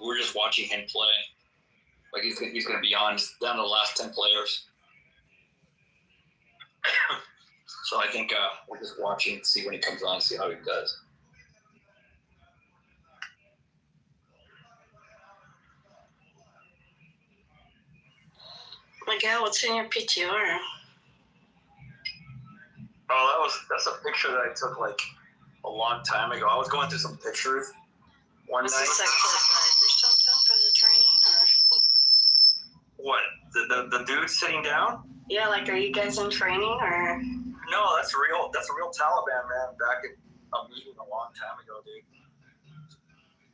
we're just watching him play. Like he's going to be on down to the last 10 players. So I think we're just watching to see when he comes on, see how he does. Miguel, what's in your PTR? Oh, that's a picture that I took like a long time ago. I was going through some pictures one night. Was this like for advice or something for the training, or what? The dude sitting down? Yeah, like are you guys in training or? No, that's real. That's a real Taliban man back at a meeting a long time ago, dude.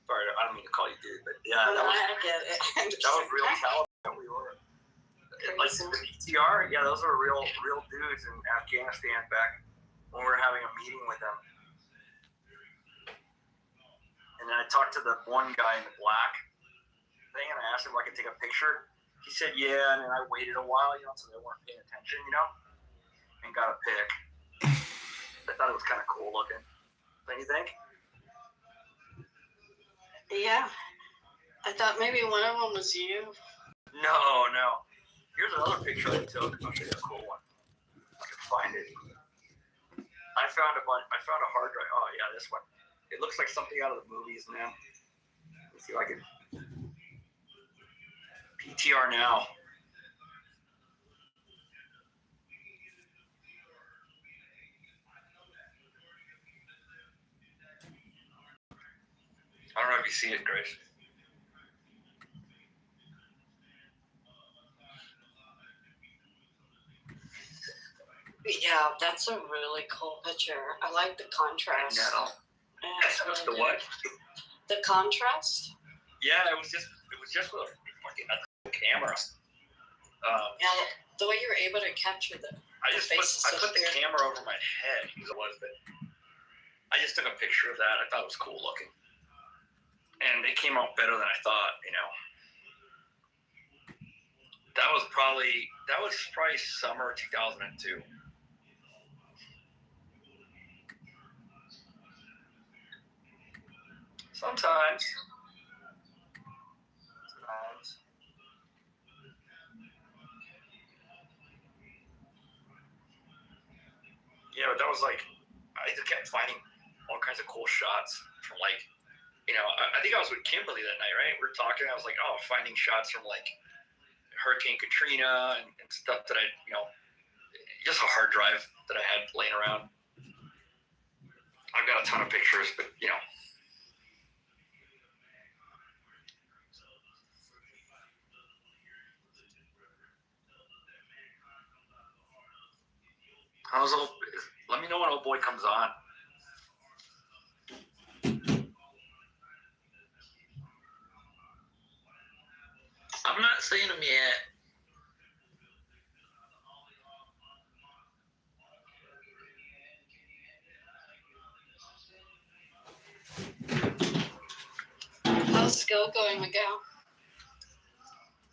Sorry, I don't mean to call you dude, but yeah, I get it. That was real Taliban. We were. Like the PTR, yeah, those were real dudes in Afghanistan back when we were having a meeting with them. And then I talked to the one guy in the black thing, and I asked him if I could take a picture. He said, yeah, and then I waited a while, so they weren't paying attention, and got a pic. I thought it was kind of cool looking. Don't you think? Yeah. I thought maybe one of them was you. No. Here's another picture I took. I'll show you a cool one. I can find it. I found a hard drive. Oh yeah, this one. It looks like something out of the movies, man. Let's see if I can PTR now. I don't know if you see it, Grace. Yeah, that's a really cool picture. I like the contrast. No. That's the what? The contrast? Yeah, it was just with a fucking camera. Yeah, the way you were able to capture the faces. I put the camera over my head. But I just took a picture of that. I thought it was cool looking, and it came out better than I thought. That was probably summer 2002. Sometimes. Yeah, but that was like, I just kept finding all kinds of cool shots from like, I think I was with Kimberly that night, right? We were talking, I was like, finding shots from like Hurricane Katrina and stuff that I, just a hard drive that I had laying around. I've got a ton of pictures, but let me know when old boy comes on. I'm not seeing him yet. How's skill going, Miguel?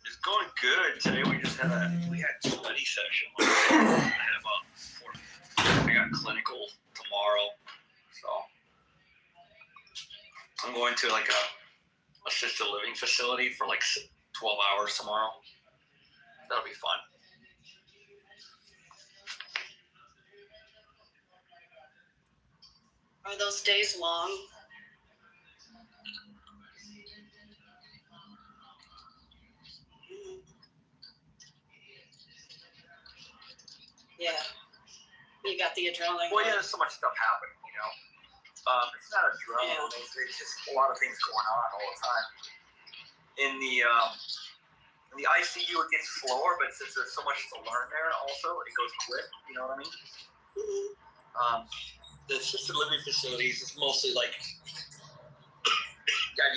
It's going good. Today we just had study session. I got clinical tomorrow, so I'm going to like a assisted living facility for like 12 hours tomorrow. That'll be fun. Are those days long? Yeah. You got the adrenaline. Well, yeah, there's so much stuff happening, It's not adrenaline. Yeah. It's just a lot of things going on all the time. In the ICU, it gets slower, but since there's so much to learn there also, it goes quick. You know what I mean? Mm-hmm. The assisted living facilities is mostly like,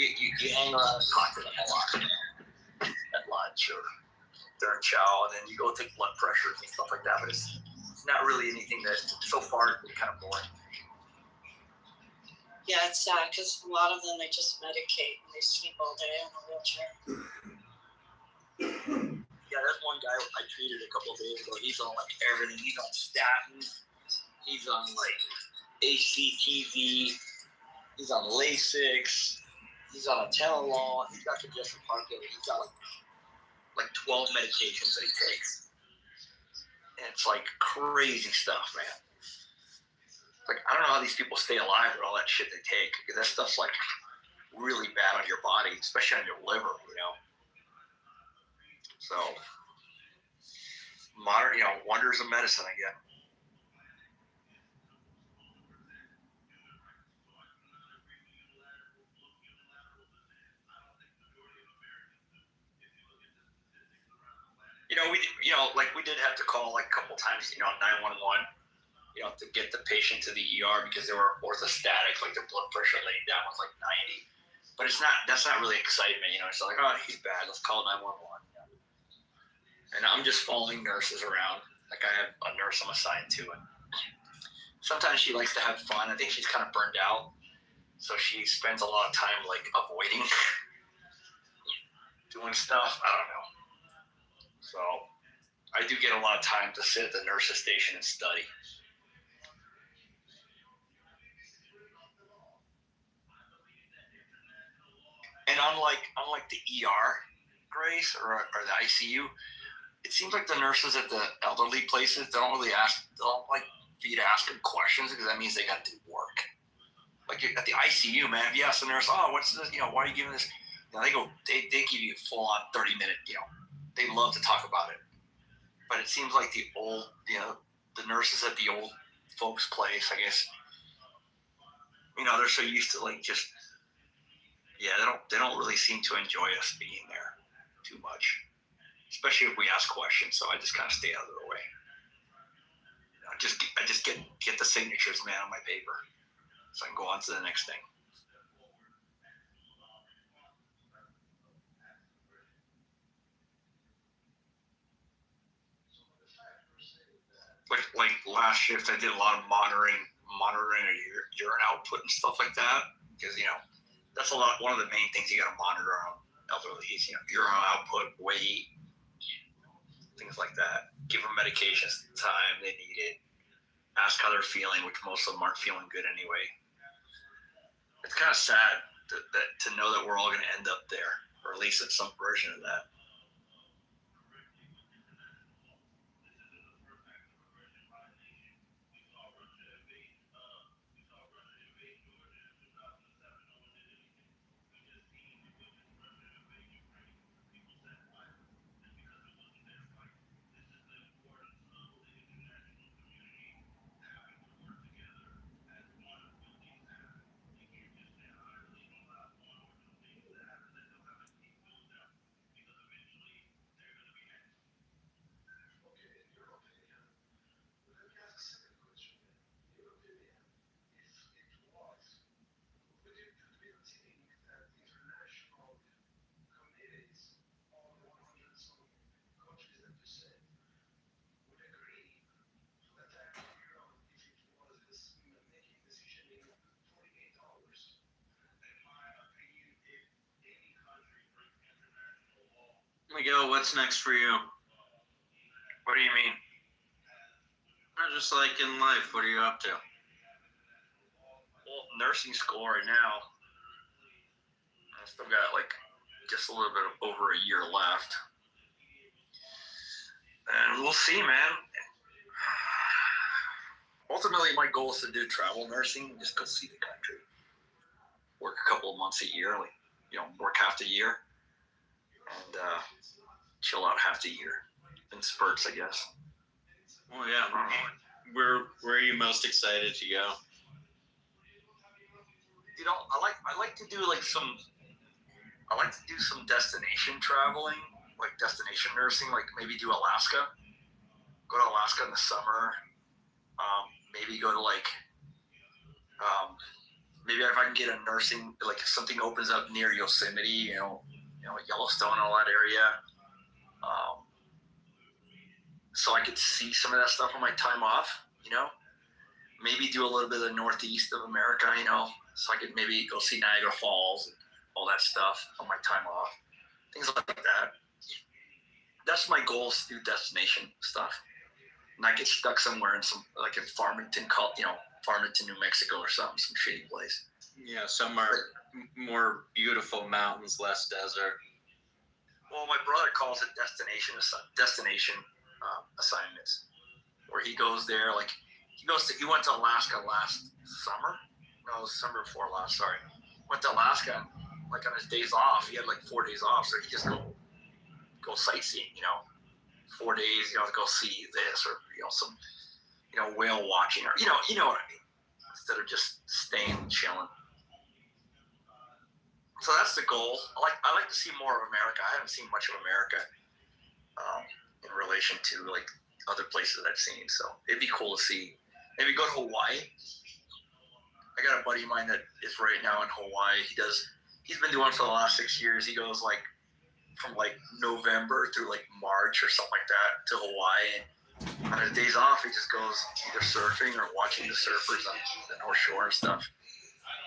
you hang around and talk to them a lot, at lunch or during chow, and then you go take blood pressures and stuff like that, but it's not really anything that, so far, it's kind of boring. Yeah, it's sad because a lot of them, they just medicate and they sleep all day in a wheelchair. Yeah, there's one guy I treated a couple of days ago. He's on like everything. He's on statins. He's on like HCTV. He's on Lasix. He's on a Tylenol. He's got congestive heart failure. He's got like 12 medications that he takes. And it's like crazy stuff, man. Like, I don't know how these people stay alive with all that shit they take. Because that stuff's like really bad on your body, especially on your liver, you know. So, modern, you know, wonders of medicine again. You know, we did have to call like a couple times, you know, 911, you know, to get the patient to the ER because they were orthostatic, like their blood pressure laying down was like 90. But that's not really excitement, you know. It's like, oh, he's bad, let's call 911. And I'm just following nurses around. Like, I have a nurse I'm assigned to, and sometimes she likes to have fun. I think she's kind of burned out, so she spends a lot of time like avoiding doing stuff. I don't know. So I do get a lot of time to sit at the nurse's station and study. And unlike the ER, Grace, or the ICU, it seems like the nurses at the elderly places, they don't like for you to ask them questions because that means they got to do work. Like at the ICU, man, if you ask the nurse, oh, what's this? You know, why are you giving this? You know, they give you a full on 30-minute. You know, they love to talk about it. But it seems like the nurses at the old folks' place, I guess, you know, they're so used to like just, yeah, they don't really seem to enjoy us being there too much, especially if we ask questions. So I just kind of stay out of their way. You know, I just get the signatures, man, on my paper, so I can go on to the next thing. Like last shift, I did a lot of monitoring your urine output and stuff like that, because you know that's one of the main things you got to monitor on elderly is, you know, urine output, weight, things like that. Give them medications at the time they need it. Ask how they're feeling, which most of them aren't feeling good anyway. It's kind of sad to know that we're all going to end up there, or at least at some version of that. Miguel, what's next for you? What do you mean? Just like in life, what are you up to? Well, nursing school right now. I still got like just a little bit over a year left. And we'll see, man. Ultimately, my goal is to do travel nursing, just go see the country. Work a couple of months a year, like, you know, work half the year, and chill out half the year in spurts, I guess. Oh yeah. Where are you most excited to go? You know, I like to do some destination traveling, like destination nursing, like maybe do Alaska. Go to Alaska in the summer. Maybe go to maybe if I can get a nursing, like if something opens up near Yosemite, you know, Yellowstone, all that area. So I could see some of that stuff on my time off, you know. Maybe do a little bit of the northeast of America, you know, so I could maybe go see Niagara Falls and all that stuff on my time off. Things like that. That's my goal, is to do destination stuff. Not get stuck somewhere in some, like in Farmington, New Mexico or something, some shitty place. Yeah, some are more beautiful mountains, less desert. Well, my brother calls it destination assignments, where he goes there. Like he went to Alaska last summer. No, it was summer before last. Sorry, went to Alaska. Like on his days off, he had like 4 days off, so he just go sightseeing. 4 days. To go see this or some whale watching or you know what I mean. Instead of just staying chilling. So that's the goal. I like to see more of America. I haven't seen much of America in relation to like other places I've seen. So it'd be cool to see. Maybe go to Hawaii. I got a buddy of mine that is right now in Hawaii. He's been doing it for the last 6 years. He goes like from like November through like March or something like that to Hawaii. And on his days off, he just goes either surfing or watching the surfers on the North Shore and stuff.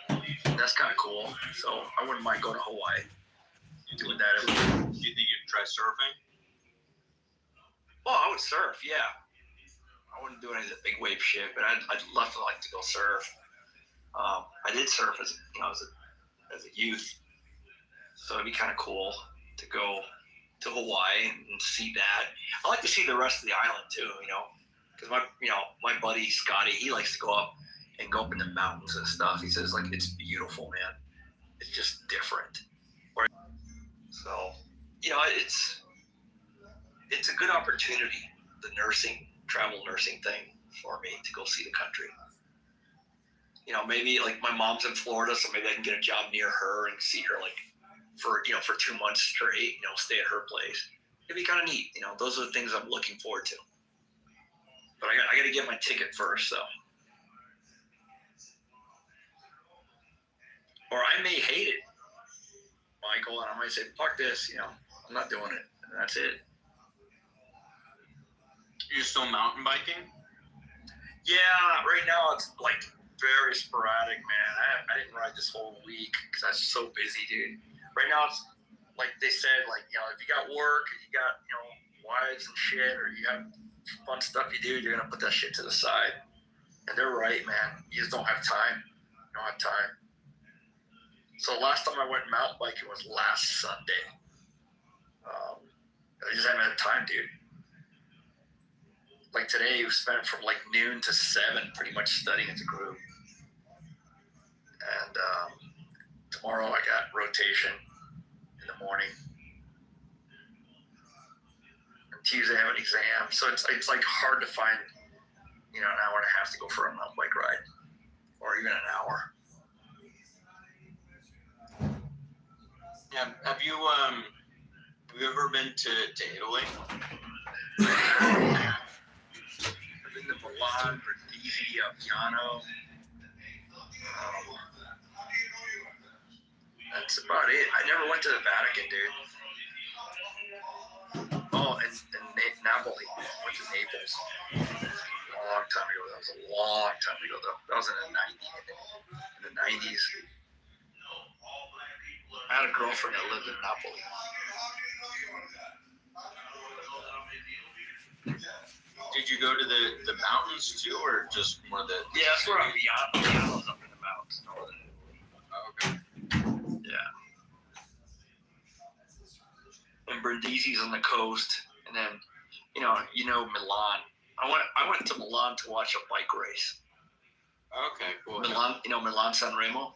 And that's kind of cool. So I wouldn't mind going to Hawaii. Doing that. Do you think you'd try surfing? Well, I would surf, yeah. I wouldn't do any of the big wave shit, but I'd love to like to go surf. I did surf as a youth, so it'd be kind of cool to go to Hawaii and see that. I like to see the rest of the island too, because my buddy Scotty, he likes to go up in the mountains and stuff. He says like it's beautiful, man. It's just different. So it's a good opportunity, the travel nursing thing for me to go see the country. Maybe like my mom's in Florida, so maybe I can get a job near her and see her like for 2 months straight, stay at her place. It'd be kind of neat. Those are the things I'm looking forward to. But I got to get my ticket first, so. Or I may hate it, Michael, and I might say, fuck this, I'm not doing it. And that's it. You're still mountain biking? Yeah, right now it's like very sporadic, man. I didn't ride this whole week because I was so busy, dude. Right now it's like they said, like, if you got work, if you got, wives and shit, or you have fun stuff you do, you're going to put that shit to the side. And they're right, man. You just don't have time. You don't have time. So last time I went mountain biking was last Sunday. I just haven't had time, dude. Like today, we spent from like noon to 7, pretty much studying as a group. And tomorrow I got rotation in the morning. And Tuesday I have an exam, so it's like hard to find, an hour and a half to go for a mountain bike ride, or even an hour. Yeah. Have you ever been to Italy? I've been to Milan, Brindisi, Aviano. That's about it. I never went to the Vatican, dude. Oh, and Napoli. Went to Naples. A long time ago. That was a long time ago, though. That was in the 90s. I had a girlfriend that lived in Napoli. Did you go to the mountains too, or just more the? Yeah, that's where Aviano's up in the mountains. Oh, okay. Yeah. And Brindisi's on the coast, and then Milan. I went to Milan to watch a bike race. Okay, cool. Milan, Milan San Remo.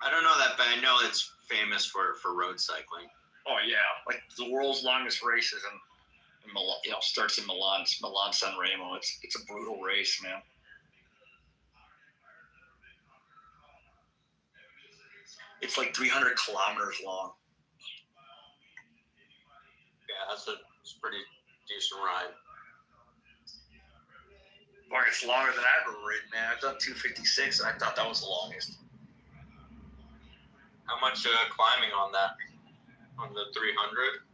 I don't know that, but I know it's famous for road cycling. Oh yeah, like the world's longest race is in Milan. Starts in Milan. It's Milan San Remo. It's a brutal race, man. It's like 300 kilometers long. Yeah, it's a pretty decent ride. Well, it's longer than I've ever ridden, man. I've done 256, and I thought that was the longest. How much climbing on that? On the 300?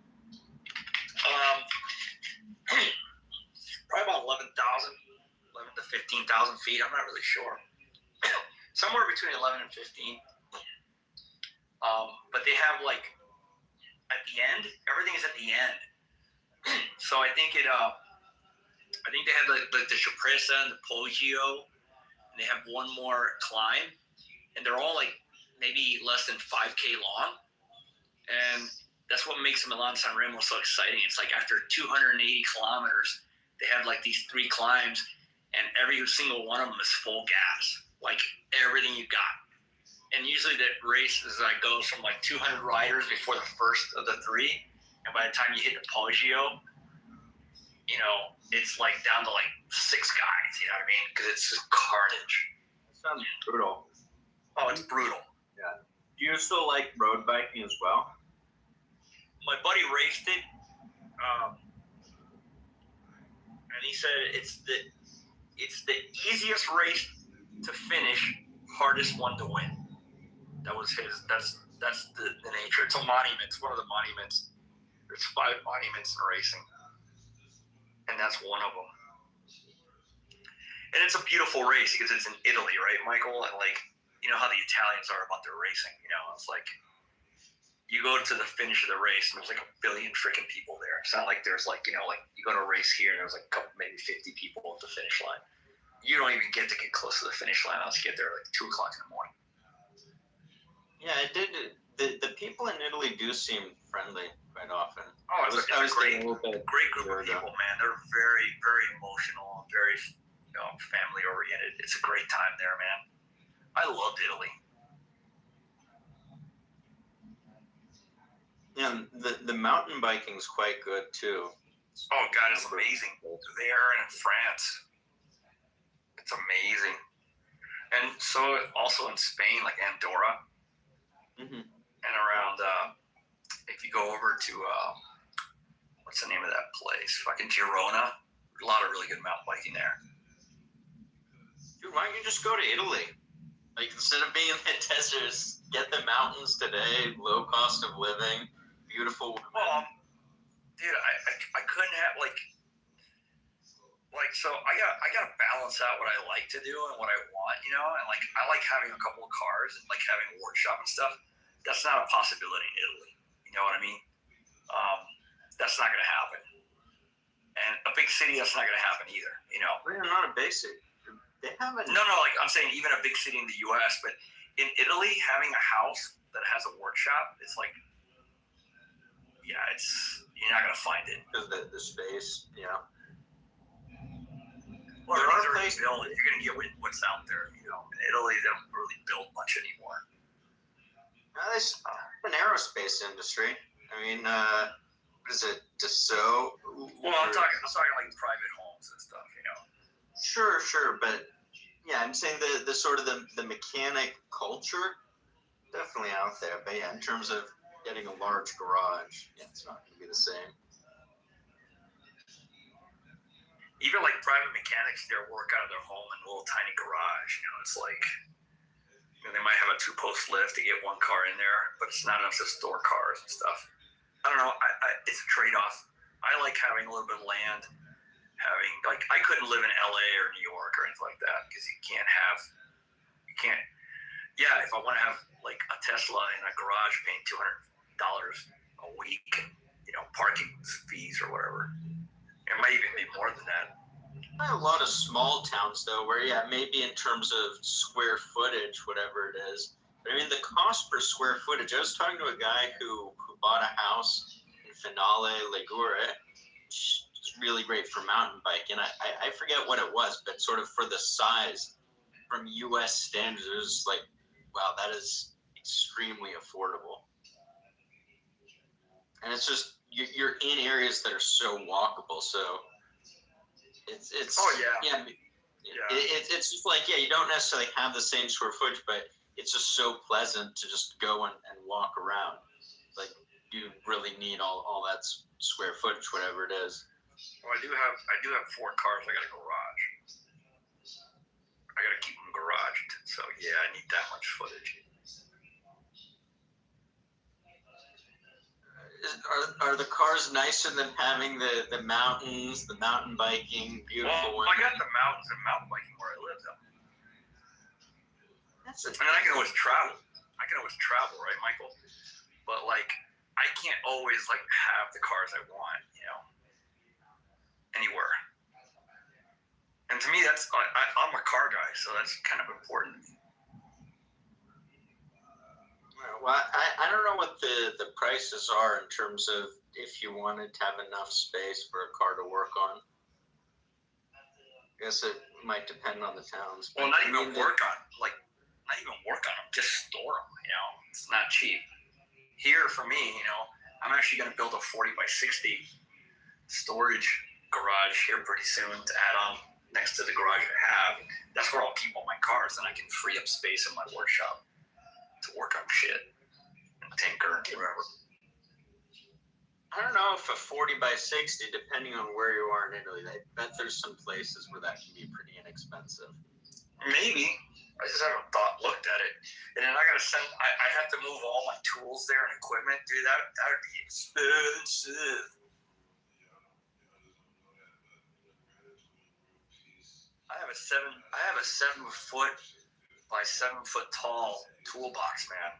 Probably about 11 to 15,000 feet. I'm not really sure. Somewhere between 11 and 15. But they have like at the end, everything is at the end. So I think they have the Cipressa and the Poggio, and they have one more climb, and they're all like maybe less than 5K long, and that's what makes Milan San Remo so exciting. It's like after 280 kilometers, they have like these 3 climbs, and every single one of them is full gas, like everything you got. And usually that race is like goes from like 200 riders before the first of the 3, and by the time you hit the Poggio, you know, it's like down to like 6 guys. You know what I mean? Because it's just carnage. That sounds brutal. Oh, it's brutal. Yeah. Do you still like road biking as well? My buddy raced it, and he said it's the easiest race to finish, hardest one to win. That was his. That's the nature. It's a monument. It's one of the monuments. There's 5 monuments in racing, and that's one of them. And it's a beautiful race because it's in Italy, right, Michael? And like, you know how the Italians are about their racing. You know, it's like you go to the finish of the race and there's like a billion freaking people there. It's not like there's like, you know, like you go to a race here and there's like a couple, maybe 50 people at the finish line. You don't even get close to the finish line unless you get there like 2 o'clock in the morning. Yeah, it did. The people in Italy do seem friendly quite often. Oh, it's a great group of people, people, man. They're very, very emotional, very, you know, family oriented. It's a great time there, man. I loved Italy. Yeah, the mountain biking's quite good too. Oh God, it's amazing. There and in France, it's amazing. And so also in Spain, like Andorra, and around. If you go over to what's the name of that place? Fucking Girona. A lot of really good mountain biking there. Dude, why don't you just go to Italy? Like, instead of being in the deserts, get the mountains today, low cost of living, beautiful women. Well, dude, I couldn't have like so I gotta balance out what I like to do and what I want, you know, and like I like having a couple of cars and like having a workshop and stuff. That's not a possibility in Italy. You know what I mean? That's not gonna happen. And a big city, that's not gonna happen either. You know? They're not a big city. They haven't. No, like I'm saying, even a big city in the U.S., but in Italy, having a house that has a workshop, it's like, yeah, you're not gonna find it because the space, you know. Well, they're already built. You're gonna get what's out there. You know, in Italy, they don't really build much anymore. There's an aerospace industry. I mean, what is it? Dassault? Well, I'm talking like private homes and stuff. You know. Sure, but yeah, I'm saying the sort of the mechanic culture definitely out there. But yeah, in terms of getting a large garage, yeah, it's not going to be the same. Even like private mechanics, they work out of their home in a little tiny garage. You know, it's like, you know, they might have a 2-post lift to get one car in there, but it's not enough to store cars and stuff. I don't know. It's a trade-off. I like having a little bit of land. I couldn't live in LA or New York or anything like that because you can't. Yeah, if I want to have like a Tesla in a garage paying $200 a week, you know, parking fees or whatever. It might even be more than that. A lot of small towns, though, where, yeah, maybe in terms of square footage, whatever it is. But I mean, the cost per square footage, I was talking to a guy who bought a house in Finale, Ligure. It's really great for mountain biking. I forget what it was, but sort of for the size from U.S. standards, it was like, wow, that is extremely affordable. And it's just, you're in areas that are so walkable, so it's it's just like, yeah, you don't necessarily have the same square footage, but it's just so pleasant to just go and walk around. Like, you really need all that square footage, whatever it is. Well, I do have 4 cars. I got a garage. I got to keep them garaged, so yeah, I need that much footage. Are the cars nicer than having the mountains, the mountain biking, beautiful Well, I got the mountains and mountain biking where I live, though. And then I can always travel. Right, Michael? But, like, I can't always, like, have the cars I want, you know, anywhere. And to me, I'm a car guy, so that's kind of important to me. Well, I don't know what the prices are in terms of if you wanted to have enough space for a car to work on. I guess it might depend on the towns. Well, not even work on them, just store them. It's not cheap. Here for me, I'm actually going to build a 40 by 60 storage garage here pretty soon to add on next to the garage I have. That's where I'll keep all my cars, and I can free up space in my workshop to work on shit and tinker and whatever. I don't know if a 40 by 60, depending on where you are in Italy, I bet there's some places where that can be pretty inexpensive. Maybe. I just haven't looked at it. And then I have to move all my tools there and equipment. Dude, that would be expensive. I have a 7 foot by 7 foot tall toolbox, man.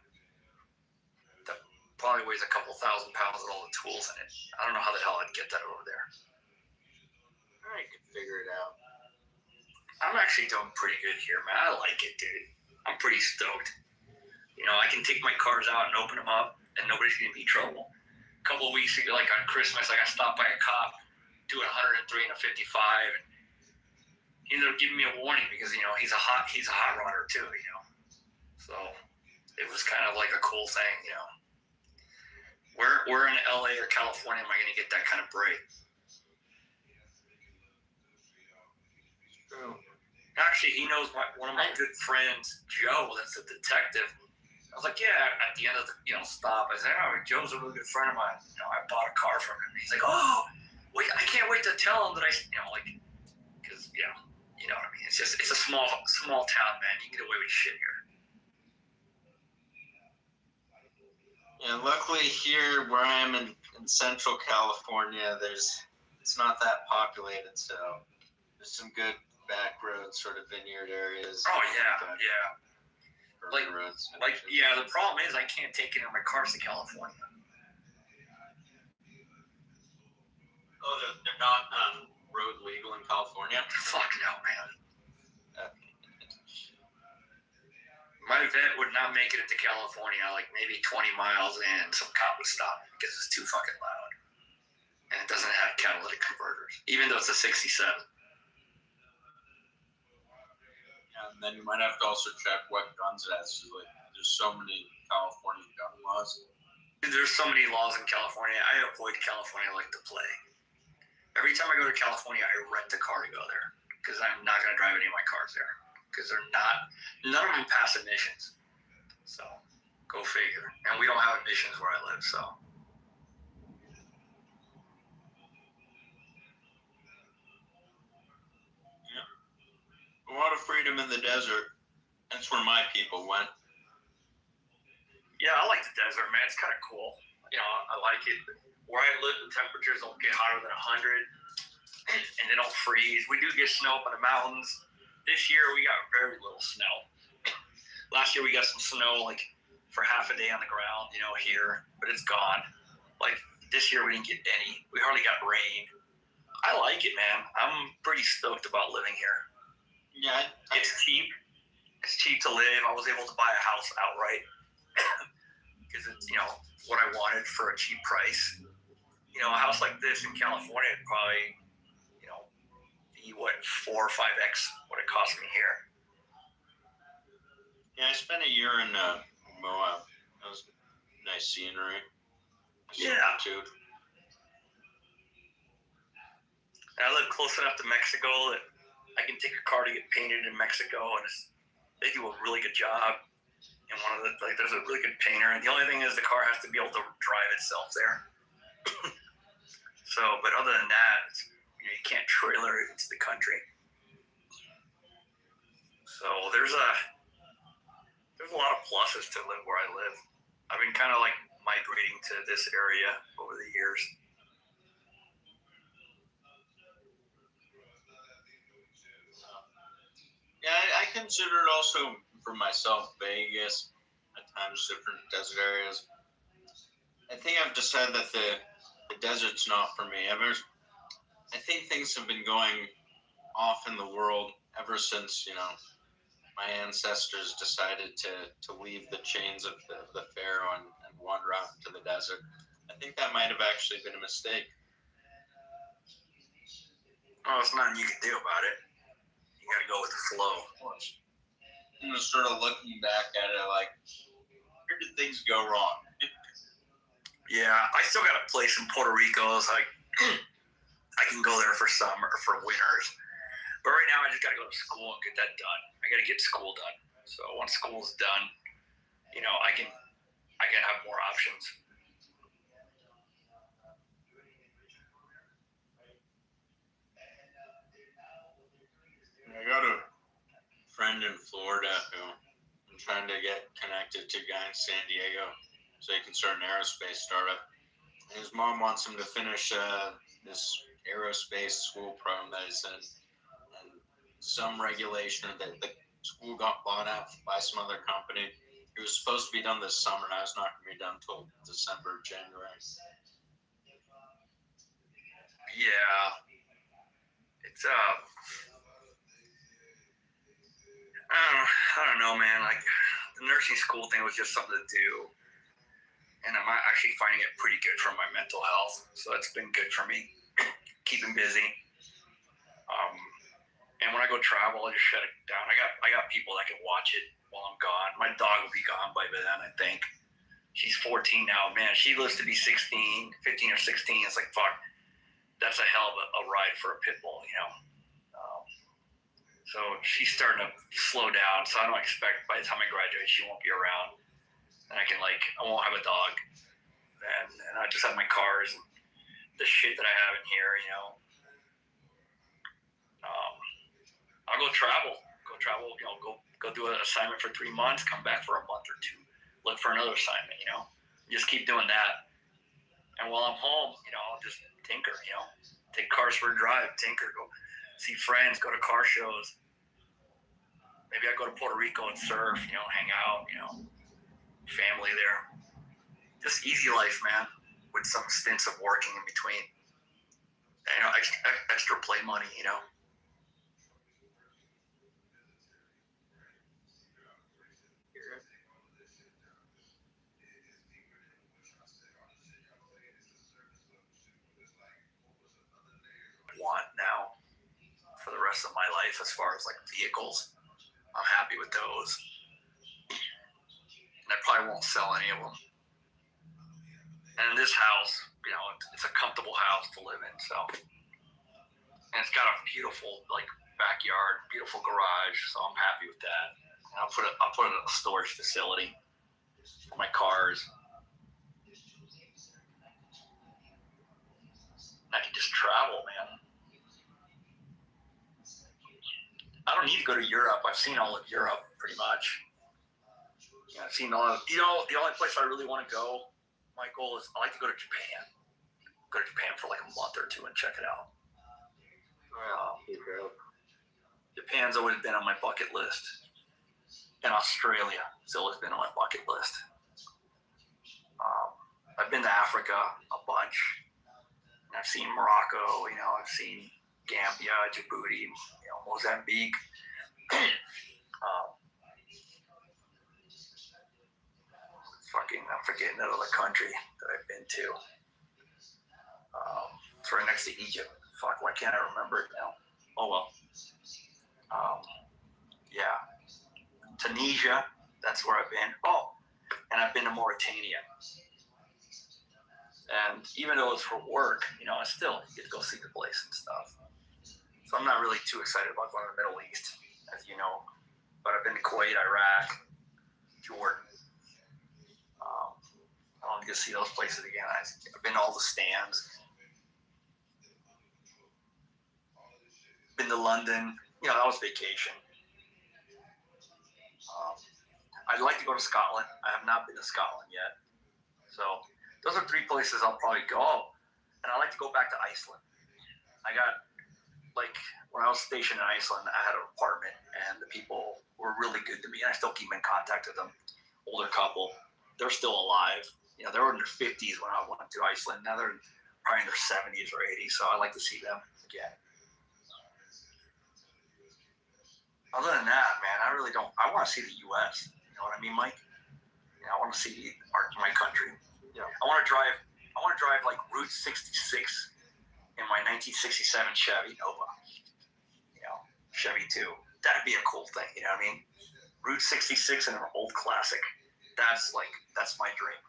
That probably weighs a couple thousand pounds with all the tools in it. I don't know how the hell I'd get that over there. I could figure it out. I'm actually doing pretty good here, man. I like it, dude. I'm pretty stoked. I can take my cars out and open them up, and nobody's gonna be in trouble. A couple of weeks ago, like on Christmas, I got stopped by a cop doing 103 and a 55, and he ended up giving me a warning because he's a hot rodder too, So it was kind of like a cool thing, Where in LA or California am I gonna get that kind of break? True. Actually, he knows one of my good friends, Joe, that's a detective. I was like, yeah, at the end of the stop, I said, oh, Joe's a really good friend of mine. I bought a car from him. And he's like, oh, wait, I can't wait to tell him that because, you know what I mean? It's a small town, man. You can get away with shit here. Yeah, luckily here where I am in Central California, it's not that populated, so there's some good back roads, sort of vineyard areas. Oh yeah. Roads. The problem is I can't take any of my cars to California. Oh, they're not road legal in California? Fuck no, man. My vet would not make it into California, like maybe 20 miles, and some cop would stop it because it's too fucking loud. And it doesn't have catalytic converters, even though it's a 67. And then you might have to also check what guns it has. So, there's so many California gun laws. There's so many laws in California. I avoid California like the plague. Every time I go to California, I rent a car to go there because I'm not going to drive any of my cars there because none of them pass emissions. So go figure. And we don't have emissions where I live, so. A lot of freedom in the desert. That's where my people went. Yeah, I like the desert, man. It's kind of cool. I like it. Where I live, the temperatures don't get hotter than 100, and they don't freeze. We do get snow up in the mountains. This year, we got very little snow. Last year, we got some snow, like, for half a day on the ground, here, but it's gone. Like, this year, we didn't get any. We hardly got rain. I like it, man. I'm pretty stoked about living here. Yeah, it's cheap. It's cheap to live. I was able to buy a house outright because it's what I wanted for a cheap price. A house like this in California would probably be 4 or 5x what it cost me here. Yeah, I spent a year in Moab. That was nice scenery. Yeah. And I live close enough to Mexico that I can take a car to get painted in Mexico, and they do a really good job. And there's a really good painter, and the only thing is the car has to be able to drive itself there. So, but other than that, you can't trailer it into the country. So there's a lot of pluses to live where I live. I've been kind of like migrating to this area over the years. Yeah, I consider it also for myself, Vegas, at times different desert areas. I think I've decided that the desert's not for me. I think things have been going off in the world ever since, my ancestors decided to leave the chains of the Pharaoh and wander out into the desert. I think that might have actually been a mistake. Oh, it's nothing you can do about it. You got to go with the flow. I'm just sort of looking back at it like, where did things go wrong? Yeah, I still got a place in Puerto Rico. It's like I can go there for summer or for winters. But right now, I just got to go to school and get that done. I got to get school done. So once school's done, I can have more options. I got a friend in Florida who I'm trying to get connected to a guy in San Diego so he can start an aerospace startup. And his mom wants him to finish this aerospace school program that he's in. And some regulation that the school got bought out by some other company. It was supposed to be done this summer, and I was not going to be done until December, January. Yeah, it's I don't know, man. Like the nursing school thing was just something to do, and I'm actually finding it pretty good for my mental health. So it's been good for me, keeping busy. And when I go travel, I just shut it down. I got people that can watch it while I'm gone. My dog will be gone by then, I think. She's 14 now. Man, she lives to be 15 or 16. It's like, fuck, that's a hell of a ride for a pit bull, So she's starting to slow down. So I don't expect by the time I graduate, she won't be around. And I won't have a dog. And I just have my cars and the shit that I have in here, I'll go travel, go do an assignment for 3 months, come back for a month or 2, look for another assignment, just keep doing that. And while I'm home, I'll just tinker, take cars for a drive, tinker, go see friends, go to car shows. Maybe I go to Puerto Rico and surf, hang out, family there. Just easy life, man, with some stints of working in between. Extra play money, want now for the rest of my life as far as like vehicles. I'm happy with those. And I probably won't sell any of them. And in this house, it's a comfortable house to live in, so. And it's got a beautiful backyard, beautiful garage, so I'm happy with that. And I'll put it in a storage facility for my cars. And I can just travel, man. I don't need to go to Europe. I've seen all of Europe pretty much. I've seen all of, the only place I really want to go, Michael, is I like to go to Japan. Go to Japan for like a month or 2 and check it out. Japan's always been on my bucket list. And Australia has always been on my bucket list. I've been to Africa a bunch. And I've seen Morocco, I've seen Gambia, Djibouti, Mozambique. I'm forgetting that other country that I've been to. It's right next to Egypt. Fuck, why can't I remember it now? Oh well. Yeah. Tunisia, that's where I've been. Oh, and I've been to Mauritania. And even though it's for work, I still get to go see the place and stuff. So I'm not really too excited about going to the Middle East, as you know. But I've been to Kuwait, Iraq, Jordan. I want to go see those places again. I've been to all the stands. Been to London. That was vacation. I'd like to go to Scotland. I have not been to Scotland yet. So those are 3 places I'll probably go. And I'd like to go back to Iceland. I got, when I was stationed in Iceland, I had an apartment, and the people were really good to me, and I still keep in contact with them. Older couple. They're still alive. They were in their 50s when I went to Iceland. Now they're probably in their 70s or 80s, so I'd like to see them again. other than that, man, I really don't. I want to see the U.S. You know what I mean, Mike? You know, I want to see my country. Yeah. I want to drive like Route 66 in my 1967 Chevy Nova. You know, Chevy 2. That'd be a cool thing. You know what I mean? Route 66 in an old classic. That's my dream.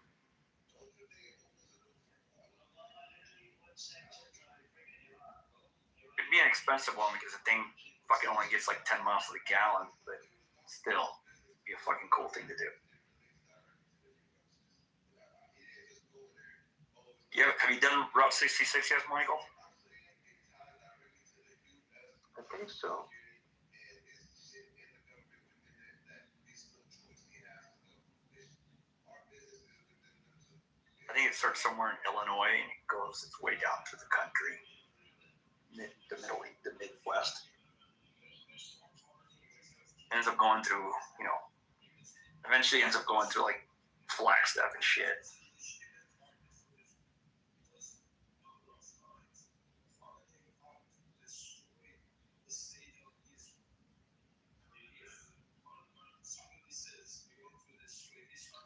It'd be an expensive one because the thing fucking only gets like 10 miles to the gallon, but still, it'd be a fucking cool thing to do. Yeah, have you done Route 66 yet, Michael? I think so. I think it starts somewhere in Illinois and it goes its way down through the country, the Midwest. Ends up going through, you know, eventually ends up going through like Flagstaff and shit.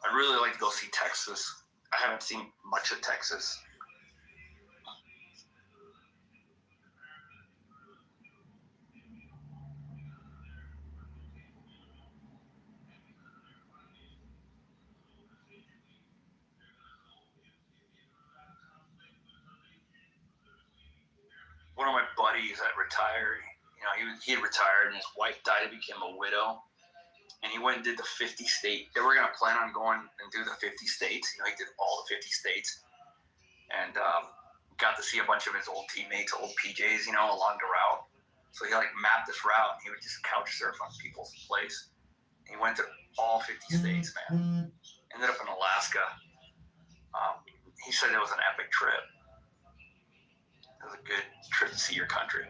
I'd really like to go see Texas. I haven't seen much of Texas. One of my buddies that retired, you know, he had retired and his wife died and became a widow. And he went and did the 50 state. They were going to plan on going and do the 50 states. You know, he did all the 50 states. And got to see a bunch of his old teammates, old PJs, you know, along the route. So he like mapped this route and he would just couch surf on people's place. And he went to all 50 states, man. Ended up in Alaska. He said it was an epic trip. It was a good trip to see your country.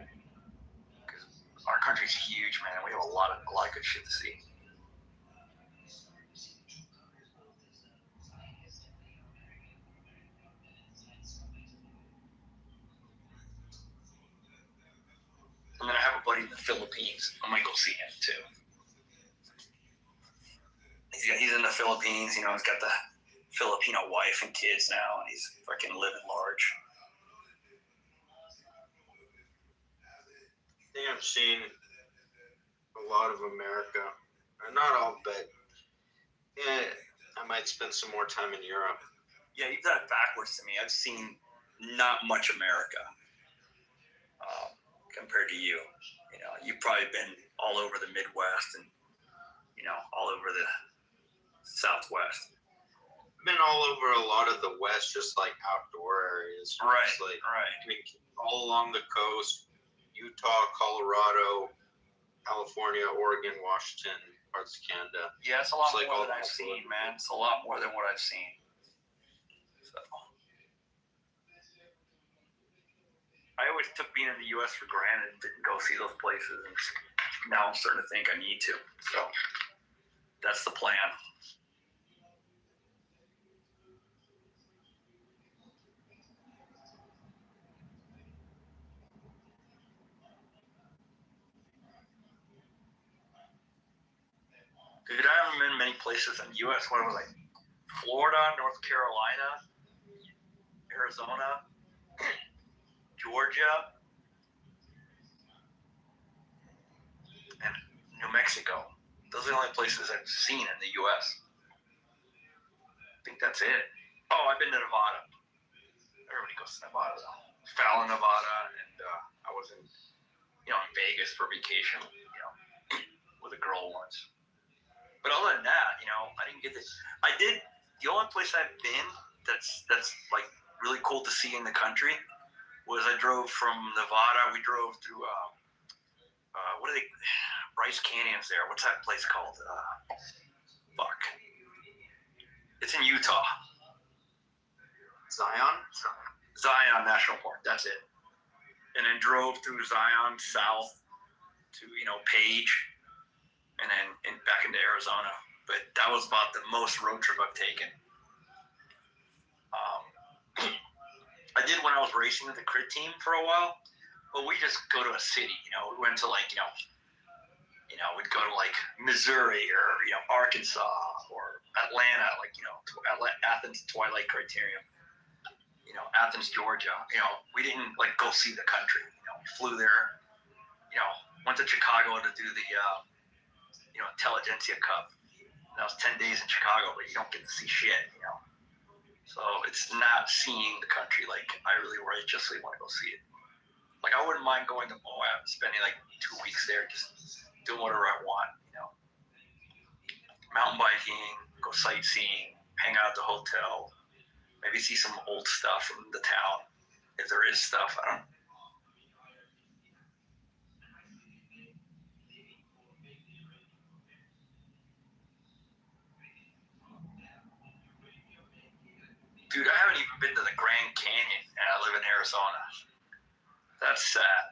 Because our country's huge, man. We have a lot of good shit to see. And then I have a buddy in the Philippines. I might go see him too. He's in the Philippines, you know, he's got the Filipino wife and kids now, and he's fucking living large. I think I've seen a lot of America. Not all, but yeah, I might spend some more time in Europe. Yeah, you've done it backwards to me. I've seen not much America compared to you. You know, you've probably been all over the Midwest and, you know, all over the Southwest. I've been all over a lot of the West, just like outdoor areas. Right, like, right. I mean, all along the coast, Utah, Colorado, California, Oregon, Washington, parts of Canada. Yeah, it's a lot like more than I've seen, man. It's a lot more than what I've seen. So. I always took being in the U.S. for granted and didn't go see those places. And now I'm starting to think I need to. So that's the plan. Dude, I haven't been many places in the U.S. What was I? Florida, North Carolina, Arizona, Georgia, and New Mexico. Those are the only places I've seen in the U.S. I think that's it. Oh, I've been to Nevada. Everybody goes to Nevada, though. Fallon, Nevada, and I was in Vegas for vacation, with a girl once. But other than that, I didn't get this. The only place I've been that's like really cool to see in the country was I drove from Nevada. We drove through Bryce Canyon's there. What's that place called? It's in Utah. Zion National Park. That's it. And then drove through Zion south to Page, and then back into Arizona. But that was about the most road trip I've taken. I did when I was racing with the crit team for a while, but we just go to a city. We went to we'd go to like Missouri or Arkansas or Atlanta, like Athens Twilight Criterium, Athens, Georgia. We didn't like go see the country. We flew there. Went to Chicago to do the Intelligentsia Cup. And that was 10 days in Chicago, but you don't get to see shit. So it's not seeing the country like I really righteously want to go see it. Like I wouldn't mind going to Moab, spending like 2 weeks there, just doing whatever I want. Mountain biking, go sightseeing, hang out at the hotel, maybe see some old stuff from the town if there is stuff. I don't. Dude, I haven't even been to the Grand Canyon, and I live in Arizona. That's sad.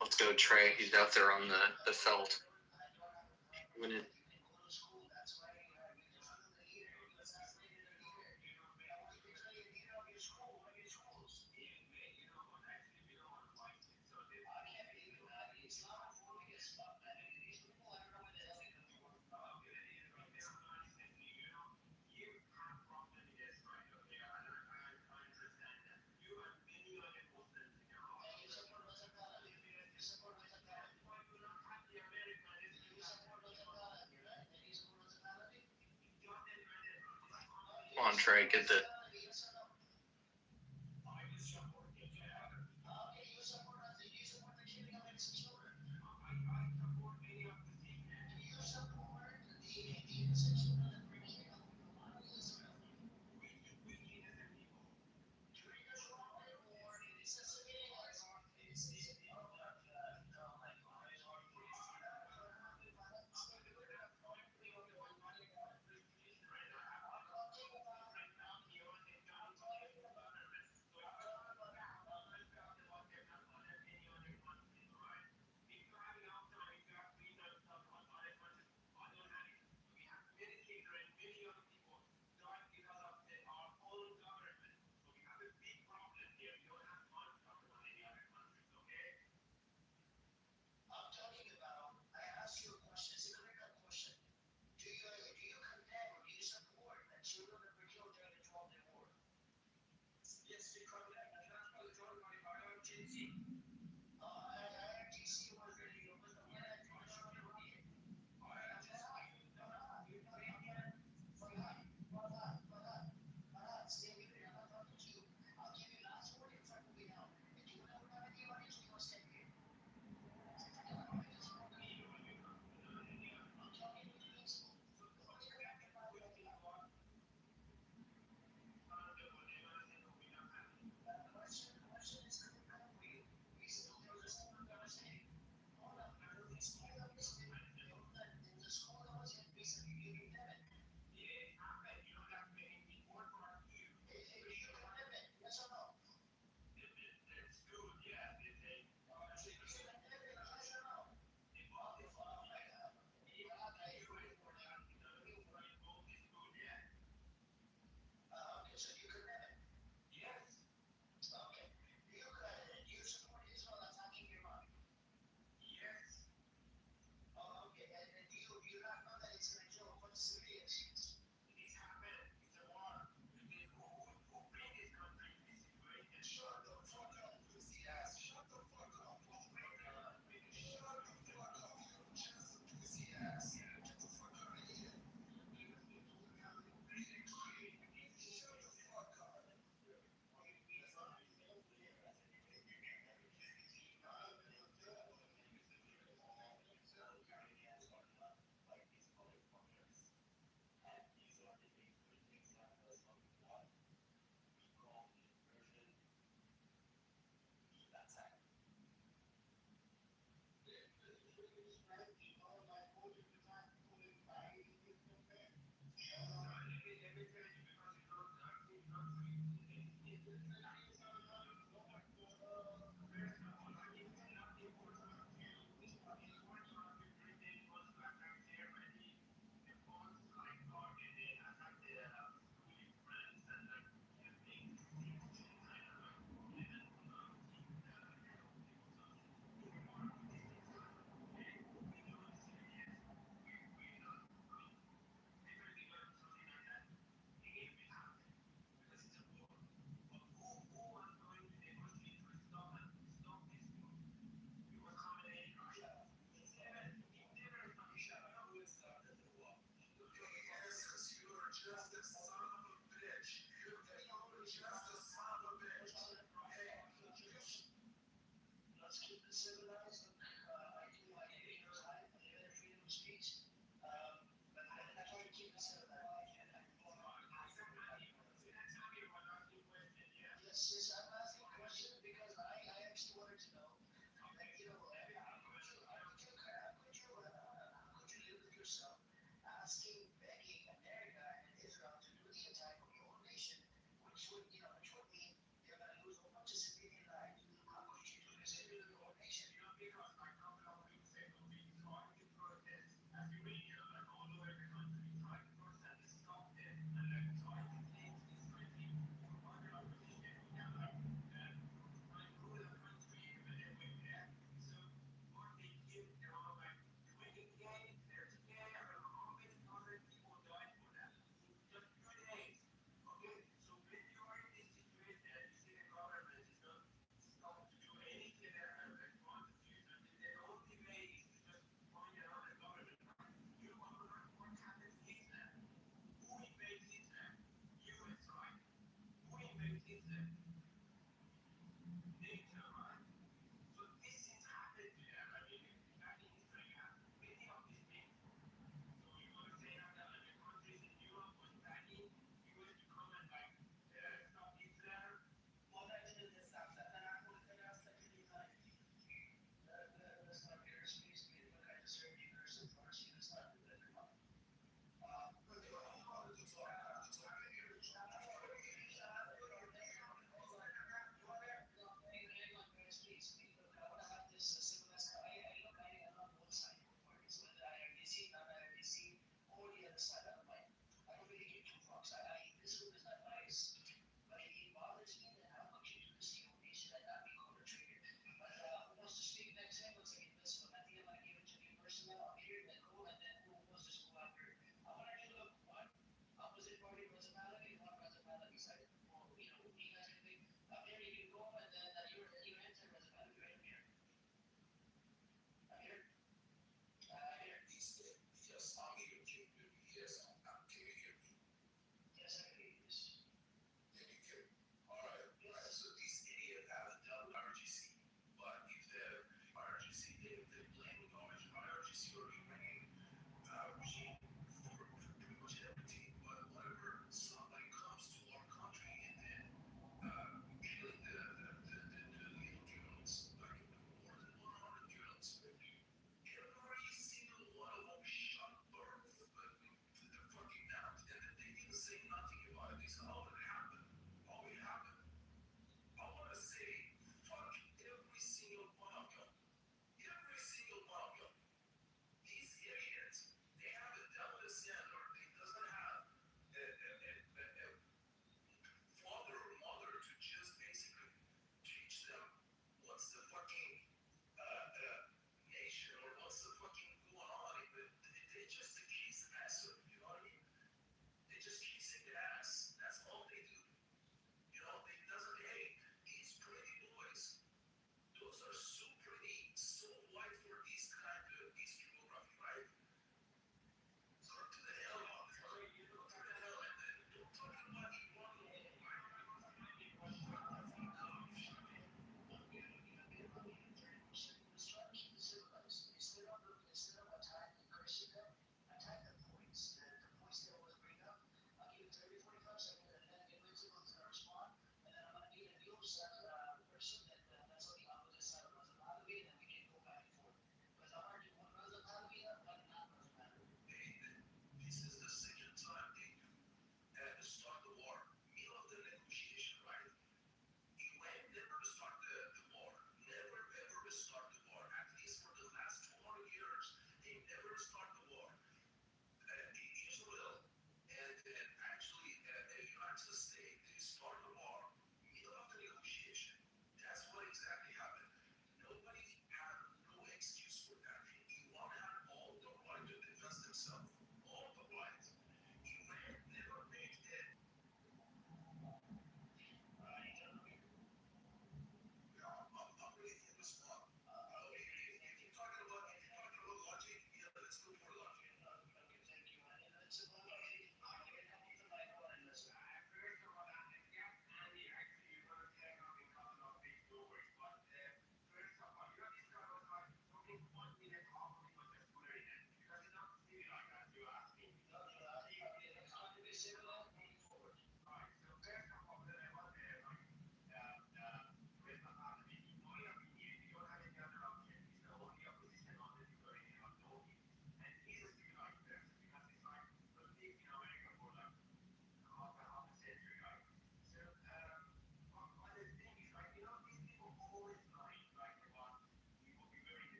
Let's go, Trey. He's out there on the felt. Winning. Come on, Trey, get the.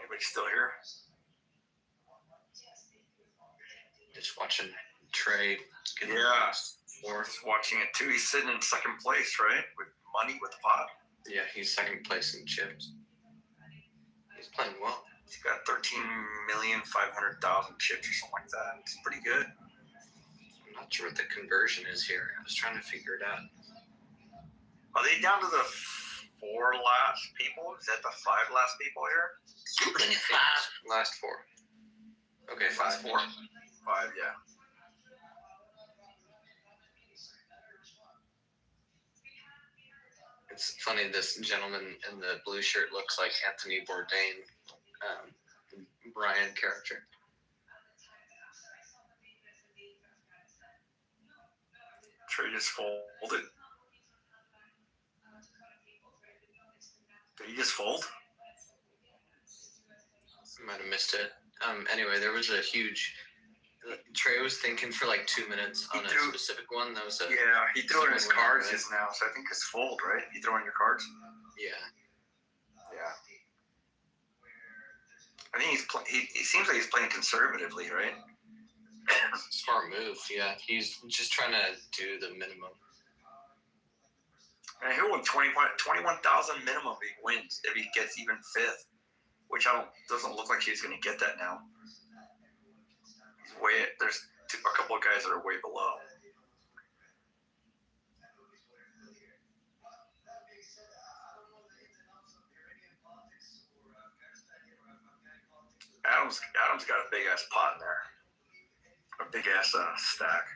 Anybody still here? Just watching Trey get Yeah. fourth. Just watching it too. He's sitting in second place, right? With money, with the pot. Yeah, he's second place in chips. He's playing well. He's got 13,500,000 chips or something like that. It's pretty good. I'm not sure what the conversion is here. I was trying to figure it out. Are they down to the 4 last people? Is that the 5 last people here? Last 4. Okay, 5. Last 4. 5, yeah. It's funny, this gentleman in the blue shirt looks like Anthony Bourdain, Brian character. Trey just folded. Did he just fold? Might have missed it. Anyway, there was a huge. Trey was thinking for like 2 minutes on a specific one. That was a. Yeah, he threw in his cards just now, so I think it's fold, right? You throw in your cards? Yeah. Yeah. I think he seems like he's playing conservatively, right? Smart move, yeah. He's just trying to do the minimum. And he'll win 21,000 minimum if he wins, if he gets even 5th, which doesn't look like he's going to get that now. There's a couple of guys that are way below. Adam's got a big ass pot in there, a big ass stack.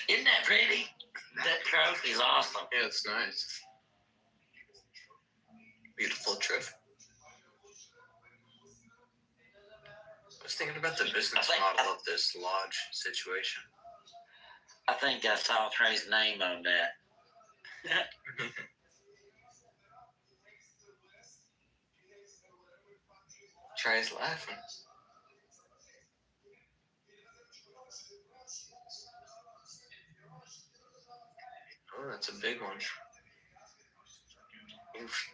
Isn't that pretty? That trophy's awesome. Yeah, it's nice. Beautiful trophy. I was thinking about the business model of this lodge situation. I think I saw Trey's name on that. Trey's laughing. Oh, that's a big one. Oof.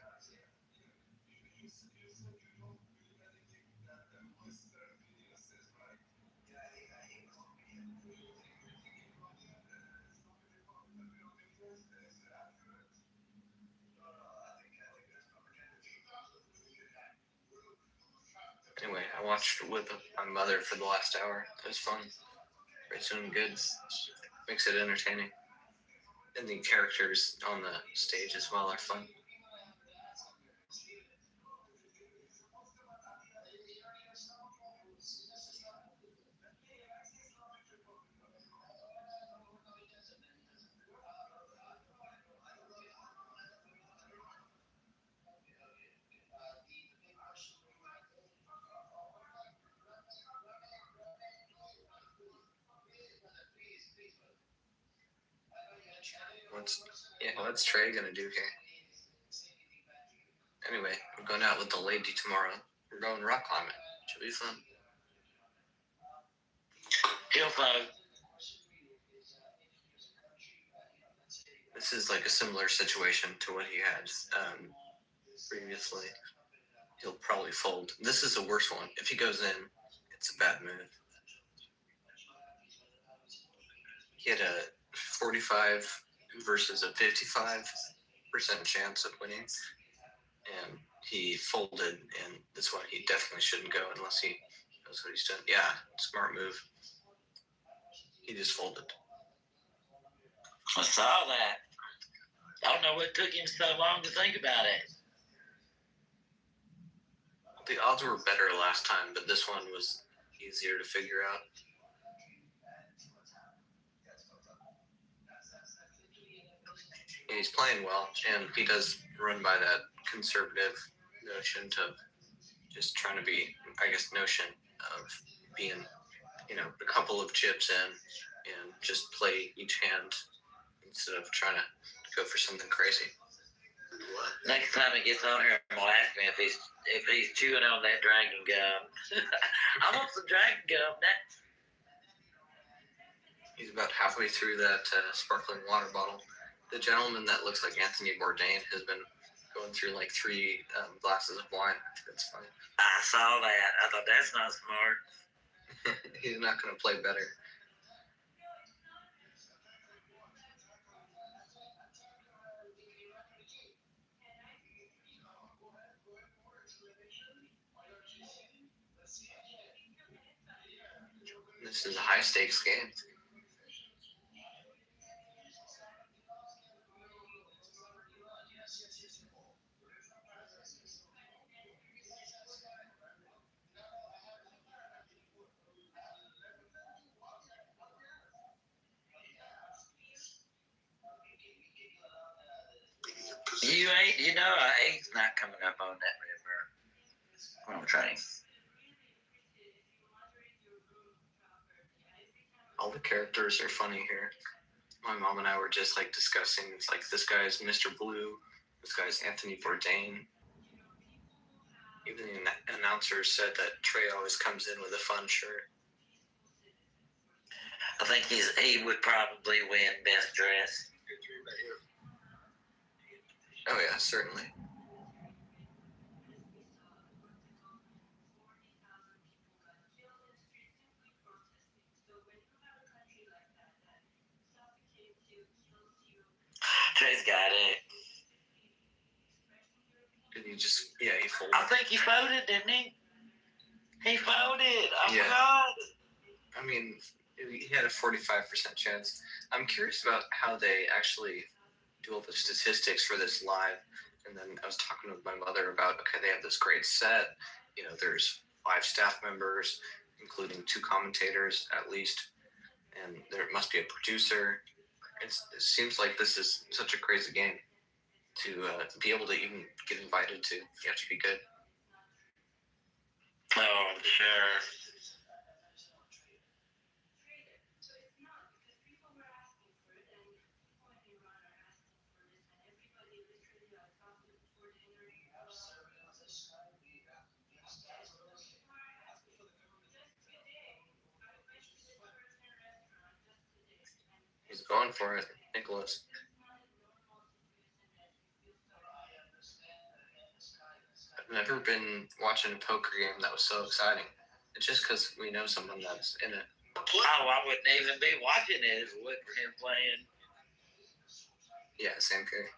Anyway, I watched with my mother for the last hour. It was fun. It's doing good. Makes it entertaining. And the characters on the stage as well are fun. What's Trey gonna do here? Anyway, we're going out with the lady tomorrow. We're going rock climbing. Should be fun. He'll vote. This is like a similar situation to what he had previously. He'll probably fold. This is the worst one. If he goes in, it's a bad move. He had a 45 versus a 55% chance of winning, and he folded, and this one he definitely shouldn't go unless he knows what he's doing. Yeah, smart move. He just folded. I saw that. I don't know what took him so long to think about it. The odds were better last time, but this one was easier to figure out. And he's playing well, and he does run by that conservative notion to just trying to be, I guess, notion of being, a couple of chips in and just play each hand instead of trying to go for something crazy. Next time he gets on here, I'm gonna ask him if he's chewing on that dragon gum. I want some dragon gum. He's about halfway through that sparkling water bottle. The gentleman that looks like Anthony Bourdain has been going through like 3 glasses of wine. That's funny. I saw that. I thought that's not smart. He's not going to play better. This is a high stakes game. Eight's not coming up on that river. On train. All the characters are funny here. My mom and I were just like discussing. It's like this guy's Mr. Blue. This guy's Anthony Bourdain. Even the announcer said that Trey always comes in with a fun shirt. I think he would probably win best dress. Oh yeah, certainly. Trey's got it. Did he just? Yeah, he folded. I think he folded, didn't he? He folded. I Yeah. forgot. I mean, he had a 45% chance. I'm curious about how they actually do all the statistics for this live. And then I was talking with my mother about, okay, they have this great set. There's 5 staff members, including 2 commentators at least. and there must be a producer. It seems like this is such a crazy game to be able to even get invited to. You have to be good. Oh, I'm sure. He's going for it, Nicholas. I've never been watching a poker game that was so exciting. It's just because we know someone that's in it. Oh, I wouldn't even be watching it if it wasn't for him playing. Yeah, same here.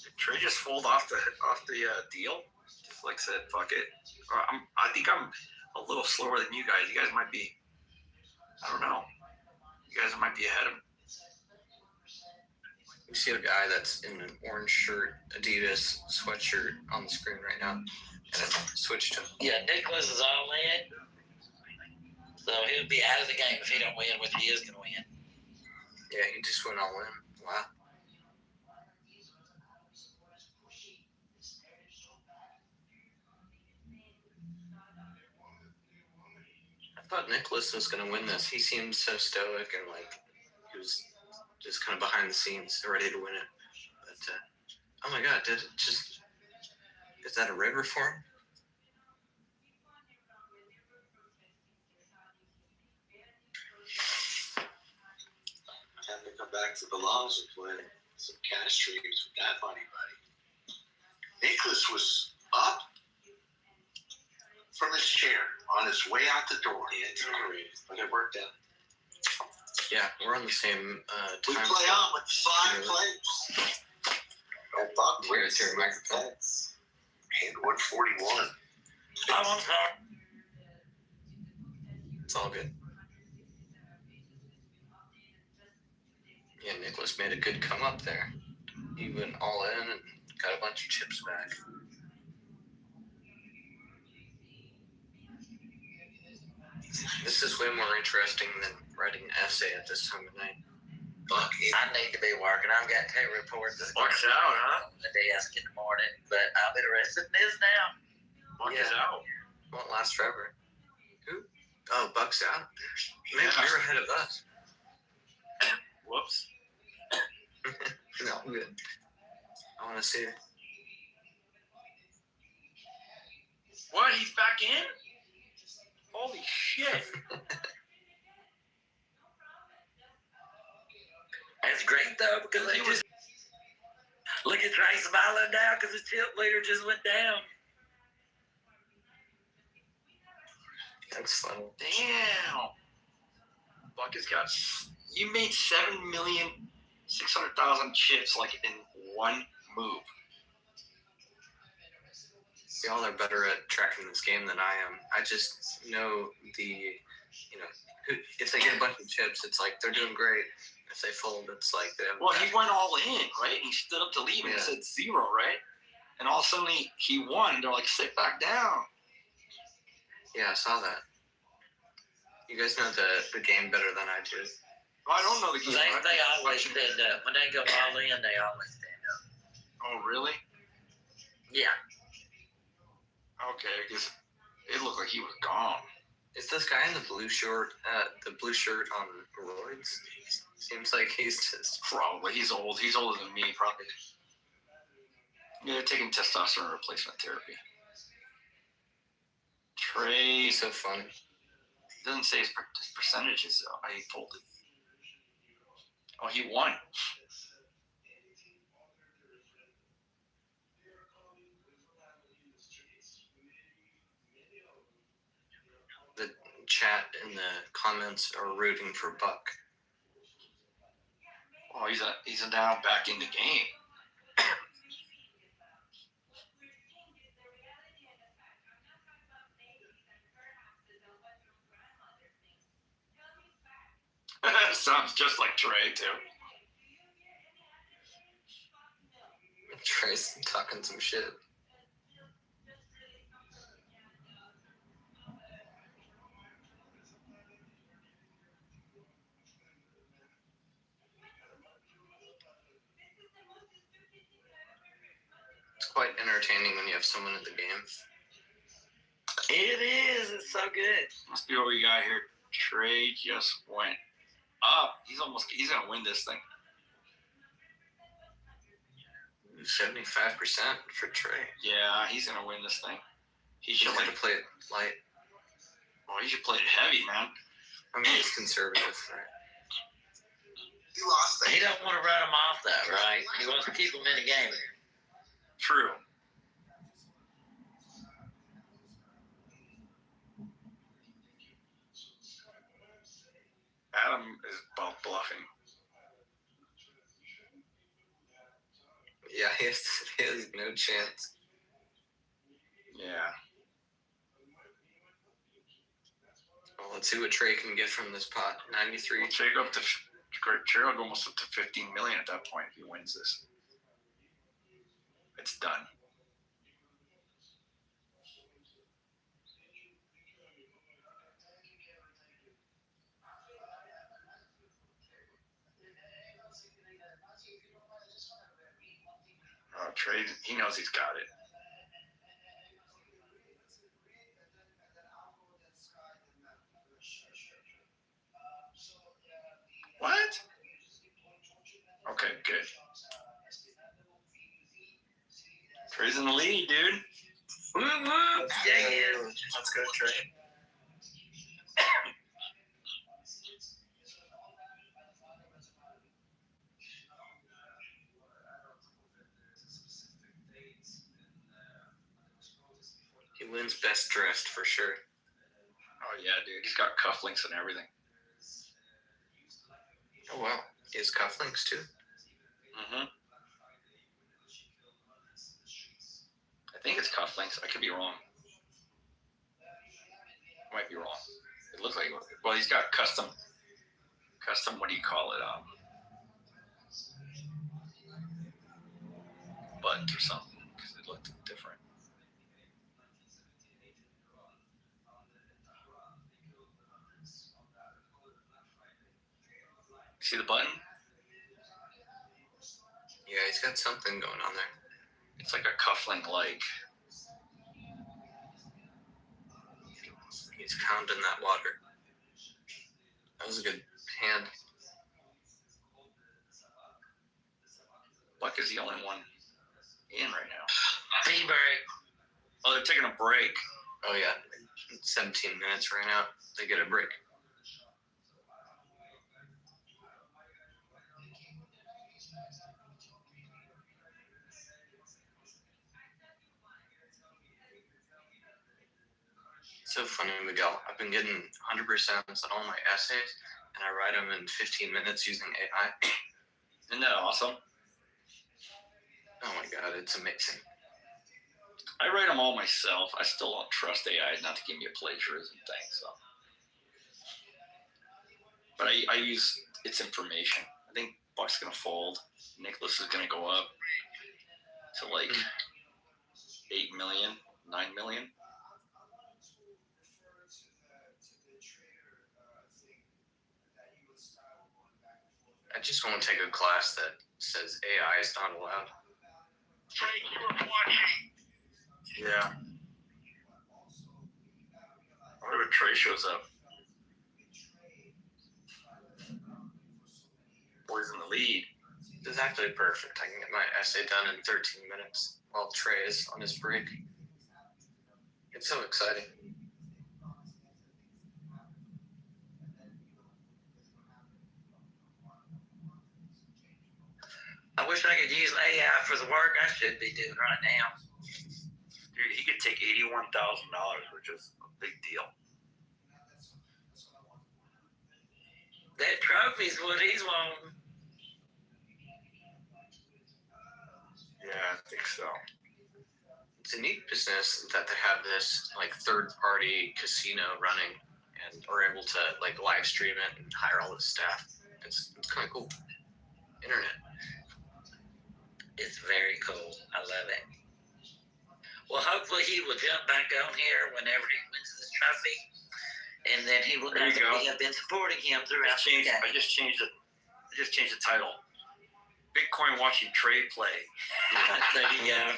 Did Trey just fold off the deal? Just like said, fuck it. I think I'm a little slower than you guys. You guys might be. I don't know. You guys might be ahead of me. We see a guy that's in an orange shirt, Adidas sweatshirt on the screen right now, and it switched to. Yeah, Nicholas is all in, so he'll be out of the game if he don't win, which he is going to win. Yeah, he just went all in. Wow. I thought Nicholas was going to win this. He seemed so stoic and like he was just kind of behind the scenes, ready to win it. But oh my God, is that a river for him? Time to come back to the Laws and play some cash streams with that money, buddy. Nicholas was up from his chair on his way out the door. He had to agree, but it worked out. Yeah, we're on the same We time. play on with 5 players. And Buck Here's plays your microphone. and 141. Oh, I'm sorry. It's all good. Yeah, Nicholas made a good come up there. He went all in and got a bunch of chips back. This is way more interesting than writing an essay at this time of night. Buck, I need to be working. I've got 2 reports this Buck's out, huh? on the desk in the morning, but I'm interested in this now. Buck is out. Won't last forever. Who? Oh, Buck's out. Maybe Yeah. you're ahead of us. Whoops. No, I'm good. I want to see it. What? He's back in? Holy shit. That's great though because they just look at Trey smiling now because the chip leader just went down. That's fun. Damn. Buck has got. You made 7,600,000 chips like in one move. Y'all are better at tracking this game than I am. I just know if they get a bunch of chips, it's like they're doing great. If they fold, it's like they have. Well, he went all in, right? And he stood up to leave and Yeah. it said 0, right? And all of a sudden he won. They're like, sit back down. Yeah, I saw that. You guys know the game better than I do. I don't know the game. They always stand up. When they go all in, they always stand up. Oh, really? Yeah. Okay, because it looked like he was gone. Is this guy in the blue shirt on roids? Seems like he's just. Probably. He's old. He's older than me, probably. Yeah, they're taking testosterone replacement therapy. Trey. He's so funny. Doesn't say his percentages, though. I folded. Oh, he won. The chat in the comments are rooting for Buck. Oh, he's now back in the game. Sounds just like Trey, too. Trey's talking some shit. It's quite entertaining when you have someone at the game. It is. It's so good. Let's see what we got here. Trey just went up. He's gonna win this thing. 75% for Trey. Yeah, he's gonna win this thing. He He's should going to play it light. Oh, he should play it heavy, man. I mean, it's conservative, right? He lost He don't want to run him off, though, right? He wants to keep him in the game. True. Adam is bluffing. Yeah, he has no chance. Yeah. Well, let's see what Trey can get from this pot. 93. Well, Trey will go almost up to 15 million at that point if he wins this. It's done. Oh, Trey, he knows he's got it. What? Okay, good. Trey's in the lead, dude. Woo woo! Yeah, he is. Let's go, Trey. He wins best dressed for sure. Oh, yeah, dude. He's got cufflinks and everything. Oh, wow. He has cufflinks, too? Mm-hmm. I think it's cufflinks. I could be wrong. Might be wrong. It looks like, well, he's got custom, what do you call it? Buttons or something, because it looked different. See the button? Yeah, he's got something going on there. It's like a cufflink like. He's pounding that water. That was a good hand. Buck is the only one in right now. Tea break. Oh, they're taking a break. Oh, yeah. 17 minutes ran out. They get a break. So funny, Miguel. I've been getting 100% on all my essays, and I write them in 15 minutes using AI. Isn't that awesome? Oh my God, it's amazing. I write them all myself. I still don't trust AI not to give me a plagiarism thing. So, but I use its information. I think Buck's gonna fold. Nicholas is gonna go up to like 8 million, 9 million. I just want to take a class that says AI is not allowed. Yeah. I wonder if Trey shows up. Boy's in the lead. This is actually perfect. I can get my essay done in 13 minutes while Trey is on his break. It's so exciting. I wish I could use AI for the work I should be doing right now. Dude, he could take $81,000, which is a big deal. That trophy's what he's wanting. Yeah, I think so. It's a neat business that they have this like third-party casino running and are able to like live stream it and hire all the staff. It's kind of cool. Internet. It's very cool. I love it. Well, hopefully he will jump back on here whenever he wins this trophy, and then he will know There you that go. we have been supporting him throughout the I game. just changed it. I just changed the title. Bitcoin watching trade play. There you go.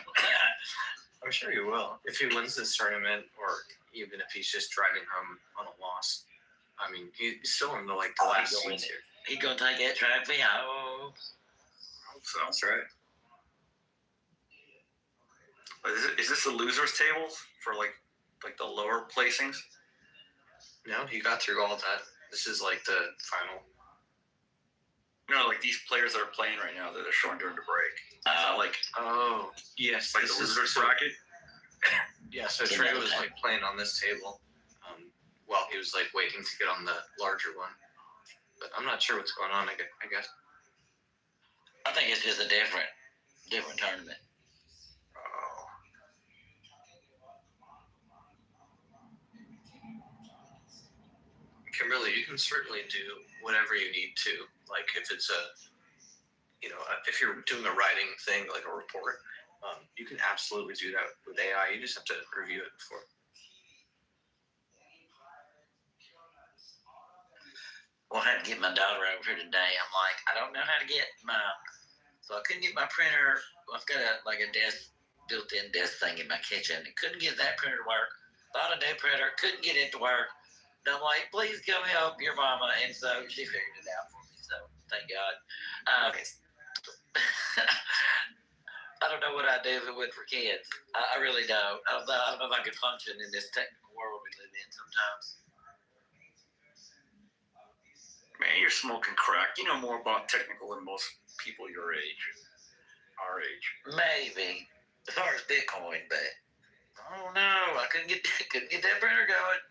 I'm sure he will. If he wins this tournament, or even if he's just driving home on a loss. I mean, he's still in the last he's gonna seats here. He's going to take that trophy. Oh. I hope so. That's right. Is this the losers tables for like the lower placings? No, he got through all that. This is like the final. No, like these players that are playing right now that are showing during the break. Oh, yes. Like the losers bracket. Yeah, so Trey was like playing on this table while he was like waiting to get on the larger one. But I'm not sure what's going on, I guess. I think it's just a different tournament. Oh. Kimberly, you can certainly do whatever you need to. Like if it's if you're doing a writing thing, like a report, you can absolutely do that with AI. You just have to review it before. Well, I had to get my daughter over here today. I'm like, I don't know how to get so I couldn't get my printer. I've got a built-in desk thing in my kitchen. I couldn't get that printer to work. Bought a new printer, couldn't get it to work. And I'm like, please come help your mama. And so she figured it out for me. So thank God. I don't know what I'd do if it wasn't for kids. I really don't. I don't know if I could function in this technical world we live in sometimes. Man, you're smoking crack. You know more about technical than most people your age, our age. Maybe as far as Bitcoin, but I don't know. I couldn't get that printer going.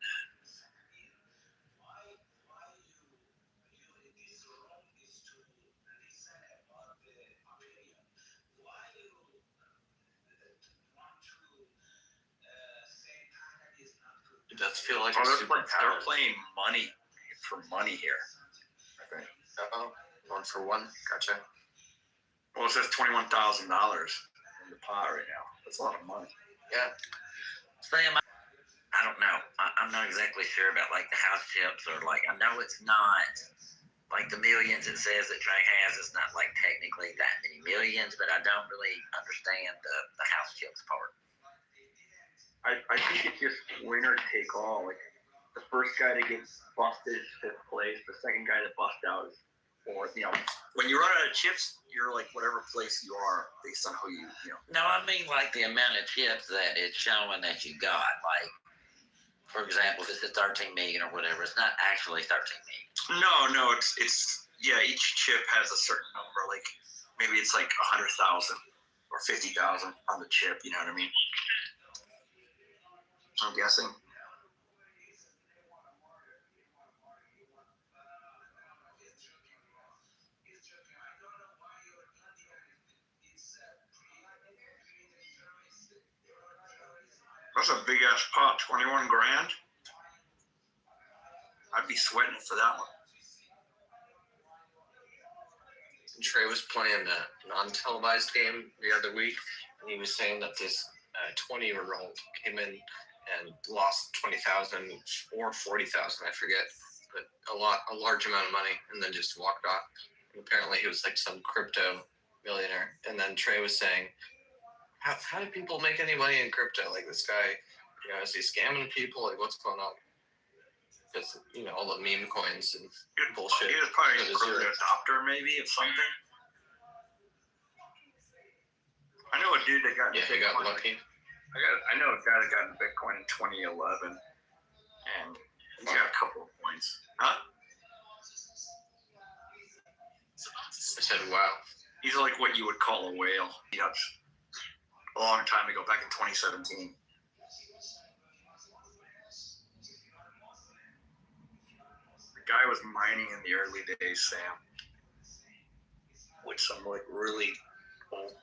It does feel like they're playing money for money here. I think. One for one. Gotcha. Well, it says $21,000 in the pot right now. That's a lot of money. Yeah. Sam, I don't know. I'm not exactly sure about like the house chips or like I know it's not like the millions it says that Trey has. It's not like technically that many millions, but I don't really understand the house chips part. I think it's just winner take all. Like the first guy to get busted is fifth place. The second guy to bust out is fourth. You know, when you run out of chips, you're like whatever place you are based on who you know. No, I mean like the amount of chips that it's showing that you got. Like, for example, if it's a 13 million or whatever, it's not actually 13 million. No, it's each chip has a certain number. Like maybe it's like 100,000 or 50,000 on the chip. You know what I mean? I'm guessing. That's a big ass pot, 21 grand. I'd be sweating it for that one. Trey was playing a non-televised game the other week, and he was saying that this 20-year-old came in and lost 20,000 or 40,000, I forget, but a large amount of money, and then just walked off. And apparently, he was like some crypto millionaire. And then Trey was saying, "How do people make any money in crypto? Like this guy, is he scamming people? Like what's going on?" Because all the meme coins and bullshit. He was probably an early adopter, maybe, of something. I know a dude that got he got lucky. I know a guy that got into Bitcoin in 2011, and he got a couple of points. Huh? I said, "Wow." He's like what you would call a whale. He got a long time ago, back in 2017. The guy was mining in the early days, Sam, with some like really old,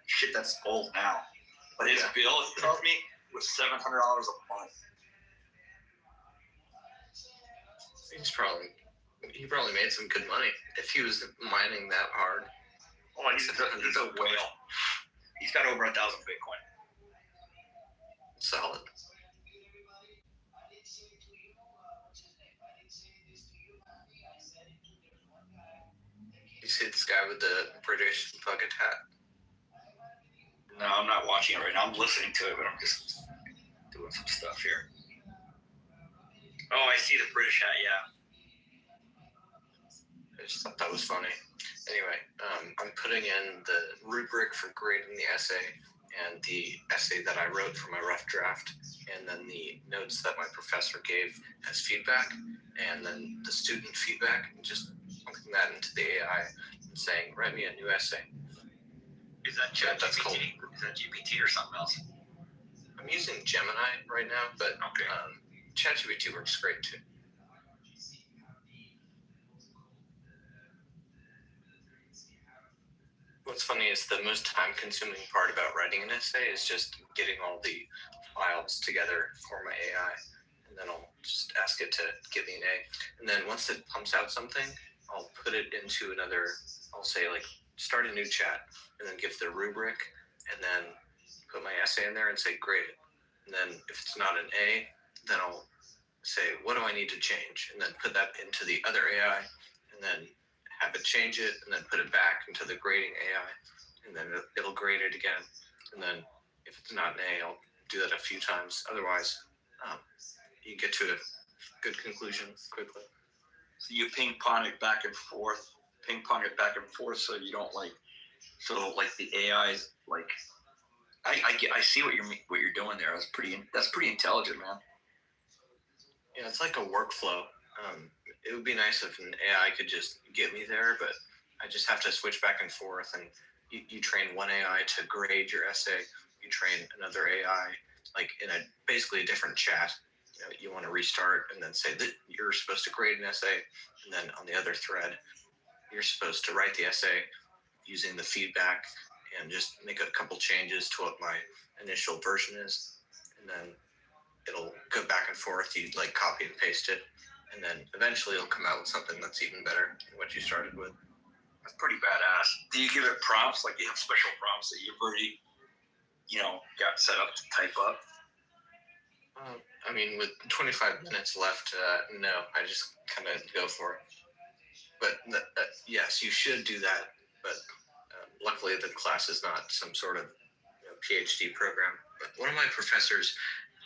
shit that's old now. But his bill, he tells me, was $700 a month. He probably made some good money if he was mining that hard. Oh, he's a whale. He's got over 1,000 Bitcoin. Solid. You see this guy with the British bucket hat? No, I'm not watching it right now. I'm listening to it, but I'm just doing some stuff here. Oh, I see the British hat, yeah. I just thought that was funny. Anyway, I'm putting in the rubric for grading the essay and the essay that I wrote for my rough draft, and then the notes that my professor gave as feedback, and then the student feedback, and just plunking that into the AI and saying, write me a new essay. Is that That's cool. Is that GPT or something else? I'm using Gemini right now, but Okay. ChatGPT works great too. What's funny is the most time-consuming part about writing an essay is just getting all the files together for my AI, and then I'll just ask it to give me an A. And then once it pumps out something, I'll put it into another, I'll say like, start a new chat, and then give the rubric, and then put my essay in there and say, grade it. And then if it's not an A, then I'll say, what do I need to change? And then put that into the other AI, and then have it change it, and then put it back into the grading AI, and then it'll grade it again. And then if it's not an A, I'll do that a few times. Otherwise, you get to a good conclusion quickly. So you ping pong it back and forth, so you don't like, so like the AI's like, I see what you're doing there. That's pretty intelligent, man. Yeah, it's like a workflow. It would be nice if an AI could just get me there, but I just have to switch back and forth. And you train one AI to grade your essay. You train another AI, like in basically a different chat. You want to restart and then say that you're supposed to grade an essay, and then on the other thread, you're supposed to write the essay using the feedback and just make a couple changes to what my initial version is, and then it'll go back and forth. You like copy and paste it, and then eventually it'll come out with something that's even better than what you started with. That's pretty badass. Do you give it prompts? Like you have special prompts that you've already, got set up to type up? I mean, with 25 minutes left, no, I just kind of go for it. But yes, you should do that. But luckily, the class is not some sort of PhD program. But one of my professors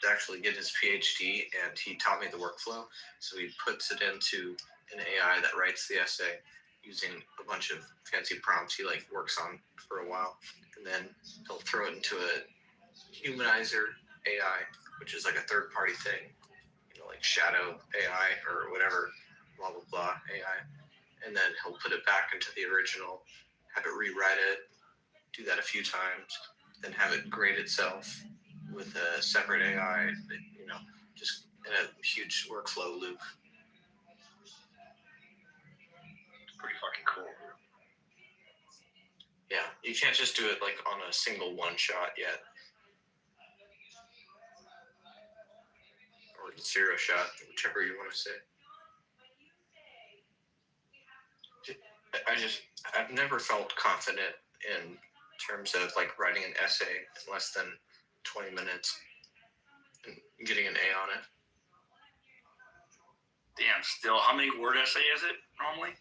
actually did his PhD, and he taught me the workflow. So he puts it into an AI that writes the essay using a bunch of fancy prompts he works on for a while, and then he'll throw it into a humanizer AI, which is like a third-party thing, like Shadow AI or whatever, blah blah blah AI, and then he'll put it back into the original, have it rewrite it, do that a few times, then have it grade itself with a separate AI, just in a huge workflow loop. It's pretty fucking cool. Yeah, you can't just do it on a single one shot yet. Or zero shot, whichever you want to say. I've never felt confident in terms of writing an essay in less than 20 minutes and getting an A on it. Damn, still, how many word essay is it normally?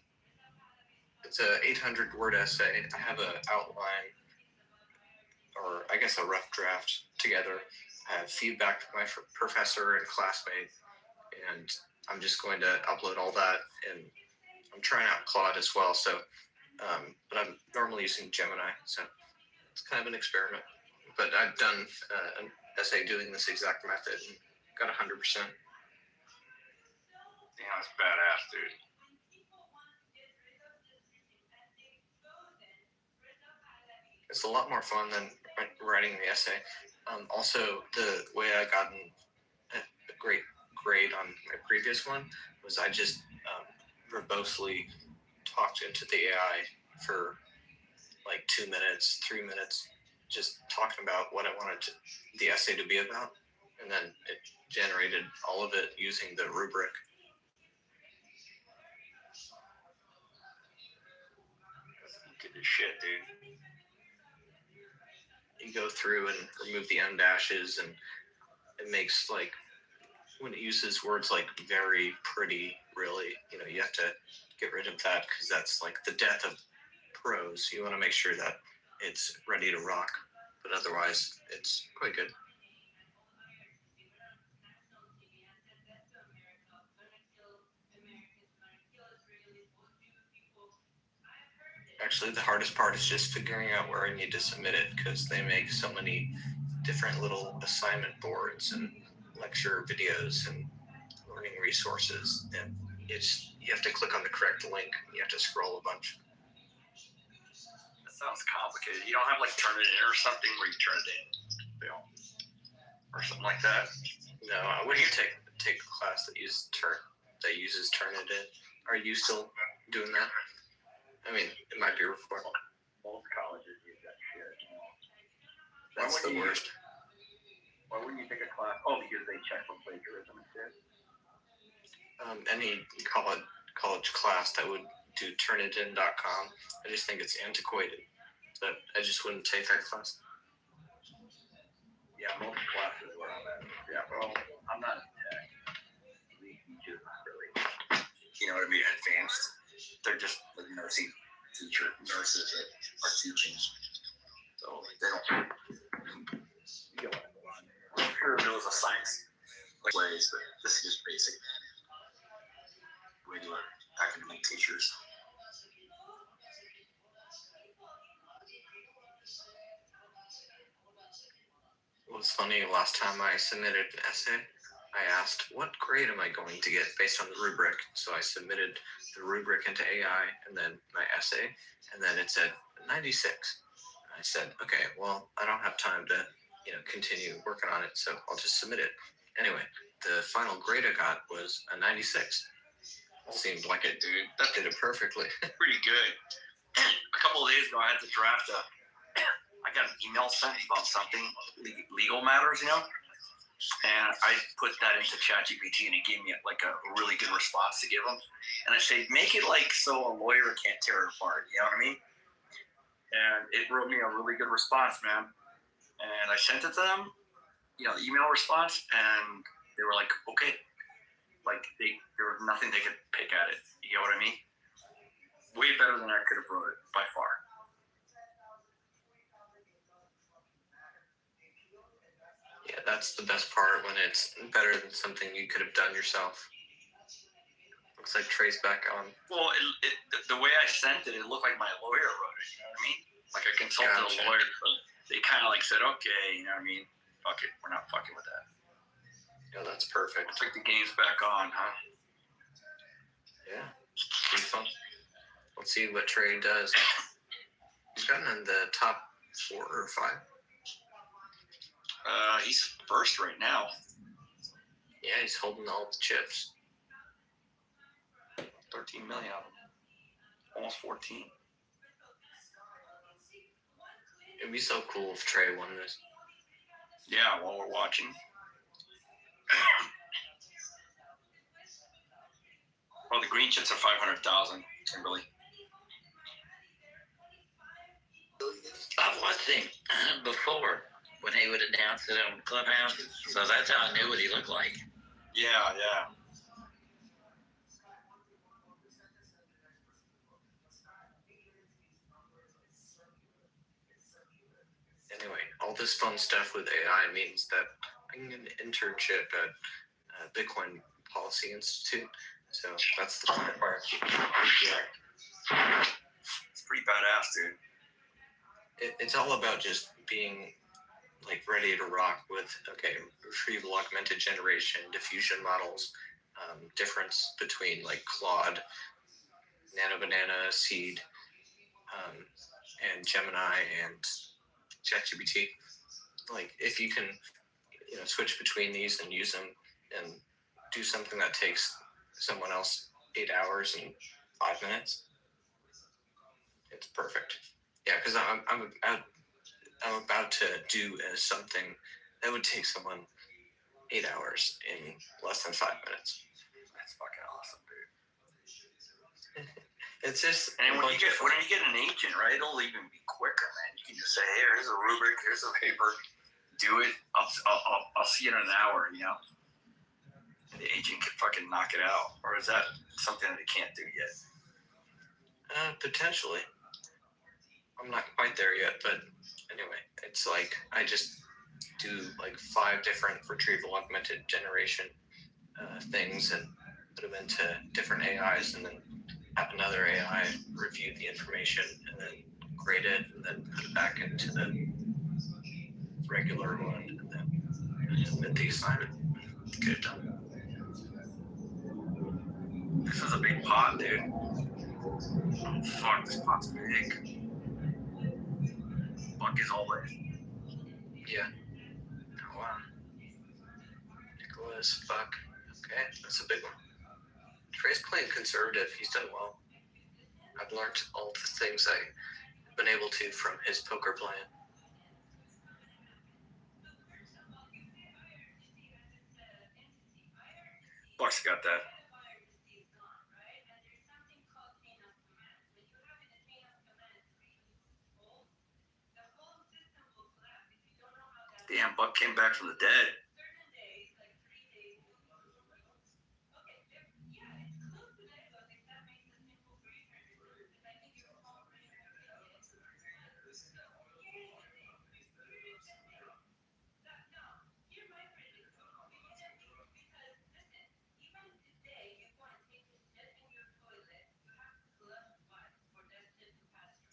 It's a 800-word essay. I have an outline, or I guess a rough draft together. I have feedback from my professor and classmate, and I'm just going to upload all that. And I'm trying out Claude as well, so but I'm normally using Gemini, so it's kind of an experiment. But I've done an essay doing this exact method and got 100%. Yeah, that's badass, dude. It's a lot more fun than writing the essay. Also, the way I got a great grade on my previous one was I just verbosely talked into the AI for 2 minutes, 3 minutes, just talking about what I wanted the essay to be about, and then it generated all of it using the rubric. Good shit, dude. You go through and remove the M dashes, and it makes like when it uses words like very, pretty, really, you have to get rid of that because that's like the death of prose. You want to make sure that it's ready to rock, but otherwise it's quite good. Actually, the hardest part is just figuring out where I need to submit it because they make so many different little assignment boards and lecture videos and learning resources, and you have to click on the correct link. You have to scroll a bunch. That sounds complicated. You don't have like Turnitin or something where you turn it in, or something like that. No, I wouldn't take a class that uses Turnitin. Are you still doing that? I mean, it might be required. Most colleges use that shit. That's the worst. Why wouldn't you take a class? Oh, because they check for plagiarism and shit. Any college class that would do Turnitin.com, I just think it's antiquated. But I just wouldn't take that class. Yeah, most classes were on that. Yeah, well, I'm not in tech. We teachers not really, advanced. They're just the nurses that are teaching. So they don't. I'm sure there was a science ways, but this is just basic. Regular academic teachers. It was funny, last time I submitted an essay, I asked, what grade am I going to get based on the rubric? So I submitted the rubric into AI and then my essay, and then it said 96. I said, okay, well, I don't have time to, continue working on it, so I'll just submit it. Anyway, the final grade I got was a 96. It seemed like it, dude. That did it perfectly. Pretty good. A couple of days ago, I had to draft I got an email sent about something, legal matters, and I put that into ChatGPT, and it gave me like a really good response to give them. And I said, make it like so a lawyer can't tear it apart. You know what I mean? And it wrote me a really good response, man. And I sent it to them, the email response, and they were like, okay. Like there was nothing they could pick at it. You know what I mean? Way better than I could have wrote it by far. Yeah, that's the best part, when it's better than something you could have done yourself. Looks like Trey's back on. Well, the way I sent it, it looked like my lawyer wrote it. You know what I mean? Like I consulted a lawyer. They kind of like said, okay, you know what I mean? Fuck it, we're not fucking with that. Yeah, that's perfect. Looks like the game's back on, huh? Yeah, pretty fun. Let's see what Trey does. He's gotten in the top 4 or 5. He's first right now. Yeah, he's holding all the chips. 13 million of them. Almost 14. It'd be so cool if Trey won this. Yeah, while we're watching. Well, the green chips are 500,000, Kimberly. I've watched him before when he would announce it on Clubhouse, so that's how I knew what he looked like. Yeah. Anyway, all this fun stuff with AI means that I can get an internship at Bitcoin Policy Institute. So that's the fun part. It's pretty badass, dude. It's all about just being like ready to rock with, retrieval augmented generation, diffusion models, difference between like Claude, Nano Banana, Seed, and Gemini and ChatGPT. Like if you can, switch between these and use them and do something that takes someone else 8 hours and 5 minutes, it's perfect. Yeah, because I'm about to do something that would take someone 8 hours in less than 5 minutes. That's fucking awesome, dude. It's just And when you get an agent, right, it'll even be quicker, man. You can just say, "Hey, here's a rubric, here's a paper, do it. I'll see you in an hour." You know, and the agent can fucking knock it out. Or is that something that they can't do yet? Potentially. I'm not quite there yet, but anyway, it's like I just do like 5 different retrieval augmented generation things and put them into different AIs, and then have another AI review the information and then grade it, and then put it back into the regular one, and then submit the assignment. Get it done. This is a big pot, dude. Oh fuck, this pot's big. Buck is all in. Yeah. Oh, wow. Nicholas, Buck. Okay, that's a big one. Trey's playing conservative. He's done well. I've learned all the things I've been able to from his poker playing. Buck's got that. Damn, Buck came back from the dead.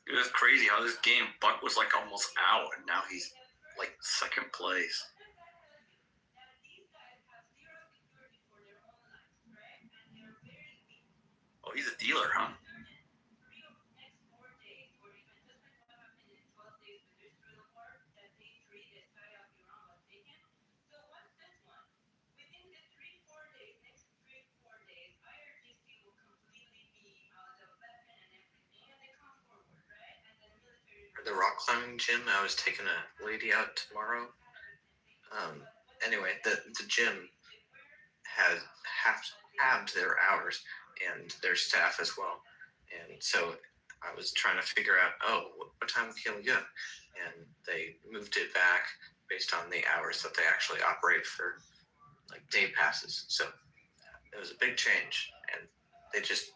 It was crazy how this game, Buck was like almost out, and now he's like second place. Oh, he's a dealer, huh? The rock climbing gym, I was taking a lady out tomorrow. Anyway, the gym has halved their hours and their staff as well. And so I was trying to figure out, what time can we go? And they moved it back based on the hours that they actually operate for, like day passes. So it was a big change, and they just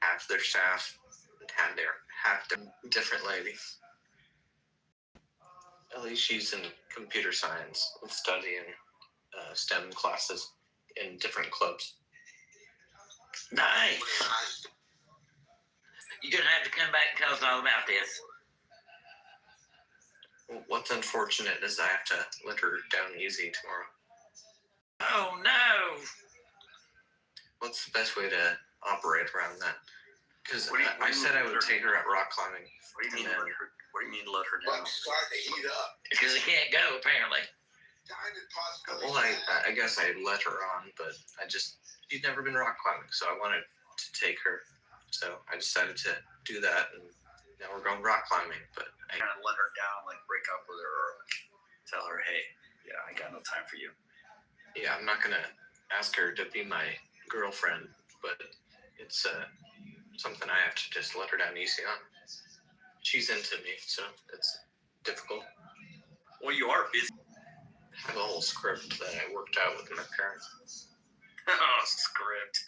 halved their staff and half their different lady. At least she's in computer science and studying STEM classes in different clubs. Nice. You're going to have to come back and tell us all about this. Well, what's unfortunate is I have to let her down easy tomorrow. Oh, no. What's the best way to operate around that? Because I said I would let her take her at rock climbing. What do you mean, what do you mean let her down? Buck's starting to heat up. Because he can't go, apparently. Well, I guess I let her on, but she'd never been rock climbing, so I wanted to take her. So I decided to do that, and now we're going rock climbing. But I kind of let her down, like break up with her, or tell her, "Hey, yeah, I got no time for you." Yeah, I'm not gonna ask her to be my girlfriend, but it's something I have to just let her down easy on. She's into me, so it's difficult. Well, you are busy. I have a whole script that I worked out with my parents. Oh, script.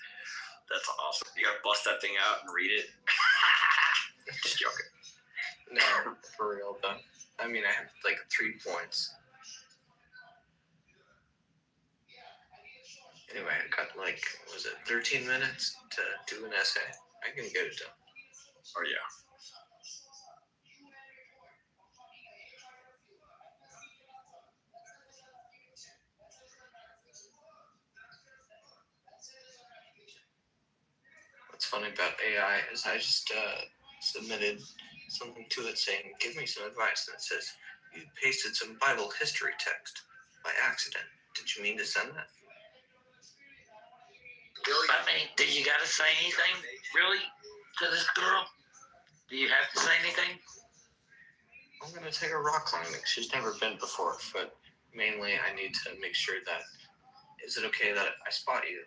That's awesome. You gotta bust that thing out and read it. Just joking. No, for real though. I mean, I have like 3 points. Anyway, I got 13 minutes to do an essay. I can get it done. Oh yeah. What's funny about AI is I just submitted something to it saying, give me some advice. And it says, you pasted some Bible history text by accident. Did you mean to send that? I mean, did you got to say anything, really, to this girl? Do you have to say anything? I'm going to take her rock climbing. She's never been before, but mainly I need to make sure that, is it okay that I spot you?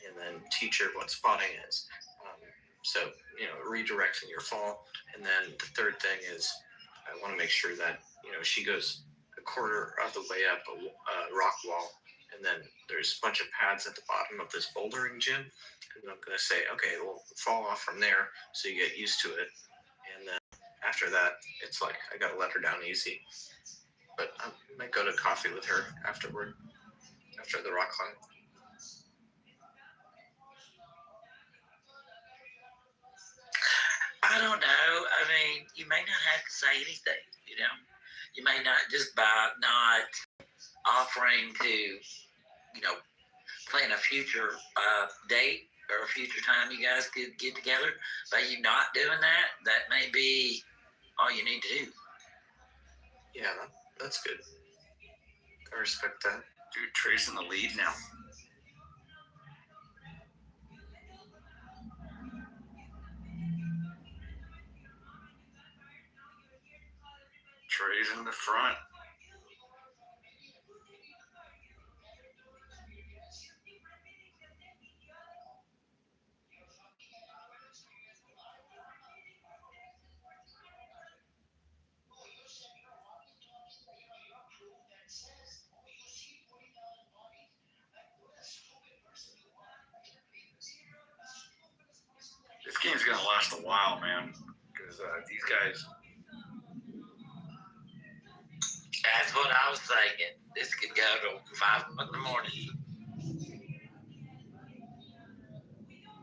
And then teach her what spotting is. So, redirecting your fall. And then the third thing is I want to make sure that, she goes a quarter of the way up a rock wall. And then there's a bunch of pads at the bottom of this bouldering gym. And I'm going to say, okay, we'll fall off from there so you get used to it. And then after that, it's like I got to let her down easy. But I might go to coffee with her afterward, after the rock climb. I don't know. I mean, you may not have to say anything, You may not, just by not offering to, plan a future date or a future time you guys could get together, by you not doing that may be all you need to do. Yeah, that's good. I respect that. Dude, Trey's in the lead now. Trey's in the front. This game's gonna last a while, man, because these guys. That's what I was thinking. This could go to 5 in the morning.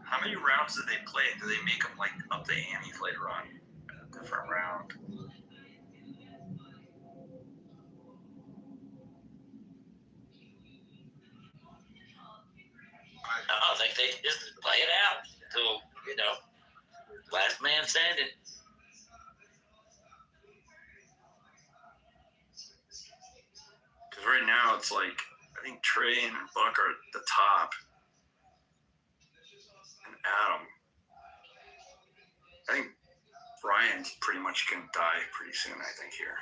How many rounds did they play? Do they make them like up the antes later on? A different round. I think they just play it out till, last man standing. Because right now it's like, I think Trey and Buck are at the top. And Adam. I think Brian's pretty much going to die pretty soon, I think, here.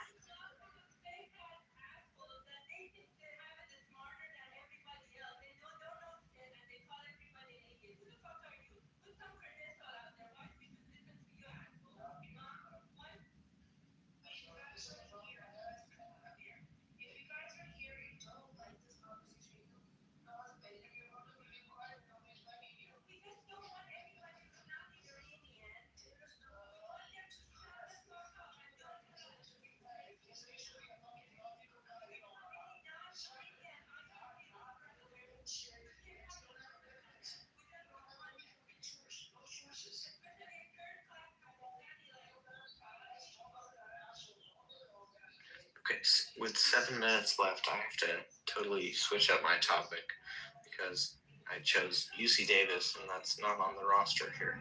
Okay, with 7 minutes left, I have to totally switch up my topic because I chose UC Davis, and that's not on the roster here.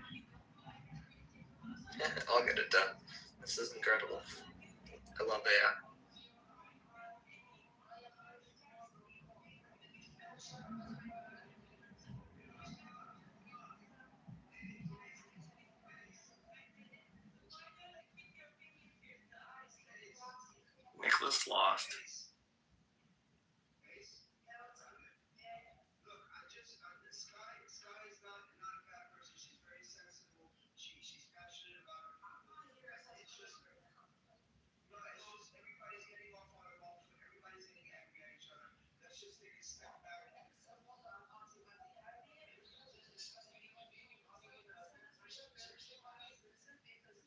I'll get it done. This is incredible. I love AI. Nicholas lost.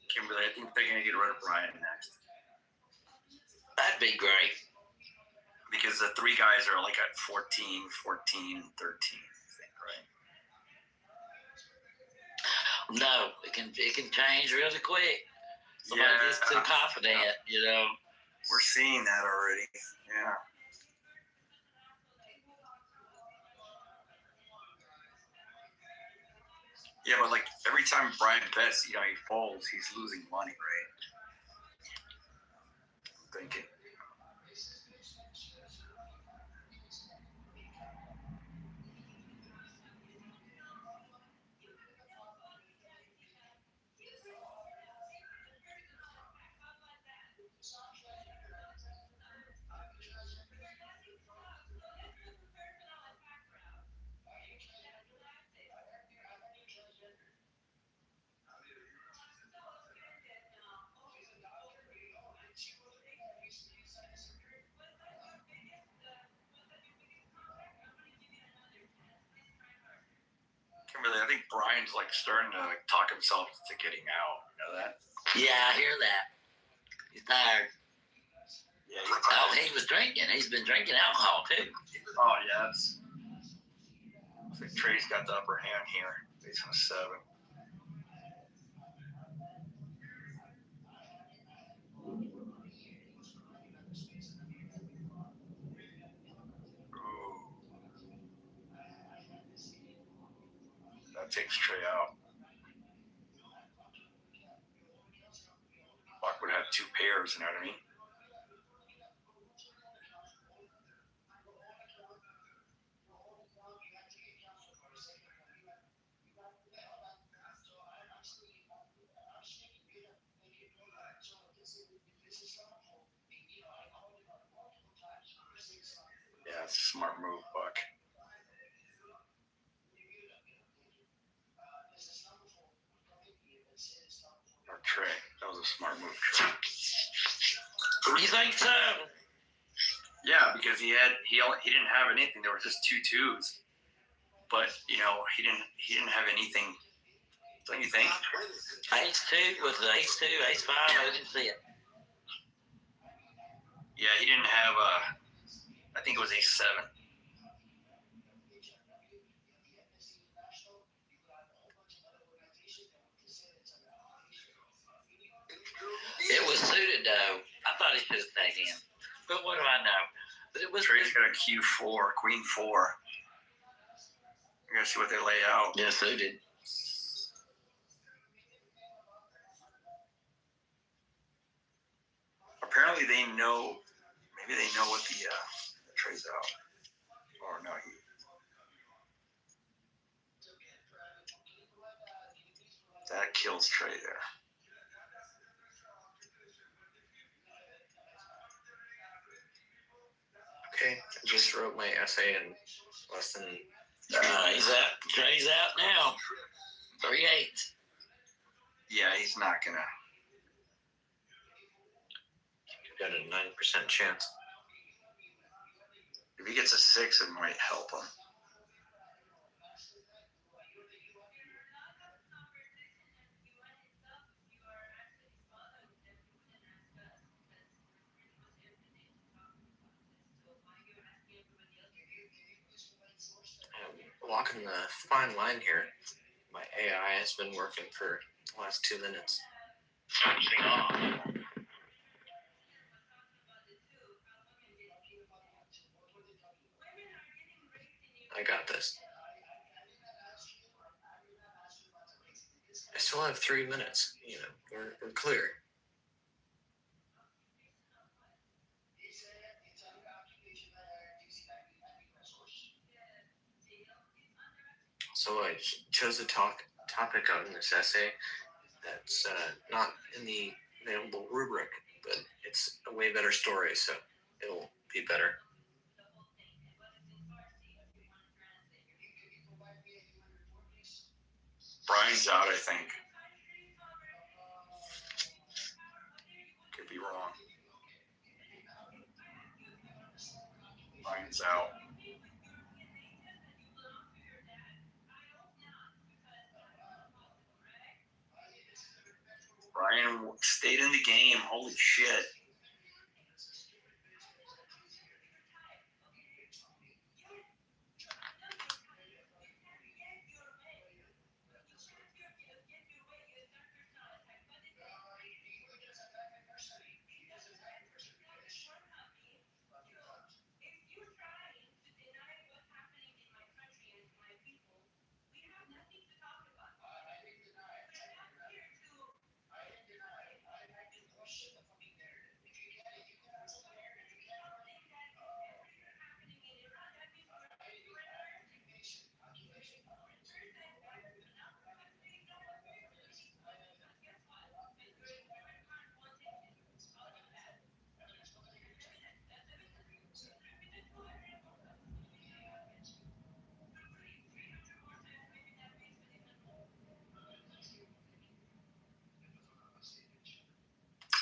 Kimberly, I think they're going to get rid of Brian next. That'd be great. Because the three guys are like at 14, 13, I think, right? No, it can change really quick. Somebody gets too confident, We're seeing that already. Yeah. Yeah, but like every time Brian bets, he folds, he's losing money, right? I'm thinking. think Brian's like starting to like talk himself to getting out. You know that? Yeah, I hear that. He's tired. Yeah. Oh, he was drinking. He's been drinking alcohol too. Oh yeah. I think Trey's got the upper hand here. He's on a 7. Ooh. That takes Trey out. Buck would have 2 pairs, you know what I mean? Yeah, it's a smart move, Buck. Or Trey. That was a smart move, Trey. You think so? Yeah, because he didn't have anything. There were just 2 2s. But you know, he didn't have anything. Don't you think? Ace 2 with the ace 2, ace 5. I didn't see it. Yeah, he didn't have I think it was ace 7. It was suited though. I thought he should have stayed in. But what do I know? But it was. Trey's got a Q4, Queen 4. You gotta see what they lay out. Yeah, suited. Apparently they know. Maybe they know what the Trey's out. Or no, that kills Trey there. Okay, I just wrote my essay in less than. He's out. Trey's out now. 3-8. Yeah, he's not gonna. Got a 9% chance. If he gets a 6, it might help him. I'm walking the fine line here. My AI has been working for the last 2 minutes. I got this. I still have 3 minutes. You know, we're clear. So I chose a topic on this essay that's not in the available rubric, but it's a way better story, so it'll be better. Brian's out, I think. Could be wrong. Brian's out. Brian stayed in the game. Holy shit.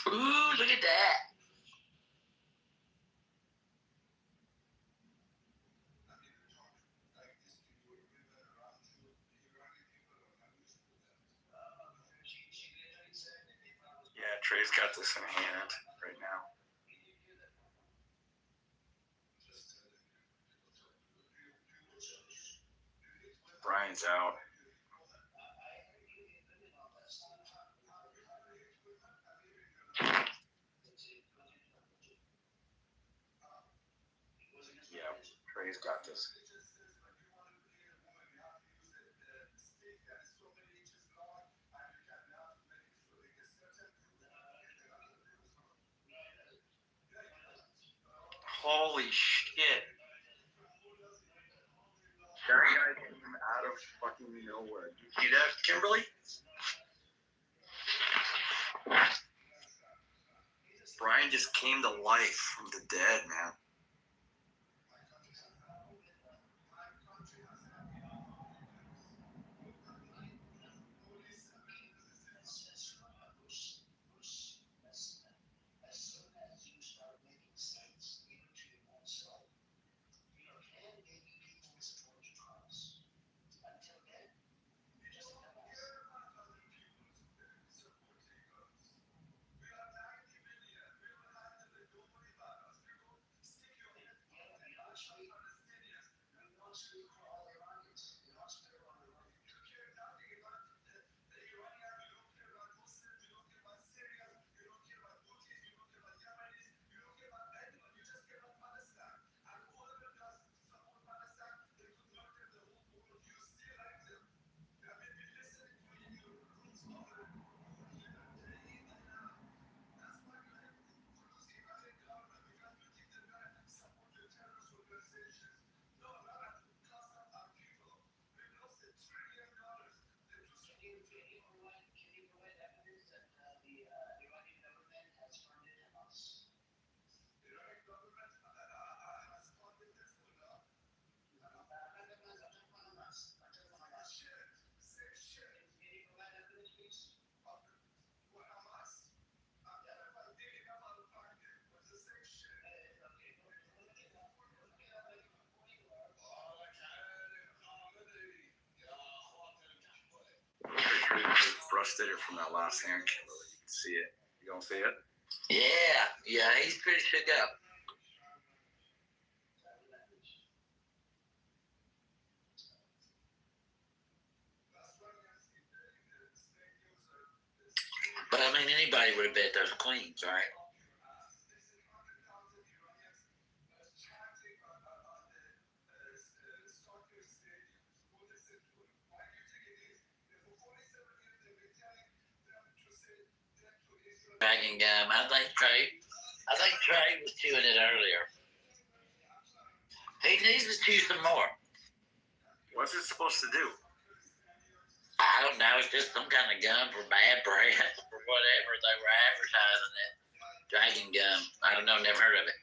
Ooh, look at that. Trey's got this in hand right now. Brian's out. Yeah, Trey's got this. Holy shit. That guy came out of fucking nowhere. You see that, Kimberly? Brian just came to life from the dead, man. Frustrated from that last hand, Kimberly. You can see it. You don't see it? Yeah, he's pretty shook up. But I mean, anybody would have bet those queens, right? Dragging gum. I think Trey was chewing it earlier. He needs to chew some more. What's it supposed to do? I don't know. It's just some kind of gum for bad breath or whatever. They were advertising it. Dragon gum. I don't know. Never heard of it.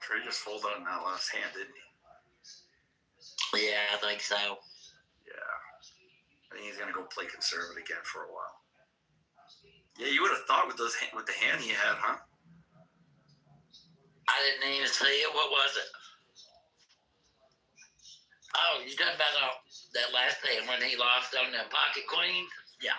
Trey just folded on that last hand, didn't he? Yeah, I think so. Yeah. I think he's gonna go play conservative again for a while. Yeah, you would have thought with the hand he had, huh? I didn't even see it. What was it? Oh, you talking about that last hand when he lost on the pocket queen? Yeah.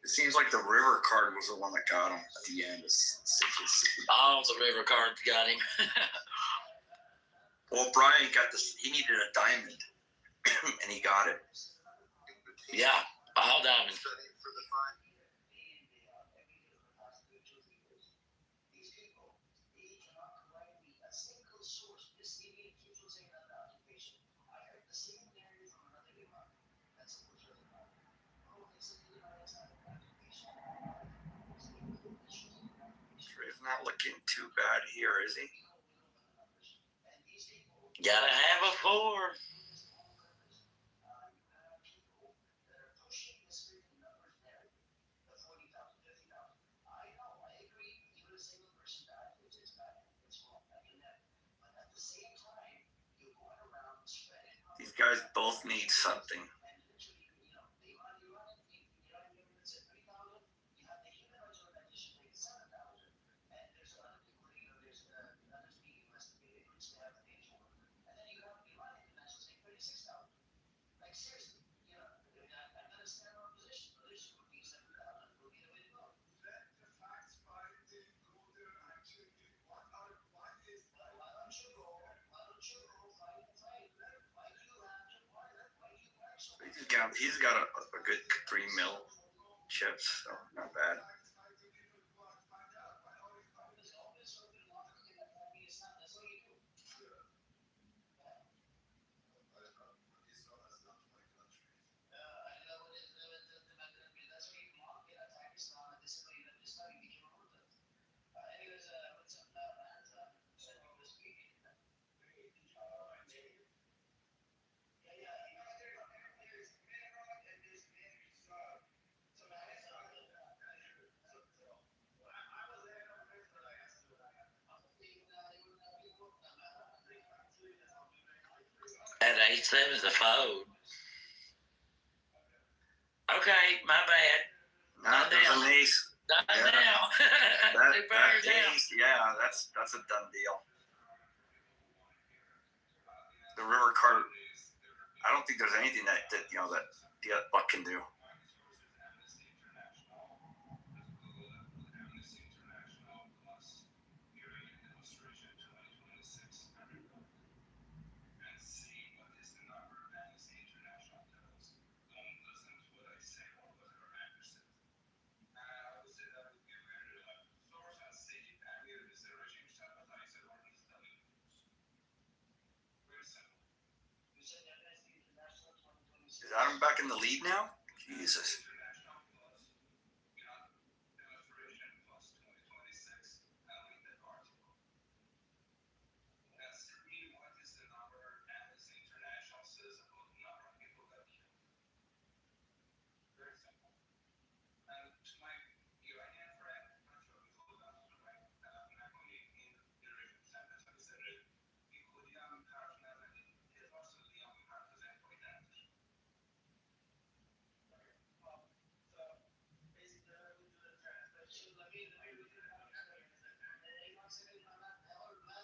It seems like the river card was the one that got him at the end. All the river cards got him. Well, Brian got this. He needed a diamond, and he got it. Yeah, all diamonds. He's not looking too bad here, is he? Gotta have a 4. These guys both need something. He's got a good 3 mil chips, so not bad. At 8-7 is a fold. Okay, my bad. Not there's an ace. Not Yeah. now. That Two birds down. ace, yeah, that's a done deal. The river card. I don't think there's anything that the buck can do. Is Adam back in the lead now? Jesus.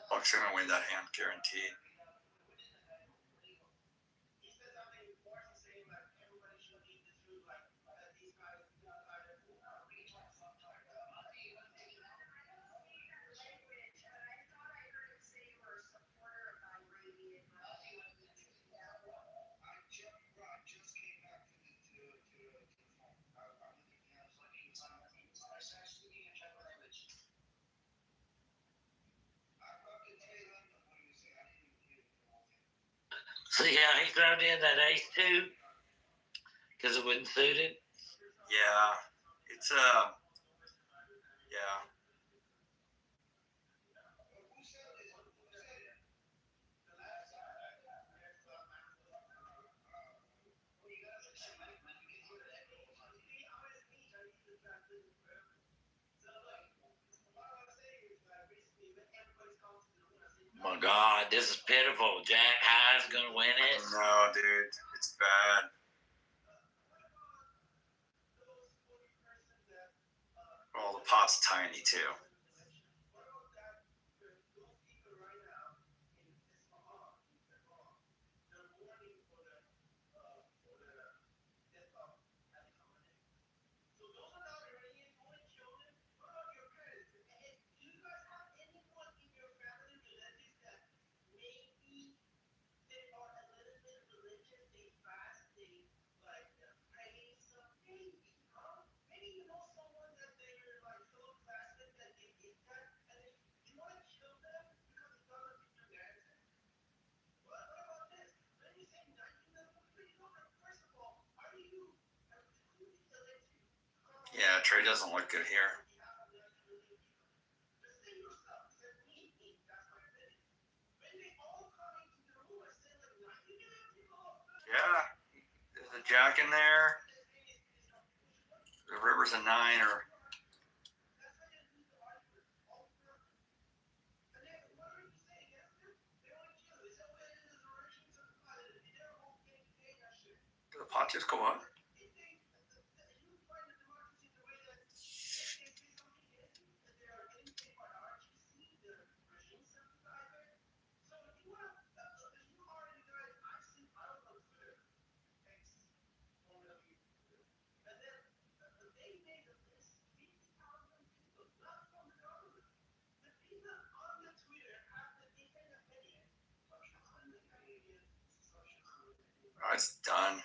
Buck's gonna win that hand, guaranteed. See how he thrown in that ace 2? Because it wasn't suited? Yeah. It's yeah. My God, this is pitiful. Jack High's going to win it. No, dude. It's bad. Oh, the pot's tiny, too. Yeah, Trey doesn't look good here. Yeah. There's a jack in there. The river's a 9 or. Did the pot just go up? Oh, it's done.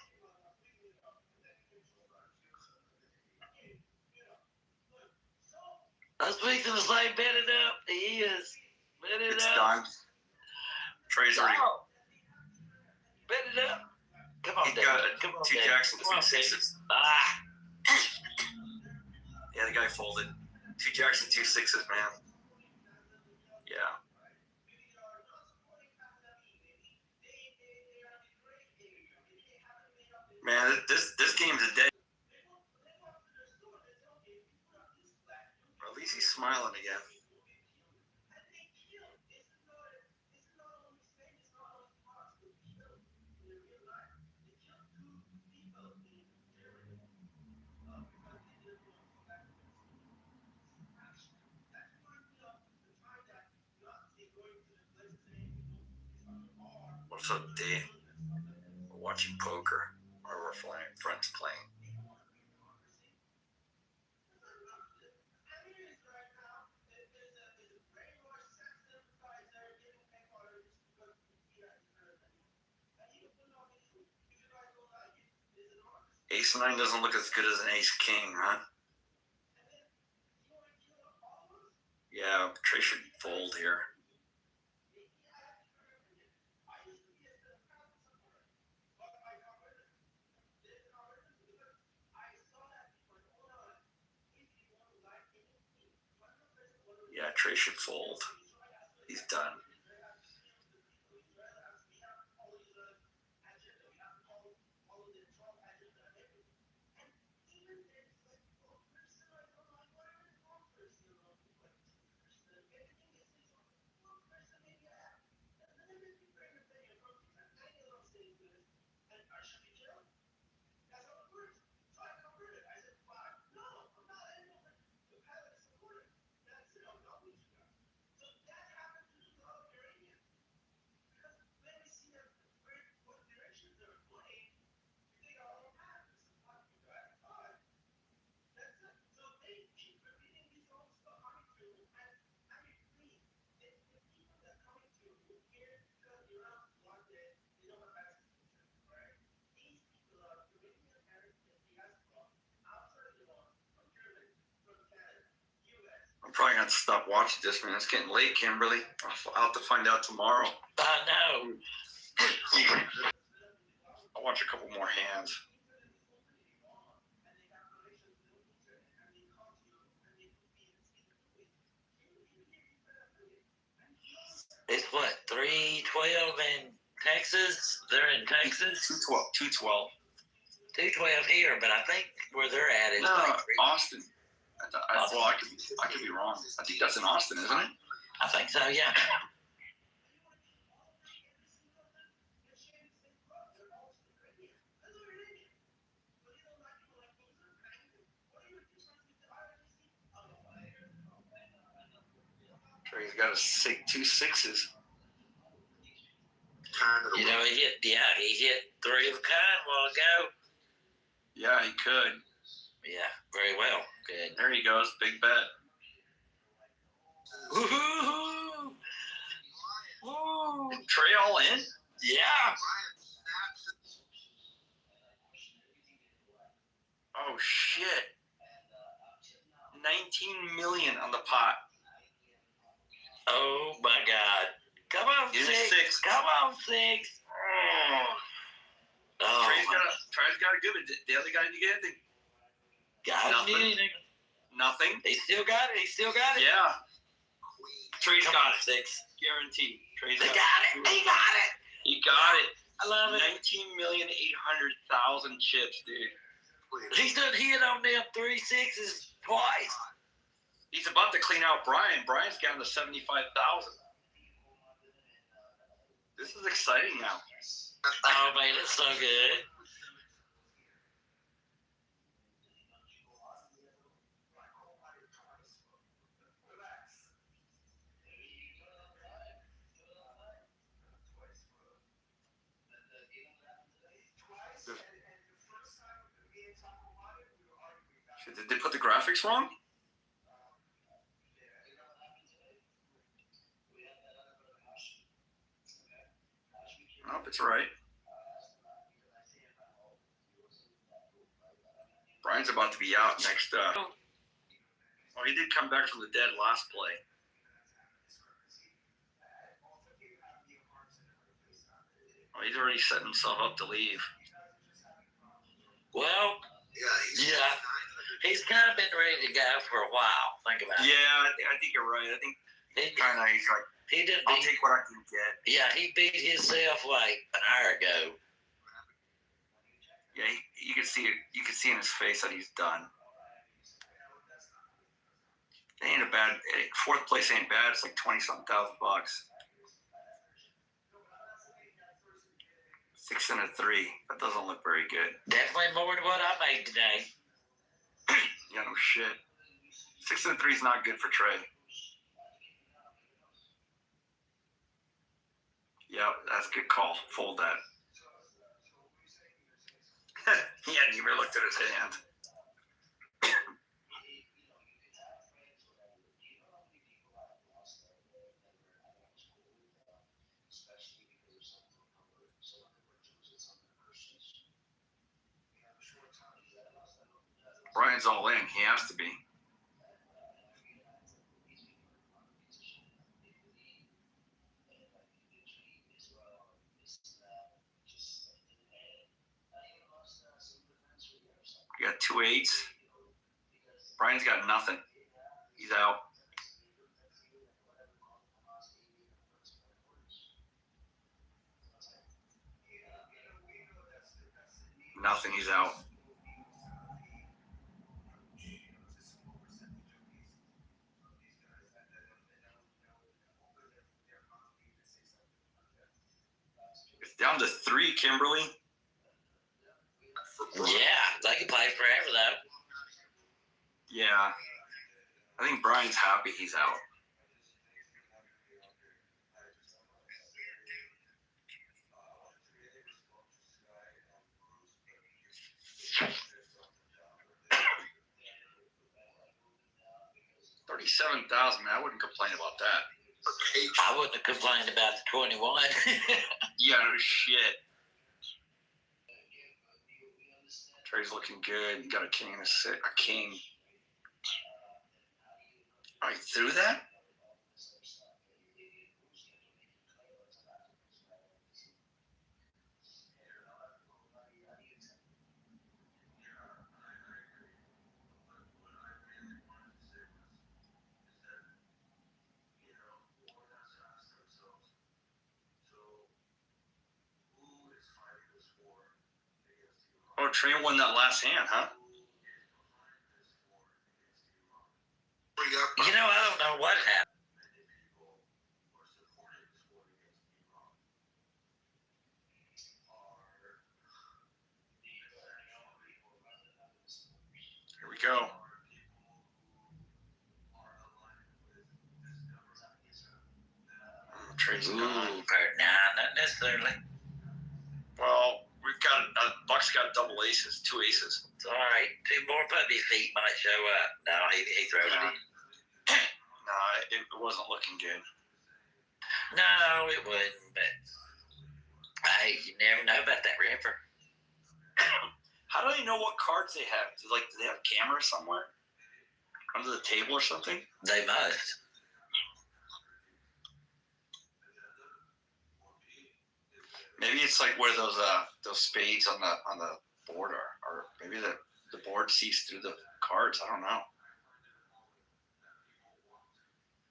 I was fixing to say, bet it up. He is. Bet it It's up. done. Trey's already. Oh. Bet it up. Come on, He Dave. got Come on, 2 Dave. jacks and Come 2 on, Dave. 6s. Ah. Yeah, the guy folded. 2 jacks and 2 6s, man. Yeah. Man, this game's a dead. Or at least he's smiling again. What's up, Dave? We're watching poker, or we're friends playing. Ace 9 doesn't look as good as an Ace King, huh? Yeah, Trey should fold here. Yeah, Trey should fold. He's done. I'm probably going to stop watching this, man. It's getting late, Kimberly. I'll have to find out tomorrow. I know. I'll watch a couple more hands. It's what, 312 in Texas? They're in Texas? 212. 212 here, but I think where they're at is No, like Austin. Well, I could be wrong. I think that's in Austin, isn't it? I think so, yeah. Trey's got 2 6s. You know, he hit 3 of a kind a while ago. Yeah, he could. Yeah, very well. Good. There he goes. Big bet. Woo-hoo-hoo! Woo! Trey all in? Yeah. Oh, shit. 19 million on the pot. Oh, my God. Come on, Here's 6. 6. Come on, 6. Oh, Trey's got a good one. The other guy didn't get anything. got Nothing. anything. Nothing. He still got it. Yeah. Trey's Come got on, it. 6. Guaranteed. Trey's They got got it. He got it. He got it. I love it. 19,800,000 chips, dude. He's done hit on them 3 6s twice. He's about to clean out Brian. Brian's down to 75,000. This is exciting now. Oh man, it's so good. Shit, did they put the graphics wrong? Nope, it's right. Brian's about to be out next. Well, he did come back from the dead last play. Oh, he's already setting himself up to leave. Well, yeah. He's kind of been ready to go for a while. Think about it. Yeah, I think you're right. I think he's like, he did. I'll take what I can get. Yeah, he beat himself like an hour ago. Yeah, you can see it. You can see in his face that he's done. It ain't a bad. Fourth place ain't bad. It's like 20-something thousand bucks. 6 and a 3. That doesn't look very good. Definitely more than what I made today. Yeah, no shit. 6 and a 3 is not good for Trey. Yeah, that's a good call. Fold that. He hadn't even looked at his hand. Brian's all in. He has to be. You got 2 8s. Brian's got nothing. He's out. Nothing. He's out. It's down to 3, Kimberly. Yeah, they can play forever though. Yeah. I think Brian's happy he's out. $37,000, man. I wouldn't complain about that. I wouldn't have complained about the 21. Yeah, no shit. Trey's looking good. You got a king and a king. Are you through that? Oh, Trey won that last hand, huh? You know, I don't know what happened. Here we go. Trey's gone. Nah, not necessarily. Well, we've got Buck's got double aces, 2 aces. It's all right. 2 more puppy feet might show up. No, he throws it in. No, it wasn't looking good. No, it wouldn't. But hey, you never know about that river. How do they know what cards they have? Do they have a camera somewhere under the table or something? They must. Maybe it's like where those spades on the board are, or maybe the board sees through the cards. I don't know.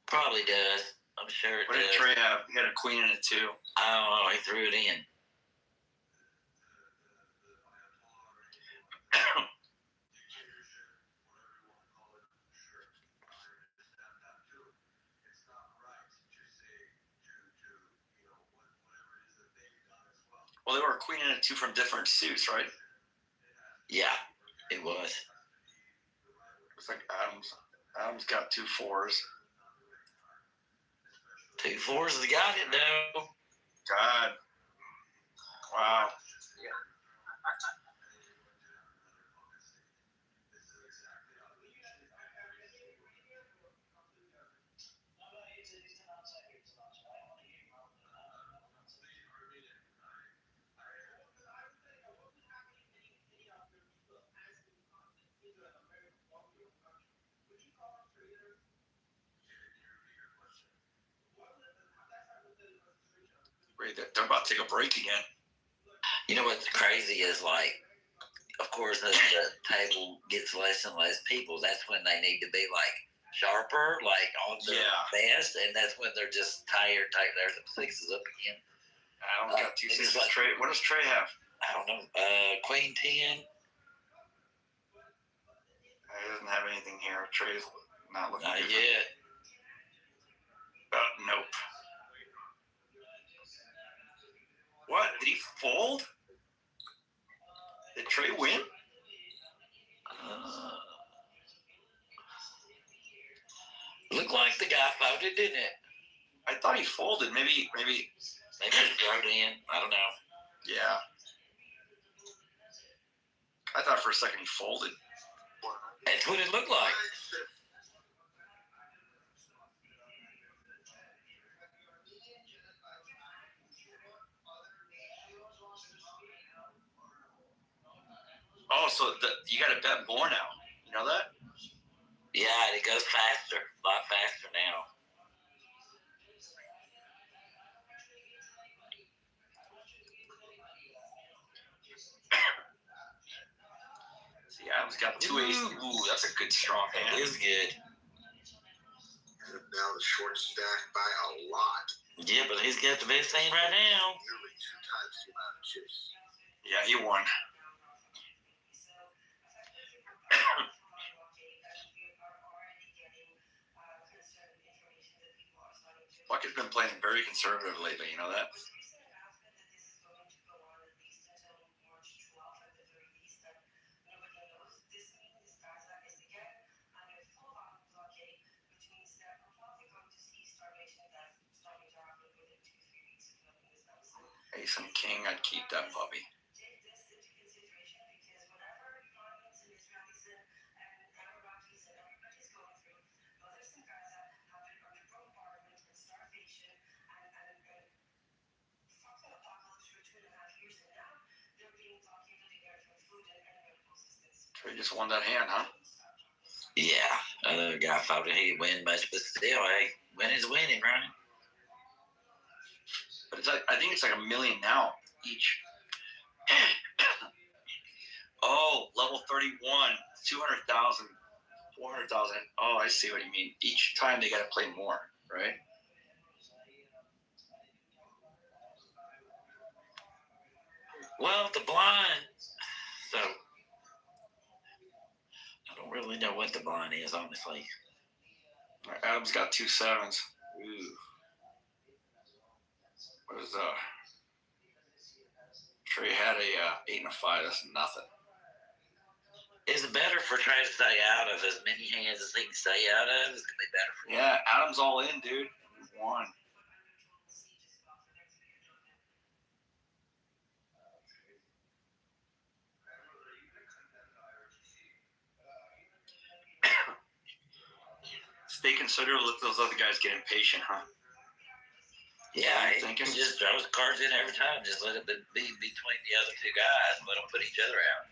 Probably does. I'm sure it What does. did Trey have? He had a queen and a 2. Oh, he threw it in. a queen and a 2 from different suits, right? Yeah, it was. Looks like Adams got 2 4s. 2 4s has got it though. God. Wow. They're about to take a break again. You know what's crazy is, like, of course, as the table gets less and less people, that's when they need to be, like, sharper, like, on their best, and that's when they're just tired. There's some 6s up again. Adams got 2 6s. Like, Trey, what does Trey have? I don't know. Queen 10. He doesn't have anything here. Trey's not looking Not different. yet. Nope. What? Did he fold? Did Trey win? Looked like the guy folded, didn't it? I thought he folded. Maybe he wrote in. I don't know. Yeah. I thought for a second he folded. That's what it looked like. Oh, so you got to bet more now. You know that? Yeah, it goes faster. A lot faster now. See, Adams got 2 aces. Ooh, that's a good strong hand. It is good. And now the short stack by a lot. Yeah, but he's got the best hand right now. Nearly 2 times the amount of chips. Yeah, he won. Bucket's been playing very conservative lately, you know that? Ace and king, I'd keep that puppy. Trey just won that hand, huh? Yeah, another guy thought he didn't win much, but still, hey, winning's winning, right? But it's like, I think it's like $1 million now each. Oh, level 31, 200,000, 400,000. Oh, I see what you mean. Each time they got to play more, right? Well, the blind. So I don't really know what the blind is, honestly. Adams got 2 7s. Ooh. What is Trey had a 8 and a 5. That's nothing. Is it better for Trey to stay out of as many hands as he can stay out of? It's gonna be better for him. Yeah, Adams all in, dude. He won. Stay considerate. Let those other guys get impatient, huh? Yeah, he thinking? just throws the cards in every time. Just let it be between the other 2 guys. Let them put each other out.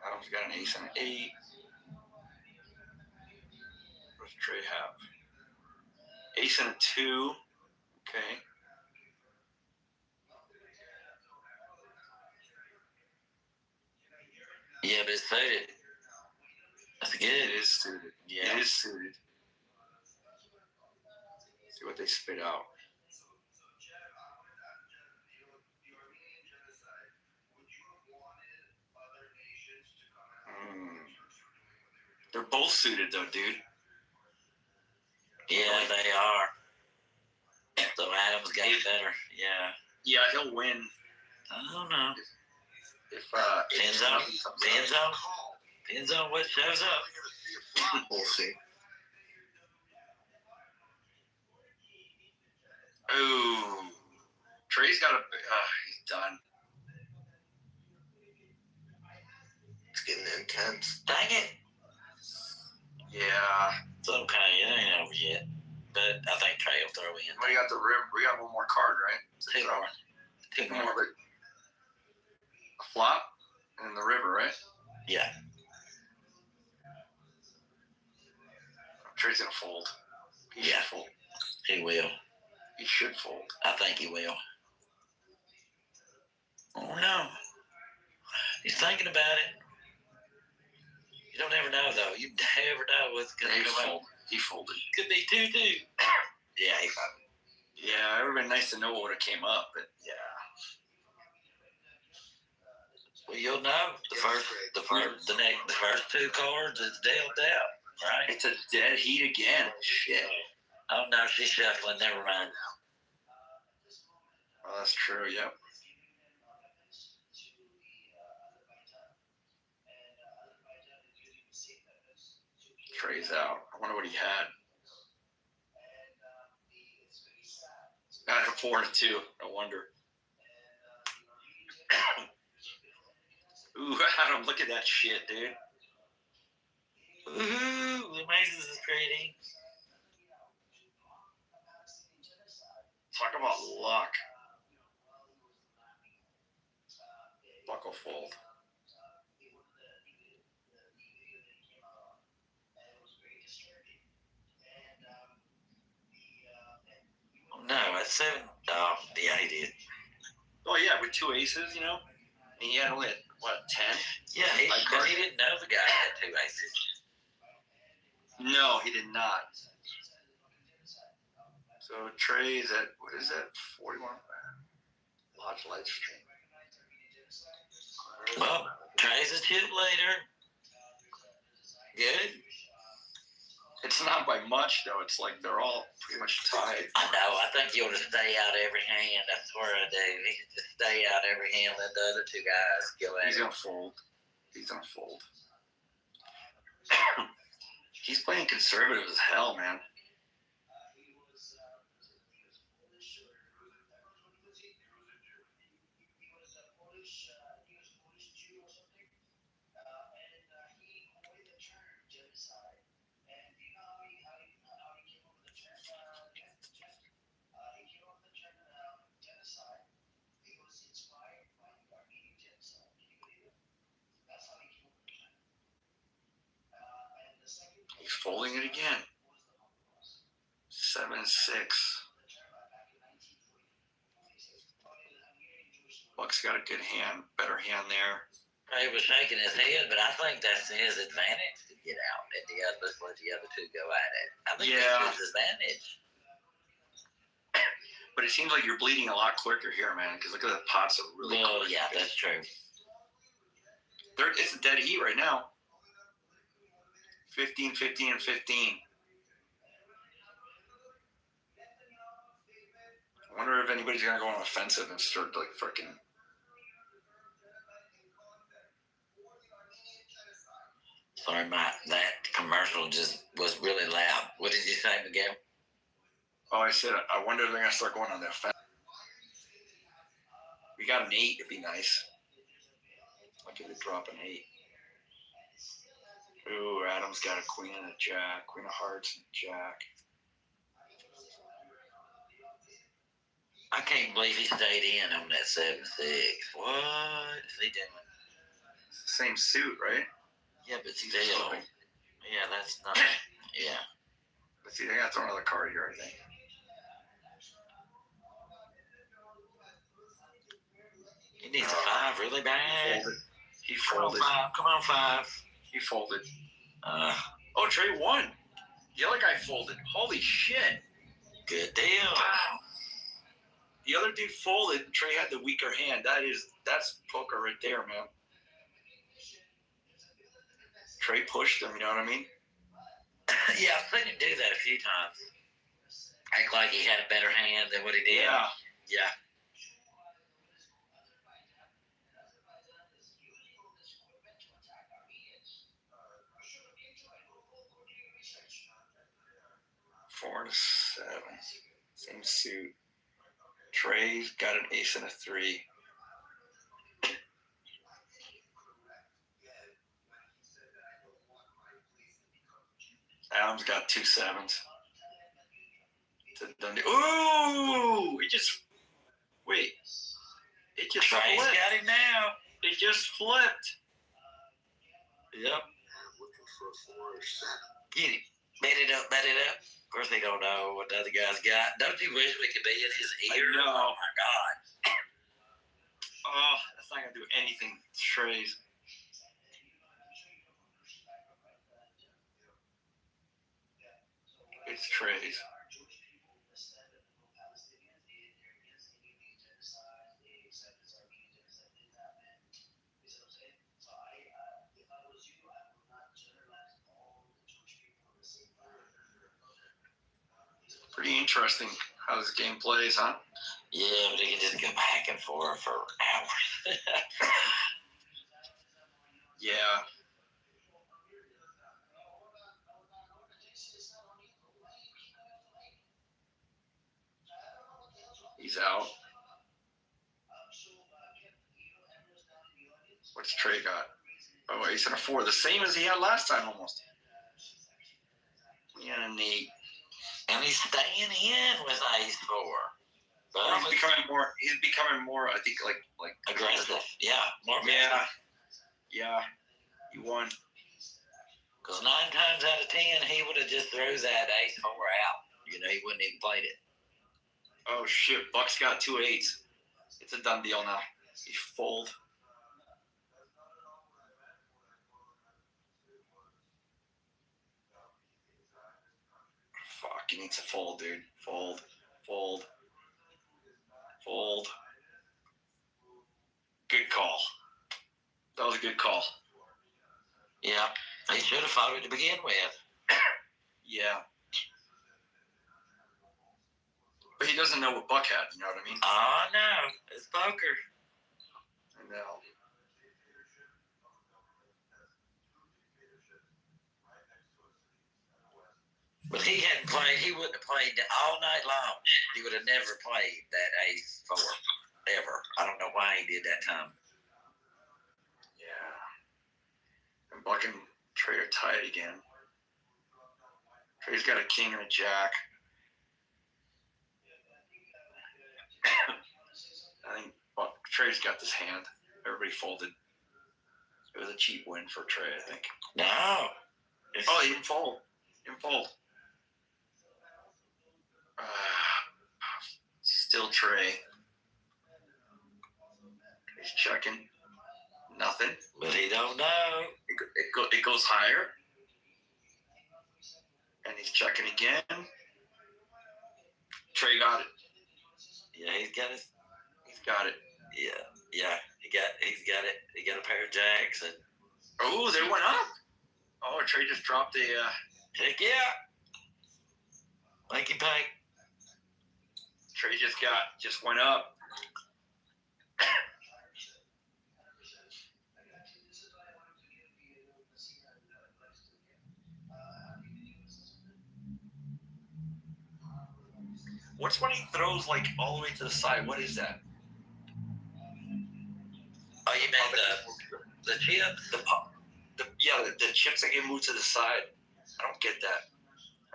Adams got an ace and an 8. What does Trey have? Ace and a 2. Okay. Yeah, but it's suited. That's good. It is suited. Yeah. It is suited. See what they spit out. They're both suited, though, dude. Yeah, they are. Adams got better. Yeah. Yeah, he'll win. I don't know. If Depends on what shows up. we'll see. Ooh, Trey's got a. He's done. It's getting intense. Dang it. Yeah. It's okay. It ain't over yet. But I think Trey will throw in. We got the river. We got one more card, right? Two more. Two One more. more. A flop and the river, right? Yeah. Trey's gonna fold. He should fold. He will. He should fold. I think he will. Oh no. He's thinking about it. You don't ever know though. You never know what's gonna come out. He folded. Could be 2-2. Yeah, he folded. Yeah, it would have been nice to know what would have came up, but yeah. Well, you'll know the first two cards is dealt out, right? It's a dead heat again. Shit. Oh no, she's shuffling. Never mind. Oh, that's true. Yep. Trey's out. I wonder what he had. Got a 4 and a 2. No wonder. Ooh, Adam, look at that shit, dude. Ooh, the mazes is pretty. Talk about luck. Luck will fold. No, at 7. Oh, yeah, he did. Oh, yeah, with 2 aces, you know? And he had only, what, 10? Yeah, but he didn't know the guy had 2 aces. No, he did not. So Trey's at, what is that, 41? Lodge light stream. Well, Trey's a chip later. Good. It's not by much, though. It's like they're all pretty much tied. I know. I think he ought to stay out every hand. I swear I do. He should just stay out every hand, let the other 2 guys go at He's it. going to fold. He's going to fold. He's playing conservative as hell, man. He's folding it again. 7-6. Buck's got a good hand, better hand there. He was shaking his head, but I think that's his advantage to get out and let's let the other 2 go at it. I think that's his advantage. But it seems like you're bleeding a lot quicker here, man, because look at the pots are really quick. Yeah, that's true. It's a dead heat right now. 15, 15, and 15. I wonder if anybody's going to go on offensive and start, like, freaking... Sorry, that commercial just was really loud. What did you say, Miguel? Oh, I said, I wonder if they're going to start going on the offensive. We got an 8, it'd be nice. Like if they drop an 8. Ooh, Adam's got a queen and a jack. Queen of hearts and jack. I can't believe he stayed in on that 7-6. What is he doing? Same suit, right? Yeah, but He's still. flipping. Yeah, that's not. Yeah. Let's see, they got to throw another card here, I think. He needs a 5 really bad. He folded. Come on, 5. He folded. Oh, Trey won. The other guy folded. Holy shit. Good deal. Wow. The other dude folded. Trey had the weaker hand. That's poker right there, man. Trey pushed him, you know what I mean? Yeah, I've seen him do that a few times. act like he had a better hand than what he did. Yeah. Yeah. Four to seven. Same suit. Trey got an ace and a 3. Adam's got 2 7s. Ooh! It just. Wait. It just Trey's flipped. got him now. It just flipped. Yep. I'm looking for a 4 or 7. Get him. Bet it up, bet it up. Of course, they don't know what the other guy's got. Don't you wish we could be in his ear? I know. Oh, my God. Oh, that's not going to do anything. It's Trey's. It's Trey's. Pretty interesting how this game plays, huh? Yeah, but he can just go back and forth for hours. Yeah. He's out. What's Trey got? Oh, ace and a 4. The same as he had last time almost. Yeah, and an 8. And he's staying in with ace 4. But He's becoming more, I think, like aggressive. Yeah, more aggressive. Yeah. Yeah. He won. Because 9 times out of 10, he would have just threw that ace 4 out. You know, he wouldn't even played it. Oh shit, Buck's got 2 8s. It's a done deal now. He fold. Fuck, he needs to fold, dude. Fold. Fold. Fold. Good call. That was a good call. Yeah, he should have folded to begin with. Yeah. But he doesn't know what Buck had, you know what I mean? Oh, no. It's poker. I know. But he hadn't played. He wouldn't have played all night long. He would have never played that ace 4 ever. I don't know why he did that time. Yeah. And Buck and Trey are tied again. Trey's got a king and a jack. I think Trey's got this hand. Everybody folded. It was a cheap win for Trey, I think. No. Oh, he didn't fold. Still Trey. He's checking. Nothing. But he don't know. It goes higher. And he's checking again. Trey got it. Yeah, he's got it. He's got it. Yeah. He's got it. He got a pair of jacks and. Oh, they went up. Oh, Trey just dropped a. Heck yeah. Lanky Pike. Trey just went up. What's when he throws like all the way to the side? What is that? Oh, you meant the chips? The chips that get moved to the side. I don't get that.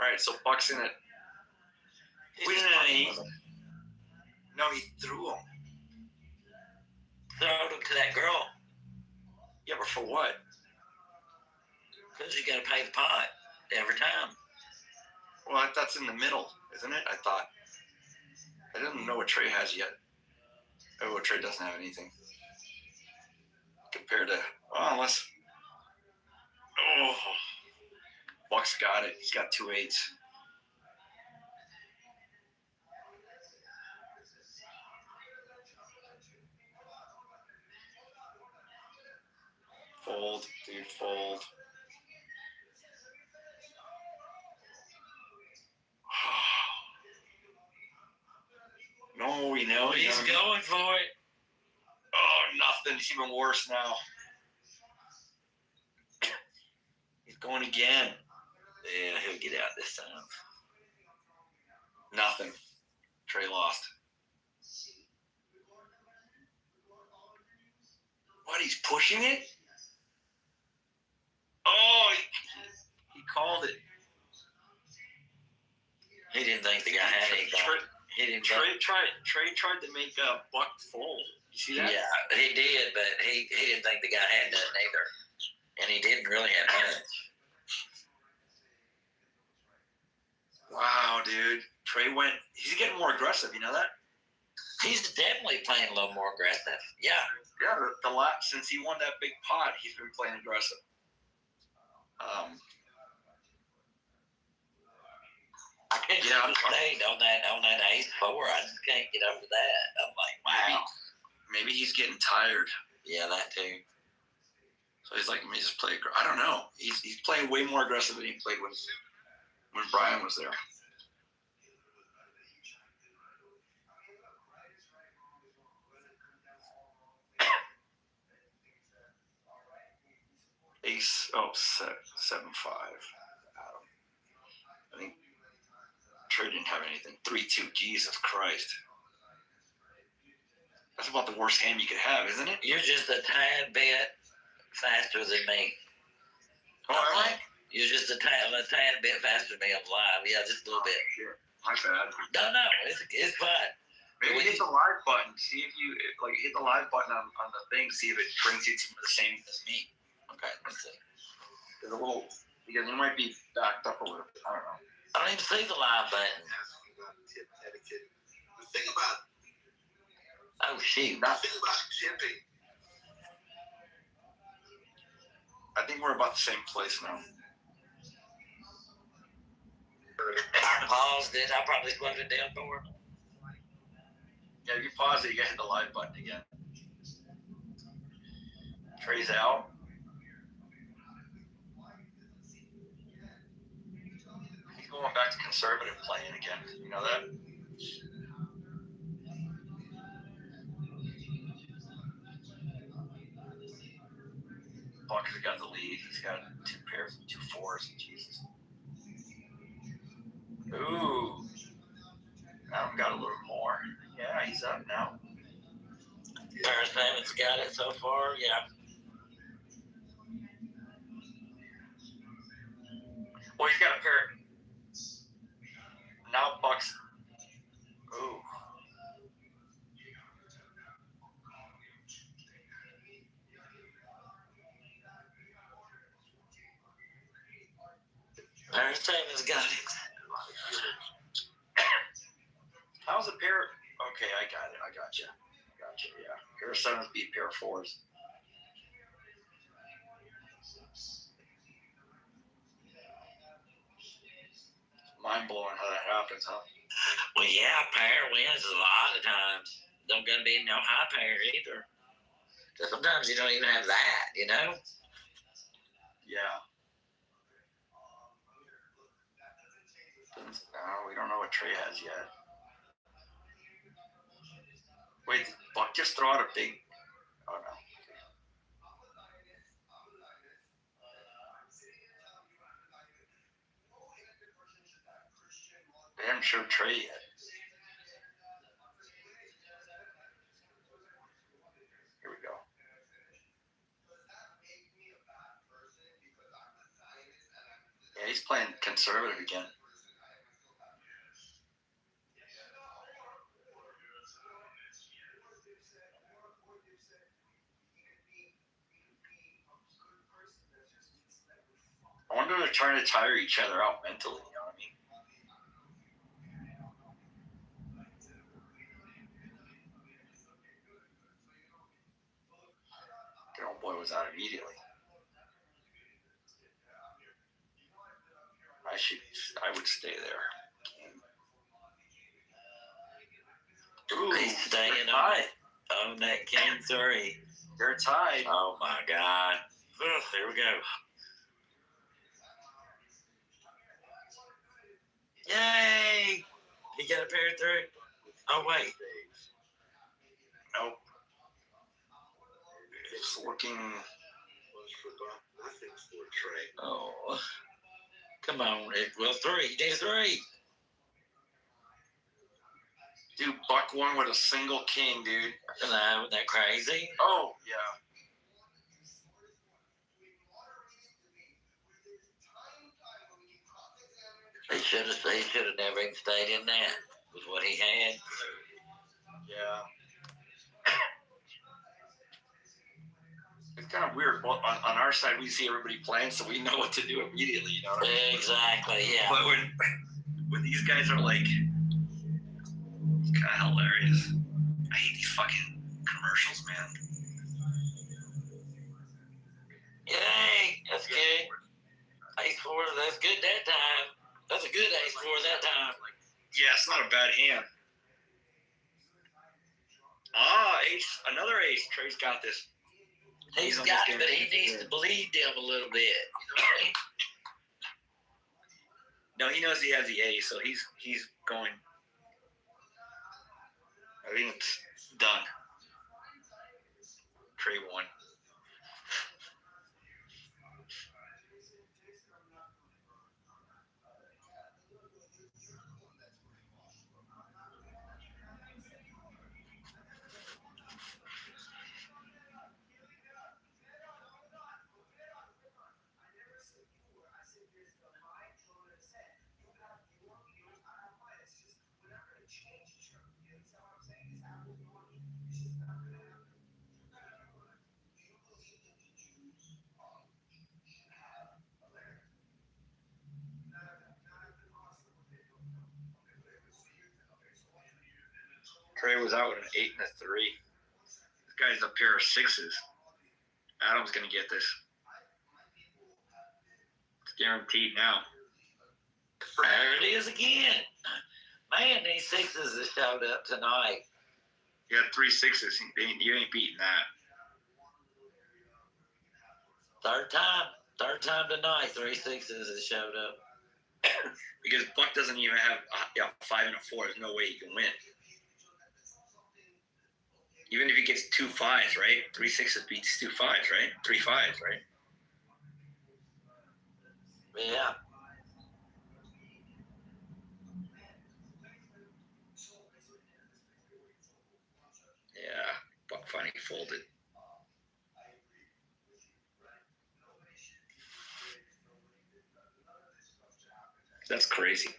All right, so Buck's in it. We didn't have any. No, he threw them. Throw them to that girl. Yeah, but for what? Because you got to pay the pot every time. Well, that's in the middle, isn't it? I thought. I didn't know what Trey has yet. Oh, Trey doesn't have anything. Compared to, unless. Oh. Buck's got it. He's got 2 8s. Fold, dude, fold. No, He's going for it. Oh, nothing. It's even worse now. He's going again. Yeah, he'll get out this time. Nothing. Trey lost. What? He's pushing it? Oh, he called it. He didn't think the guy had anything. Trey tried to make Buck fold. You see that? Yeah, he did, but he didn't think the guy had nothing either. And he didn't really have much. Wow, dude. Trey he's getting more aggressive, you know that? He's definitely playing a little more aggressive. Yeah. Yeah, since he won that big pot, he's been playing aggressive. I can't get over on that ace four. I just can't get over that. I'm like, wow. Maybe he's getting tired. Yeah, that too. So he's like, let me just play. I don't know. He's playing way more aggressive than he played when Brian was there. Ace, 7-5. I think Trey didn't have anything. 3-2. Jesus Christ. That's about the worst hand you could have, isn't it? You're just a tad bit faster than me. Oh, am I? You're just a tad bit faster than me on live. Yeah, just a little bit. Shit. My bad. No, it's fine. Maybe hit the live button. See if you hit the live button on the thing. See if it brings you to the same as me. Okay, let's see. There's a little because it might be backed up a little bit. I don't know. I don't even see the live button. The thing about Oh shoot! tipping. I think we're about the same place now. I paused it. I probably slowed it down more. Yeah, if you pause it, you gotta hit the live button again. Trey's out. He's going back to conservative playing again. You know that? Buck's got the lead. He's got 2 pairs and 2 fours. Jesus. Ooh. Adam got a little more. Yeah, he's up now. Paris Simon's got it so far. Yeah. Well, he's got a pair. Now Buck's. Ooh. Paris Simon's got it. How's a pair? Okay, I got it. I got you. Yeah. Pair of 7s beat pair of 4s. Mind blowing how that happens, huh? Well, yeah, pair wins a lot of times. Don't gonna be no high pair either. So sometimes you don't even have that, you know? Yeah. No, we don't know what Trey has yet. Wait, did Buck just throw out a big? Oh no. They haven't showed Trey yet. Here we go. Yeah, he's playing conservative again. I wonder if they're trying to tire each other out mentally, you know what I mean? The old boy was out immediately. I would stay there. Ooh, He's staying on that King 3. They're tied. Oh my God. Ugh, here we go. Yay! He got a pair of 3. Oh wait. Nope. It's looking. Was forgot nothing for Trey. Oh, come on, Rick. Well, 3. You need 3. Dude, Buck won with a single king, dude. No, isn't that crazy? Oh, yeah. He should have never even stayed in that with what he had. Yeah. It's kind of weird. Well, on our side, we see everybody playing, so we know what to do immediately. You know what I mean? Exactly. Yeah. But when these guys are like, it's kind of hilarious. I hate these fucking commercials, man. Yay! That's good. Ace 4. That's good that time. That's a good ace 4 that time. Yeah, it's not a bad hand. Ah, ace. Another ace. Trey's got this. He's got it, but he needs to believe them a little bit. You know what I mean? No, he knows he has the ace, so he's going. I think it's done. Trey won. Trey was out with an 8 and a 3. This guy's a pair of 6s. Adam's gonna get this. It's guaranteed now. There it is again. Man, these 6s have showed up tonight. You got 3 6s. You ain't beating that. Third time tonight, 3 6s have showed up. Because Buck doesn't even have a 5 and a 4. There's no way he can win. Even if he gets 2 5s, right? 3 6s beats 2 5s, right? 3 5s, right? Yeah. Yeah, Buck finally folded. That's crazy.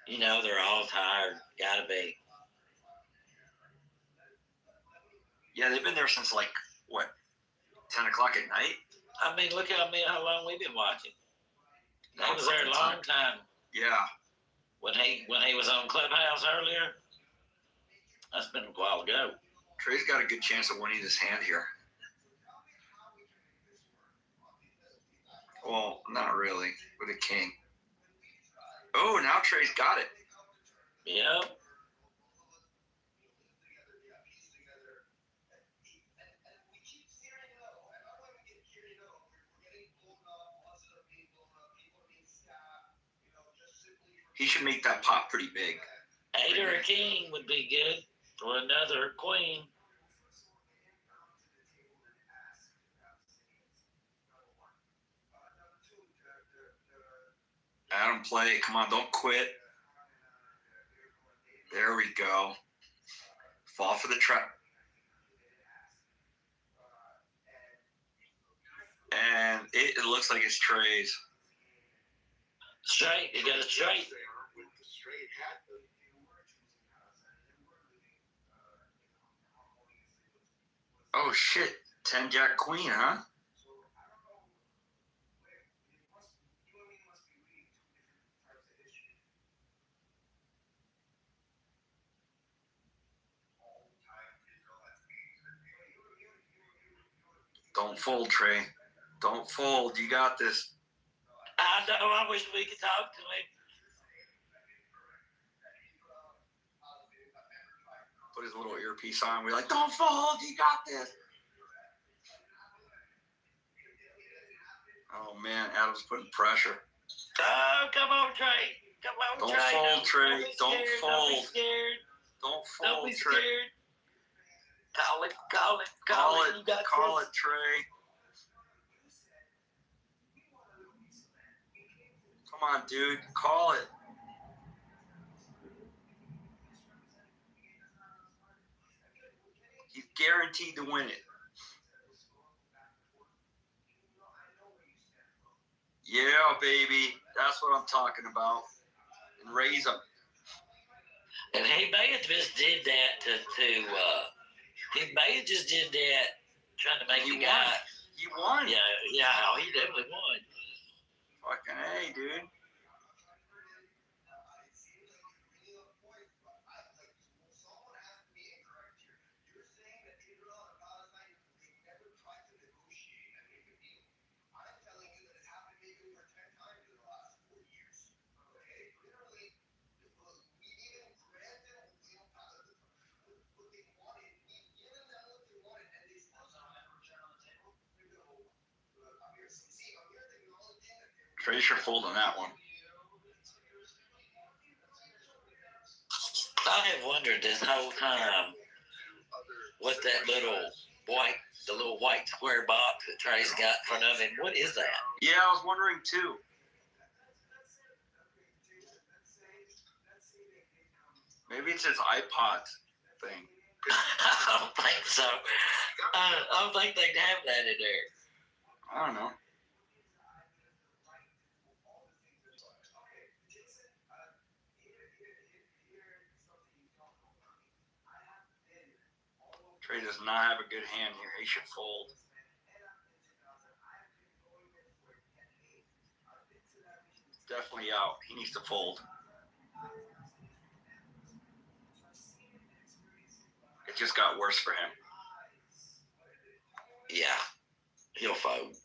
You know, they're all tired. Gotta be. Yeah, they've been there since like, what, 10 o'clock at night? I mean, look how long we've been watching. They was there a long time. Yeah. When he was on Clubhouse earlier, that's been a while ago. Trey's got a good chance of winning this hand here. Well, not really, with a king. Oh, now Trey's got it. Yep. He should make that pot pretty big. 8 or a king would be good, or another queen. Adam, play. Come on, don't quit. There we go. Fall for the trap. And it looks like it's Trey's. Straight. You got a straight. With the straight hat. Oh, shit. 10 Jack Queen, huh? Don't fold, Trey. Don't fold. You got this. I know. I wish we could talk to him. put his little earpiece on. We're like, don't fold, you got this. Oh man, Adam's putting pressure. Oh, come on, Trey. Come on, Don't Trey. fold, Trey. Don't Don't be fold. scared. Don't Don't fold, be Trey. scared. Call it. Call it. Call Call it. it. You got Call this. it, Trey. Come on, dude. Call it. He's guaranteed to win it. Yeah, baby. That's what I'm talking about. And raise them. And he may have just did that he may have just did that trying to make He the won. guy. He won. Yeah, he definitely won. Fucking A, dude. Tracer fold on that one. I have wondered this whole time what that little white square box that Trey's got in front of him. What is that? Yeah, I was wondering too. Maybe it's his iPod thing. I don't think so. I don't think they'd have that in there. I don't know. Trey does not have a good hand here. He should fold. Definitely out. He needs to fold. It just got worse for him. Yeah, he'll fold.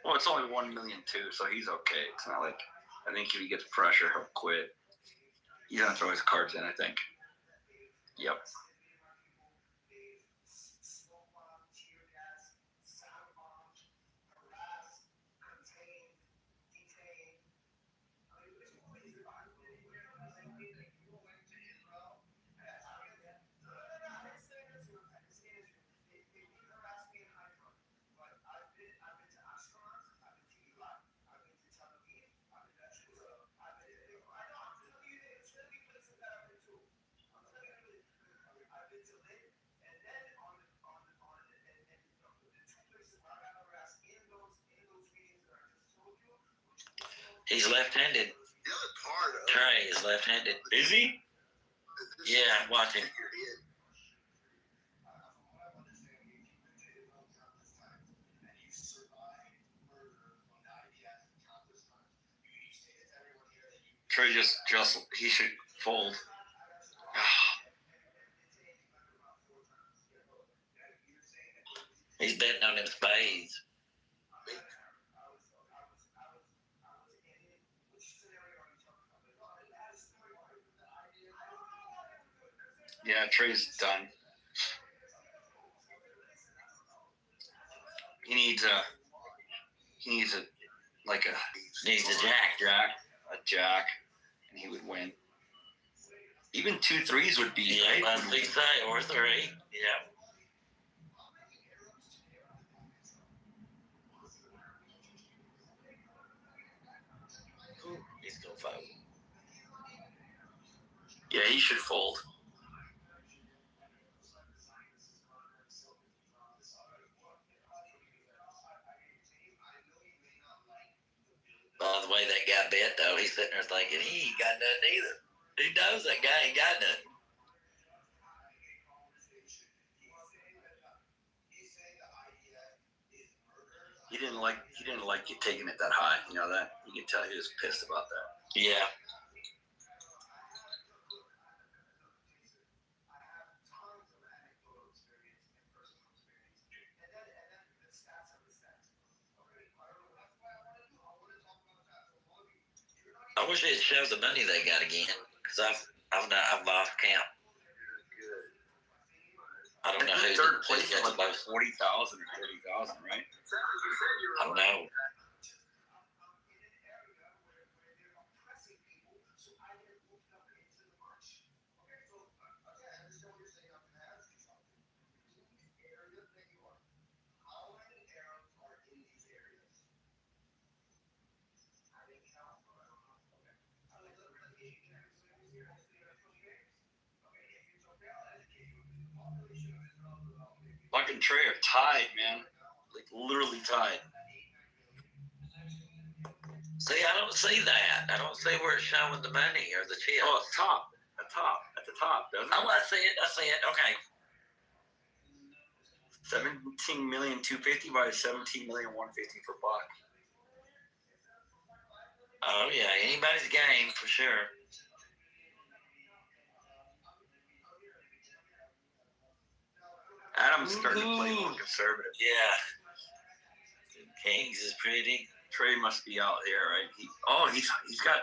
Well, it's only 1 million too, so he's okay. It's not like, I think if he gets pressure, he'll quit. He's gonna throw his cards in, I think. Yep. He's left-handed. The other part of Trey is left-handed. Is he? Yeah, watch him. Trey just he should fold. He's betting on them spades. Yeah, Trey's done. He needs a Needs a jack. and he would win. Even 2 3s would be Yeah, great. I think so, or 3. Yeah. Ooh, he's gonna fold. Yeah, he should fold. By the way, that guy bet though, he's sitting there thinking he ain't got nothing either. He knows that guy ain't got nothing. He didn't like you taking it that high. You know that? You can tell he was pissed about that. Yeah. I wish they'd show the money they got again, because I've lost count. who's third who's place is got the like most. 40,000 or 30,000, right? I don't know. Buck and Trey are tied, man. Like literally tied. See, I don't see that. I don't see where it's showing the money or the chips. Oh, at the top, doesn't it? Oh, I see it. I see it. Okay. 17,250,000 by 17,150,000 for Buck. Oh yeah, anybody's game for sure. Adam's starting to play more conservative. Yeah. Kings is pretty. Trey must be out there, right? He's got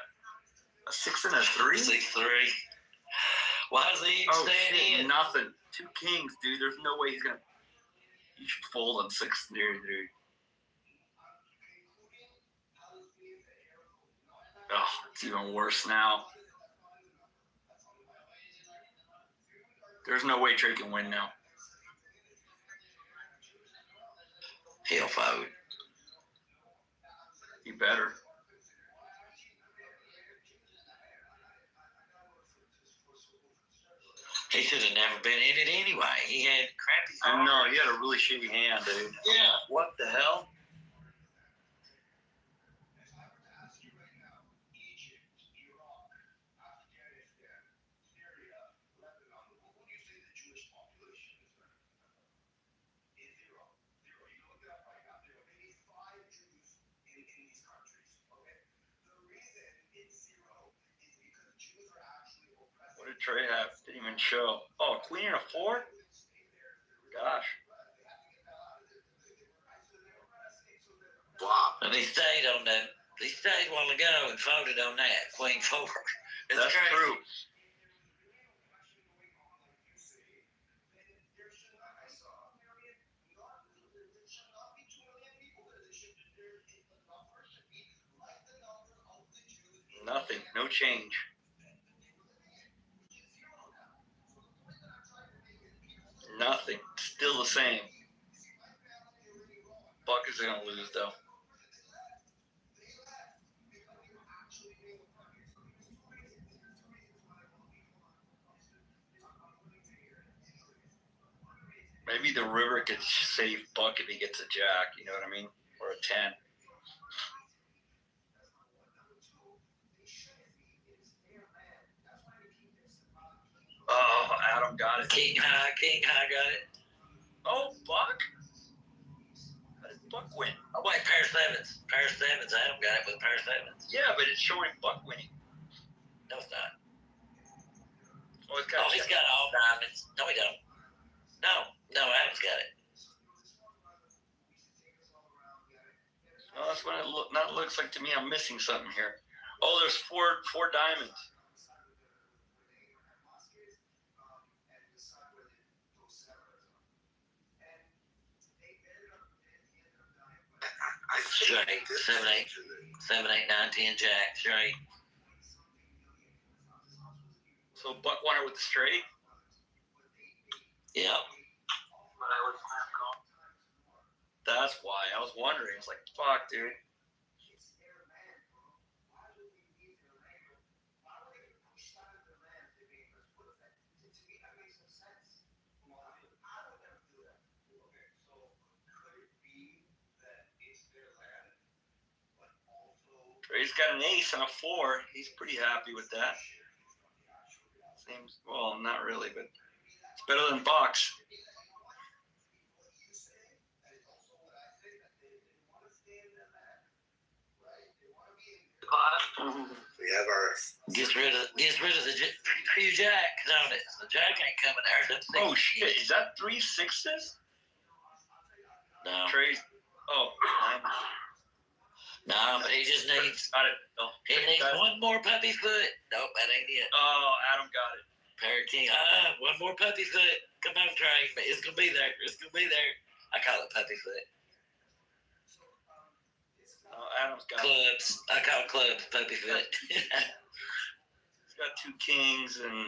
a 6 and a 3. 6-3. Why is he staying in? Nothing. 2 kings, dude. There's no way he's gonna. You should fold on 6, dude. Oh, it's even worse now. There's no way Trey can win now. He'll fold. He better. He should have never been in it anyway. He had crappy. I know, he had a really shitty hand, dude. Yeah. What the hell? What did Trey have? Didn't even show. Oh, queen and a 4? Gosh. Flop. And he stayed on that. He stayed a while ago and folded on that. Queen 4. It's That's crazy. true. Nothing. No change. Nothing. Still the same. Buck is going to lose, though. Maybe the river could save Buck if he gets a jack, you know what I mean? Or a 10. Oh, Adam got it. King high got it. Oh, Buck? How did Buck win? Oh wait, pair of sevens. Pair of sevens. Adam got it with a pair of sevens. Yeah, but it's showing Buck winning. No, it's not. Oh, it's got He's got all diamonds. No, he don't. No, Adam's got it. Oh, that's what it looks like to me. I'm missing something here. Oh, there's four diamonds. Straight. 7, 8, 7, 8, 9, 10, jack. Straight. So Buck won it with the straight? Yep. That's why. I was wondering. It's like, fuck, dude. Trey's got an ace and a 4. He's pretty happy with that. Seems, well, not really, but it's better than Buck's. We have our. Gets rid of the few jacks on it. The jack ain't coming there. That's Oh shit! Is that 3 6s? No. Trey's. Oh, 9. No, but he just needs. Got it. Oh, He needs one more puppy foot. Nope, that ain't it. oh, Adam got it. Parrot King. One more puppy foot. Come on, Trey. It's gonna be there. It's gonna be there. I call it puppy foot. Adam's got Clubs. I call clubs puppy foot. He's got 2 kings and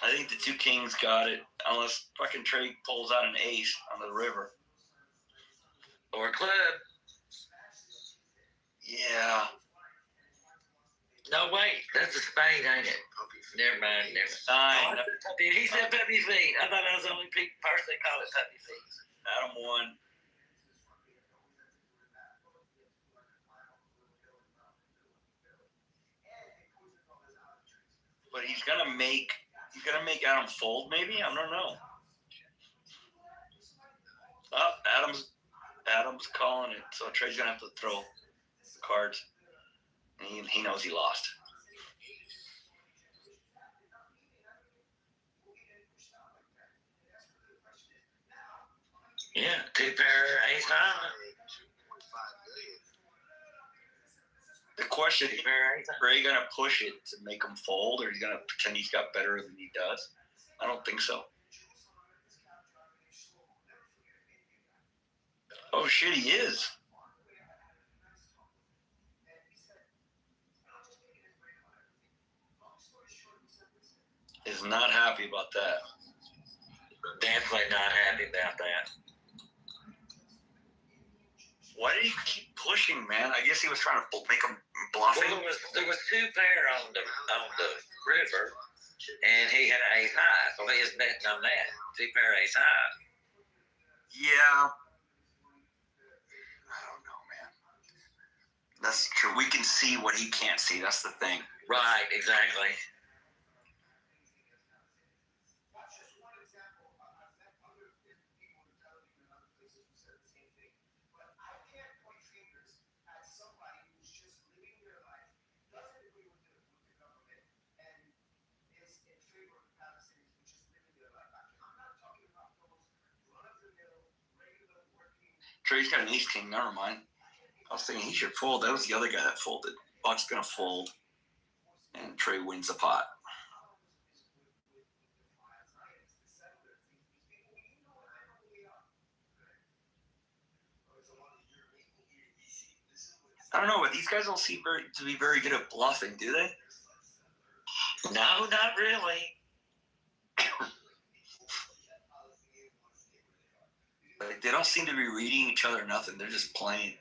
I think the 2 kings got it, unless fucking Trey pulls out an ace on the river. Or a club. Yeah. No, wait. That's a spade, ain't it? Never mind. Nine. He said puppy feet. I thought I was the only person that called it puppy feet. Adam won. But he's gonna make Adam fold, maybe? I don't know. Oh, Adam's calling it, so Trey's gonna have to throw the cards. And he knows he lost. Yeah, 2 pair, ace high. The question is, Trey gonna push it to make him fold, or he's gonna pretend he's got better than he does? I don't think so. Oh shit, he is. Is not happy about that. Definitely not happy about that. Why did he keep pushing, man? I guess he was trying to make him bluffing. Well, there was 2 pair on the river, and he had an ace high, so he was betting on that. 2 pair ace high. Yeah. I don't know, man. That's true. We can see what he can't see. That's the thing. Right, exactly. Trey's got an ace king. Never mind. I was thinking he should fold. That was the other guy that folded. Buck's gonna fold, and Trey wins the pot. I don't know, but these guys don't seem to be very good at bluffing, do they? No, not really. Like, they don't seem to be reading each other. Nothing. They're just playing.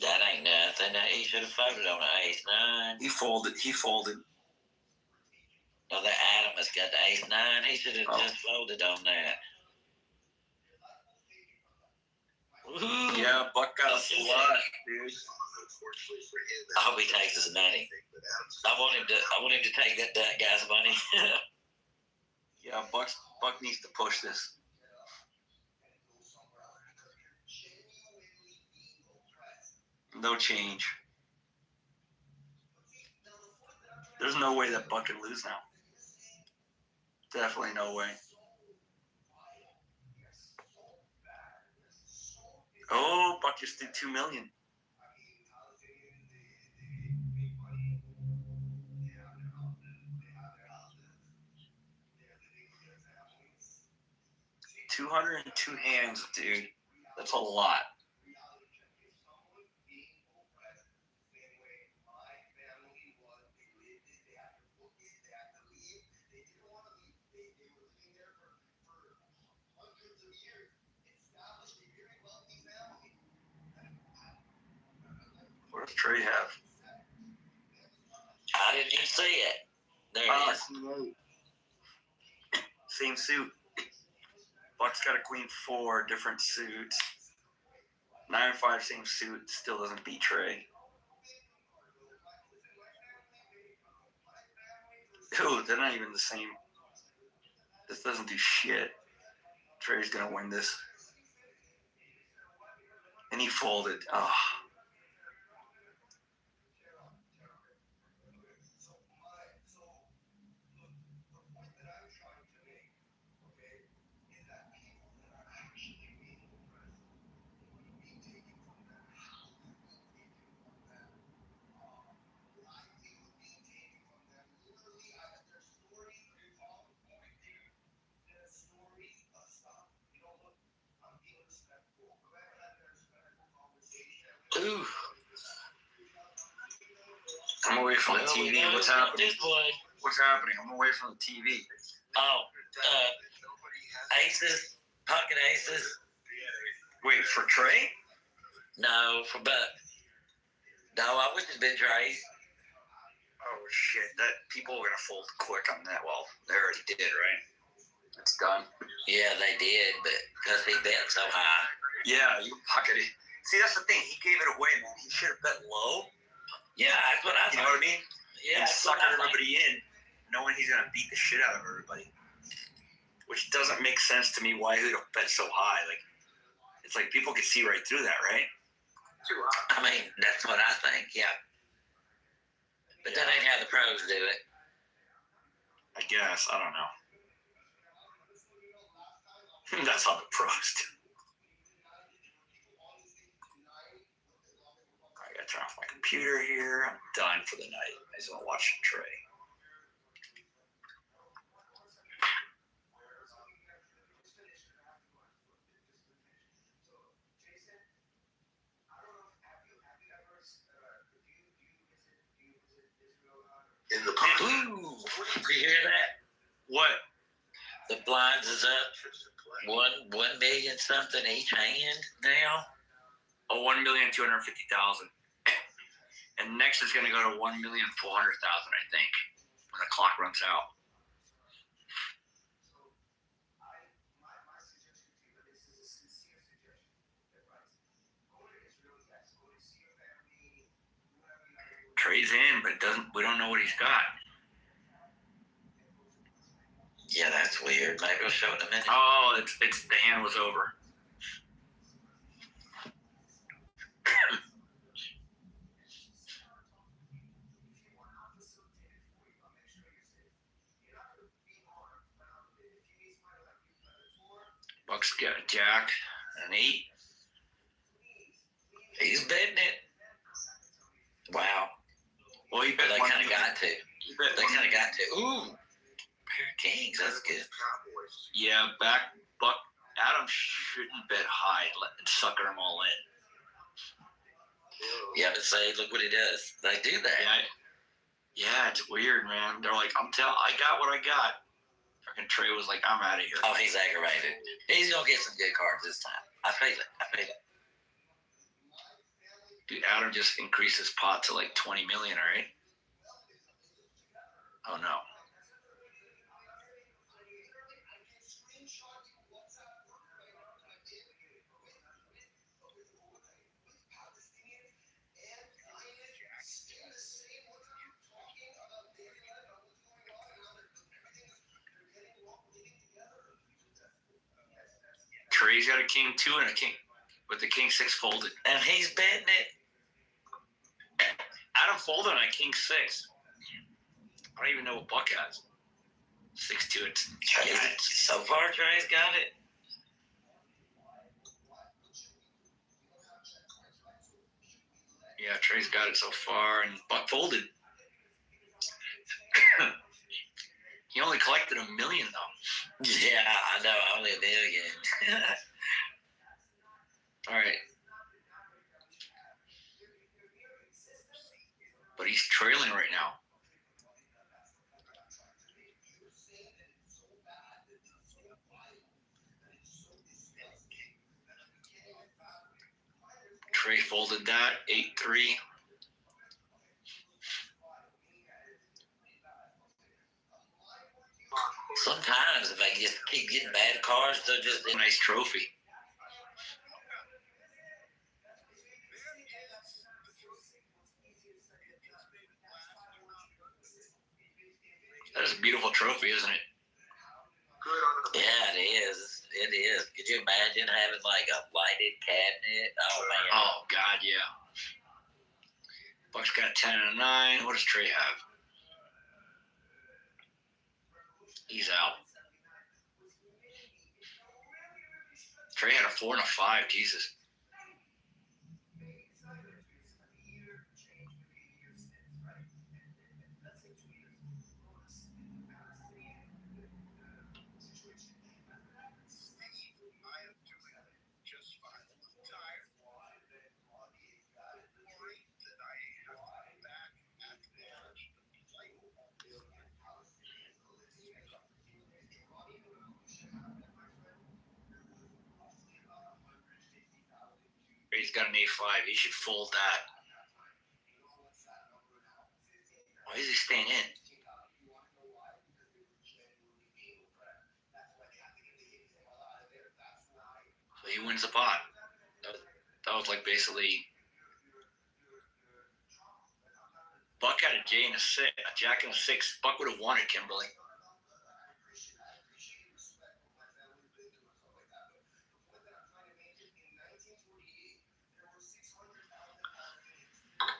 That ain't nothing. He should have folded on an ace 9. He folded. Oh, that Adam has got the ace 9. He should have just folded on that. Ooh. Yeah, Buck got a flush, dude. I hope he takes his money. I want him to take that guy's money. Yeah, Buck needs to push this. No change. There's no way that Buck can lose now. Definitely no way. Oh, Buck just did $2 million. $202 hands, dude. That's a lot. What does Trey have? I didn't even see it. There it is. Same suit. Buck's got a queen 4, different suits. 9-5, same suit. Still doesn't beat Trey. Ooh, they're not even the same. This doesn't do shit. Trey's gonna win this. And he folded. Oh. Ooh. I'm away from the Well, we TV. know What's it's not happening? this one. What's happening? I'm away from the TV. Oh, Aces, pocket Aces. Wait, for Trey? No, for Buck. No, I wish it'd been Trey's. Oh shit! That people are gonna fold quick on that. Well, they already did, right? It's done. Yeah, they did, but because he bet so high. Yeah, you pocket it. See, that's the thing. He gave it away, man. He should have bet low. Yeah, that's what I You thought. know what I mean? Yeah, And that's what suckered I think. everybody in, knowing he's gonna beat the shit out of everybody. Which doesn't make sense to me. Why he'd have bet so high? Like, it's like people could see right through that, right? I mean, that's what I think, yeah. But that ain't how the pros do it. I guess. I don't know. That's how the pros do. I gotta turn off my computer here. I'm done for the night. I just want to watch Trey. In the Ooh, did you hear that? What? The blinds is up 1 million something each hand now. Oh, 1,250,000. And next is going to go to 1,400,000, I think, when the clock runs out. Trey's in, but we don't know what he's got. Yeah, that's weird. Maybe we'll show it in a minute. Oh, it's the hand was over. Buck's got a jack, an 8. He's betting it. Wow. Well, he bet They one kind of million. got to. They kind of got to. Ooh, pair of kings. That's good. Yeah, Buck Adam shouldn't bet high and sucker them all in. Yeah, but say, look what he does. They do that. Yeah, it's weird, man. They're like, I got what I got. Fucking Trey was like, I'm out of here. Oh, he's aggravated. He's gonna get some good cards this time. I feel it. Dude, Adam just increased his pot to like 20 million, all right? Oh no. Trey's got a king 2 and a king with the king 6 folded. And he's betting it. Adam folded on a king 6. I don't even know what Buck has. 6-2. So far, Trey's got it. Yeah, Trey's got it so far, and Buck folded. He only collected $1 million though. Yeah, I know. Only $1 million. All right. But he's trailing right now. Trey folded that 8-3. Sometimes if I just keep getting bad cards, they'll just A nice trophy. That is a beautiful trophy, isn't it? Yeah, it is. It is. Could you imagine having like a lighted cabinet? Oh man. Oh God, yeah. Buck's got a 10 and a 9. What does Trey have? He's out. Trey had a 4 and a 5. Jesus. got an A5. He should fold that. Why is he staying in? So he wins the pot. That was like basically. Buck had a J and a six, a Jack and a 6. Buck would have won it, Kimberly.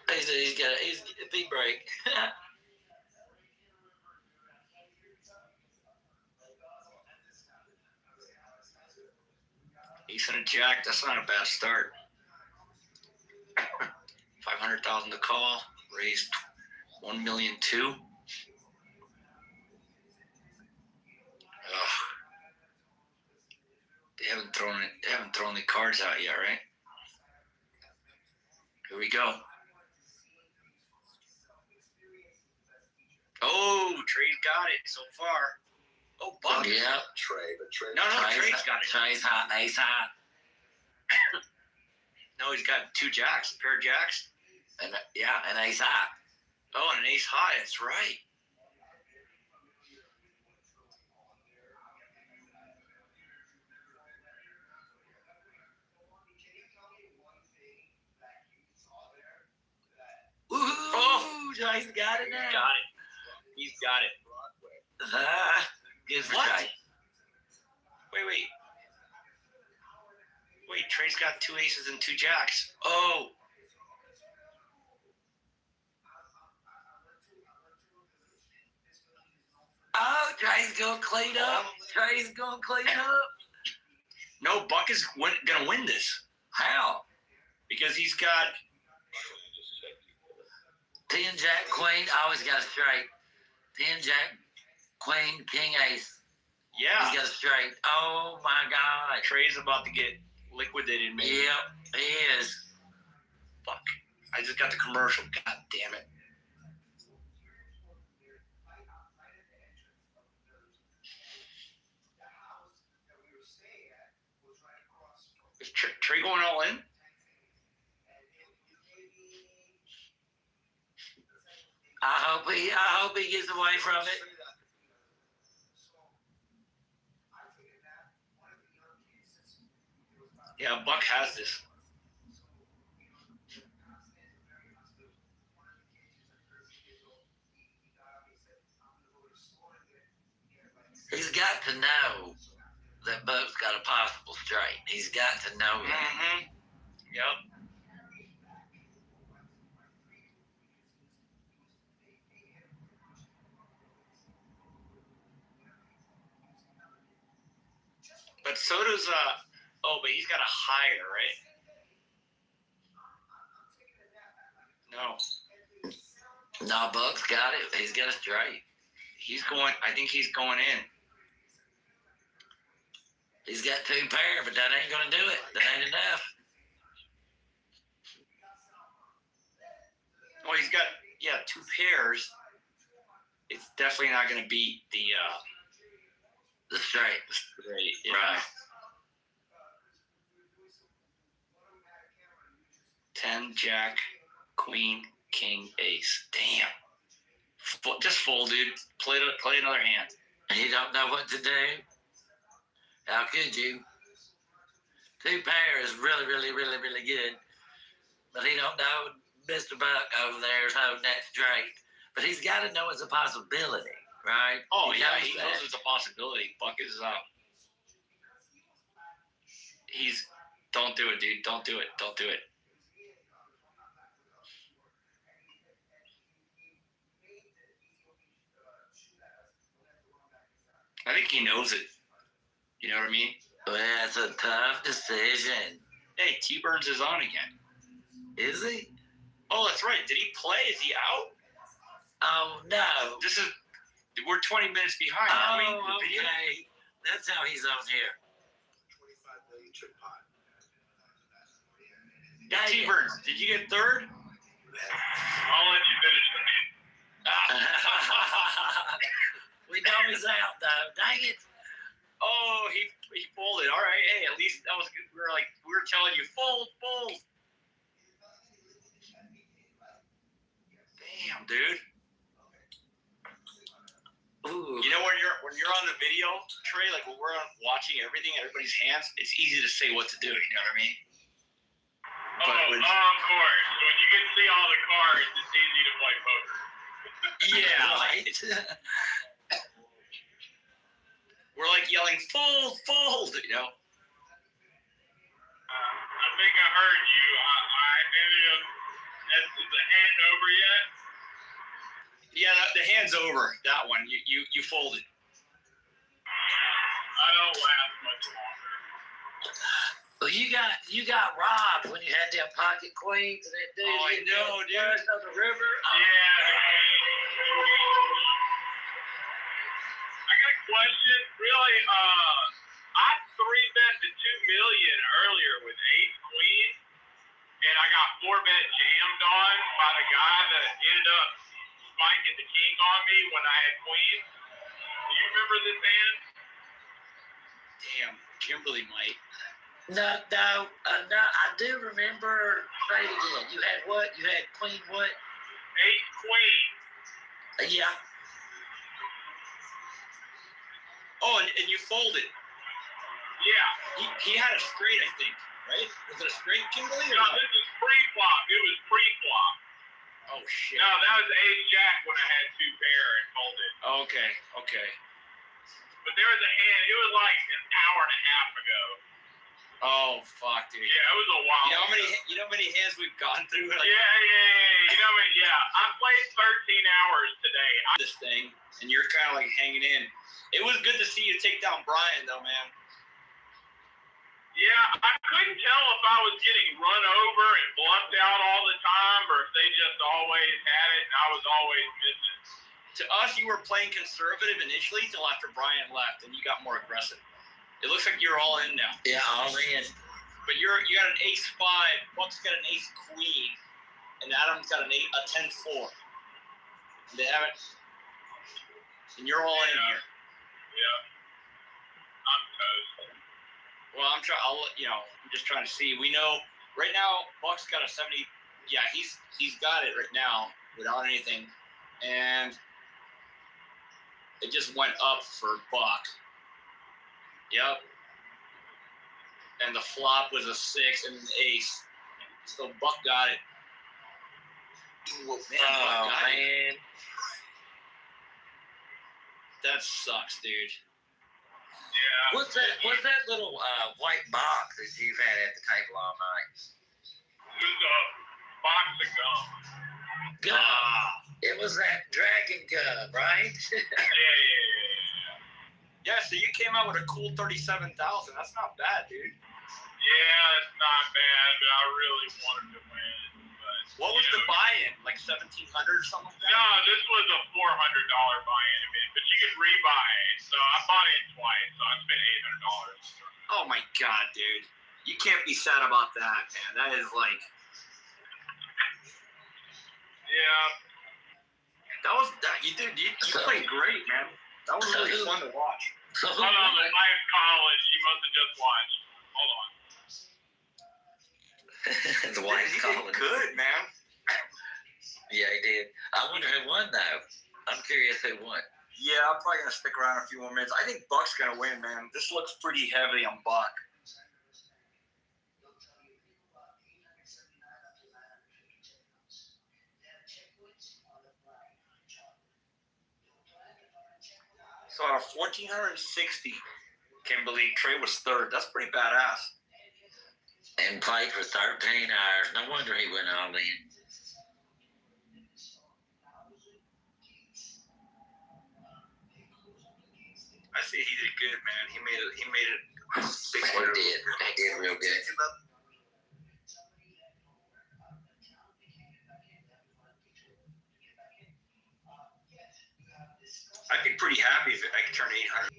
He's got a big break. Ace and a Jack. That's not a bad start. 500,000 to call. Raised 1,200,000. They haven't thrown it. They haven't thrown the cards out yet, right? Here we go. Oh, Trey's got it so far. Oh, Buck. Yeah. Trey, but Trey. No, Trey's got it. Trey's hot, ace high. No, he's got 2 jacks, a pair of jacks. And ace high. Oh, and an ace high. That's right. Oh, Trey's got it now. Got it. He's got it. Good for What? Trey. Wait, Trey's got 2 aces and 2 jacks. Oh. Oh, Trey's going to clean up. Trey's going to clean up. No, Buck is going to win this. How? Because he's got 10, Jack, Queen. Always got a straight. 10, Jack, Queen, King, Ace. Yeah. He's got a straight. Oh, my God. Trey's about to get liquidated, maybe. Yep, he is. Fuck. I just got the commercial. God damn it. Is Trey going all in? I hope he gets away from it. Yeah, Buck has this. He's got to know that Buck's got a possible straight. He's got to know that. Mm-hmm. Yep. But so does but he's got a higher, right? No. No, Buck's got it. He's got a straight. I think he's going in. He's got 2 pair, but that ain't gonna do it. That ain't enough. Well, he's got 2 pairs. It's definitely not gonna beat the straight. yeah. Right. 10, Jack, Queen, King, Ace. Damn. Just fold, dude. Play another hand. And you don't know what to do? How could you? 2 pair is really, really, really, really good. But he don't know Mr. Buck over there is holding that straight. But he's got to know it's a possibility, right? Oh, He yeah, knows he that. knows it's a possibility. Buck is don't do it, dude. Don't do it. Don't do it. I think he knows it. You know what I mean? Well, that's a tough decision. Hey, T-Burns is on again. Is he? Oh, that's right. Did he play? Is he out? Oh, no. We're 20 minutes behind, aren't we? Oh, The video? okay. That's how he's on here. 25 million chip pot. Yeah, T-Burns, did you get third? I'll let you finish that. We know he's out, though. Dang it. Oh, he folded. All right. Hey, at least that was good. We were telling you fold. dude. Ooh. You know when you're on the video, Trey, like when we're watching everything, everybody's hands, it's easy to say what to do. You know what I mean? Of course. When you can see all the cards, it's easy to play poker. Yeah, Right. We're like yelling fold, fold. You know. I think I heard you. I ended up. Is the hand over yet? Yeah, the hand's over. That one, you folded. I don't last much longer. Well, you got robbed when you had them pocket queens and that dude. Oh, I know, dude. On the river. Oh. Yeah. I got a question. Really, I 3-bet to $2 million earlier with ace queen, and I got 4-bet jammed on by the guy that ended up spiking the king on me when I had queen. Do you remember this hand? Damn, Kimberly might. No, I do remember. Say it again. You had what? You had queen what? Ace queen. Yeah. Oh, and you folded. Yeah. He had a straight, I think, right? Was it a straight, Kimberly? Or No, no? this is pre-flop. It was pre-flop. Oh shit. No, that was ace jack when I had 2 pair and folded. Okay. But there was a hand. It was like an hour and a half ago. Oh fuck, dude. Yeah, it was a while. You know how many hands we've gone through? Like, Yeah. You know what? Yeah, I played 13 hours today. this thing, and you're kind of like hanging in. It was good to see you take down Brian, though, man. Yeah, I couldn't tell if I was getting run over and bluffed out all the time, or if they just always had it and I was always missing. To us, you were playing conservative initially till after Brian left, and you got more aggressive. It looks like you're all in now. Yeah, all in. But you got an ace 5, Buck's got an ace queen, and Adam's got a 10-4. They haven't, and you're all in here. Yeah. I'm toast. Well, I'm just trying to see. We know right now Buck's got a 70. Yeah, he's got it right now without anything, and it just went up for Buck. Yep. And the flop was a 6 and an ace, so Buck got it. Man, Buck got it. man. That sucks, dude. Yeah. What's that little white box that you've had at the table all night? It was a box of gum. Gum. It was that dragon gum, right? Yeah. Yeah, so you came out with a cool 37,000. That's not bad, dude. Yeah, it's not bad, but I really wanted to win. But, What was the buy-in? Like 1,700 or something like that? No, this was a $400 buy-in event, but you could rebuy it. So I bought in twice, so I spent $800. Oh my god, dude. You can't be sad about that, man. That is like, Yeah. that was that. You played great, man. That was really fun to watch. So who Hold on, won? the wife's calling. She must have just watched. Hold on. The white He collar. did good, man. Yeah, he did. I wonder who won though. I'm curious who won. Yeah, I'm probably gonna stick around a few more minutes. I think Buck's gonna win, man. This looks pretty heavy on Buck. So out of 1,460, Kimberly, Trey was third. That's pretty badass. And played for 13 hours. No wonder he went all in. I see he did good, man. He made it big He winner. did. He did real good. I'd be pretty happy if I could turn 800.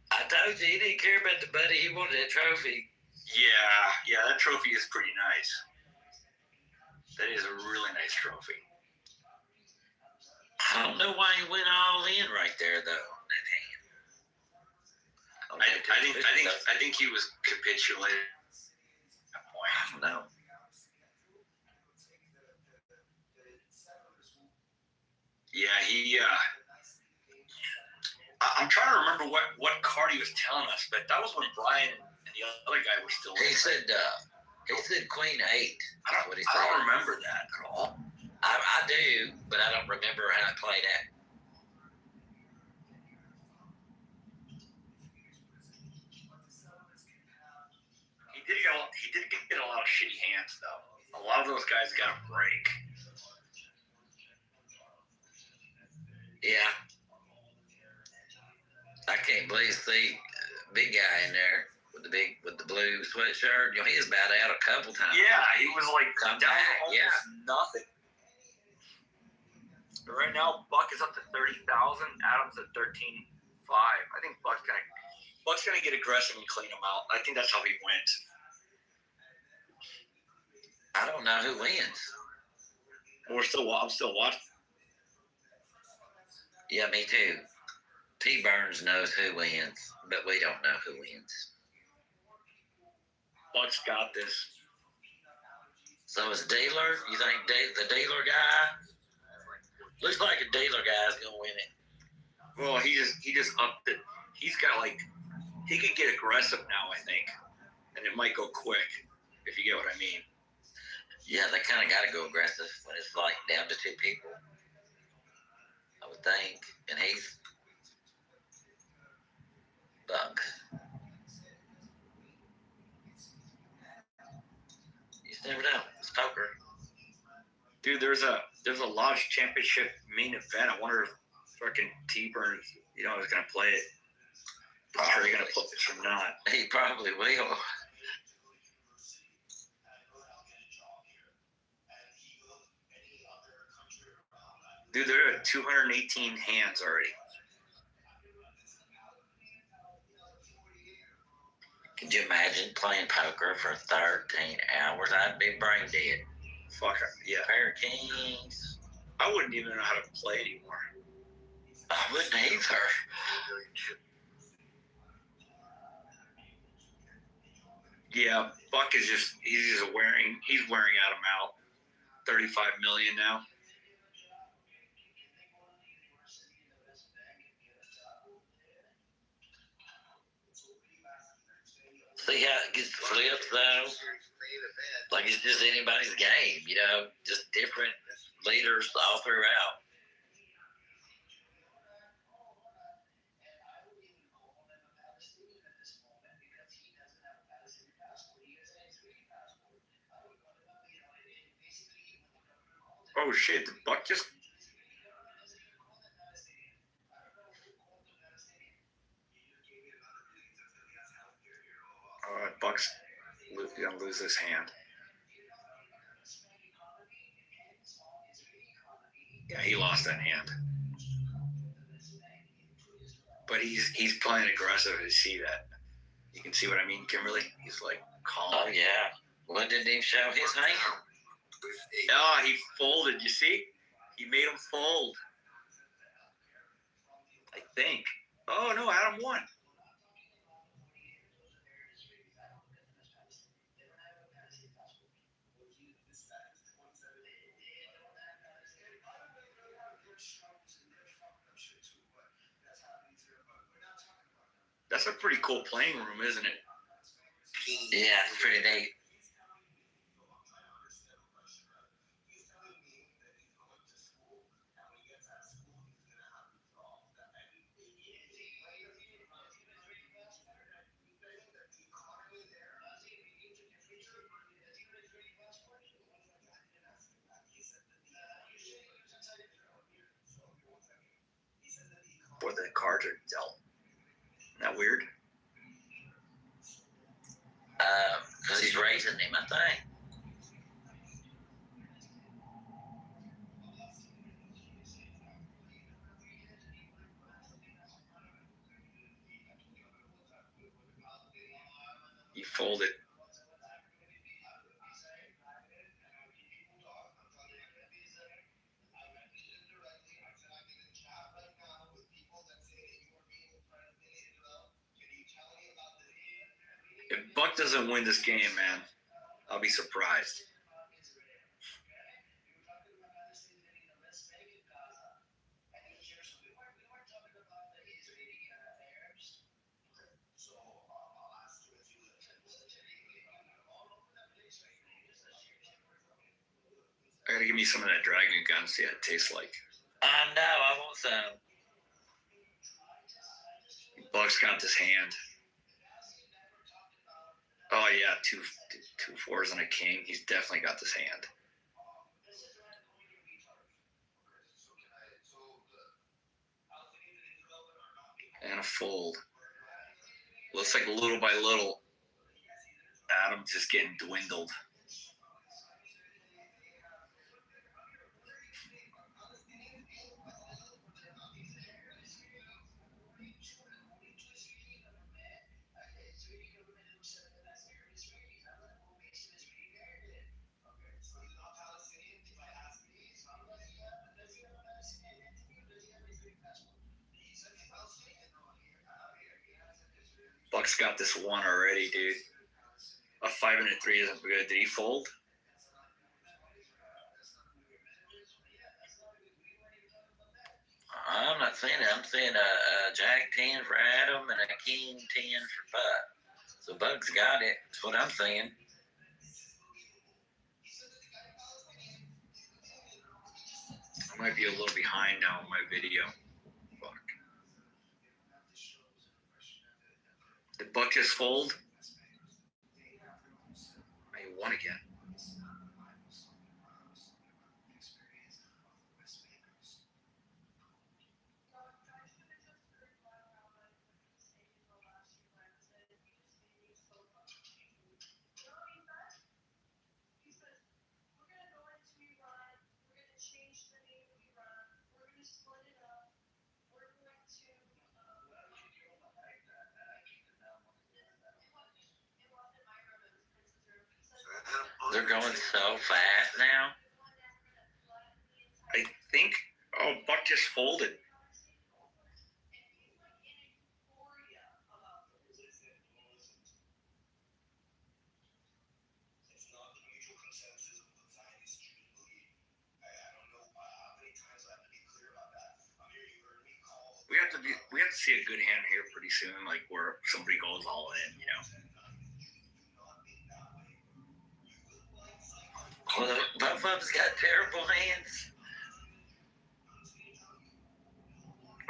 I told you he didn't care about the buddy. He wanted that trophy. Yeah, that trophy is pretty nice. That is a really nice trophy. I don't know why he went all in right there though. That hand. I think he was capitulated at that point. I don't know. Yeah, I'm trying to remember what card he was telling us, but that was when Brian and the other guy were still. He said Queen 8. I don't remember that at all. I do, but I don't remember how it played out. He did get a lot of shitty hands though. A lot of those guys got a break. Yeah. I can't believe the big guy in there with the blue sweatshirt. You know, he was bowed out a couple times. Yeah, he was like Come down back, to almost nothing. But right now, Buck is up to 30,000. Adam's at 13.5. I think Buck's gonna get aggressive and clean him out. I think that's how he wins. I don't know who wins. I'm still watching. Yeah, me too. T. Burns knows who wins, but we don't know who wins. Buck's got this. So is Dealer? You think the Dealer guy? Looks like a Dealer guy's gonna win it. Well, he just upped it. He could get aggressive now, I think, and it might go quick, if you get what I mean. Yeah, they kind of got to go aggressive when it's like down to 2 people, I would think. And he's Buck. You just never know. It's poker. Dude, there's a Lodge Championship main event. I wonder if fucking T-Burns, is gonna play it. I'm sure he's gonna play it or not. He probably will. Dude, they're at 218 hands already. Could you imagine playing poker for 13 hours? I'd be brain dead. Fuck yeah. Pair of kings. I wouldn't even know how to play anymore. I wouldn't either. Yeah, Buck is he's wearing Adam out. 35 million now. See how it gets flipped though? Like it's just anybody's game, just different leaders all throughout. Oh shit, the Buck just... Buck's gonna lose his hand. Yeah, he lost that hand. But he's playing aggressive. You see that? You can see what I mean, Kimberly? He's like calm. Oh yeah. When did he show his hand? Oh, he folded. You see? He made him fold. I think. Oh no, Adam won. That's a pretty cool playing room, isn't it? Yeah, it's pretty neat. Where the cards are dealt. Isn't that weird? Because he's raising him, I think. He folded. If Buck doesn't win this game, man, I'll be surprised. Gotta give me some of that dragon gun. See what it tastes like. I know. I want some. Buck's got this hand. Oh yeah, two fours and a king. He's definitely got this hand. And a fold. Looks like little by little, Adam's just getting dwindled. Buck's got this one already, dude. A 5 and a 3 isn't good. Did he fold? I'm not saying it. I'm saying a Jack 10 for Adam and a King 10 for Buck. So Buck's got it. That's what I'm saying. I might be a little behind now in my video. Fuck. Did Buck just fold? I won again. They're going so fast now. I think. Oh, Buck just folded. We have to see a good hand here pretty soon, like where somebody goes all in, you know. Well, both of them's got terrible hands.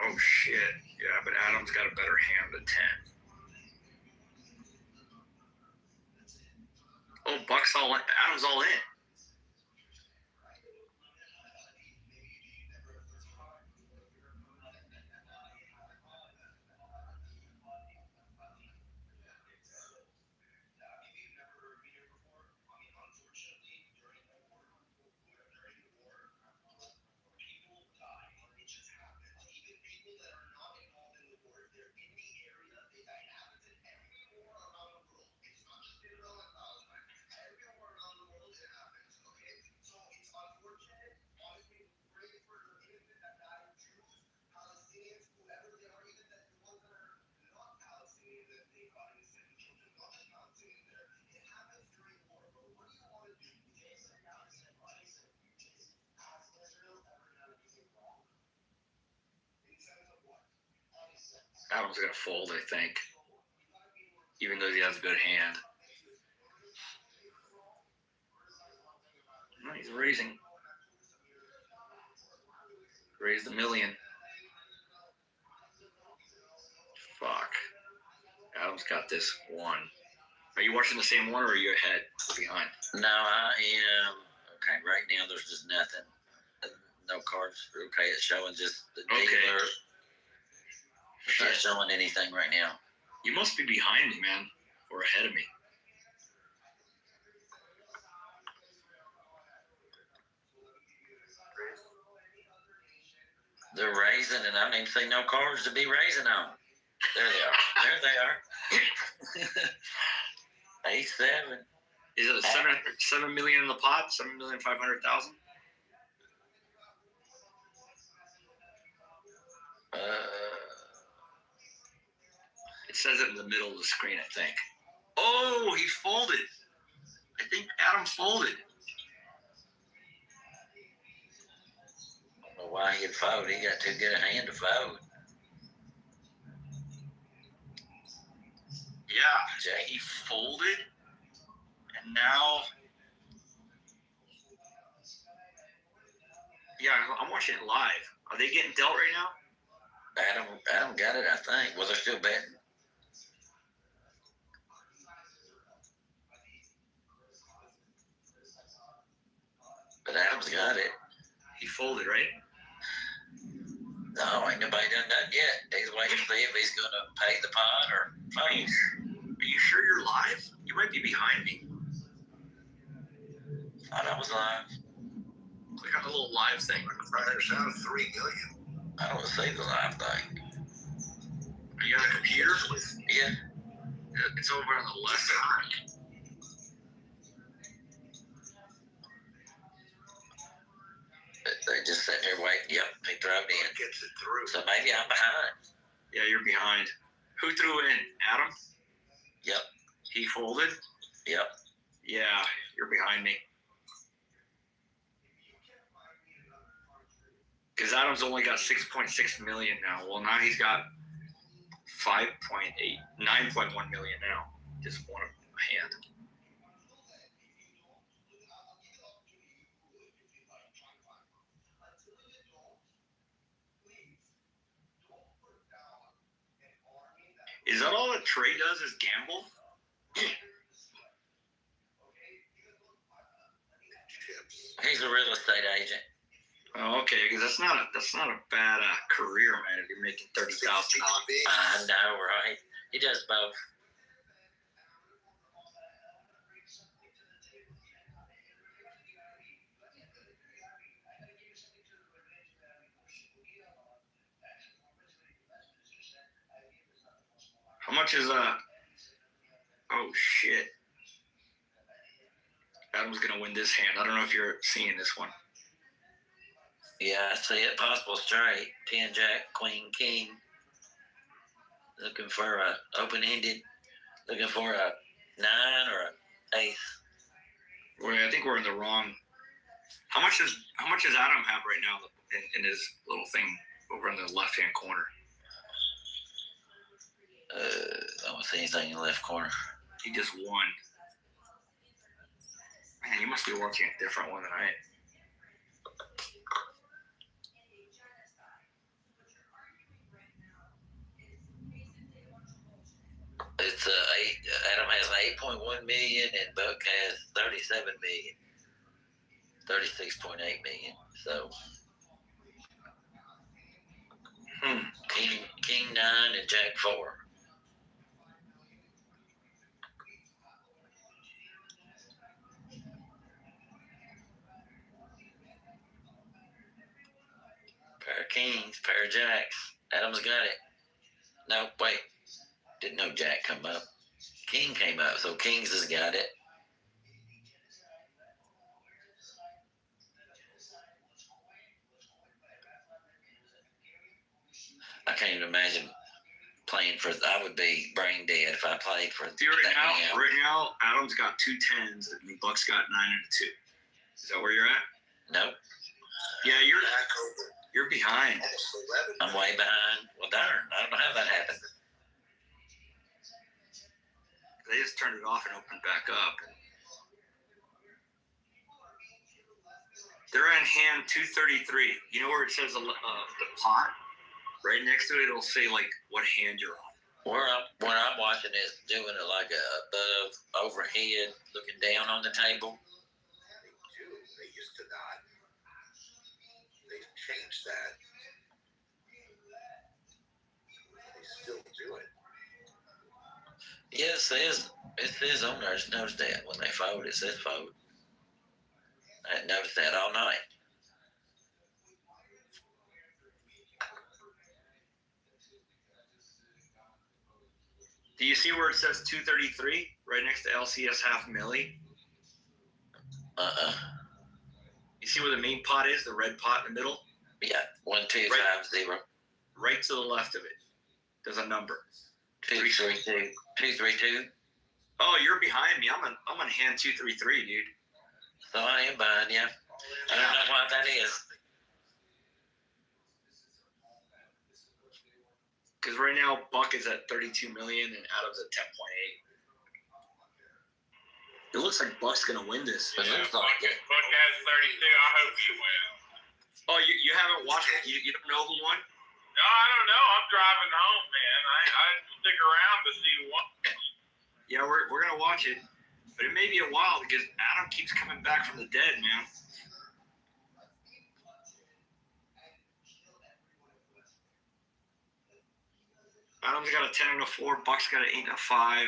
Oh shit. Yeah, but Adam's got a better hand than 10. Oh, Buck's all in. Adam's all in. Adam's gonna fold, I think. Even though he has a good hand. No, he's raising. Raise the million. Fuck. Adam's got this one. Are you watching the same one or are you ahead or behind? No, I am. Okay, right now there's just nothing. No cards. Okay, it's showing just the dealer. It's not showing anything right now. You must be behind me, man. Or ahead of me. They're raising, and I don't even see no cards to be raising on. There they are. There they are. 8-7. Is it a 7 million in the pot? 7,500,000? It says it in the middle of the screen, I think. Oh, he folded. I think Adam folded. I don't know why he'd fold. He got too good a hand to fold. Yeah, he folded. And now Yeah, I'm watching it live. Are they getting dealt right now? Adam got it, I think. Well, they're still betting. But Adam's got it. He folded, right? No, ain't nobody done that yet. He's waiting to see if he's going to pay the pot or fold. Are you sure you're live? You might be behind me. Thought I was live. Click on the little live thing. Riders out 3 million. I don't see the live thing. Are you on a computer? Yeah. It's over on the left side. They just sitting here waiting. Yep, he threw it in. Gets it through. So maybe I'm behind. Yeah, you're behind. Who threw in? Adam? Yep. He folded? Yep. Yeah, you're behind me. Because Adam's only got 6.6 million now. Well, now he's got 5.8, 9.1 million now. Just one hand. Is that all that Trey does is gamble? He's a real estate agent. Oh, okay, because that's not a bad career, man. If you're making $30,000. I know, right? He does both. How much is oh shit. Adam's gonna win this hand. I don't know if you're seeing this one. Yeah, I see it. Possible straight. 10 jack, queen, king. Looking for a open-ended. Looking for a 9 or a ace. I think we're in the wrong. How much does Adam have right now in his little thing over in the left-hand corner? I don't see anything in the left corner. He just won. Man, you must be watching a different one than I am. It's Adam has 8.1 million and Buck has 37 million. 36.8 million. So King 9 and Jack 4. Pair of kings, pair of jacks. Adam's got it. No, wait. Didn't know Jack come up. King came up, so Kings has got it. I can't even imagine playing for. I would be brain dead if I played for. See, right now, Adam's got 2 10s and Buck's got 9 and a 2. Is that where you're at? Nope. Yeah, you're behind. I'm way behind. Well, darn, I don't know how that happened. They just turned it off and opened back up. They're in hand 233. You know where it says the pot? Right next to it, it'll say like what hand you're on. What I'm watching is doing it like above, overhead, looking down on the table. They used to not. They changed that. They still do it. Yeah, it says on there. Just noticed that when they fold, it says fold. I hadn't noticed that all night. Do you see where it says 233 right next to LCS half milli? You see where the main pot is, the red pot in the middle? Yeah, 1250. Right to the left of it. There's a number. 232. 232. Oh, you're behind me. I'm on hand 233, dude. So I am behind you. I don't know what that is. Because right now Buck is at 32 million and Adam's at 10.8. It looks like Buck's gonna win this. It looks like Buck has 32. I hope you win. Oh, you haven't watched it? You don't know who won? No, I don't know. I'm driving home, man. I stick around to see what. Yeah, we're gonna watch it, but it may be a while because Adam keeps coming back from the dead, man. Adam's got a 10 and a 4. Buck's got an 8 and a 5.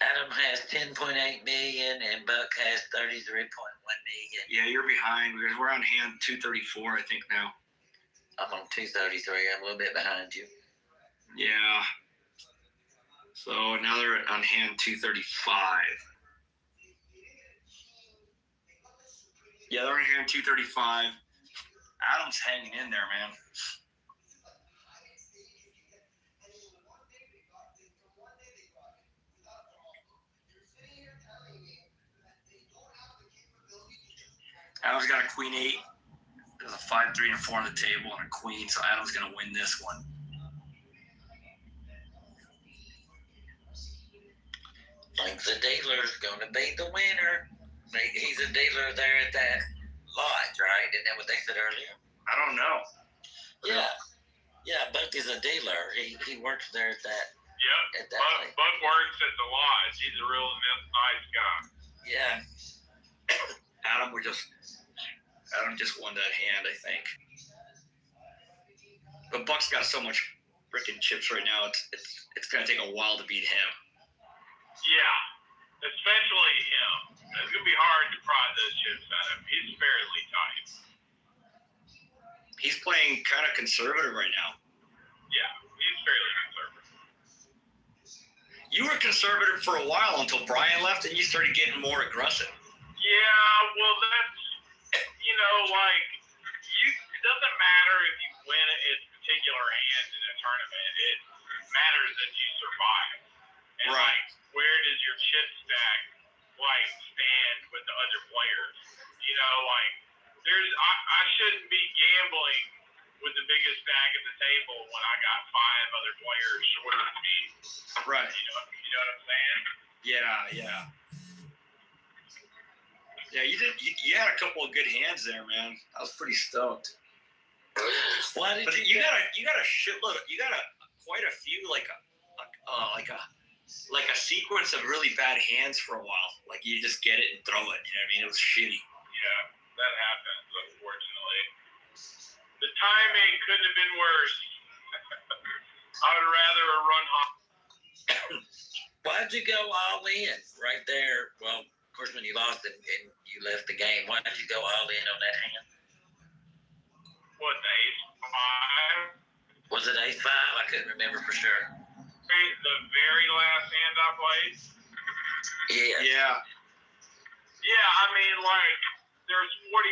Adam has 10.8 million and Buck has 33.1 million. Yeah, you're behind because we're on hand 234, I think now. I'm on 233. I'm a little bit behind you. Yeah. So now they're on hand 235. Yeah, they're on hand 235. Adam's hanging in there, man. Adam's got a queen 8. There's a 5, 3, and 4 on the table and a queen, so Adam's gonna win this one. Think the dealer's gonna be the winner. He's a dealer there at that lodge, right? Isn't that what they said earlier? I don't know. Yeah, Buck is a dealer. He works there at that. Yep. At that place. Buck works at the lodge. He's a real nice guy. Yeah. Adam just won that hand, I think. But Buck's got so much freaking chips right now. It's gonna take a while to beat him. Yeah, especially him. It's gonna be hard to pry those chips out of him. He's fairly tight. He's playing kind of conservative right now. Yeah, he's fairly conservative. You were conservative for a while until Brian left, and you started getting more aggressive. Yeah, well, that's, like, it doesn't matter if you win a particular hand in a tournament. It matters that you survive. And, Right. like, where does your chip stack, like, stand with the other players? Like, I shouldn't be gambling with the biggest stack at the table when I got 5 other players shorter than me. Right. You know what I'm saying? Yeah. Yeah, you had a couple of good hands there, man. I was pretty stoked. Why did But you got a shitload. You got quite a few like a sequence of really bad hands for a while. Like you just get it and throw it. You know what I mean? It was shitty. Yeah, that happens, unfortunately. The timing couldn't have been worse. I would rather a run home. Why'd you go all in right there? Well, of course, when you lost and you left the game, why did you go all in on that hand? What, the ace 5? Was it ace 5? I couldn't remember for sure. The very last hand I played? Yeah. Yeah, I mean, like, there's 43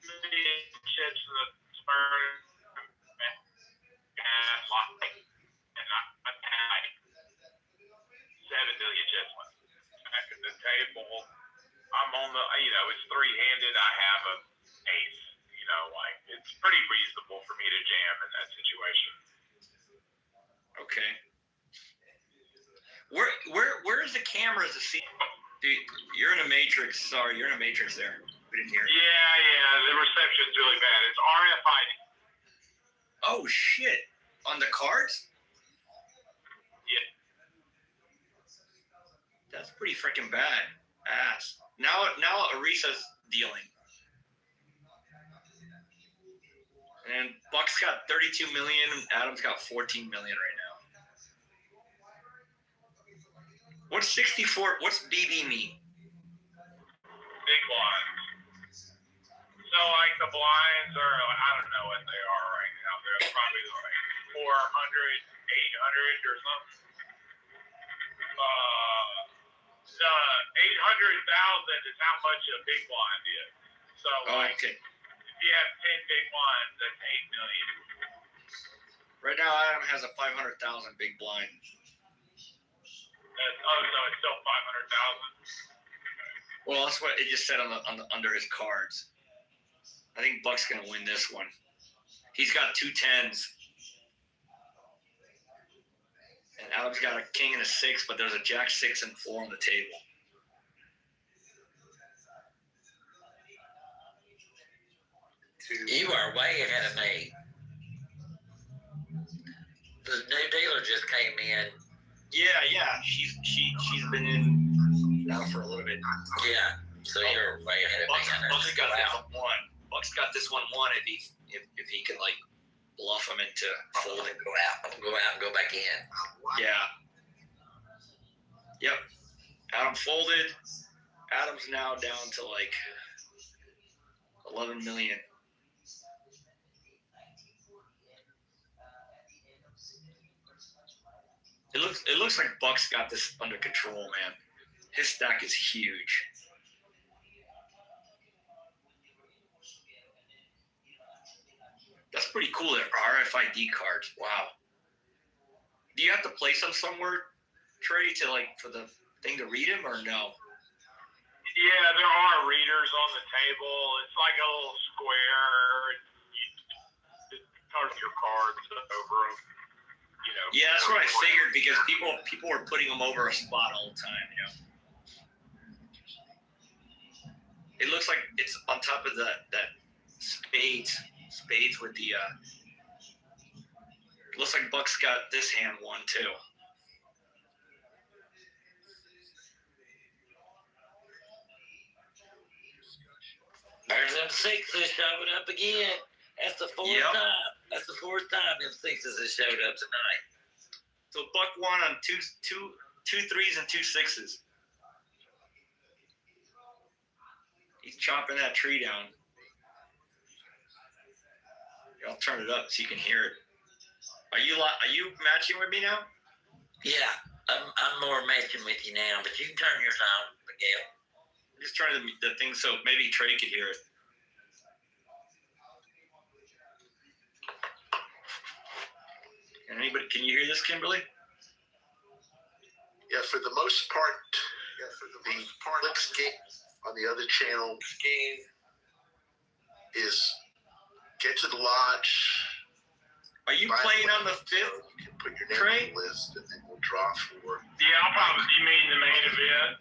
million chips in the tournament. And I had like 7 million chips left. Back at the table, I'm on the, it's 3-handed. I have a ace. Like, it's pretty reasonable for me to jam in that situation. Okay. Where's the cameras to see? Dude, you're in a matrix. Sorry, you're in a matrix there. We didn't hear it. Yeah. The reception's really bad. It's RFID. Oh shit! On the cards? Yeah. That's pretty freaking bad. Ass. Now Arisa's dealing. And Buck's got 32 million. Adam's got 14 million right now. What's 64? What's BB mean? Big blinds. So, like, the blinds are, I don't know what they are right now. They're probably like 400, 800 or something. The 800,000 is how much a big blind is. So, like, Okay. if you have 10 big blinds, that's 8 million. Right now, Adam has a 500,000 big blind. So it's still 500,000. Well, that's what it just said on the under his cards. I think Buck's gonna win this one. He's got 2 10s. And Adam's got a king and a 6, but there's a jack, 6, and 4 on the table. You are way ahead of me. The new dealer just came in. Yeah. She's been in now for a little bit. Yeah. So you're way ahead of me. Buck's got this one won. Buck's got this one won if he can like bluff him into folding. Go out. I'm gonna go out and go back in. Yeah. Yep. Adam folded. Adam's now down to like 11 million. It looks like Buck's got this under control, man. His stack is huge. That's pretty cool. That RFID cards. Wow. Do you have to place them somewhere, Trey, to like for the thing to read them, or no? Yeah, there are readers on the table. It's like a little square. You target your cards over them. You know. Yeah, that's what I figured because people were putting them over a spot all the time. You know. It looks like it's on top of that spades with the. Looks like Buck's got this hand won too. There's them sixes showing up again. That's the fourth time. That's the fourth time them sixes have showed up tonight. So Buck won on two threes and 2 6s. He's chopping that tree down. I'll turn it up so you can hear it. Are you matching with me now? Yeah, I'm more matching with you now, but you can turn yours on, Miguel. I'm just turning the thing so maybe Trey could hear it. Can you hear this, Kimberly? Yeah, for the most part, the Flicks game on the other channel game is get to the lodge. Are you playing on the 5th? You can put your name Trey? on the list, and then we'll draw for. Yeah, I'll probably. You mean the main event?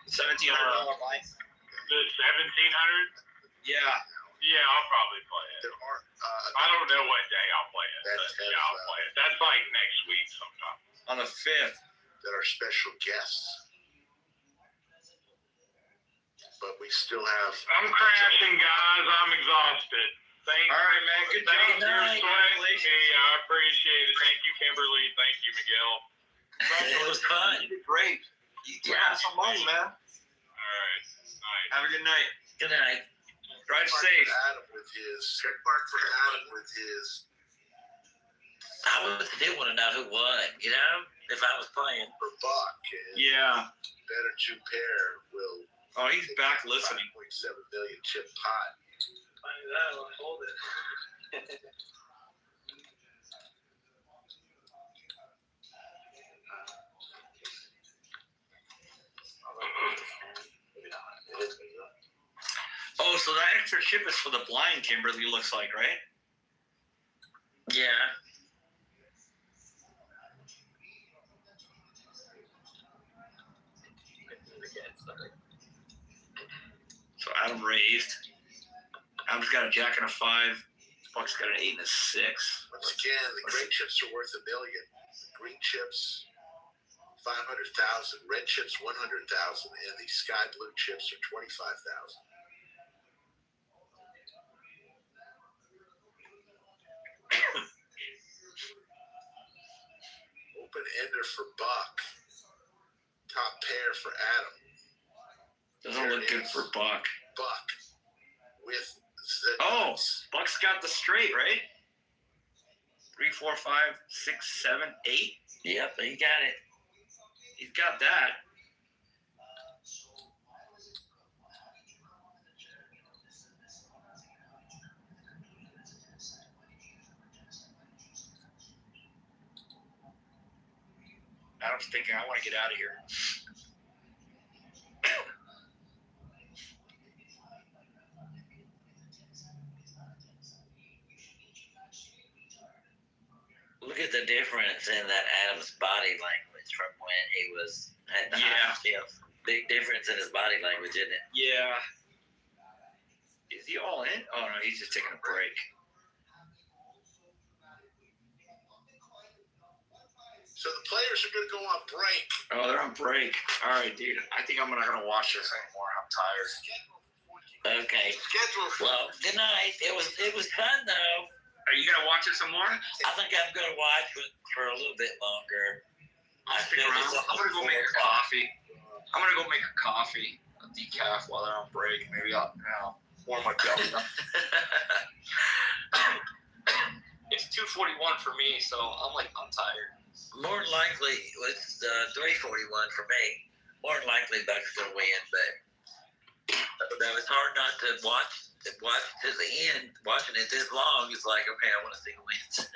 $1,700 line. The 1700? Yeah. Yeah, I'll probably play it. There are. I don't know what day I'll play it. But yeah, I'll play it. That's like next week sometime. On the 5th. That are special guests. But we still have. I'm crashing, guys. I'm exhausted. Thanks. All right, man. Good job. Congratulations. Hey, I appreciate it. Thank you, Kimberly. Thank you, Miguel. It was fun. You did great. You got some money, man. All right. Nice. Have a good night. Good night. Drive safe. Adam with his. Check mark for Adam with his. I would still want to know who won, you know, if I was playing. For Buck. And Yeah. Better two pair will. Oh, he's back listening. 5.7 million chip pot. That'll hold it. Oh, so that extra chip is for the blind, Kimberly, looks like, right? Yeah. So Adam raised. Adam's got a jack and a 5. Buck's got an 8 and a 6. Once again, the gray chips are worth $1 million. Green chips, 500,000. Red chips, 100,000, and the sky blue chips are 25,000. Open ender for Buck. Top pair for Adam. Doesn't look good for Buck. Buck with the Oh, Buck's got the straight, right? 3, 4, 5, 6, 7, 8. Yep, he got it. He's got that. Adam's thinking, I want to get out of here. Look at the difference in that Adam's body language from when he had the high chips. Big difference in his body language, isn't it? Yeah. Is he all in? Oh no, he's just taking a break. So the players are going to go on break. Oh, they're on break. All right, dude. I think I'm not gonna watch this anymore. I'm tired. Okay. Schedule. Well, good night. It was fun though. Are you gonna watch it some more? I think I'm gonna watch it for a little bit longer. I'll stick around. I'm gonna go make a coffee. I'm gonna go make a coffee, a decaf while they're on break. Maybe I'll warm my belly up. It's 2:41 for me, so I'm tired. More than likely, it's 3:41 for me. More than likely, Bucks gonna win, but it's hard not to watch to the end. Watching it this long, it's like, okay, I want to see who wins.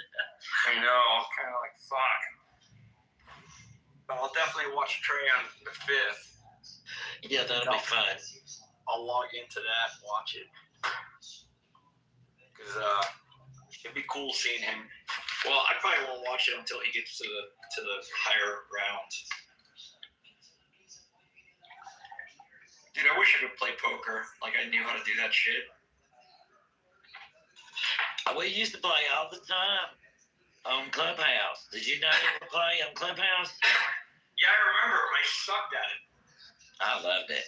I know. I'm kind of like, fuck. But I'll definitely watch Trey on the 5th. Yeah, that'll be fun. I'll log into that and watch it. Because it'd be cool seeing him. Well, I probably won't watch it until he gets to the higher rounds. Dude, I wish I could play poker. Like I knew how to do that shit. We used to play all the time on Clubhouse. Did you not ever play on Clubhouse? Yeah, I remember. I sucked at it. I loved it.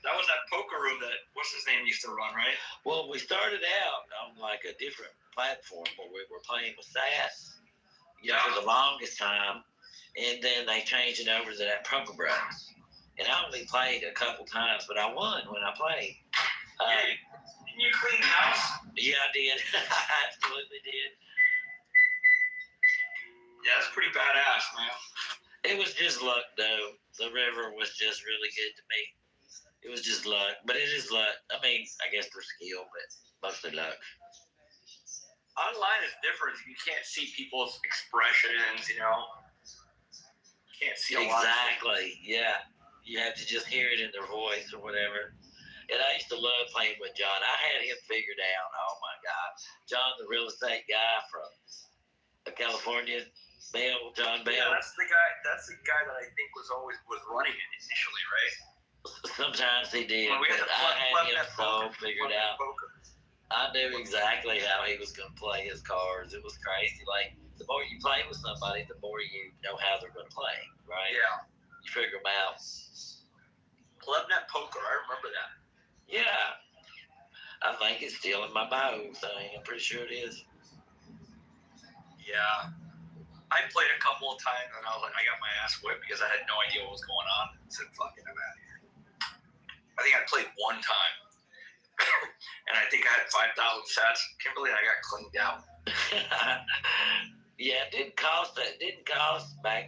That was that poker room that what's his name used to run, right? Well, we started out on like a different platform where we were playing with SAS, for the longest time, and then they changed it over to that Poker Bros. And I only played a couple times, but I won when I played. Didn't you clean the house? Yeah, I did. I absolutely did. Yeah, that's pretty badass, man. It was just luck, though. The river was just really good to me. It was just luck, but it is luck. I mean, I guess there's skill, but mostly luck. Online is different. You can't see people's expressions, you can't see a lot. Exactly, yeah. You have to just hear it in their voice or whatever. And I used to love playing with John. I had him figured out. Oh, my God. John, the real estate guy from California. John Bell. Yeah, that's the guy that I think was running it initially, right? Sometimes he did, Well, but I had him so figured out. I knew exactly how he was going to play his cards. It was crazy. Like, the more you play with somebody, the more you know how they're going to play, right? Yeah. You figure them out. Clubnet Poker, I remember that. Yeah. I think it's still in my bio thing. I'm pretty sure it is. Yeah. I played a couple of times and I got my ass whipped because I had no idea what was going on. I said, fuck it, I'm out of here. I think I played one time. And I think I had 5,000 sets. Kimberly and I got cleaned out. Yeah, it didn't cost back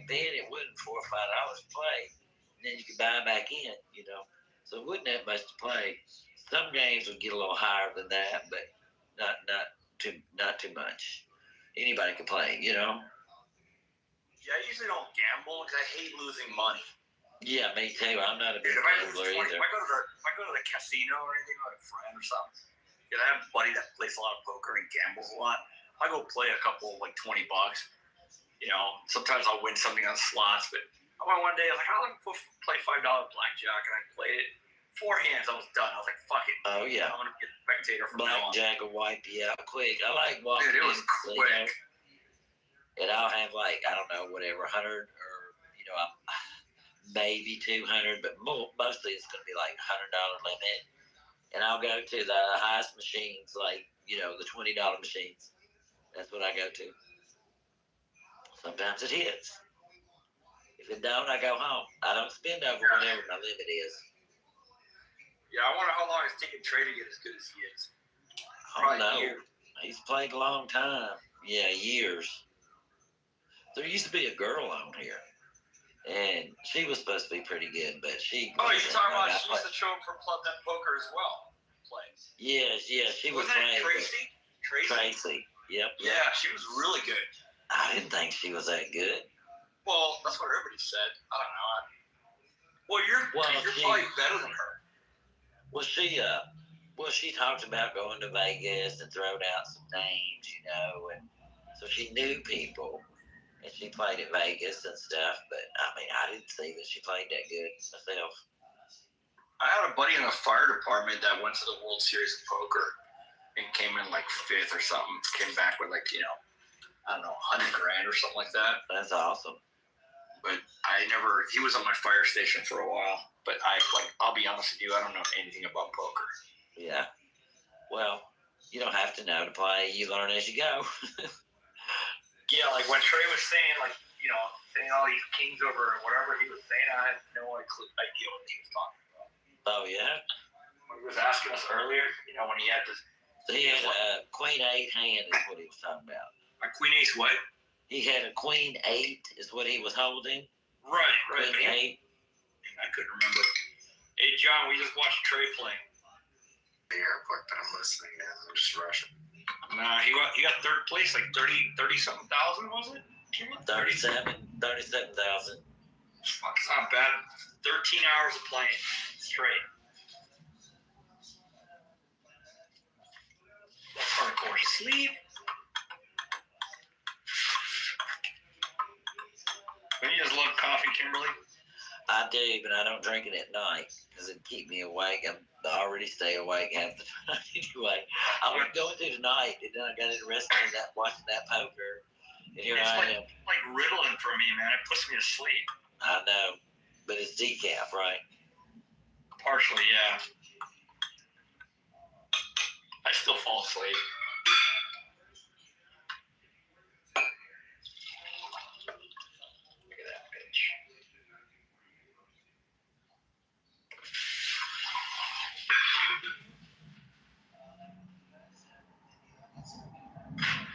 then. It wasn't $4 or $5 to play. And then you could buy back in, So it wasn't that much to play. Some games would get a little higher than that, but not too much. Anybody can play, Yeah, I usually don't gamble because I hate losing money. Yeah, me too. I'm not a big gambler either. If I go to the casino or anything with a friend or something, because I have a buddy that plays a lot of poker and gambles a lot, I go play a couple $20. Sometimes I'll win something on slots, but I went one day, I was like, I'll play $5 blackjack, and I played it. 4 hands, I was done. I was like, fuck it. Oh, yeah. I'm going to get a spectator from now on. Blackjack will wipe you out quick. I like walking Dude, it was quick. And I'll have I don't know, whatever, 100 or, maybe 200, but mostly it's going to be like $100 limit. And I'll go to the highest machines, the $20 machines. That's what I go to. Sometimes it hits. If it don't, I go home. I don't spend over whatever my limit is. Yeah, I wonder how long it's taking Trey to get as good as he is. I don't know. He's played a long time. Yeah, years. There used to be a girl on here, and she was supposed to be pretty good, but she. Oh, you're talking about she used to show up for Club Net Poker as well. Yeah, she was playing. Tracy? Tracy. Yep. Yeah, she was really good. I didn't think she was that good. Well, that's what everybody said. I don't know. Well, you're probably better than her. Well, she talked about going to Vegas and throwing out some names, and so she knew people, and she played at Vegas and stuff. But I didn't see that she played that good myself. I had a buddy in the fire department that went to the World Series of Poker and came in like 5th or something. Came back with like, I don't know, 100 grand or something like that. That's awesome. But he was on my fire station for a while. But I'll be honest with you, I don't know anything about poker. Yeah. Well, you don't have to know to play. You learn as you go. Yeah, like when Trey was saying, saying all these kings over or whatever he was saying, I had no idea what he was talking about. Oh, yeah? When he was asking us earlier, when he had this. So he had a queen 8 hand is what he was talking about. A queen ace what? He had a queen 8 is what he was holding. Right. Queen 8. I couldn't remember. Hey, John, we just watched Trey play. The airport, but I'm listening, man. I'm just rushing. Nah, he got 3rd place, like 30-something thousand, was it? 37,000. Fuck, it's not bad. 13 hours of playing straight. That's hardcore. Sleep. Don't you just love coffee, Kimberly? I do, but I don't drink it at night because it keep me awake. I already stay awake half the time anyway. I was going through tonight, and then I got interested in watching that poker. And here it's I am. Like Ritalin for me, man. It puts me to sleep. I know, but it's decaf, right? Partially, yeah. I still fall asleep. Look at that bitch.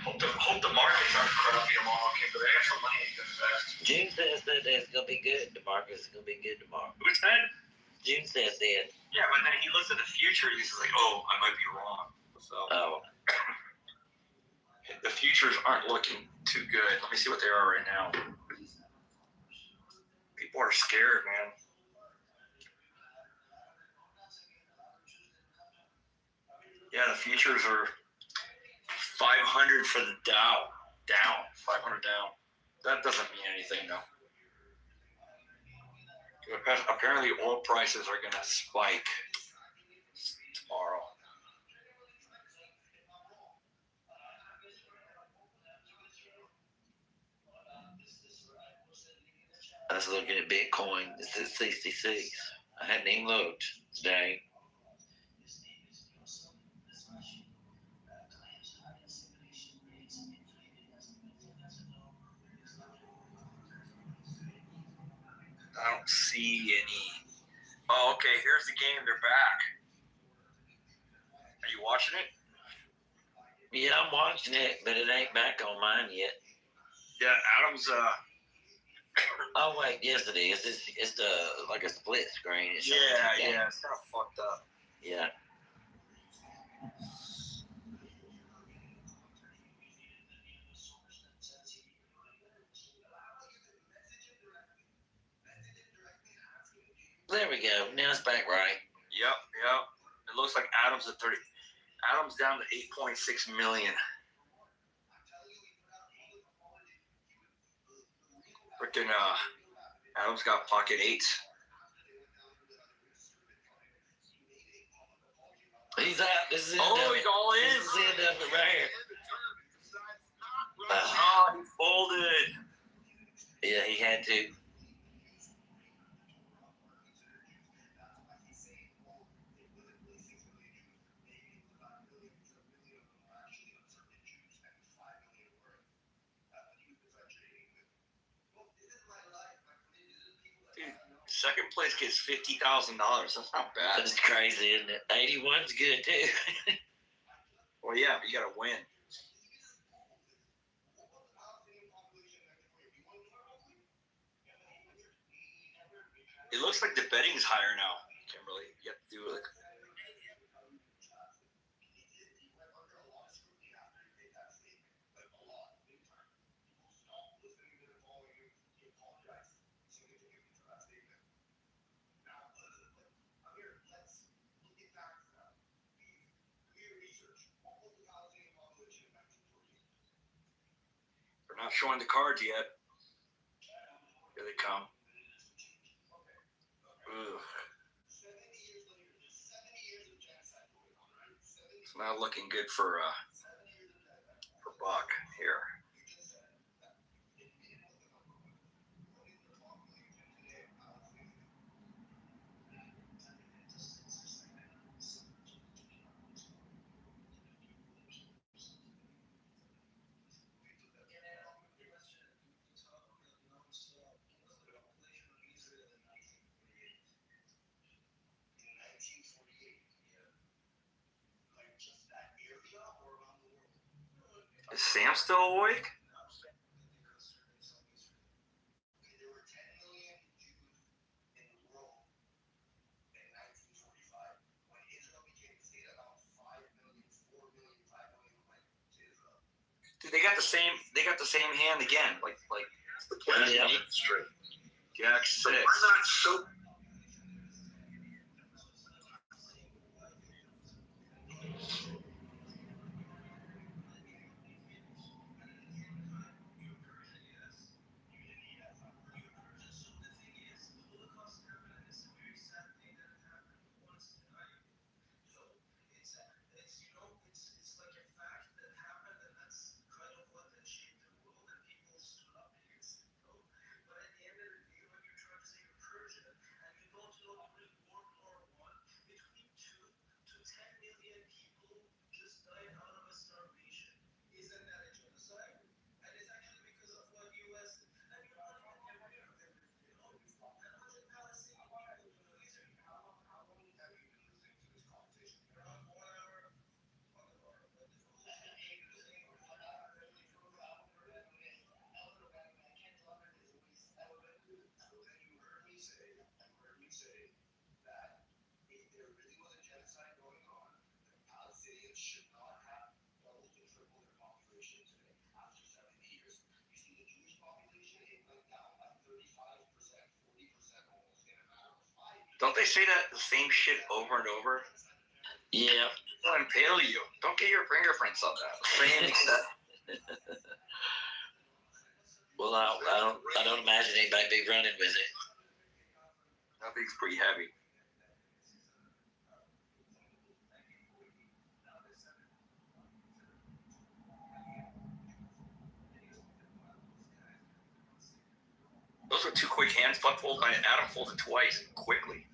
Hope the markets aren't crappy tomorrow, Kimberly. I got some money to invest. June says that it's going to be good. The market's going to be good tomorrow. Who said? June says that. Yeah, but then he looks at the future and he's like, oh, I might be wrong. So the futures aren't looking too good. Let me see what they are right now. People are scared, man. Yeah, the futures are 500 for the Dow. Down. 500 down. That doesn't mean anything, though. Apparently, oil prices are going to spike tomorrow. I was looking at Bitcoin. It's at 66. I hadn't even looked today. I don't see any. Oh, okay. Here's the game. They're back. Are you watching it? Yeah, I'm watching it, but it ain't back on mine yet. Yeah, Adam's. Oh wait, yes it is. It's like a split screen. It's yeah. It's kind of fucked up. Yeah. There we go. Now it's back right. Yep. It looks like Adam's at 30. Adam's down to 8.6 million. Freaking Adam's got pocket 8s. He's out. This is it. Oh, he's all in. This is the end of it right here. Oh, he folded. Yeah, he had to. Dude, second place gets $50,000. That's not bad. That's crazy, isn't it? 81's good too. Well, yeah, but you got to win. It looks like the betting's higher now, Kimberly. You have to do it. They're not showing the cards yet. Here they come. Ugh. It's not looking good for Buck here. Is Sam still awake? Dude, they got the same hand again. Like Yeah. Straight. Jack So 6. why not so? Don't they say that the same shit over and over? Yeah. They'll impale you. Don't get your fingerprints on that. Same exact. Well, I don't imagine anybody be running with it. That thing's pretty heavy. Those were two quick hands. Buck folded, Adam folded twice quickly.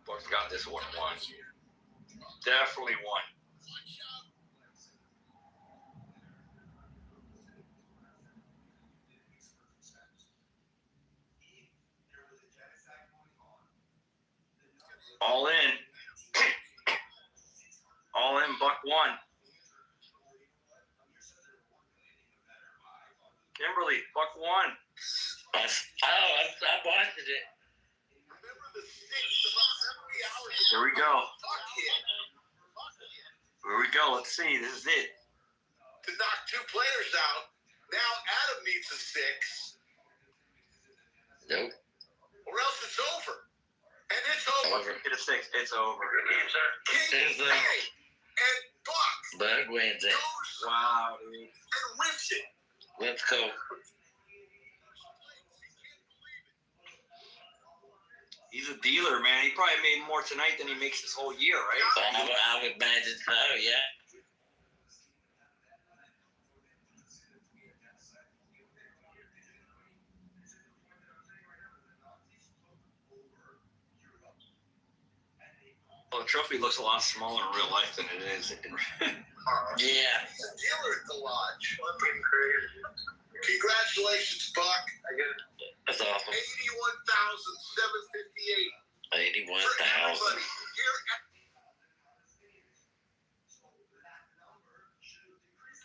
Buck's got this one won. Definitely won. All in. All in, Buck won. Kimberly, Buck won. I watched it. Remember the 6th about 70 hours ago? Here we go. Fuck yeah. Here we go. Let's see. This is it. To knock 2 players out. Now Adam needs a 6. Nope. Or else it's over. And it's over. Get a 6. It's over. King It's K and Buck Bug wins it. goes Wow, dude. and rips it. Let's go. He's a dealer, man. He probably made more tonight than he makes this whole year, right? I would imagine so, yeah. Well, the trophy looks a lot smaller in real life than it is. Yeah. The dealer at the lodge. Fucking crazy. Congratulations, Buck. That's awesome. 81,758. 81,000. For everybody here at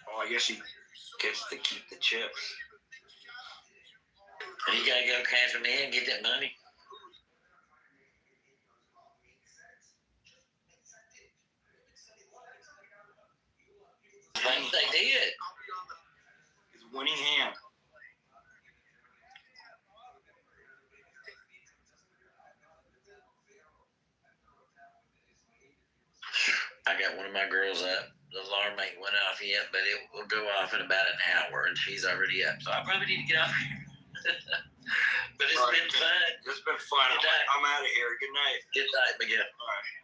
Oh, I guess he gets to keep the chips. And you gotta go cash them in and get that money. They did. His winning hand. I got one of my girls up. The alarm ain't went off yet, but it will go off in about an hour, and she's already up. So I probably need to get off here. But it's been fun. It's been fun. Good night. I'm out of here. Good night. Good night, Miguel. All right.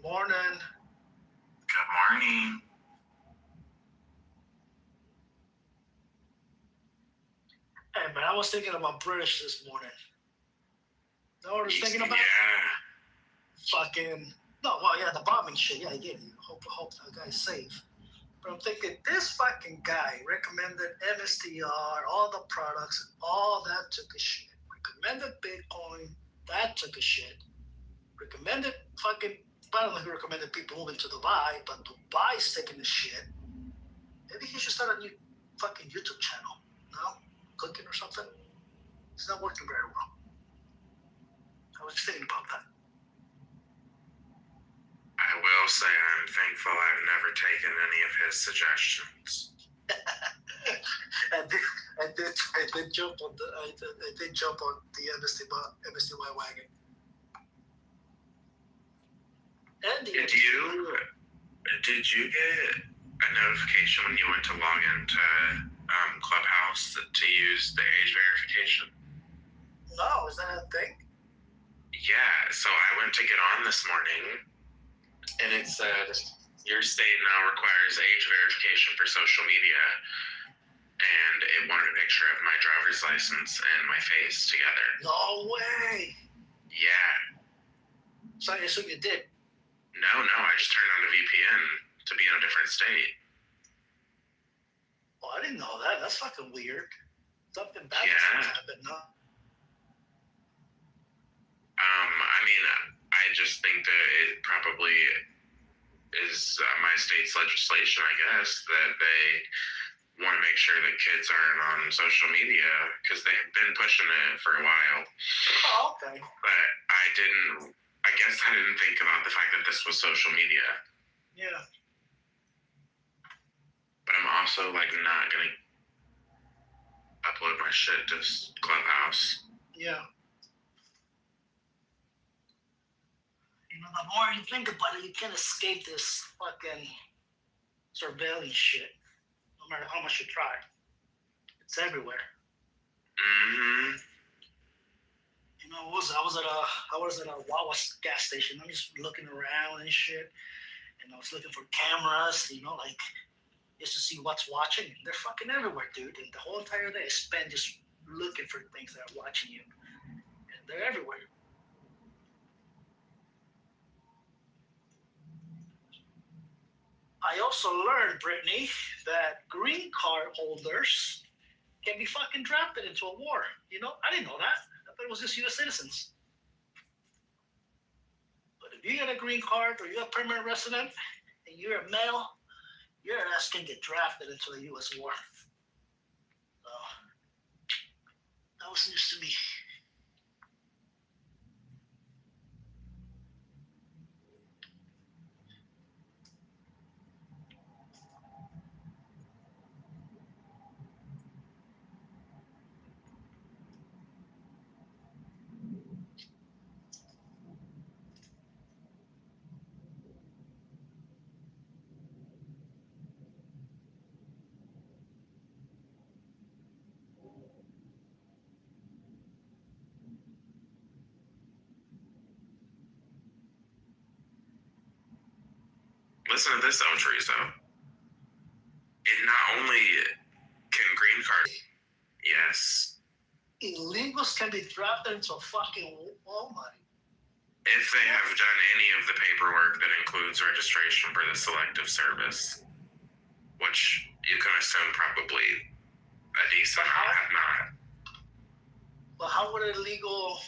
Morning. Good morning. Hey, man, I was thinking about British this morning. You know what I was thinking about? Yeah. Fucking, no, well, yeah, the bombing shit. Yeah, I get it. Hope that guy's safe. But I'm thinking, this fucking guy recommended MSTR, all the products, and all that took a shit. Recommended Bitcoin, that took a shit. Recommended fucking, I don't know who recommended people moving to Dubai, but Dubai's taking a shit. Maybe he should start a new fucking YouTube channel, no? Cooking or something. It's not working very well. I was thinking about that. I will say I'm thankful I've never taken any of his suggestions. I did jump on the MSTY wagon. And the Did you get a notification when you went to log into Clubhouse to use the age verification? No, is that a thing? Yeah, so I went to get on this morning, and it said, your state now requires age verification for social media, and it wanted a picture of my driver's license and my face together. No way. Yeah. So I assume you did. No, I just turned on a VPN to be in a different state. Oh, I didn't know that. That's fucking weird. Something bad happened, no? I mean, I just think that it probably is my state's legislation, I guess, that they want to make sure that kids aren't on social media because they've been pushing it for a while. Oh, okay. But I guess I didn't think about the fact that this was social media. Yeah. But I'm also like not going to upload my shit to Clubhouse. Yeah. You know, the more you think about it, you can't escape this fucking surveillance shit. No matter how much you try. It's everywhere. Mm-hmm. You know, I was at a Wawa gas station. I'm just looking around and shit. And I was looking for cameras, you know, like just to see what's watching. And they're fucking everywhere, dude. And the whole entire day I spend just looking for things that are watching you. And they're everywhere. I also learned, Brittany, that green card holders can be fucking drafted into a war. You know, I didn't know that. I thought it was just U.S. citizens. But if you get a green card or you're a permanent resident and you're a male, your ass can get drafted into a U.S. war. So, that was news to me. Listen to this, Chorizo. It not only can green card, yes. Illegals can be drafted into a fucking war, money. If they have done any of the paperwork that includes registration for the selective service, which you can assume probably a decent amount have not. But how would an illegal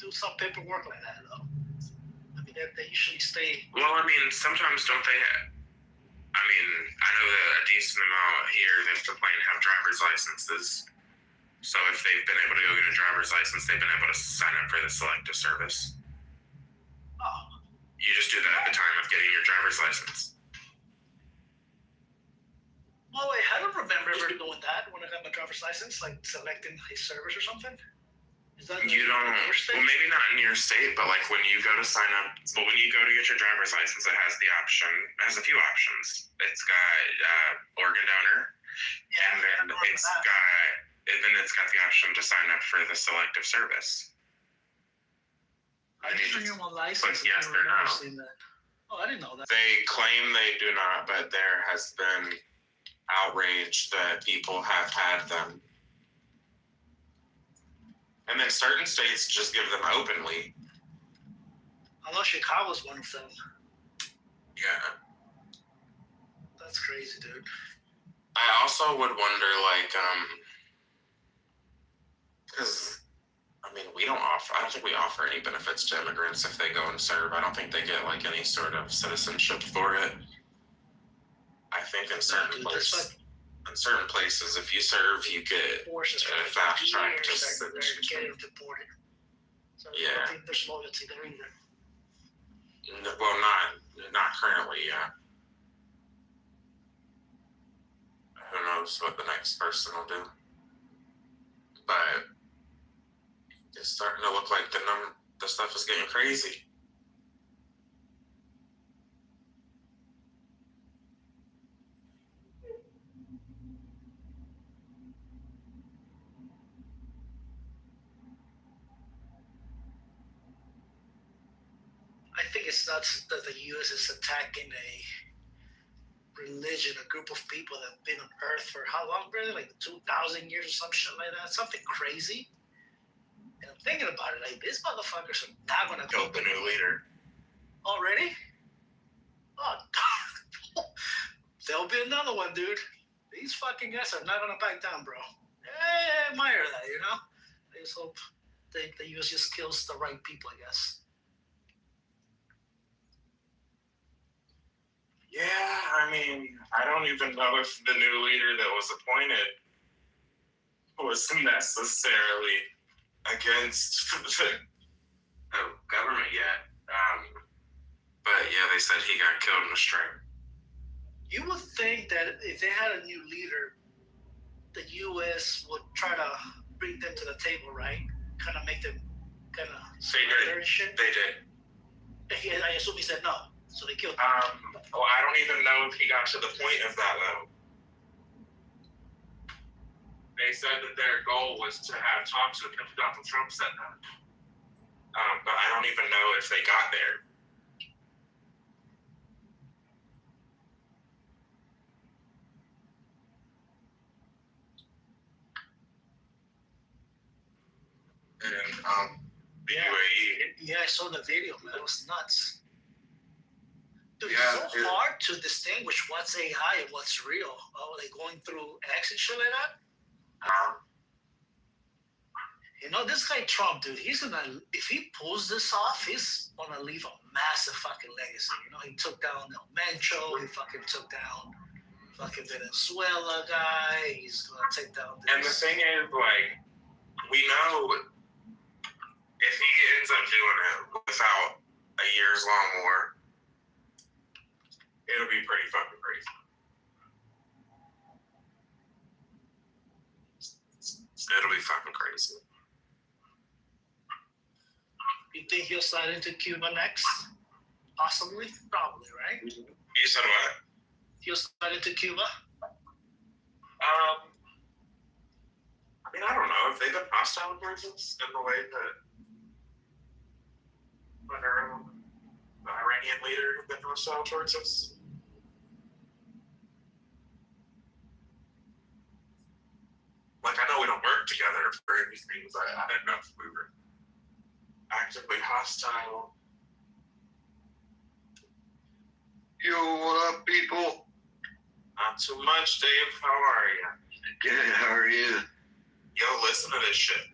do some paperwork like that, though? I mean, they usually stay. Well, I mean, sometimes don't they? I mean, I know that a decent amount here that complain have driver's licenses. So if they've been able to go get a driver's license, they've been able to sign up for the selective service. Oh. You just do that at the time of getting your driver's license. Well, wait, I don't remember ever doing that when I got my driver's license, like selecting a service or something. Is that you don't? Well, maybe not in your state, but like when you go to sign up, well, when you go to get your driver's license, it has the option. It has a few options. It's got organ donor, and then it's got the option to sign up for the selective service. I just renew my license. Yes or no. Seen that. Oh, I didn't know that. They claim they do not, but there has been outrage that people have had them. And then certain states just give them openly. I know Chicago's one of them. Yeah. That's crazy, dude. I also would wonder, like, because, I mean, I don't think we offer any benefits to immigrants if they go and serve. I don't think they get, like, any sort of citizenship for it. I think in certain places, if you serve, you get a fast track to citizenship. Getting deported. So I don't think there's loyalty there either. Well, not currently, yeah. Who knows what the next person will do? But it's starting to look like the stuff is getting crazy. I think it's nuts that the U.S. is attacking a religion, a group of people that have been on Earth for how long, really? Like 2,000 years or some shit like that. Something crazy. And I'm thinking about it, like, these motherfuckers are not gonna Killed the new leader. already. Oh, there'll be another one, dude. These fucking guys are not gonna back down, bro. I admire that, you know. I just hope the U.S. just kills the right people, I guess. Yeah, I mean, I don't even know if the new leader that was appointed was necessarily against the government yet. But yeah, they said he got killed in a strike. You would think that if they had a new leader, the U.S. would try to bring them to the table, right? Kind of make them kind of surrender and shit. They did. I assume he said no, so they killed him. Well, I don't even know if he got to the point of that, though. They said that their goal was to have talks with him. Donald Trump said that. But I don't even know if they got there. And the UAE. Yeah, I saw the video, man. It was nuts. Dude, Yeah, it's so hard to distinguish what's AI and what's real. Oh, like going through X and shit like that. You know, this guy Trump, dude, he's gonna, if he pulls this off, he's gonna leave a massive fucking legacy. You know, he took down El Mencho, he fucking took down fucking Venezuela guy, he's gonna take down this. And the thing is, like, we know if he ends up doing it without a year's long war, it'll be pretty fucking crazy. It'll be fucking crazy. You think he'll slide into Cuba next? Possibly? Probably, right? You said what? He'll slide into Cuba? I mean, I don't know if they've been hostile towards us in the way that the Iranian leader have been hostile towards us. Like, I know we don't work together for anything, but I didn't know if we were actively hostile. Yo, what up, people? Not too much, Dave. How are you? Good, how are you? Yo, listen to this shit.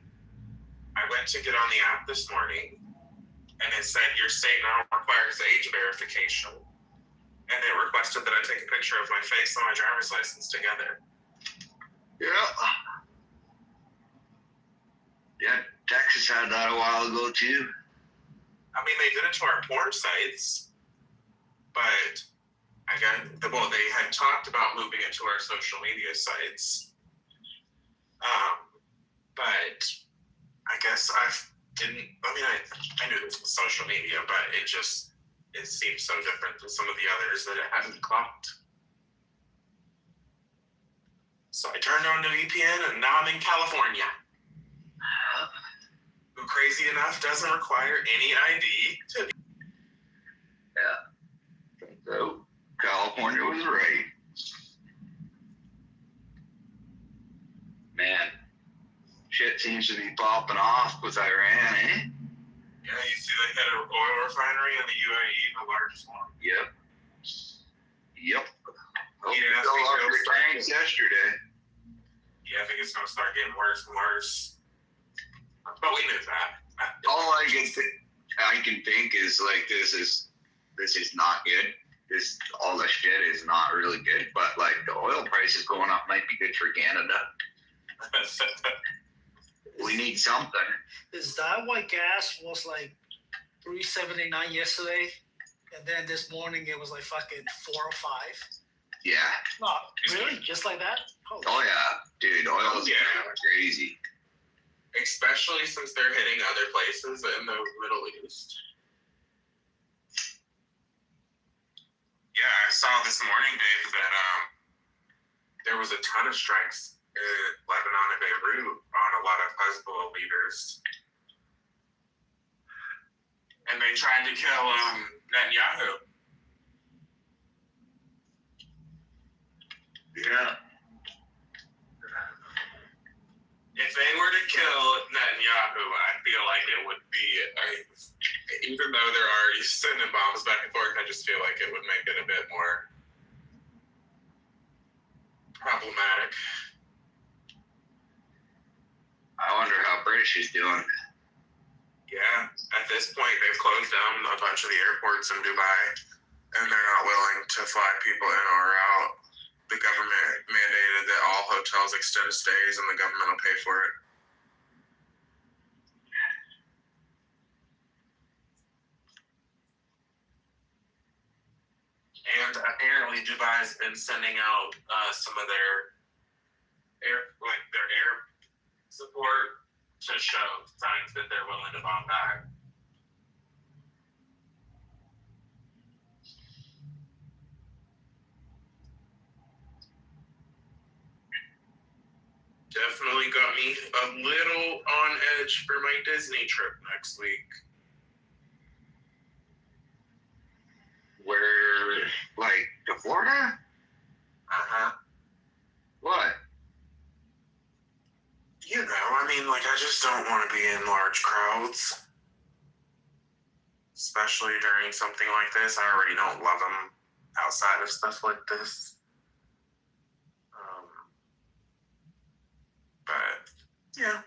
I went to get on the app this morning, and it said your state now requires age verification, and it requested that I take a picture of my face and my driver's license together. Yeah. Yeah, Texas had that a while ago, too. I mean, they did it to our porn sites, but they had talked about moving it to our social media sites. But I guess I knew this was social media, but it seems so different than some of the others that it hadn't clocked. So I turned on the VPN, and now I'm in California. Who, crazy enough, doesn't require any ID to. Yeah. seems to be popping off with Iran, eh? Yeah, you see they had an oil refinery in the UAE, the largest one. Yep. Yeah, I Filled think up it'll your start tanks yesterday. Yeah, I think it's going to start getting worse and worse. But we knew that. All I can think is like this is not good. All the shit is not really good. But like the oil prices going up might be good for Canada. We need something. Is that why gas was like $3.79 yesterday, and then this morning it was like fucking $4 or $5? Yeah. No, really? Just like that? Holy Oh yeah, dude. Oil's crazy. Especially since they're hitting other places in the Middle East. Yeah, I saw this morning, Dave, that there was a ton of strikes in Lebanon and Beirut on a lot of Hezbollah leaders. And they tried to kill Netanyahu. Yeah. If they were to kill Netanyahu, I feel like it would be, even though they're already sending bombs back and forth, I just feel like it would make it a bit more problematic. I wonder how British is doing. Yeah, at this point, they've closed down a bunch of the airports in Dubai, and they're not willing to fly people in or out. The government mandated that all hotels extend stays, and the government will pay for it. And apparently, Dubai's been sending out some of their air support to show signs that they're willing to bomb back. Definitely got me a little on edge for my Disney trip next week. Where, like, to Florida? Uh-huh. What? You know, I mean, like, I just don't want to be in large crowds. Especially during something like this. I already don't love them outside of stuff like this. But, yeah.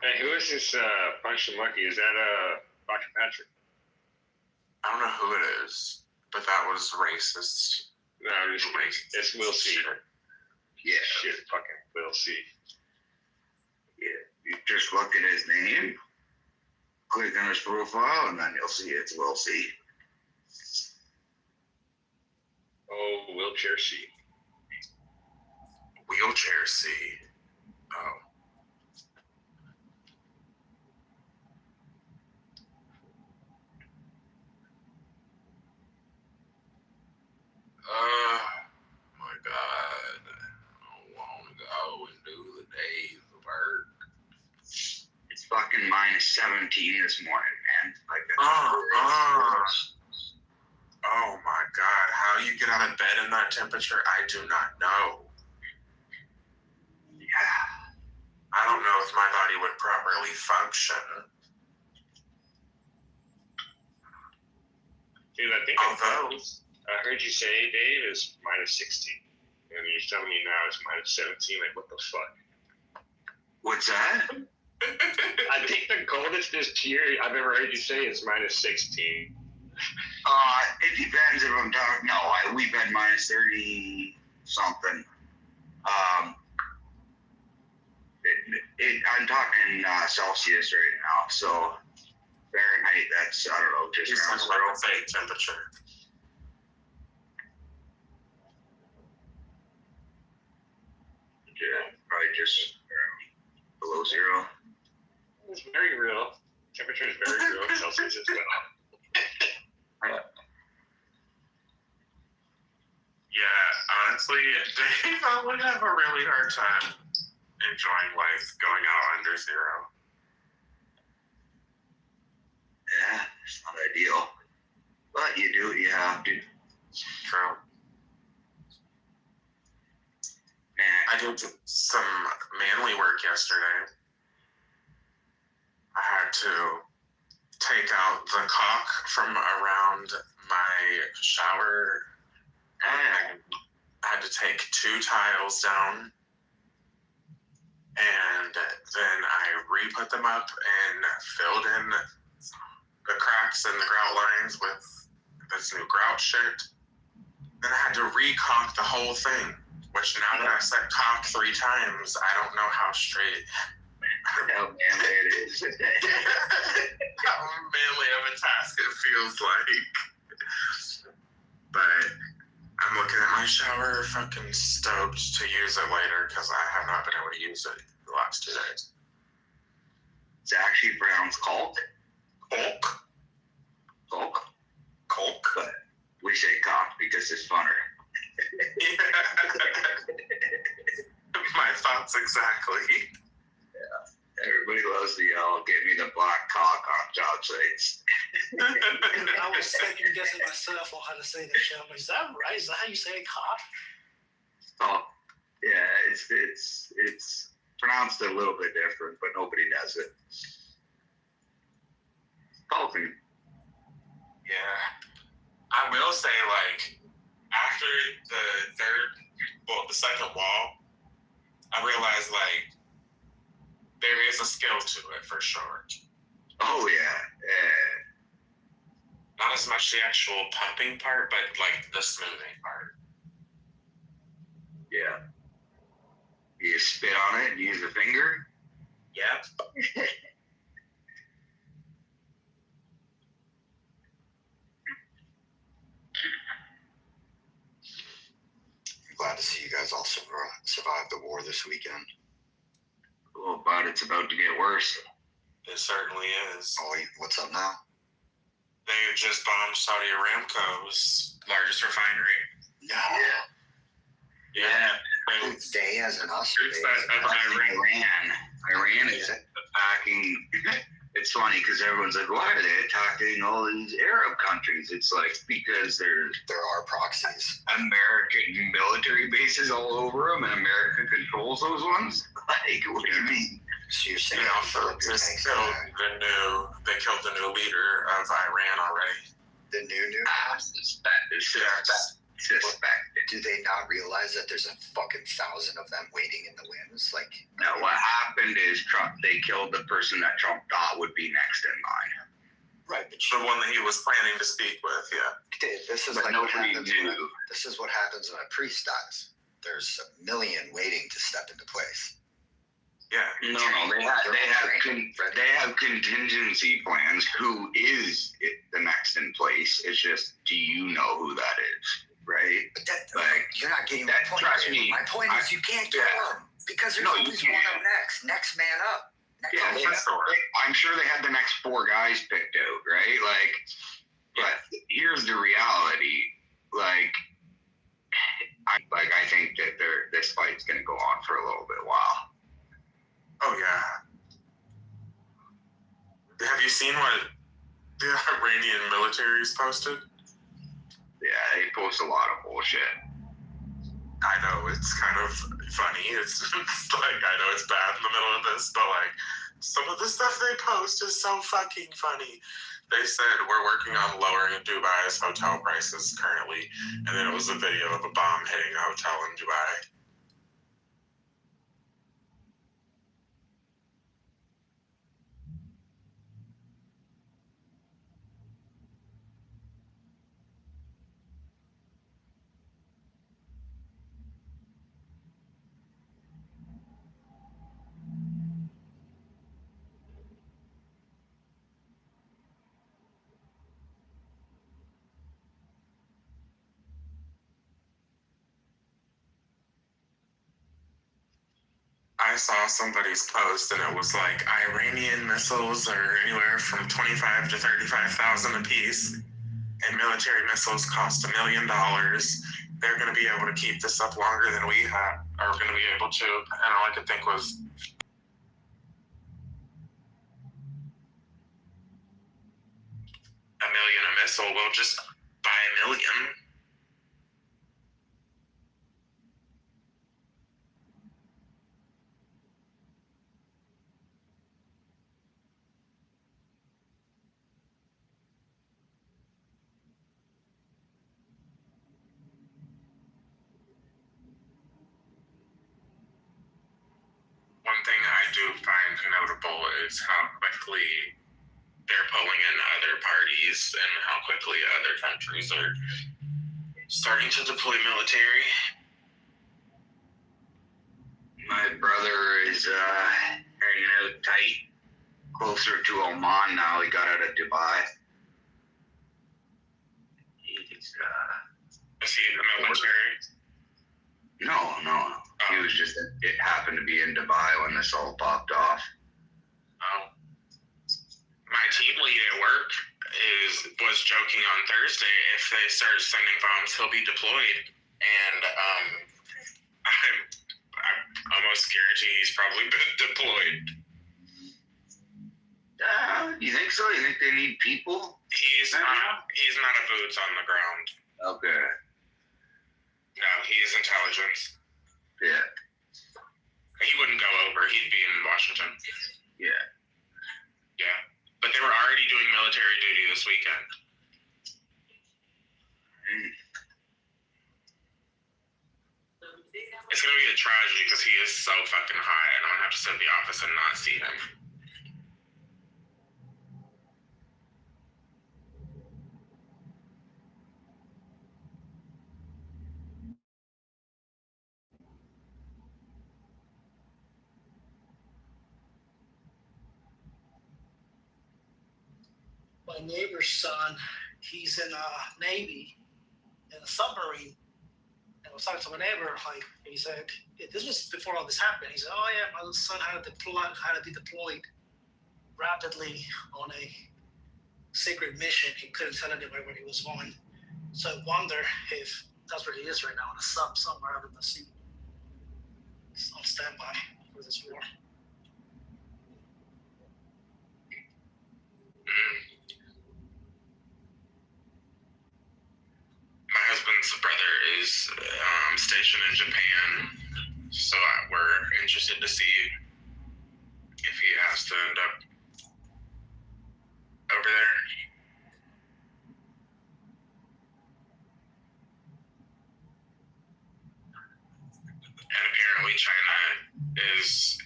Hey, who is this Punch the Monkey? Is that Dr. Patrick? I don't know who it is, but that was racist. No, it's Will C. Yeah. Shit, fucking Will C. Yeah. You just look at his name, click on his profile, and then you'll see it's Will C. Oh, wheelchair C. Wheelchair C. Oh. My God. I want to go and do the day's work. It's fucking minus 17 this morning, man. Like Oh my God. How you get out of bed in that temperature, I do not know. Yeah. I don't know if my body would properly function. Dude, I think I heard you say, Dave, is minus 16. And you're telling me now it's minus 17. Like, what the fuck? What's that? I think the coldest this year I've ever heard you say is minus 16. It depends if I'm talking. No, we've been minus 30 something. I'm talking Celsius right now, so Fahrenheit, that's, I don't know, just around like temperature. Yeah, probably just below zero. It's very real. Temperature is very real. Celsius as well. Yeah, honestly, Dave, I would have a really hard time enjoying life going out under zero. Yeah, it's not ideal. But you do what you have to. True. I did some manly work yesterday. I had to take out the caulk from around my shower, and I had to take 2 tiles down, and then I re-put them up and filled in the cracks and the grout lines with this new grout shit. Then I had to re-caulk the whole thing, which now that I said caulk 3 times, I don't know how straight. How manly it is. How manly of a task it feels like. But I'm looking at my shower, fucking stoked to use it later because I have not been able to use it the last 2 days. It's actually pronounced caulk. Caulk? Caulk. Caulk? But we say caulk because it's funner. My thoughts exactly. Everybody loves to yell, "Get me the black cock" on job sites. I was second guessing myself on how to say that shit. I'm like, is that right? Is that how you say cock? Oh, yeah, it's pronounced a little bit different, but nobody does it. Dolphin. Yeah. I will say, like, after the second wall, I realized, like, there is a skill to it for sure. Oh, yeah. Not as much the actual pumping part, but, like, the smoothing part. Yeah. You spit on it and use a finger? Yep. I'm glad to see you guys all survive the war this weekend. Oh, but it's about to get worse. It certainly is. Oh, what's up now? They just bombed Saudi Aramco's largest refinery. No. Yeah. They as an us. Iran is attacking. It's funny because everyone's like, why are they attacking all these Arab countries? It's like because there are proxies. American military bases all over them, and America controls those ones. Like, what do you mean? So you're saying they killed the new leader of Iran already. The new? Suspected. Do they not realize that there's a fucking 1,000 of them waiting in the wings? Like, no, what happened is they killed the person that Trump thought would be next in line. Right, but the one that he was planning to speak with, yeah. This is like this is what happens when a priest dies. There's a million waiting to step into place. Yeah. No, they have contingency plans. Who is the next in place? It's just, do you know who that is? Right? But you're not getting my point. Trust me. My point is you can't kill them because there's always one up next. Next man up. I'm sure they had the next 4 guys picked out, right? Like, but here's the reality. I think that this fight's going to go on for a little bit while. Oh yeah. Have you seen what the Iranian military's posted? Yeah, they post a lot of bullshit. I know, it's kind of funny. It's like, I know it's bad in the middle of this, but like, some of the stuff they post is so fucking funny. They said, we're working on lowering Dubai's hotel prices currently. And then it was a video of a bomb hitting a hotel in Dubai. I saw somebody's post and it was like Iranian missiles are anywhere from 25 to 35,000 a piece, and military missiles cost $1 million. They're going to be able to keep this up longer than we are going to be able to. And all I could think was, $1 million a missile, we'll just buy 1 million. find notable is how quickly they're pulling in other parties and how quickly other countries are starting to deploy military. My brother is hanging out tight, closer to Oman now. He got out of Dubai. He's Is he in the military? No. He was just, it happened to be in Dubai when this all popped off. Oh. My team lead at work was joking on Thursday, if they start sending bombs, he'll be deployed. And I'm almost guaranteed he's probably been deployed. You think so? You think they need people? He's not a boots on the ground. Okay. No, he's intelligence. Yeah. He wouldn't go over. He'd be in Washington. Yeah. Yeah. But they were already doing military duty this weekend. It's going to be a tragedy because he is so fucking high, and I'm going to have to sit in the office and not see him. My neighbor's son, he's in Navy, in a submarine. And I was talking to my neighbor, like, he said, this was before all this happened. He said, oh yeah, my son had to be deployed rapidly on a secret mission. He couldn't tell anybody where he was going. So I wonder if that's where he is right now, on a sub somewhere out in the sea. He's on standby for this war. My husband's brother is stationed in Japan, so we're interested to see if he has to end up over there. And apparently China has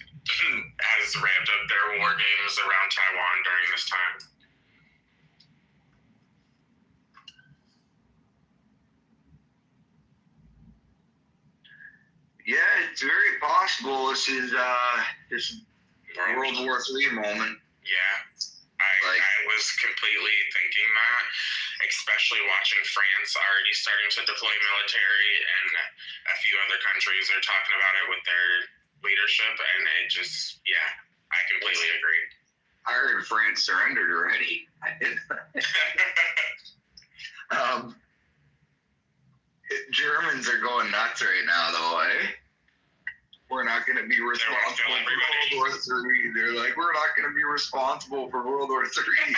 ramped up their war games around Taiwan during this time. Yeah, it's very possible this is World War III moment. Yeah, I was completely thinking that, especially watching France already starting to deploy military, and a few other countries are talking about it with their leadership, and it just, yeah, I completely agree. I heard France surrendered already. Germans are going nuts right now, though, eh? We're not going to be responsible for World War III. They're like, we're not going to be responsible for World War III.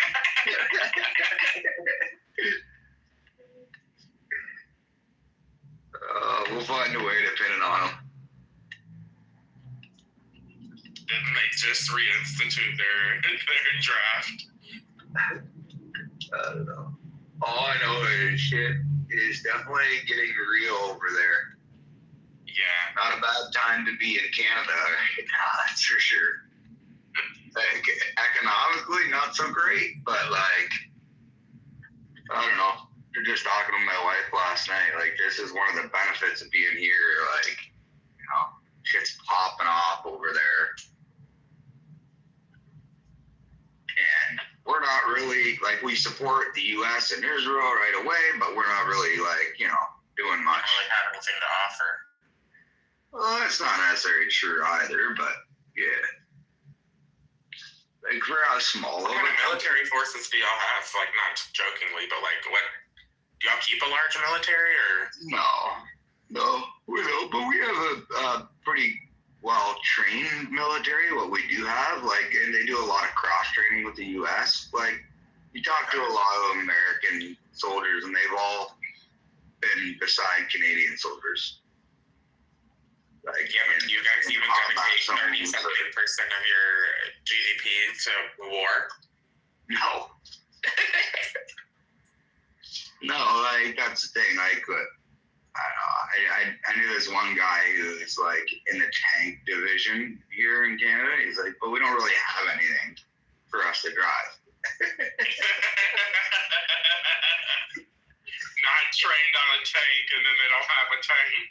We'll find a way to pin it on them. Didn't they just reinstitute their draft? I don't know. All I know is shit is definitely getting real over there. Yeah. Not a bad time to be in Canada. Nah, that's for sure. Like, economically, not so great, but like, I don't know. You're just talking to my wife last night. Like, this is one of the benefits of being here. Like, you know, shit's popping off over there. And we're not really, like, we support the U.S. and Israel right away, but we're not really, like, you know, doing much. Don't really have anything to offer. Well, that's not necessarily true either, but yeah. Like, for how small What kind of military forces do y'all have? Like, not jokingly, but like, what? Do y'all keep a large military, or? No, we don't. But we have a pretty well-trained military. What we do have, like, and they do a lot of cross-training with the U.S. Like, you talk to a lot of American soldiers, and they've all been beside Canadian soldiers. Like, yeah, but you guys even dedicate 30-something% of your GDP to war? No. No, like, that's the thing. Like, I don't know. I knew this one guy who's like in the tank division here in Canada. He's like, but we don't really have anything for us to drive. Not trained on a tank, and then they don't have a tank.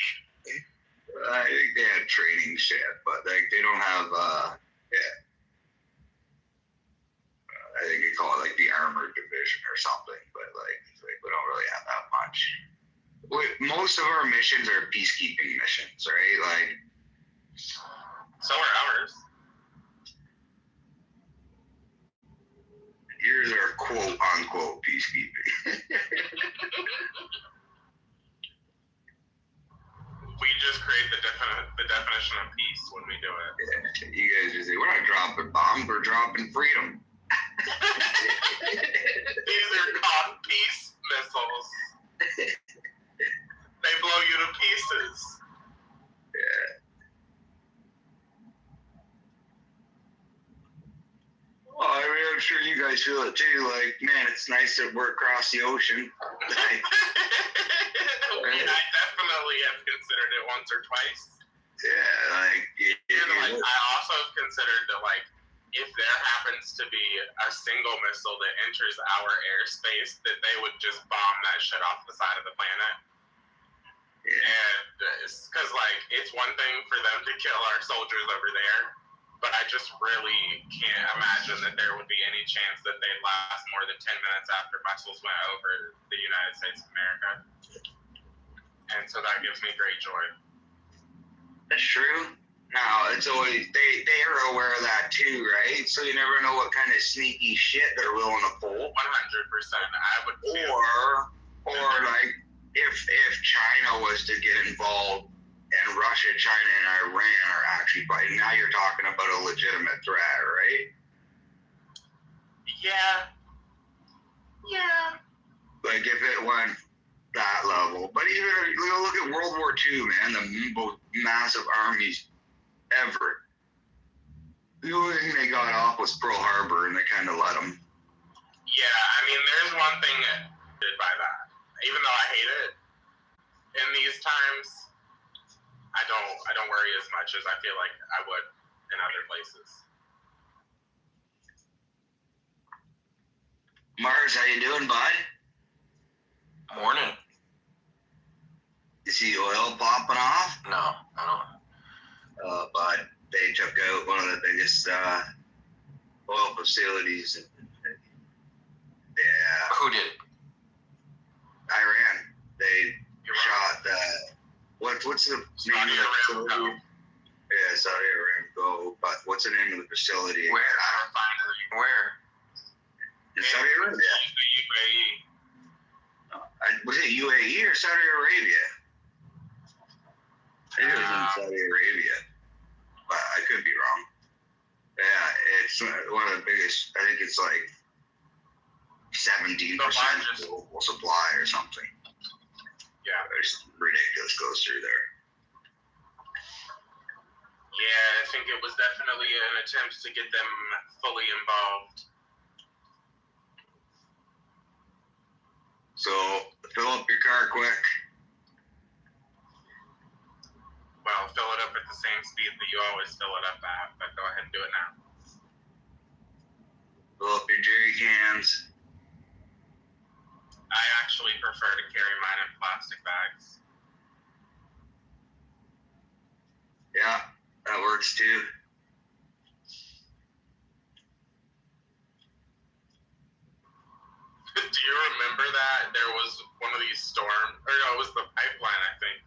I think they had training shit, but they don't have, I think they call it like the armored division or something, but like we don't really have that much. Most of our missions are peacekeeping missions, right? Like, So are ours. yours are quote unquote peacekeeping. We just create the definition of peace when we do it. Yeah, you guys just say, we're not dropping bombs, we're dropping freedom. These are called peace missiles. They blow you to pieces. Yeah. Well, I mean, I'm sure you guys feel it too. Like, man, it's nice that we're across the ocean. Like, I definitely have considered it once or twice. yeah, like, And like, I also have considered that, like, if there happens to be a single missile that enters our airspace, that they would just bomb that shit off the side of the planet. yeah. And because, like, it's one thing for them to kill our soldiers over there, but I just really can't imagine that there would be any chance that they'd last more than 10 minutes after missiles went over the United States of America. And so that gives me great joy. That's true. Now, it's always, they are aware of that too, right? So you never know what kind of sneaky shit they're willing to pull. 100%. I would feel. Or like, if China was to get involved and Russia, China, and Iran are actually fighting, now you're talking about a legitimate threat, right? Yeah. Like if it went that level. But even look at World War II, man, the most massive armies ever. The only thing they got off was Pearl Harbor, and they kind of let them. Yeah, I mean, there's one thing that did by that. Even though I hate it, in these times, I don't worry as much as I feel like I would in other places. Mars, how you doing, bud? Morning. You see oil popping off? No, I don't. But they took out one of the biggest oil facilities. Yeah. Who did? Iran. They shot what's the name of the facility? Yeah, Saudi Aramco. But what's the name of the facility? Where? In Saudi Arabia. Was it UAE or Saudi Arabia? I think it was in Saudi Arabia, but I could be wrong. Yeah, it's one of the biggest. I think it's like 17% global supply or something. Yeah, there's ridiculous goes through there. Yeah, I think it was definitely an attempt to get them fully involved. So fill up your car quick. Well, fill it up at the same speed that you always fill it up at, but go ahead and do it now. Fill up your jerry cans. I actually prefer to carry mine in plastic bags. Yeah, that works too. Do you remember that there was one of these storms, or no, it was the pipeline, I think,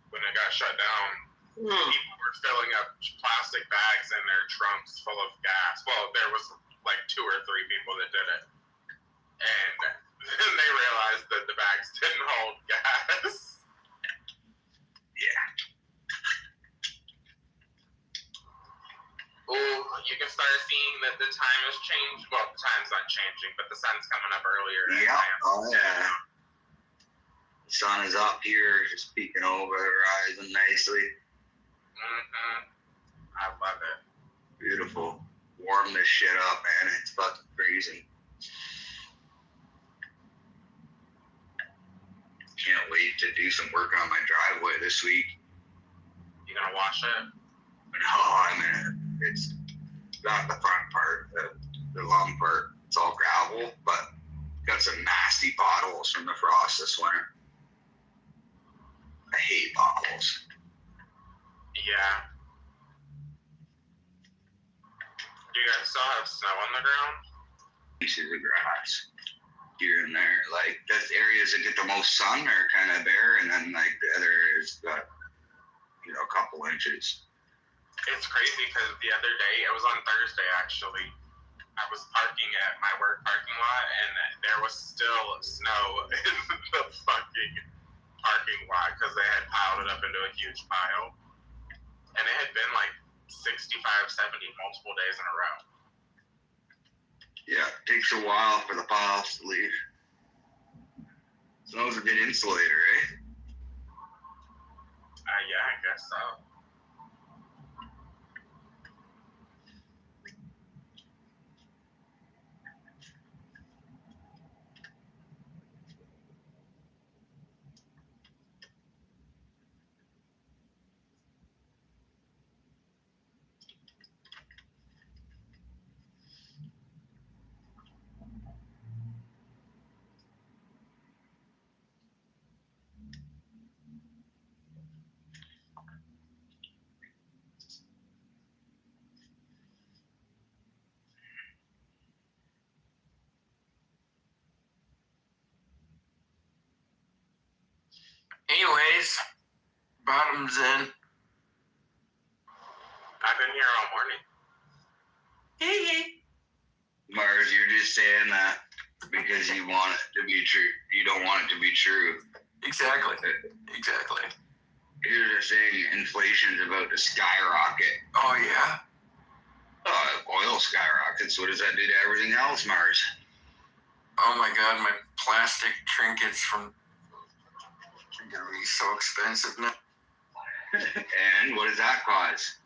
when it got shut down. People were filling up plastic bags in their trunks full of gas. Well, there was like 2 or 3 people that did it. And then they realized that the bags didn't hold gas. Yeah. Oh, you can start seeing that the time has changed. Well, the time's not changing, but the sun's coming up earlier. Yeah. Oh, yeah. The sun is up here, just peeking over the horizon nicely. I love it. Beautiful. Warm this shit up, man. It's fucking freezing. can't wait to do some work on my driveway this week. You gonna wash it? No, I mean, it's not the front part, the long part. It's all gravel, but got some nasty potholes from the frost this winter. I hate potholes. Yeah. Do you guys still have snow on the ground? Pieces of grass here and there. Like, the areas that get the most sun are kind of bare, and then like the other areas got, a couple inches. It's crazy because the other day, it was on Thursday actually, I was parking at my work parking lot and there was still snow in the fucking parking lot because they had piled it up into a huge pile. And it had been like 65, 70 multiple days in a row. Yeah, it takes a while for the piles to leave. Snow's a good insulator, eh? Yeah, I guess so. Anyways, bottom's in. I've been here all morning. Mars, you're just saying that because you want it to be true. You don't want it to be true. Exactly. Here's the thing, inflation's about to skyrocket. Oh, yeah? Oil skyrockets. What does that do to everything else, Mars? Oh, my God, my plastic trinkets from... They're going to be so expensive now. And what does that cause?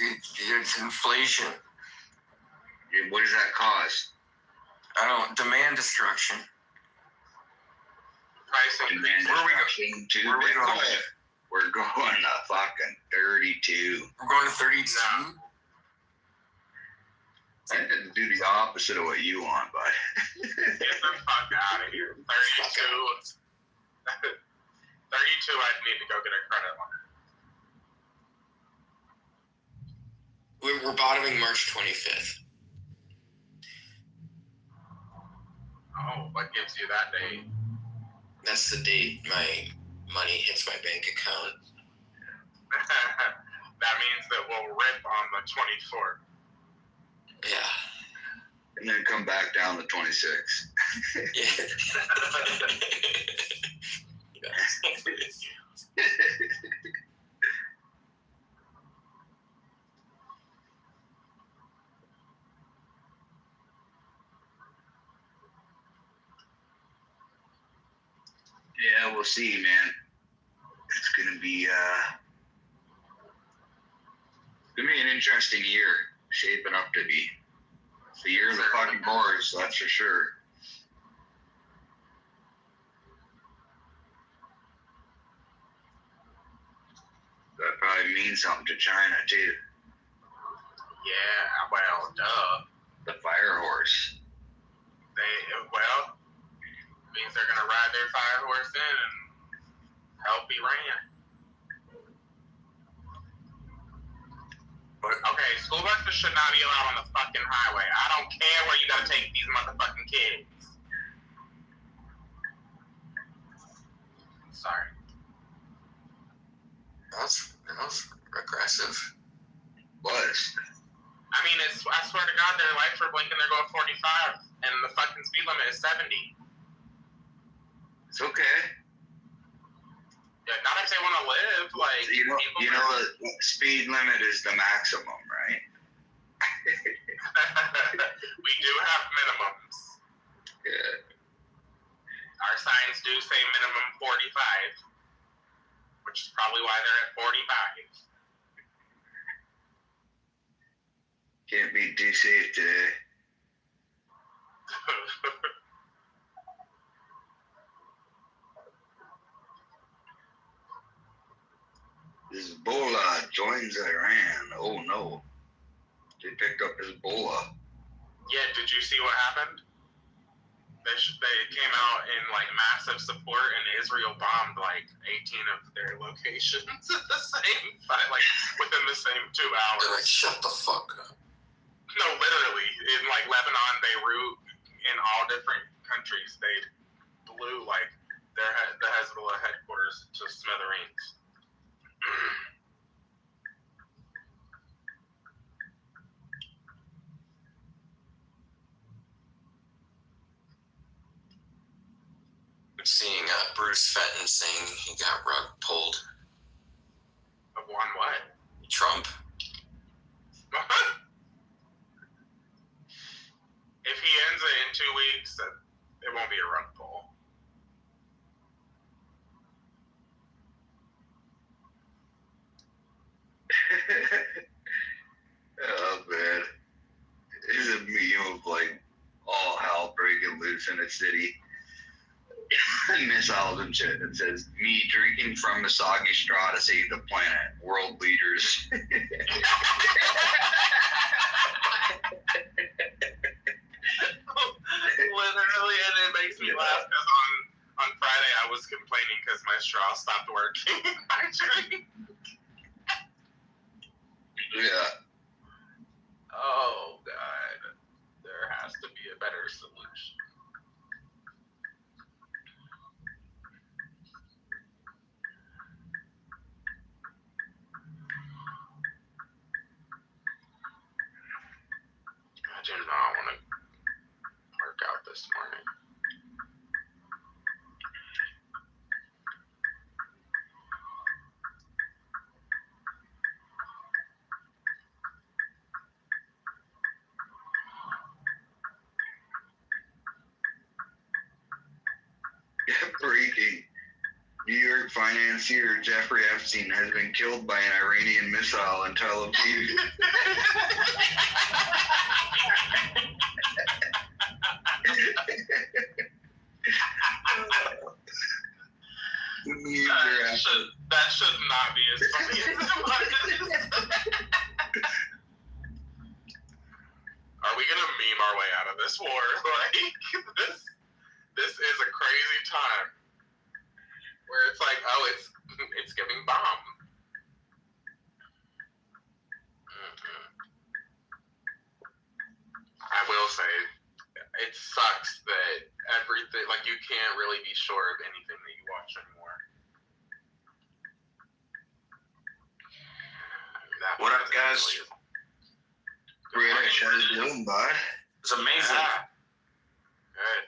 It's inflation. What does that cause? Demand destruction. Price Demand destruction to Where are we going? We're going to fucking 32. We're going to 32? No. I didn't do the opposite of what you want, bud. Get the fuck out of here. 32. 32, I'd need to go get a credit line. We're bottoming March 25th. Oh, what gives you that date? That's the date my money hits my bank account. That means that we'll rip on the 24th. Yeah. And then come back down the 26th. Yeah. Yeah, we'll see, man. It's gonna be an interesting year, shaping up to be. It's the year of the fucking horse, that's for sure. That probably means something to China too. Yeah, well, duh. The fire horse. Means they're gonna ride their fire horse in and help Iran. Okay, school buses should not be allowed on the fucking highway. I don't care where you gotta take these motherfucking kids. Sorry. That's aggressive. Was. I mean, I swear to God, their lights were blinking, they're going 45, and the fucking speed limit is 70. It's okay. Yeah, not if they want to live, like... You know the speed limit is the maximum, right? We do have minimums. Yeah. Our signs do say minimum 45, which is probably why they're at 45. Can't be too safe today. Hezbollah joins Iran. Oh no. They picked up Hezbollah. Yeah, did you see what happened? They came out in like massive support, and Israel bombed like 18 of their locations at the same time, like within the same 2 hours. They're like, shut the fuck up. No, literally, in like Lebanon, Beirut, in all different countries, they blew like the Hezbollah headquarters to smithereens. Seeing Bruce Fenton saying he got rug pulled. Of one what? Trump. If he ends it in 2 weeks, it won't be a rug pull. Oh man. There's a meme of like all hell breaking loose in a city. Missiles and shit. It says, me drinking from the soggy straw to save the planet. World leaders. Literally, and it makes me laugh because on Friday I was complaining because my straw stopped working. Yeah. Oh God, there has to be a better solution. I do not want to work out this morning. Breaking. New York financier Jeffrey Epstein has been killed by an Iranian missile in Tel Aviv. That should not be as funny as it was. Are we gonna meme our way out of this war? Like this is a crazy time where it's like, oh, it's giving bomb. I will say, it sucks that everything, like, you can't really be sure of anything that you watch anymore. What up, guys? British, how you doing, bud? It's amazing. Yeah. Good.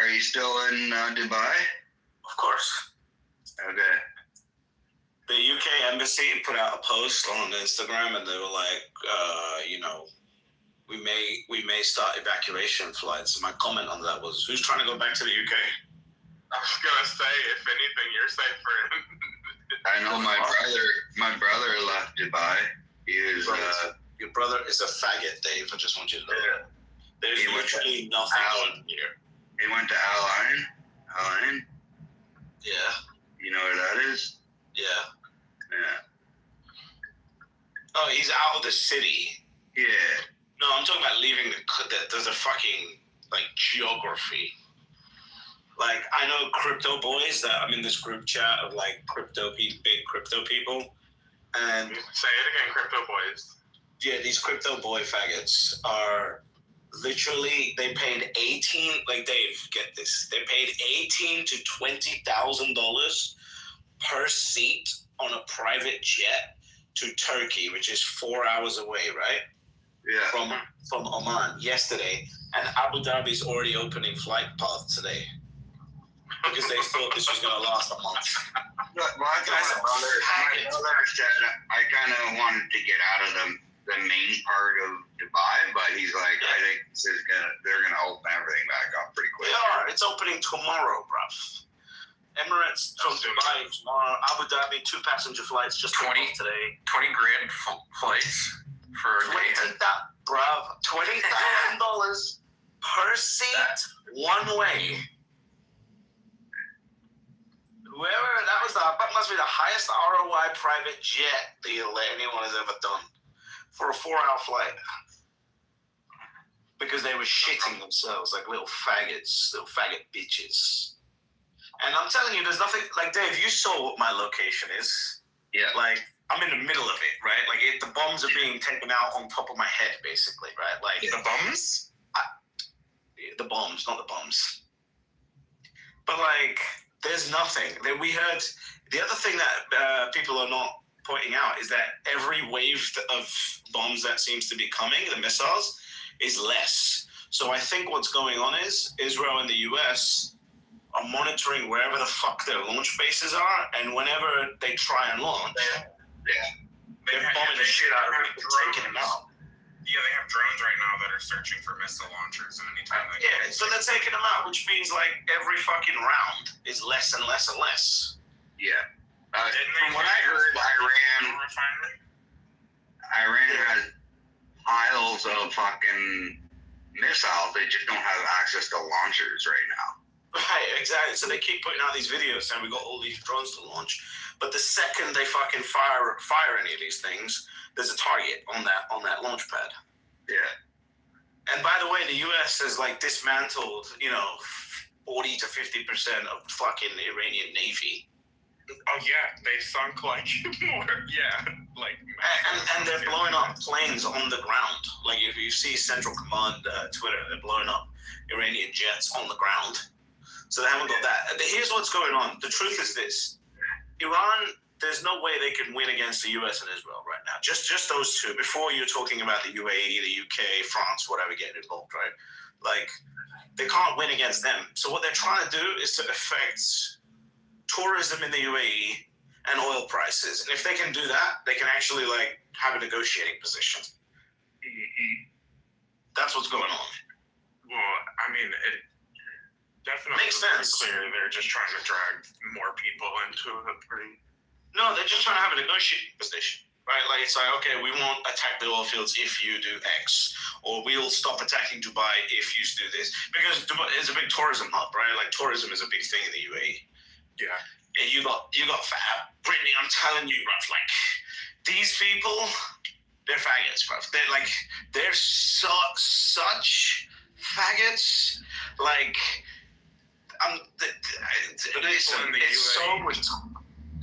Are you still in Dubai? Of course. Okay. The UK embassy put out a post on Instagram, and they were like, we may start evacuation flights. My comment on that was, who's trying to go back to the UK? I was gonna say, if anything, you're safer. I know my brother left Dubai. He was your brother is a faggot, Dave. I just want you to know that. There's literally nothing going on here. He went to Al Ain. Yeah. You know where that is? Yeah. Yeah. Oh, he's out of the city. Yeah. No, I'm talking about leaving the fucking, like, geography. Like, I know crypto boys that I'm in this group chat of, like, big crypto people. And say it again, crypto boys. Yeah, these crypto boy faggots are literally, they paid like, Dave, get this. They paid $18,000 to $20,000 per seat on a private jet to Turkey, which is 4 hours away, right? Yeah. From Oman yesterday, and Abu Dhabi's already opening flight path today because they thought this was going to last a month. Well, I told my brother said I kind of wanted to get out of the main part of Dubai, but he's like, I think they're gonna open everything back up pretty quick. They are. It's opening tomorrow, bruv. Emirates from Dubai tomorrow. Abu Dhabi 2 passenger flights just 20 today. 20 grand flights for a day. Bruv, $20,000 per seat, one way. that must be the highest ROI private jet deal that anyone has ever done for a 4-hour flight. Because they were shitting themselves like little faggots, little faggot bitches. And I'm telling you, there's nothing like Dave. You saw what my location is. Yeah. Like I'm in the middle of it, right? Like the bombs are being taken out on top of my head, basically, right? Like the bombs. The bombs, not the bombs. But like, there's nothing. We heard the other thing that people are not pointing out is that every wave of bombs that seems to be coming, the missiles, is less. So I think what's going on is Israel and the US are monitoring wherever the fuck their launch bases are, and whenever they try and launch, they're bombing the shit out of it and taking them out. Yeah, they have drones right now that are searching for missile launchers, and anytime they so they're taking them out, which means like every fucking round is less and less and less. Yeah. From what I heard, Iran has piles of fucking missiles. They just don't have access to launchers right now. Right, exactly. So they keep putting out these videos saying we got all these drones to launch, but the second they fucking fire any of these things, there's a target on that launch pad. Yeah. And by the way, the U.S. has like dismantled, 40 to 50% of fucking Iranian Navy. Oh yeah, they sunk like more. Yeah, like. And they're blowing up planes on the ground. Like if you see Central Command Twitter, they're blowing up Iranian jets on the ground. So they haven't got that. Here's what's going on. The truth is this: Iran. There's no way they can win against the US and Israel right now. Just those two. Before you're talking about the UAE, the UK, France, whatever getting involved, right? Like they can't win against them. So what they're trying to do is to affect tourism in the UAE and oil prices. And if they can do that, they can actually like have a negotiating position. Mm-hmm. That's what's going on. Well, I mean, it definitely makes sense. Clear they're just trying to drag more people into a pretty. No, they're just trying to have a negotiating position, right? Like it's like, okay, we won't attack the oil fields if you do X, or we'll stop attacking Dubai if you do this, because Dubai is a big tourism hub, right? Like tourism is a big thing in the UAE. Yeah. And you got Brittany. I'm telling you, bruv, like these people, they're faggots, bruv. They're such faggots. Like, listen, it's so much.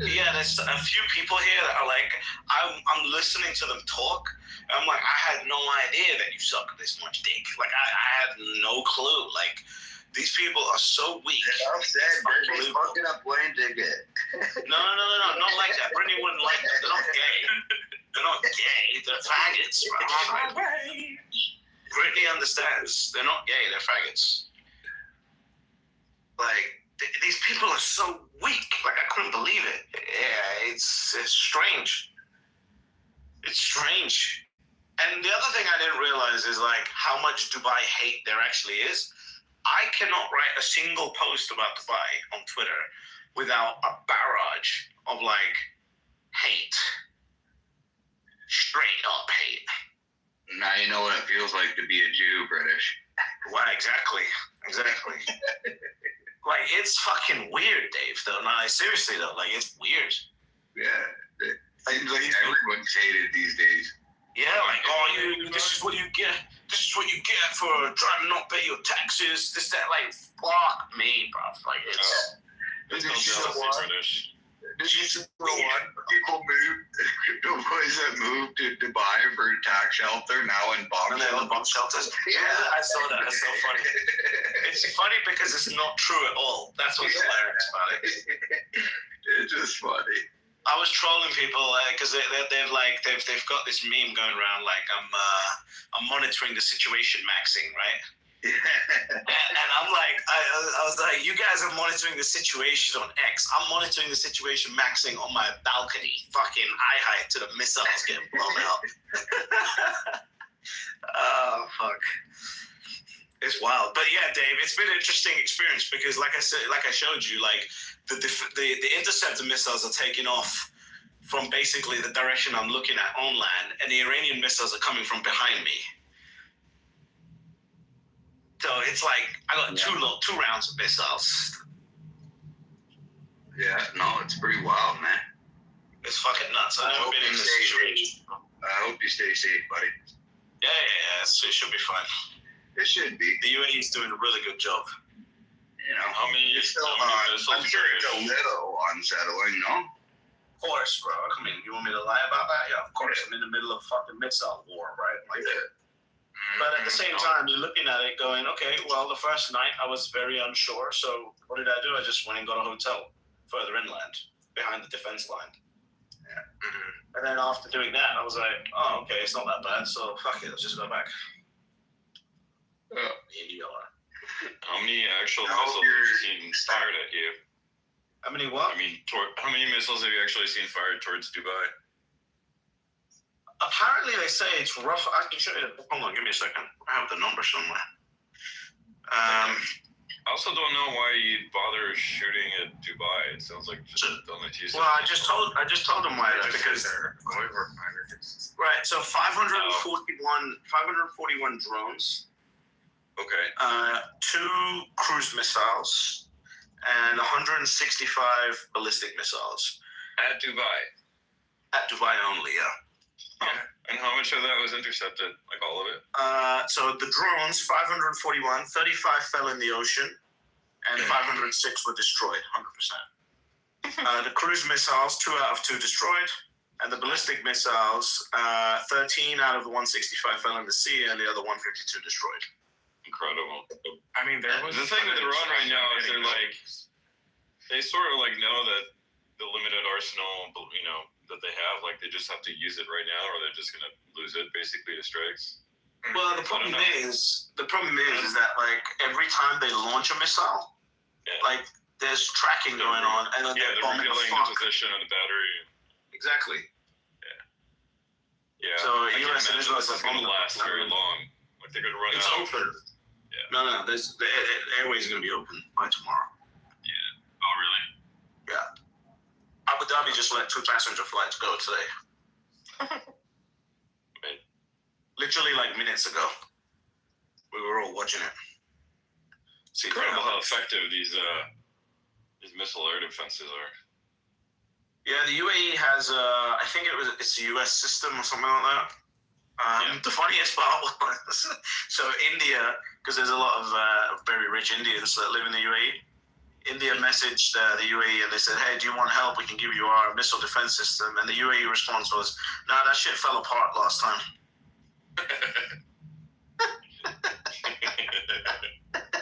Yeah, there's a few people here that are like, I'm listening to them talk. I'm like, I had no idea that you suck this much dick. Like, I had no clue. Like, these people are so weak. Enough said, Brittany's fucking up Wayne Diggett. No, not like that. Brittany wouldn't like that. They're not gay. They're not gay. They're faggots, bro. Brittany understands. They're not gay. They're faggots. Like, these people are so weak. Like, I couldn't believe it. Yeah, it's strange. It's strange. And the other thing I didn't realize is, like, how much Dubai hate there actually is. I cannot write a single post about Dubai on Twitter without a barrage of, like, hate. Straight up hate. Now you know what it feels like to be a Jew, British. Why, exactly. Like, it's fucking weird, Dave, though. No, seriously, though. Like, it's weird. Yeah. It seems like everyone's hated these days. Yeah, like, this is what you get. This is what you get for trying to not pay your taxes. This, that, like, fuck me, bro. Like, it's... Did you see people move, the boys that moved to Dubai for a tax shelter now in bomb shelters? Yeah, I saw that. That's so funny. It's funny because it's not true at all. That's what's hilarious about it. It's just funny. I was trolling people because they've got this meme going around like I'm monitoring the situation maxing, right? And I'm like, I was like, you guys are monitoring the situation on X. I'm monitoring the situation maxing on my balcony, fucking eye height to the missiles getting blown up. Oh, fuck. It's wild. But yeah, Dave, it's been an interesting experience because like I said, like I showed you, like the interceptor missiles are taking off from basically the direction I'm looking at on land, and the Iranian missiles are coming from behind me. So it's like I got two rounds of missiles. Yeah, no, it's pretty wild, man. It's fucking nuts. I've never been in this situation. I hope you stay safe, buddy. Yeah. It should be fine. It should be. The UAE is doing a really good job. You know, How many still, missiles I'm sure it's a little unsettling, no? Of course, bro. I mean, you want me to lie about that? Yeah, of course. I'm in the middle of fucking missile war, right? Like, but at the same time, you're looking at it going, okay, well, the first night I was very unsure. So what did I do? I just went and got a hotel further inland behind the defense line. Yeah. And then after doing that, I was like, oh, okay, it's not that bad. So fuck it, let's just go back. How many actual missiles have you seen fired at you? How many what? I mean, how many missiles have you actually seen fired towards Dubai? Apparently, they say it's rough. I can show you. Hold on, give me a second. I have the number somewhere. I also don't know why you'd bother shooting at Dubai. It sounds like just don't let you. Well, I just told them why that because right. So 541 drones. Okay. 2 cruise missiles and 165 ballistic missils At Dubai. At Dubai only, yeah. Yeah. And how much of that was intercepted? Like all of it? So the drones, 541, 35 fell in the ocean, and 506 were destroyed, 100%. The cruise missiles, 2 out of 2 destroyed, and the ballistic missiles, 13 out of the 165 fell in the sea, and the other 152 destroyed. Incredible. I mean, there was the thing with Iran right now is they're like, they sort of like know that the limited arsenal, you know, that they have, like they just have to use it right now, or they're just gonna lose it basically to strikes. Well, the problem is that like every time they launch a missile, like there's tracking going on, and then they're bombing the revealing the position of the battery. Exactly. Yeah. So I US and Israel this is gonna last very long. Like they're gonna run It's out. open. Yeah. No. The airways are gonna be open by tomorrow. Yeah. Oh, really? Yeah. Abu Dhabi just let 2 passenger flights go today. Literally like minutes ago. We were all watching it. It's incredible how effective these missile air defenses are. Yeah, the UAE has I think it's a US system or something like that. The funniest part was so India, because there's a lot of very rich Indians that live in the UAE. India messaged the UAE and they said, hey, do you want help? We can give you our missile defense system. And the UAE response was, nah, that shit fell apart last time.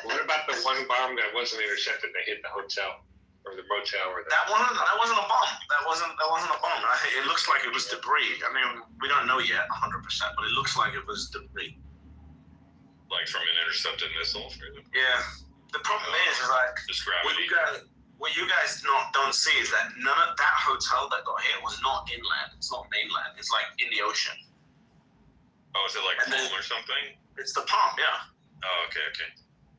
What about the one bomb that wasn't intercepted that hit the hotel or the motel or the? That wasn't a bomb. That wasn't a bomb. It looks like it was debris. I mean, we don't know yet 100%, but it looks like it was debris. Like from an intercepted missile? Yeah. The problem is like just gravity. What you guys don't see is that none of that hotel that got hit was not inland. It's not mainland. It's like in the ocean. Oh, is it like Palm or something? It's the Palm, yeah. Oh, okay.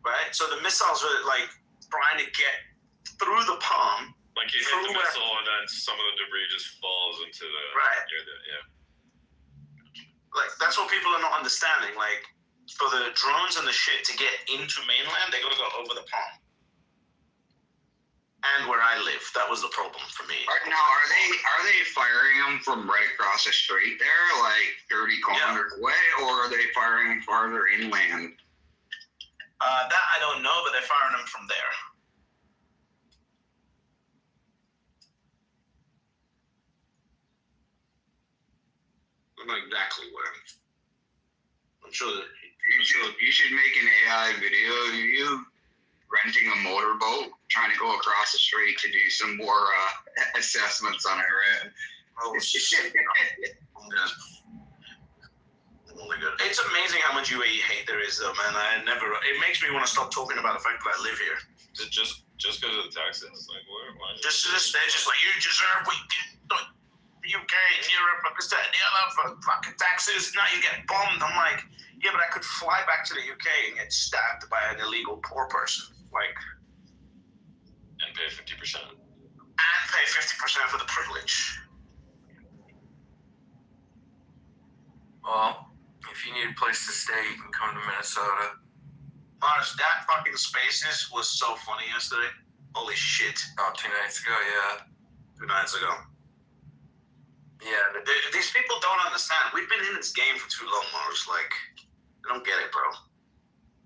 Right? So the missiles were like trying to get through the Palm. Like you hit the missile and then some of the debris just falls into the Like that's what people are not understanding. Like for the drones and the shit to get into mainland, they gotta go over the Palm. And where I live, that was the problem for me. Now, are they firing them from right across the strait there, like 30 kilometers away, or are they firing farther inland? That I don't know, but they're firing them from there. I don't know exactly where. I'm sure that you should make an AI video of you renting a motorboat, trying to go across the strait to do some more assessments on Iran. Oh, shit. It's amazing how much UAE hate there is, though, man. It makes me want to stop talking about the fact that I live here. Is it just because of the taxes? Like, why? They're just like, you deserve what you get. The UK, Europe, this, that, and the other for fucking taxes. Now you get bombed. I'm like, yeah, but I could fly back to the UK and get stabbed by an illegal poor person. Like, and pay 50%. And pay 50% for the privilege. Well, if you need a place to stay, you can come to Minnesota. Mars, that fucking Spaces was so funny yesterday. Holy shit. Oh, 2 nights ago, yeah. 2 nights ago. Yeah, these people don't understand. We've been in this game for too long, Morris. Like, I don't get it, bro.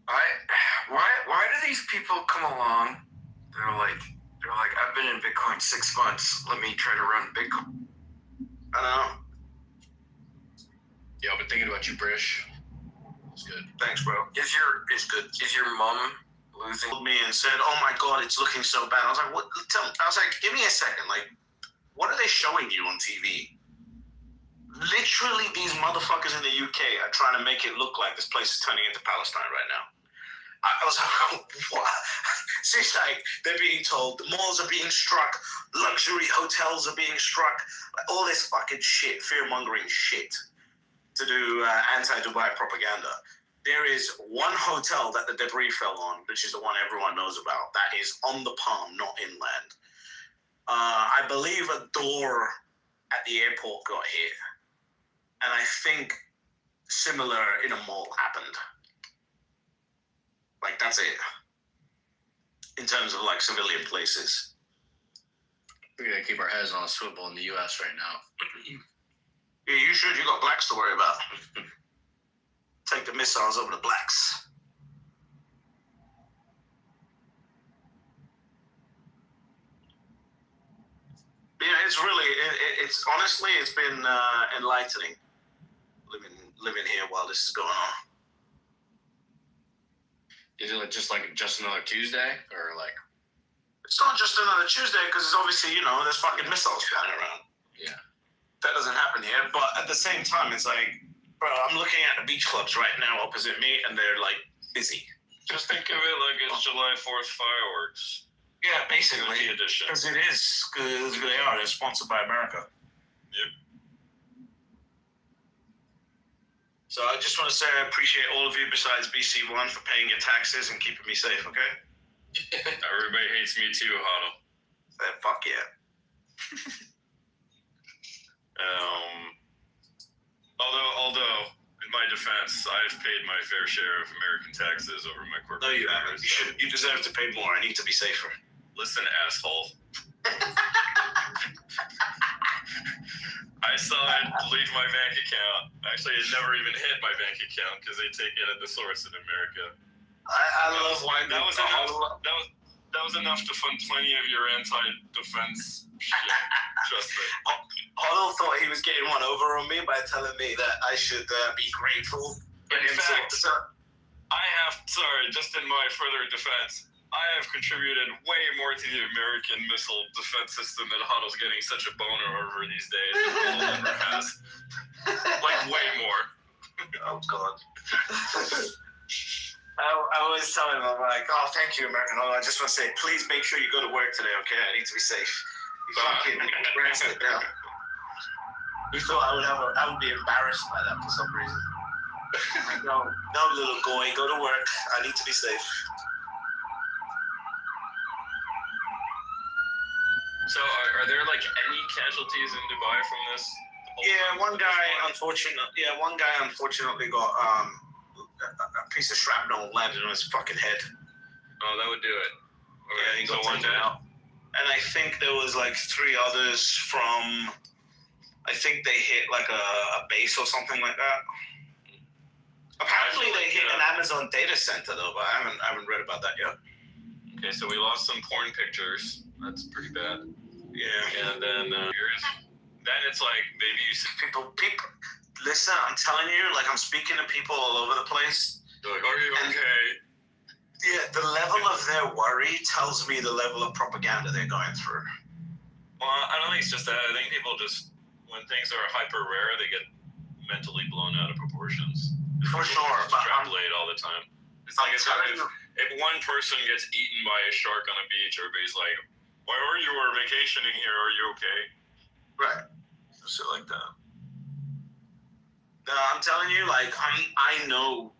Why do these people come along? They're like, I've been in Bitcoin 6 months. Let me try to run Bitcoin. I know. Yeah, I've been thinking about you, Brish. It's good. Thanks, bro. Is your mom losing? Me and said, "Oh my God, it's looking so bad." I was like, "What?" I was like, "Give me a second. Like, what are they showing you on TV?" Literally, these motherfuckers in the UK are trying to make it look like this place is turning into Palestine right now. I was like, what? So it's like they're being told the malls are being struck, luxury hotels are being struck, all this fucking shit, fear-mongering shit to do anti-Dubai propaganda. There is one hotel that the debris fell on, which is the one everyone knows about. That is on the Palm, not inland. I believe a door at the airport got hit. And I think similar in a mall happened. Like, that's it. In terms of, like, civilian places. We gotta keep our heads on a swivel in the U.S. right now. Yeah, you should. You got blacks to worry about. Take the missiles over the blacks. Yeah, it's really, it's honestly, it's been enlightening living here while this is going on. Is it just another Tuesday, or like? It's not just another Tuesday because it's obviously, there's fucking missiles flying around. Yeah. That doesn't happen here, but at the same time, it's like, bro, I'm looking at the beach clubs right now opposite me, and they're like busy. Just think of it like it's July 4th fireworks. Yeah, basically. Edition. Because it is. Because they are. They're sponsored by America. Yep. So I just want to say I appreciate all of you besides BC1 for paying your taxes and keeping me safe, okay? Everybody hates me too, Huddle. Fuck yeah. Although, in my defense, I've paid my fair share of American taxes over my corporate No, you haven't. You deserve to pay more. I need to be safer. Listen, asshole. I saw it leave my bank account. Actually, it never even hit my bank account because they take it at the source in America. I love why that was enough. That was enough to fund plenty of your anti-defense shit. Trust me. Huddle thought he was getting one over on me by telling me that I should be grateful. In fact, just in my further defense, I have contributed way more to the American missile defense system than Huddle's getting such a boner over these days. Huddle ever has. Like, way more. Oh, God. I always tell him, I'm like, oh, thank you, American Huddle. I just want to say, please make sure you go to work today, okay? I need to be safe. You fucking ranced it down. He thought I would be embarrassed by that for some reason. Like, no, little boy, go to work. I need to be safe. So, are there like any casualties in Dubai from this? Yeah, one guy unfortunately got a piece of shrapnel landed on his fucking head. Oh, that would do it. Okay. Yeah, he got taken out. And I think there was like 3 others from. I think they hit like a base or something like that. Apparently, they hit an Amazon data center though, but I haven't read about that yet. Okay, so we lost some porn pictures. That's pretty bad. Yeah. And then it's like maybe you see people. Listen, I'm telling you, like I'm speaking to people all over the place. They're like, are you okay? Yeah, the level of their worry tells me the level of propaganda they're going through. Well, I don't think it's just that. I think people just, when things are hyper rare, they get mentally blown out of proportions. For sure. Extrapolate all the time. It's like if one person gets eaten by a shark on a beach, everybody's like, why are you vacationing here? Are you okay? Right. Shit like that. No, I'm telling you, like, I know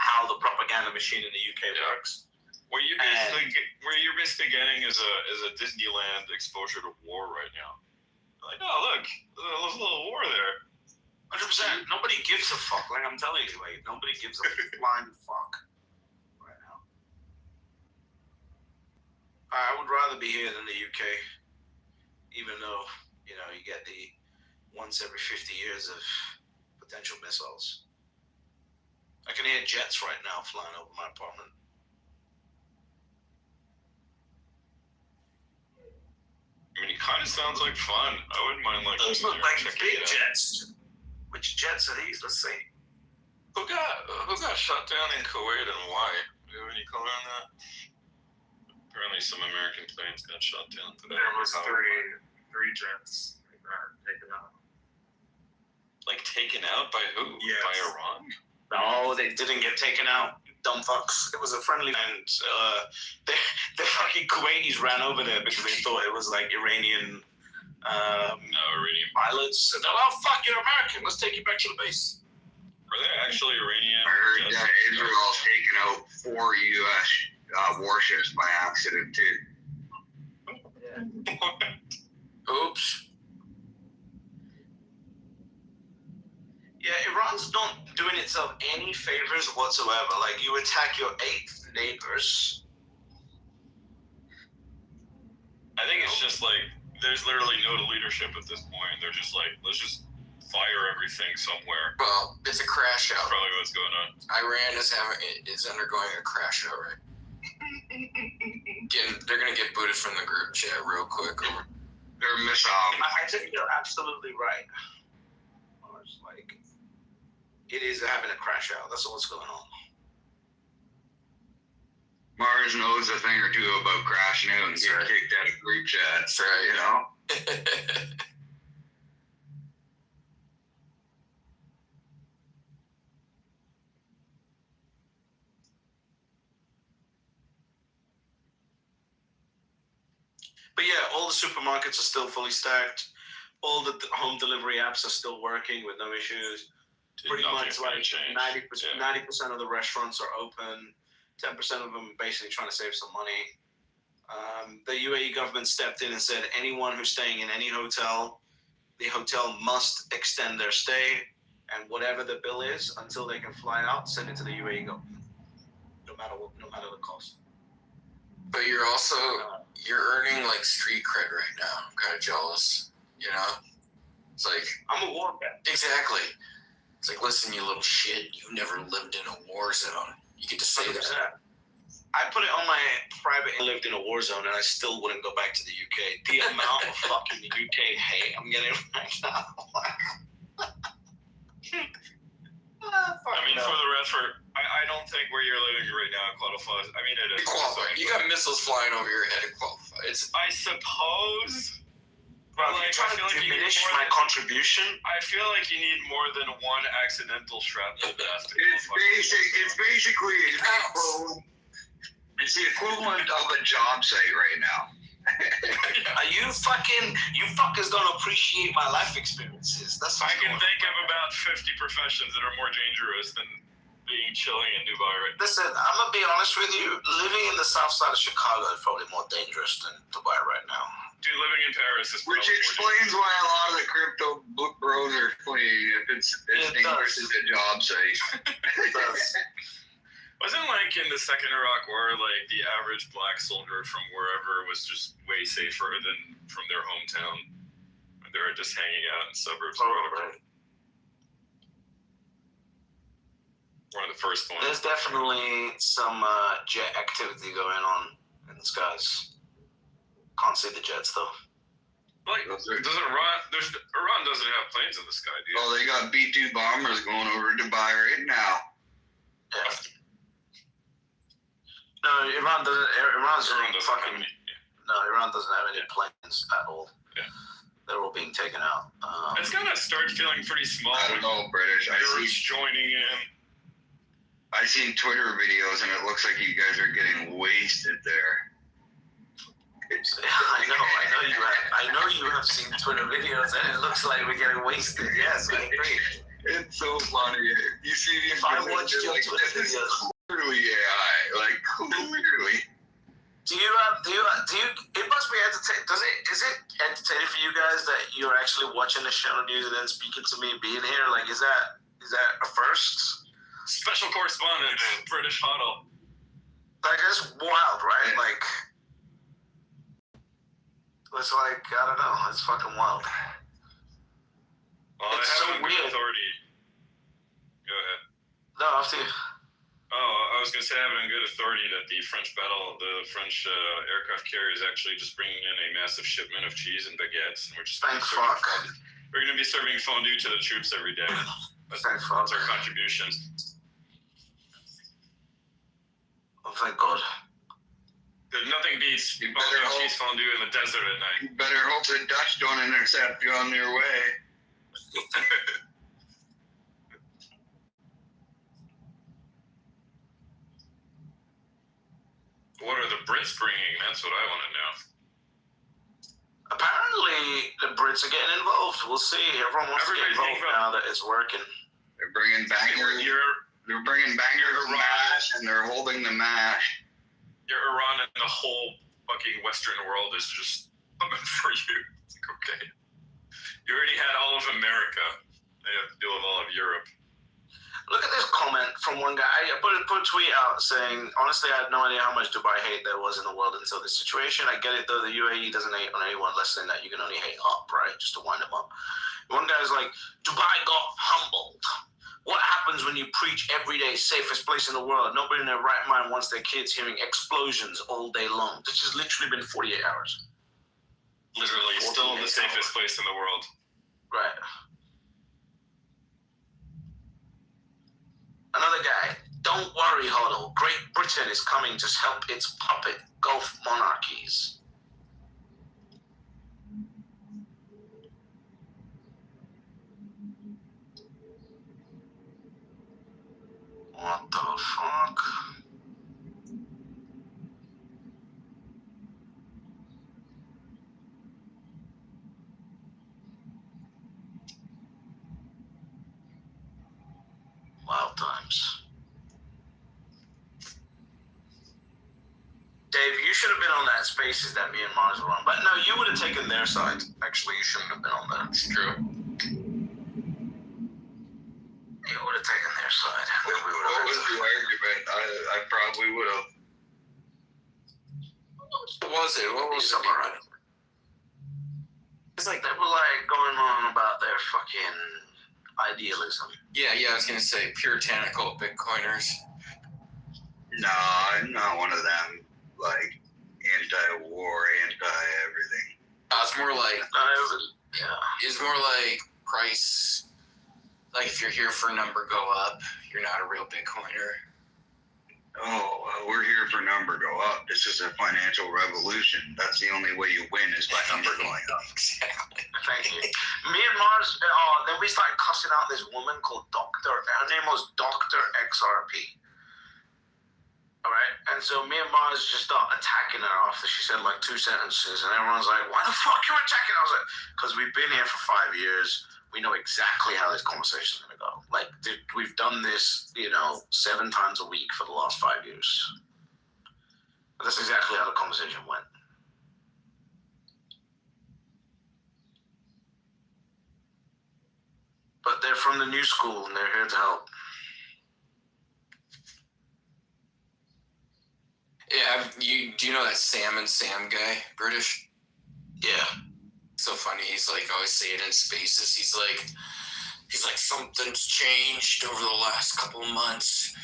how the propaganda machine in the UK works. What you're basically getting is a Disneyland exposure to war right now. Like, oh look, there's a little war there. 100%. Nobody gives a fuck. Like I'm telling you, like nobody gives a flying fuck right now. I would rather be here than the UK, even though, you know, you get the once every 50 years of potential missiles. I can hear jets right now flying over my apartment. I mean, it kind of sounds like fun. I wouldn't mind like. Those look like big jets. Which jets are these? Let's see. Who got shot down in Kuwait and why? Do you have any color on that? Apparently, some American planes got shot down today. There was three jets taken out. Like taken out by who? Yes. By Iran? No, they didn't get taken out. Dumb fucks. It was a friendly, and the fucking Kuwaitis ran over there because they thought it was like Iranian Iranian pilots. And they're like, oh, fuck, you're American. Let's take you back to the base. Are they actually Iranian? I heard that Israel's taken out 4 U.S. Warships by accident too. Oops. Yeah, Iran's not doing itself any favors whatsoever. Like, you attack your 8th neighbors. I think it's just like there's literally no leadership at this point. They're just like, let's just fire everything somewhere. Well, it's a crash out. That's probably what's going on. Iran is undergoing a crash out, right? They're gonna get booted from the group chat real quick. They're missile. I think you're absolutely right. It's like, it is having a crash out. That's what's going on. Mars knows a thing or two about crashing out and getting kicked out of group chats, right? You know. But yeah, all the supermarkets are still fully stacked. All the home delivery apps are still working with no issues. Pretty much like 90% of the restaurants are open. 10% of them are basically trying to save some money. The UAE government stepped in and said anyone who's staying in any hotel, the hotel must extend their stay, and whatever the bill is until they can fly out, send it to the UAE government, no matter the cost. But you're also earning like street cred right now. I'm kind of jealous, you know. It's like I'm a war vet. Exactly. It's like, listen, you little shit. You never lived in a war zone. You get to say 100%. that. I put it on my private. I lived in a war zone, and I still wouldn't go back to the UK. The amount of fucking UK hate I'm getting right now. I mean, for the record, I don't think where you're living right now qualifies. I mean, it is. It qualifies. You got missiles flying over your head. It qualifies. I suppose. Bro, like, trying to diminish my contribution. I feel like you need more than one accidental shrapnel blast. It's basically it's the equivalent of a job site right now. Are you fuckers don't appreciate my life experiences. That's I can think of about 50 professions that are more dangerous than being chilling in Dubai right now. Listen, I'm gonna be honest with you. Living in the south side of Chicago is probably more dangerous than Dubai right now. Dude, living in Paris is which explains why a lot of the crypto bros are fleeing if it's dangerous as a job site. It does. Wasn't like in the second Iraq War, like the average black soldier from wherever was just way safer than from their hometown. They were just hanging out in suburbs. Right. One of the first ones. There's definitely some jet activity going on in the skies. Can't see the jets though. Like, Iran doesn't have planes in the sky, dude. Oh, they got B-2 bombers going over Dubai right now. Yeah. No, Iran doesn't have any planes at all. Yeah. They're all being taken out. It's gonna start feeling pretty small. I don't know, British. Europe's joining in. I seen Twitter videos and it looks like you guys are getting wasted there. I know you have seen Twitter videos and it looks like we're getting wasted. Yes, I agree. It's so funny. You see these if I watched your like, Twitter this videos. is clearly AI. Like clearly. Do you it must be entertaining. Is it entertaining for you guys that you're actually watching the channel news and then speaking to me being here? Like, is that a first? Special correspondent, British Huddle. Like, that's wild, right? Like, it's like, I don't know. It's fucking wild. Well, it's I so have a good weird. authority. Go ahead. No, after you. Oh, I was going to say I have it on good authority that the French aircraft carrier is actually just bringing in a massive shipment of cheese and baguettes. And we're just Thank fuck. We're going to be serving fondue to the troops every day. That's our contribution. Oh, thank God. Nothing beats cheese fondue in the desert at night. You better hope the Dutch don't intercept you on your way. What are the Brits bringing? That's what I want to know. Apparently, the Brits are getting involved. We'll see. Everyone wants to get involved now that it's working. They're bringing bangers. They're bringing bangers and mash, and they're holding the mash. Your Iran and the whole fucking Western world is just coming for you. It's like, okay. You already had all of America. Now you have to deal with all of Europe. Look at this comment from one guy. I put a tweet out saying, honestly, I had no idea how much Dubai hate there was in the world until this situation. I get it, though. The UAE doesn't hate on anyone less than that. You can only hate up, right? Just to wind them up. One guy's like, Dubai got humbled. What happens when you preach every day, safest place in the world? Nobody in their right mind wants their kids hearing explosions all day long. This has literally been 48 hours. Literally, still the safest place in the world. Right. Another guy, don't worry, Hoddle. Great Britain is coming to help its puppet Gulf monarchies. What the fuck? Wild times. Dave, you should have been on that Spaces that me and Mars were on. But no, you would have taken their side. Actually, you shouldn't have been on that. It's true. You would have taken their side. What was the argument? I probably would have. What was it? What was it? It's like they were like going on about their fucking idealism. Yeah, I was gonna say puritanical Bitcoiners. No, I'm not one of them. Like anti-war, anti-everything. It's more like it's more like price. Like if you're here for number go up, you're not a real Bitcoiner. Oh, we're here for number go up. This is a financial revolution. That's the only way you win is by number going up. Exactly. Thank you. Me and Mars, then we started cussing out this woman called her name was Dr. XRP. All right, and so me and Mars just start attacking her after she said like 2 sentences, and everyone's like, why the fuck you attacking? I was like, because we've been here for 5 years. We know exactly how this conversation is going to go. Like, we've done this, 7 times a week for the last 5 years. That's exactly how the conversation went. But they're from the new school, and they're here to help. Yeah, do you know that Sam and Sam guy, British? Yeah. So funny. He's like always saying in Spaces. He's like something's changed over the last couple of months.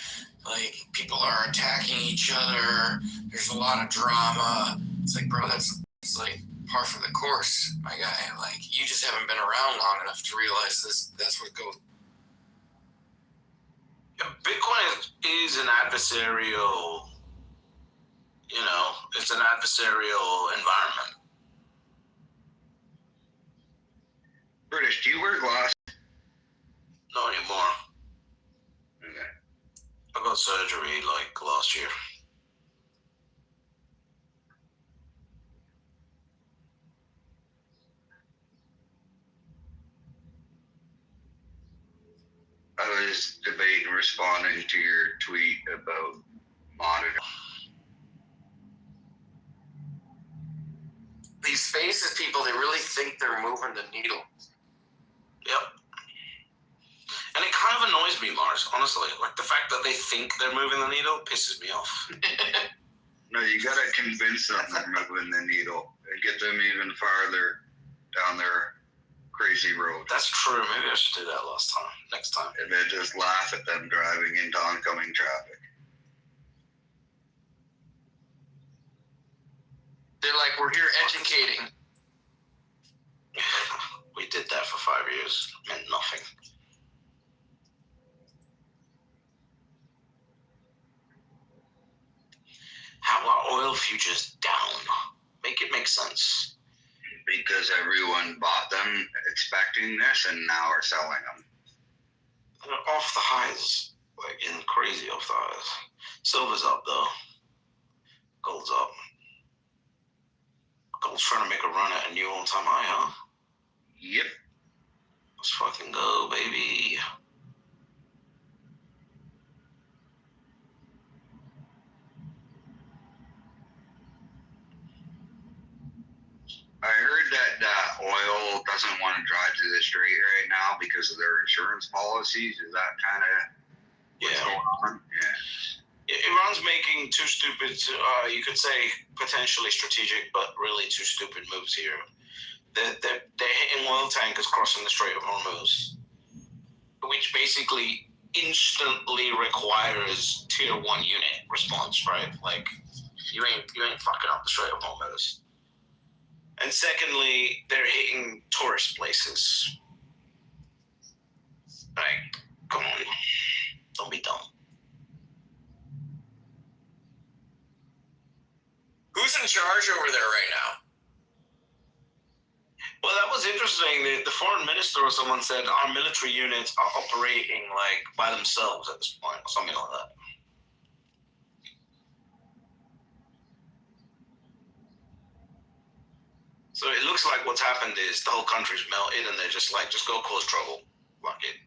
Like people are attacking each other. There's a lot of drama. It's like, bro, it's like par for the course, my guy. Like you just haven't been around long enough to realize this. That's what goes. Bitcoin is an adversarial. It's an adversarial environment. British, do you wear glasses? Not anymore. Okay. I got surgery like last year. I was debating responding to your tweet about monitoring. These Spaces people, they really think they're moving the needle. Yep. And it kind of annoys me, Mars, honestly. Like the fact that they think they're moving the needle pisses me off. No, you gotta convince them they're moving the needle and get them even farther down their crazy road. That's true. Maybe I should do that next time. And then just laugh at them driving into oncoming traffic. They're like, we're here educating. We did that for 5 years. Meant nothing. How are oil futures down? Make it make sense. Because everyone bought them expecting this and now are selling them. They're off the highs. Like, getting crazy off the highs. Silver's up, though. Gold's up. Gold's trying to make a run at a new all-time high, huh? Yep. Let's fucking go, baby. I heard that oil doesn't want to drive to the strait right now because of their insurance policies. Is that kind of what's going on? Yeah. Iran's making two stupid, you could say potentially strategic, but really two stupid moves here. They're hitting oil tankers crossing the Strait of Hormuz, which basically instantly requires tier 1 unit response, right? Like, you ain't fucking up the Strait of Hormuz. And secondly, they're hitting tourist places. Like, come on. Don't be dumb. Who's in charge over there right now? Well, that was interesting. The foreign minister or someone said our military units are operating like by themselves at this point, or something like that. So it looks like what's happened is the whole country's melted and they're just like, just go cause trouble. Fuck it.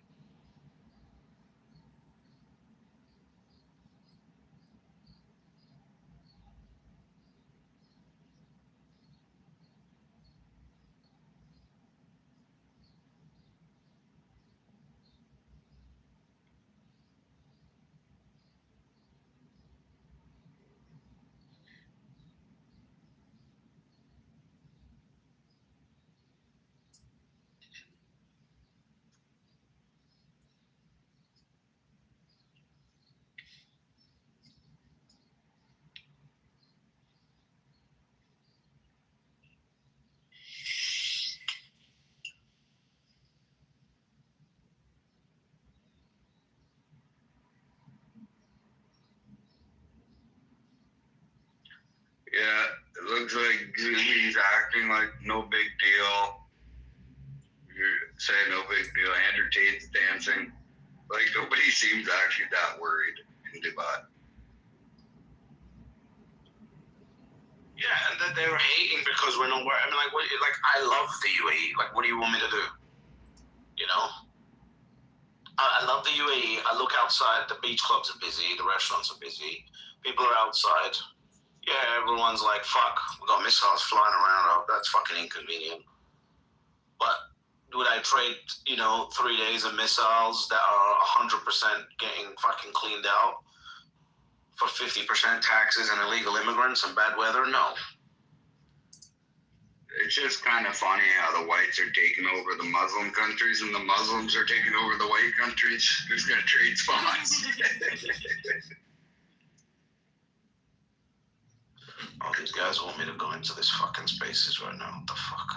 Yeah, it looks like he's acting like no big deal. You're saying no big deal. Andrew Tate's dancing. Like, nobody seems actually that worried in Dubai. Yeah, and that they're hating because we're not. I mean, like, what? Like, I love the UAE. Like, what do you want me to do? You know, I love the UAE. I look outside. The beach clubs are busy. The restaurants are busy. People are outside. Yeah, everyone's like, "Fuck, we got missiles flying around. Oh, that's fucking inconvenient." But would I trade, 3 days of missiles that are 100% getting fucking cleaned out for 50% taxes and illegal immigrants and bad weather? No. It's just kind of funny how the whites are taking over the Muslim countries and the Muslims are taking over the white countries. Who's going to trade spots? All these guys want me to go into this fucking spaces right now. What the fuck?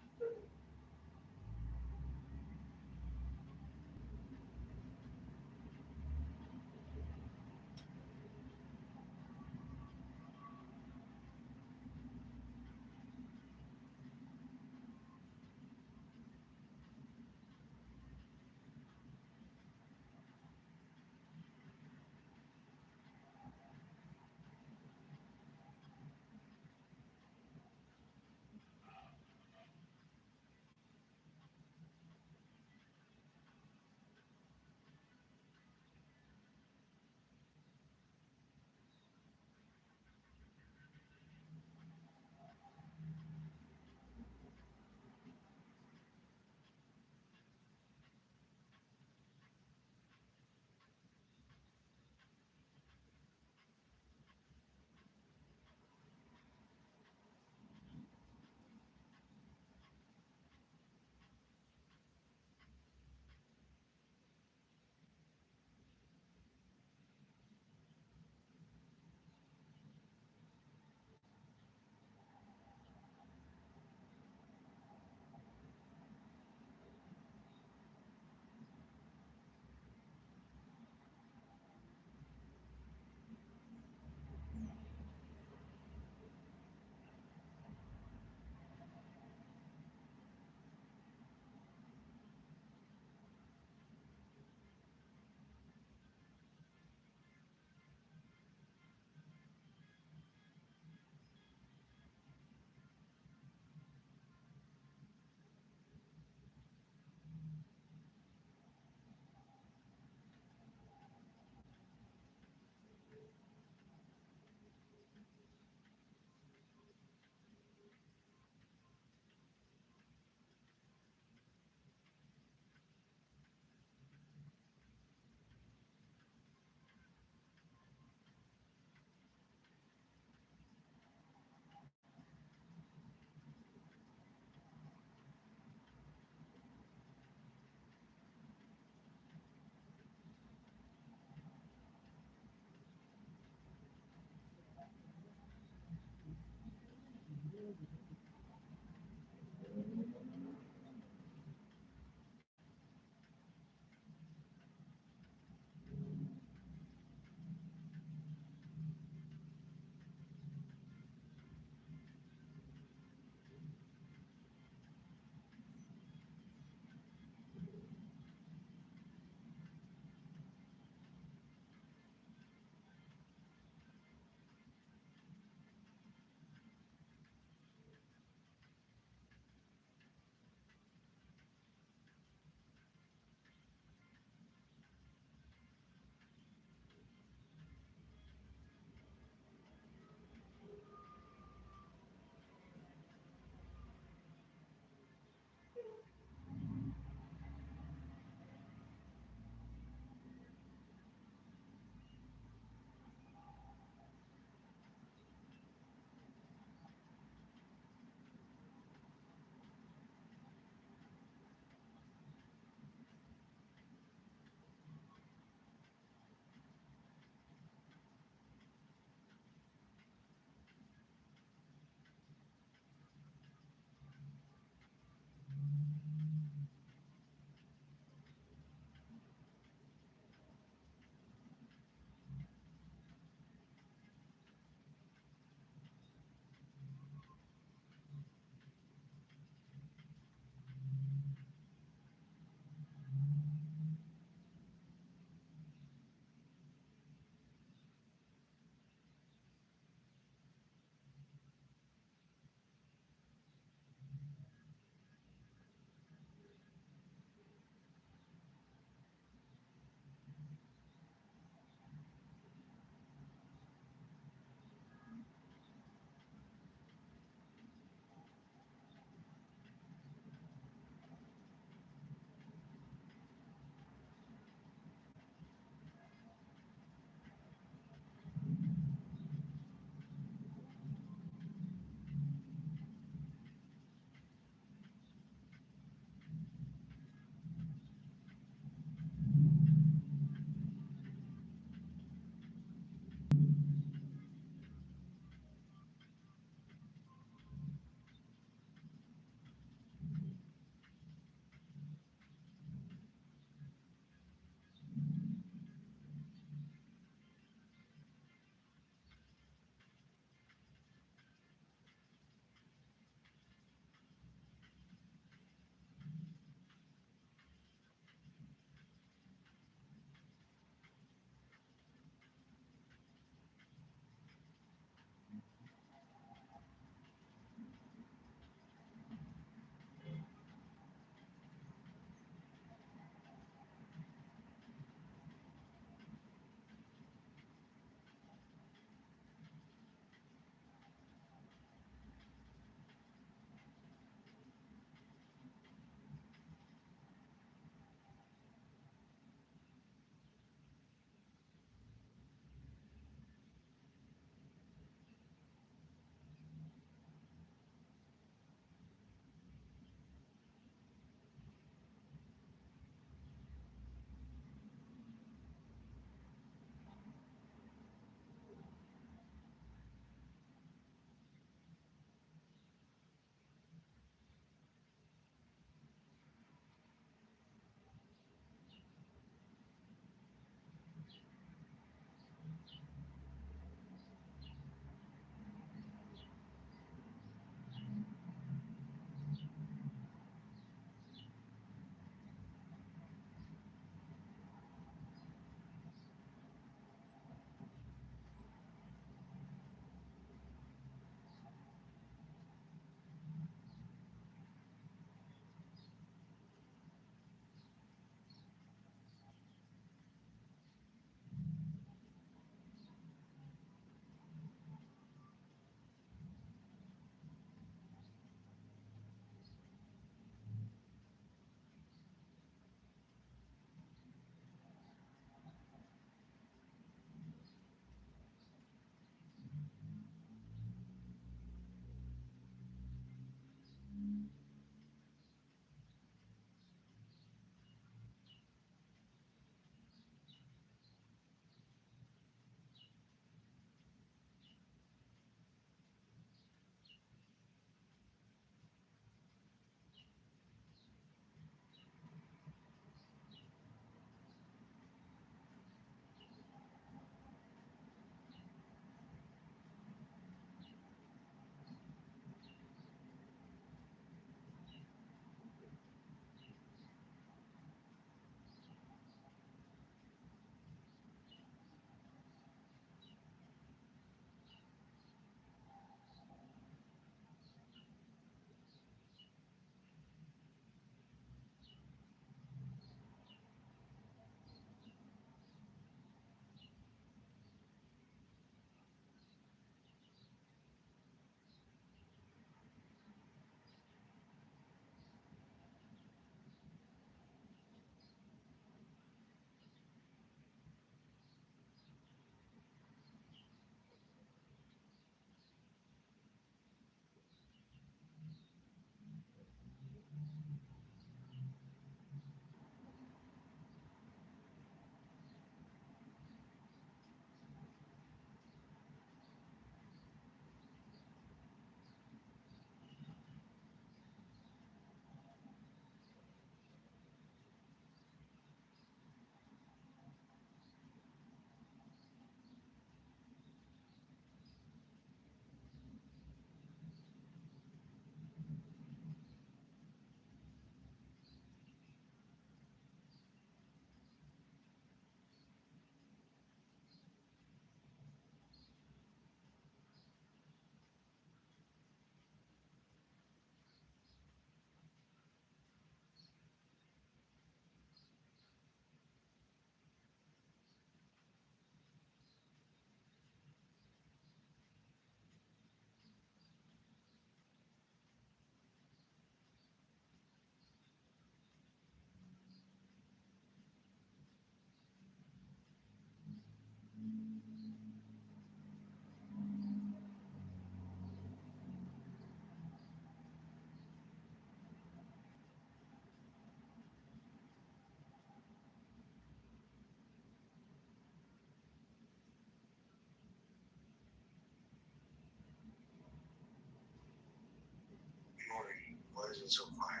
is required.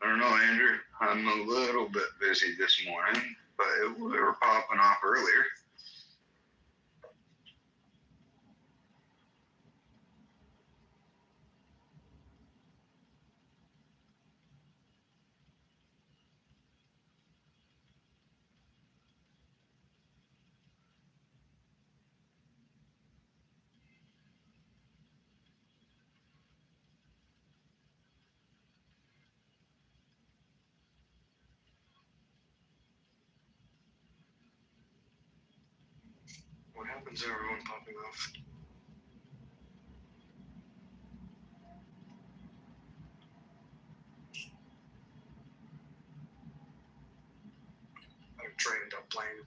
I don't know, Andrew. I'm a little bit busy this morning, but we were popping off earlier. What happens to everyone popping off? I'm trained up playing.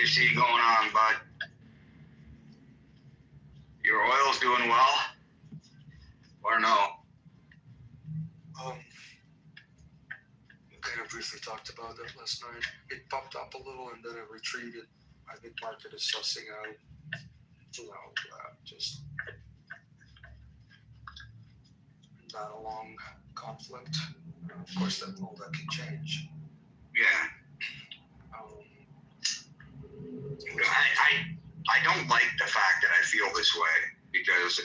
see going on, bud? Your oil's doing well? Or no? We kind of briefly talked about that last night. It popped up a little and then it retreated. I think market is sussing out, just not a long conflict. Of course, all that can change. Yeah. I don't like the fact that I feel this way because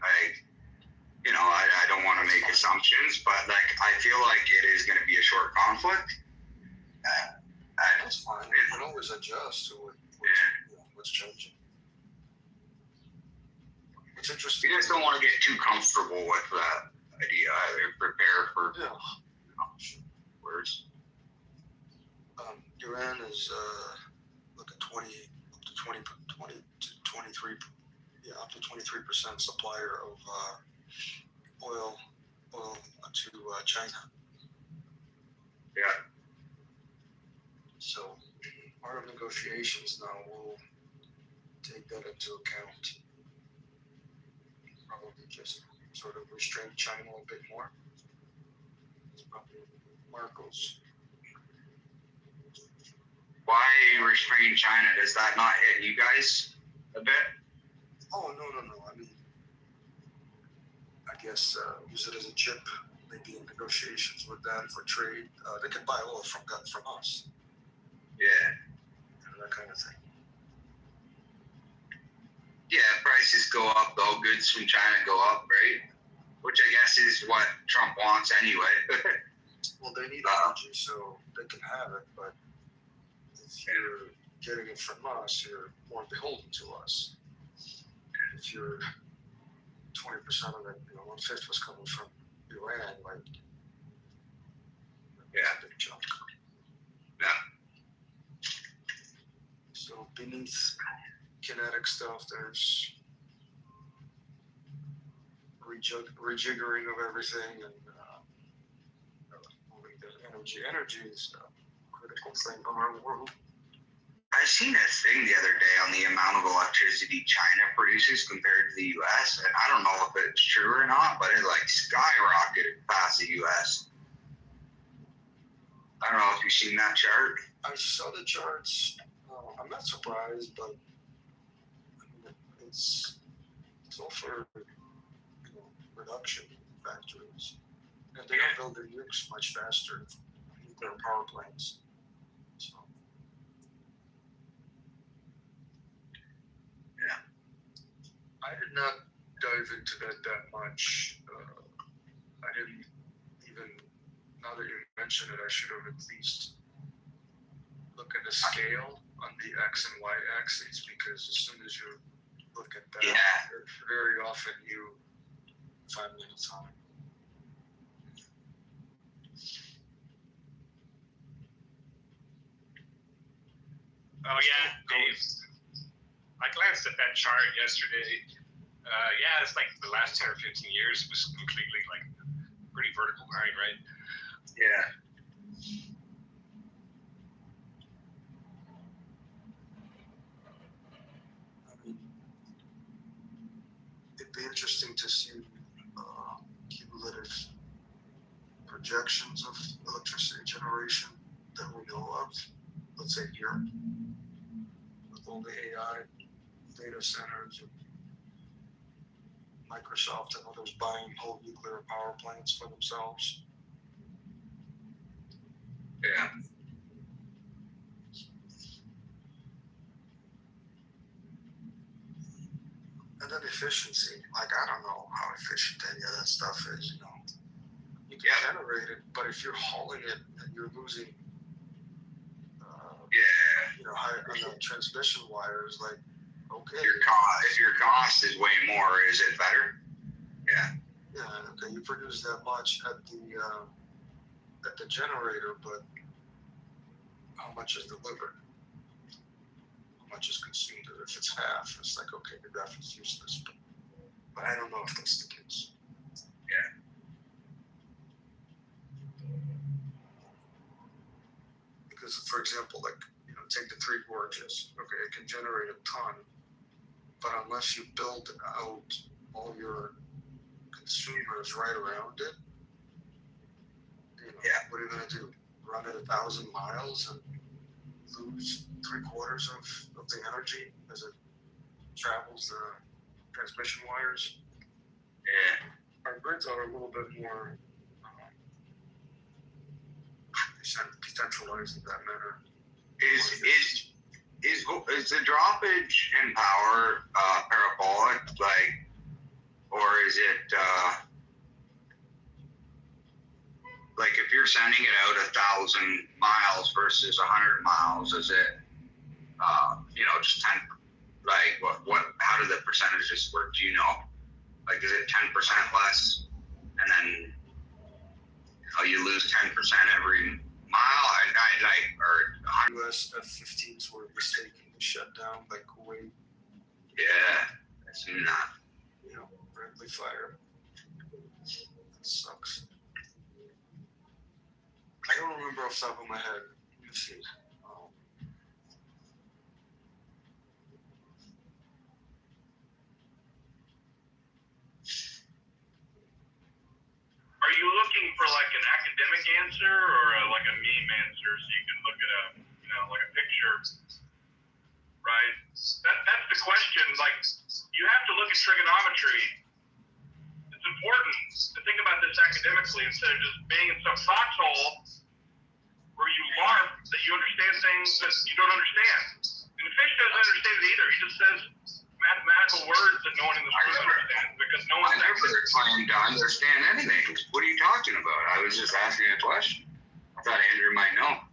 I don't want to make assumptions, but like I feel like it is going to be a short conflict. That's fine. We can always adjust to what's changing. It's interesting. You just don't want to get too comfortable with that idea either. Prepare for words. Iran is look at 20 to 23, up to 23% supplier of oil to China. Yeah. So part of negotiations now will take that into account. Probably just sort of restrain China a bit more. It's probably Marcos. Why restrain China? Does that not hit you guys a bit? Oh, no. I mean, I guess use it as a chip, maybe in negotiations with them for trade. They can buy oil from us. Yeah. That kind of thing. Yeah, prices go up though. Goods from China go up, right? Which I guess is what Trump wants anyway. Well, they need energy, so they can have it, but if you're getting it from us, you're more beholden to us. And if you're 20% of it, 1/5 was coming from Iran, a big chunk. Yeah. So beneath kinetic stuff, there's rejiggering of everything and moving the energy. Energy is a critical thing in our world. I seen a thing the other day on the amount of electricity China produces compared to the U.S. And I don't know if it's true or not, but it skyrocketed past the U.S. I don't know if you've seen that chart. I saw the charts. I'm not surprised, but it's all for production factories, and they don't build their nukes much faster. Nuclear power plants. So. Yeah. I did not dive into that much. I didn't even. Now that you mention it, I should have at least look at the scale on the X and Y axes, because as soon as you look at that, very often you find minutes on it. Oh yeah, Dave. I glanced at that chart yesterday. It's like the last 10 or 15 years was completely pretty vertical grind, right? Yeah. It'd be interesting to see cumulative projections of electricity generation that we know of. Let's say here, with all the AI data centers and Microsoft and others buying whole nuclear power plants for themselves. Yeah. And then efficiency, I don't know how efficient any of that stuff is, You can generate it, but if you're hauling it and you're losing, high on the transmission wires, okay. If your cost is way more, is it better? Yeah. Yeah, okay, you produce that much at the generator, but how much is delivered? How much is consumed? If it's half, it's okay, the graph is useless. But I don't know if that's the case. Yeah. Because, for example, take the Three Gorges. Okay, it can generate a ton, but unless you build out all your consumers right around it, what are you going to do? Run it 1,000 miles and lose 3/4 of the energy as it travels the transmission wires? Yeah. Our grids are a little bit more decentralized in that manner. Is the droppage in power parabolic, like, or is it like if you're sending it out 1,000 miles versus 100 miles, is it just 10? Like what? How do the percentages work? Do you know? Like, is it 10% less, and then you lose 10% every mile? Or U.S. F-15s were mistakenly shut down by Kuwait. Yeah, I've seen that. Friendly fire. That sucks. I don't remember off the top of my head. Let me see. Are you looking for like an academic answer or like a meme answer so you can look at like a picture? Right? That's the question. Like, you have to look at trigonometry. It's important to think about this academically instead of just being in some foxhole where you LARP that you understand things that you don't understand. And the fish doesn't understand it either. He just says mathematical words that no one in the room understands because no one. I never claimed to understand anything. What are you talking about? I was just asking a question. I thought Andrew might know.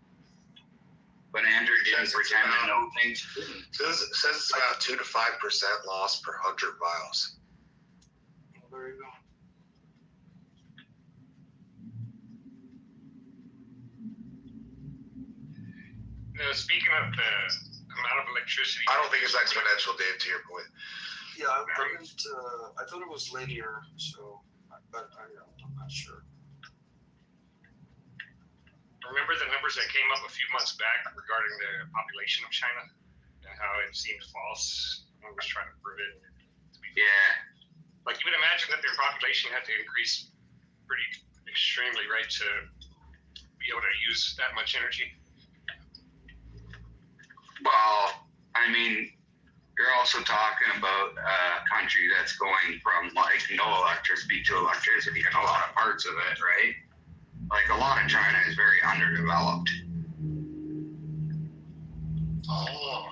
But Andrew didn't pretend to know things. Says it's about 2 to 5% loss per 100 miles. Well, there you go. Speaking of the amount of electricity, I don't think it's exponential, Dave, to your point. Yeah, I thought it was linear, but I'm not sure. Remember the numbers that came up a few months back regarding the population of China and how it seemed false? I was trying to prove it. Like, you would imagine that their population had to increase pretty extremely, right, to be able to use that much energy. Well, I mean, you're also talking about a country that's going from like no electricity to electricity in a lot of parts of it, right? Like, a lot of China is very underdeveloped. Oh.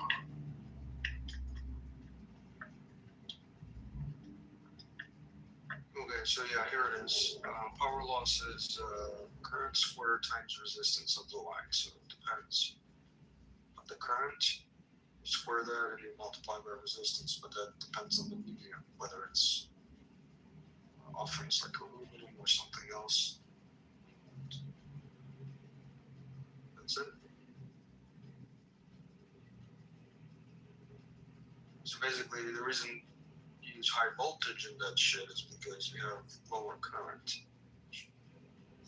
Okay, so yeah, here it is. Power loss is current square times resistance of the line. So it depends on the current. You square that and you multiply by resistance, but that depends on the medium, whether it's often it's like aluminum or something else. That's it. So basically, the reason you use high voltage in that shit is because you have lower current.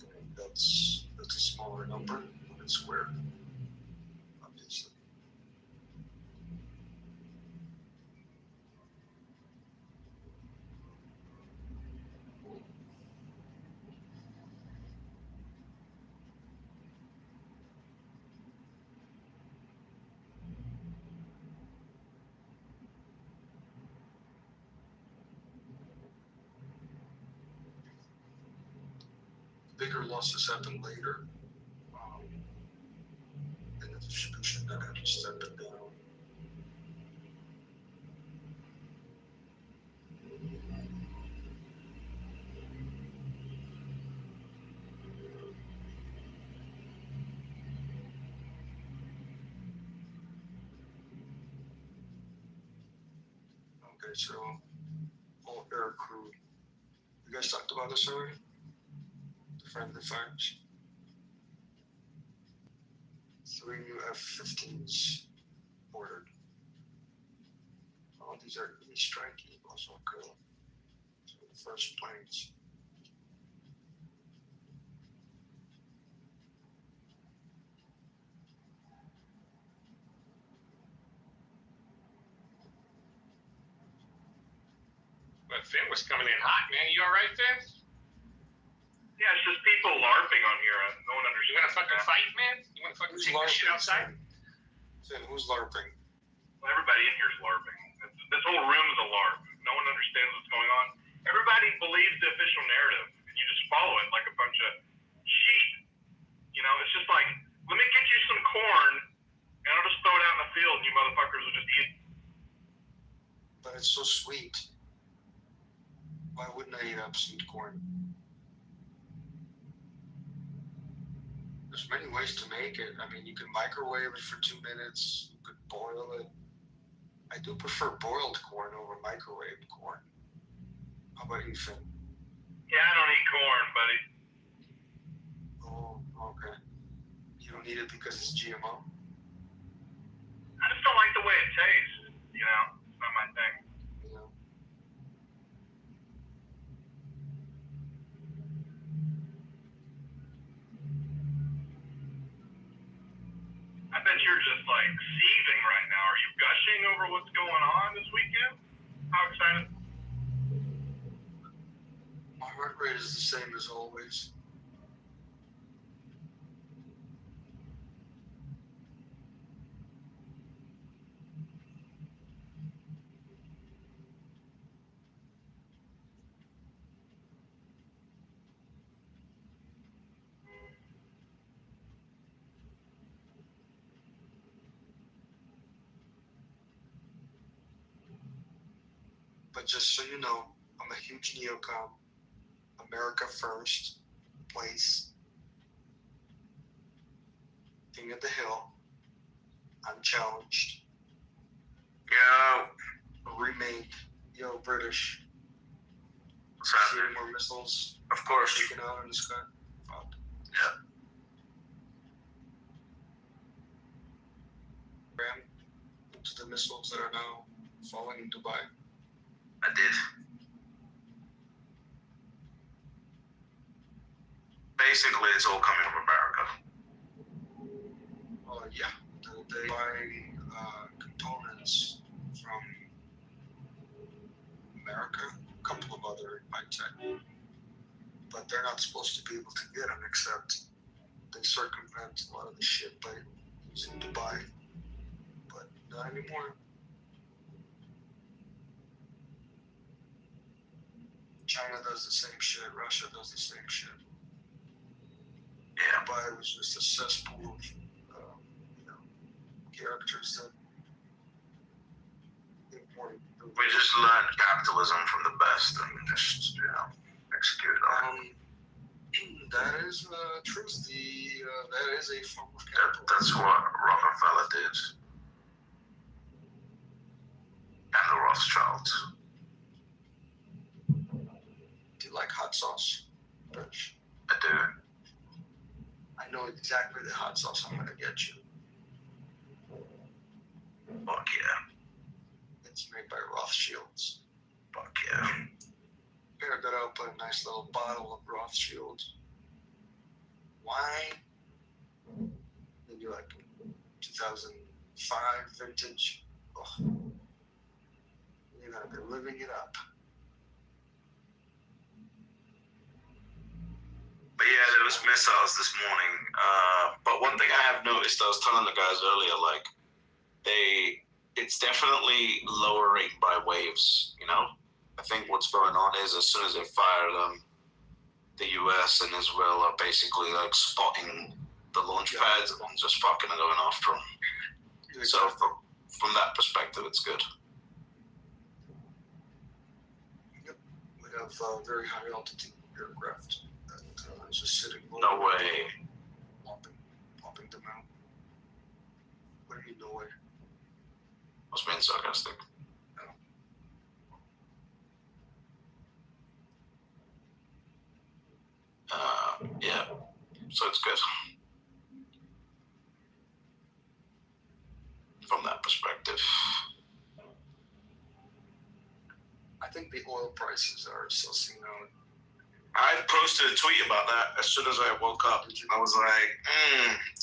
And that's a smaller number when it's squared, obviously. Bigger losses happen later, in the distribution that have to step it down. Okay, so all air crew. You guys talked about this already? The friendly fires. 3 new F-15s ordered. Oh, these are E-Strike Eagles, okay. So the first planes. Finn was coming in hot, man. You all right, Finn? Yeah, it's just people LARPing on here. No one understands. You want to fucking fight, man? You want to fucking take this shit outside? Finn, who's LARPing? Well, everybody in here is LARPing. This whole room is a LARP. No one understands what's going on. Everybody believes the official narrative, and you just follow it like a bunch of sheep. You know, it's just like, let me get you some corn, and I'll just throw it out in the field, and you motherfuckers will just eat it. But it's so sweet. Why wouldn't I eat up sweet corn? There's many ways to make it. I mean, you can microwave it for 2 minutes. You could boil it. I do prefer boiled corn over microwaved corn. How about you, Finn? Yeah, I don't eat corn, buddy. Oh, okay. You don't eat it because it's GMO? I just don't like the way it tastes. You know, it's not my thing. Yeah. I bet you're just like seething right now. Are you gushing over what's going on this weekend? How excited? My heart rate is the same as always. But just so you know, I'm a huge neocon. America first, place, King of the Hill, unchallenged. Yo. Remade. Yo, British. What's happening? See more missiles. Of course. Taken out in the sky. Fuck. Yeah. Ram into the missiles that are now falling in Dubai. I did. Basically, it's all coming from America. Yeah. They buy components from America, a couple of other high tech, but they're not supposed to be able to get them except they circumvent a lot of the shit by using Dubai, but not anymore. China does the same shit. Russia does the same shit. Yeah. Dubai was just a cesspool of characters that imported. We just learned capitalism from the best and just, execute it on it. That is truth. That is a form of capitalism. That's what Rockefeller did. And the Rothschilds. Do you like hot sauce, Rich? I do. I know exactly the hot sauce I'm gonna get you. Fuck yeah. It's made by Rothschilds. Fuck yeah. Here, I gotta open a nice little bottle of Rothschilds wine. Maybe like 2005 vintage. Oh. You're gonna be living it up. But yeah, there was missiles this morning. But one thing I have noticed, I was telling the guys earlier, like, it's definitely lowering by waves, I think what's going on is as soon as they fire them, the US and Israel are basically like spotting the launch pads and just fucking going after them. So from that perspective, it's good. Yep. We have very high altitude aircraft that is just sitting low. No way. Popping them out. What do you mean, no way? I was being sarcastic. Yeah, so it's good from that perspective. I think the oil prices are sussing out. I posted a tweet about that as soon as I woke up. I was like,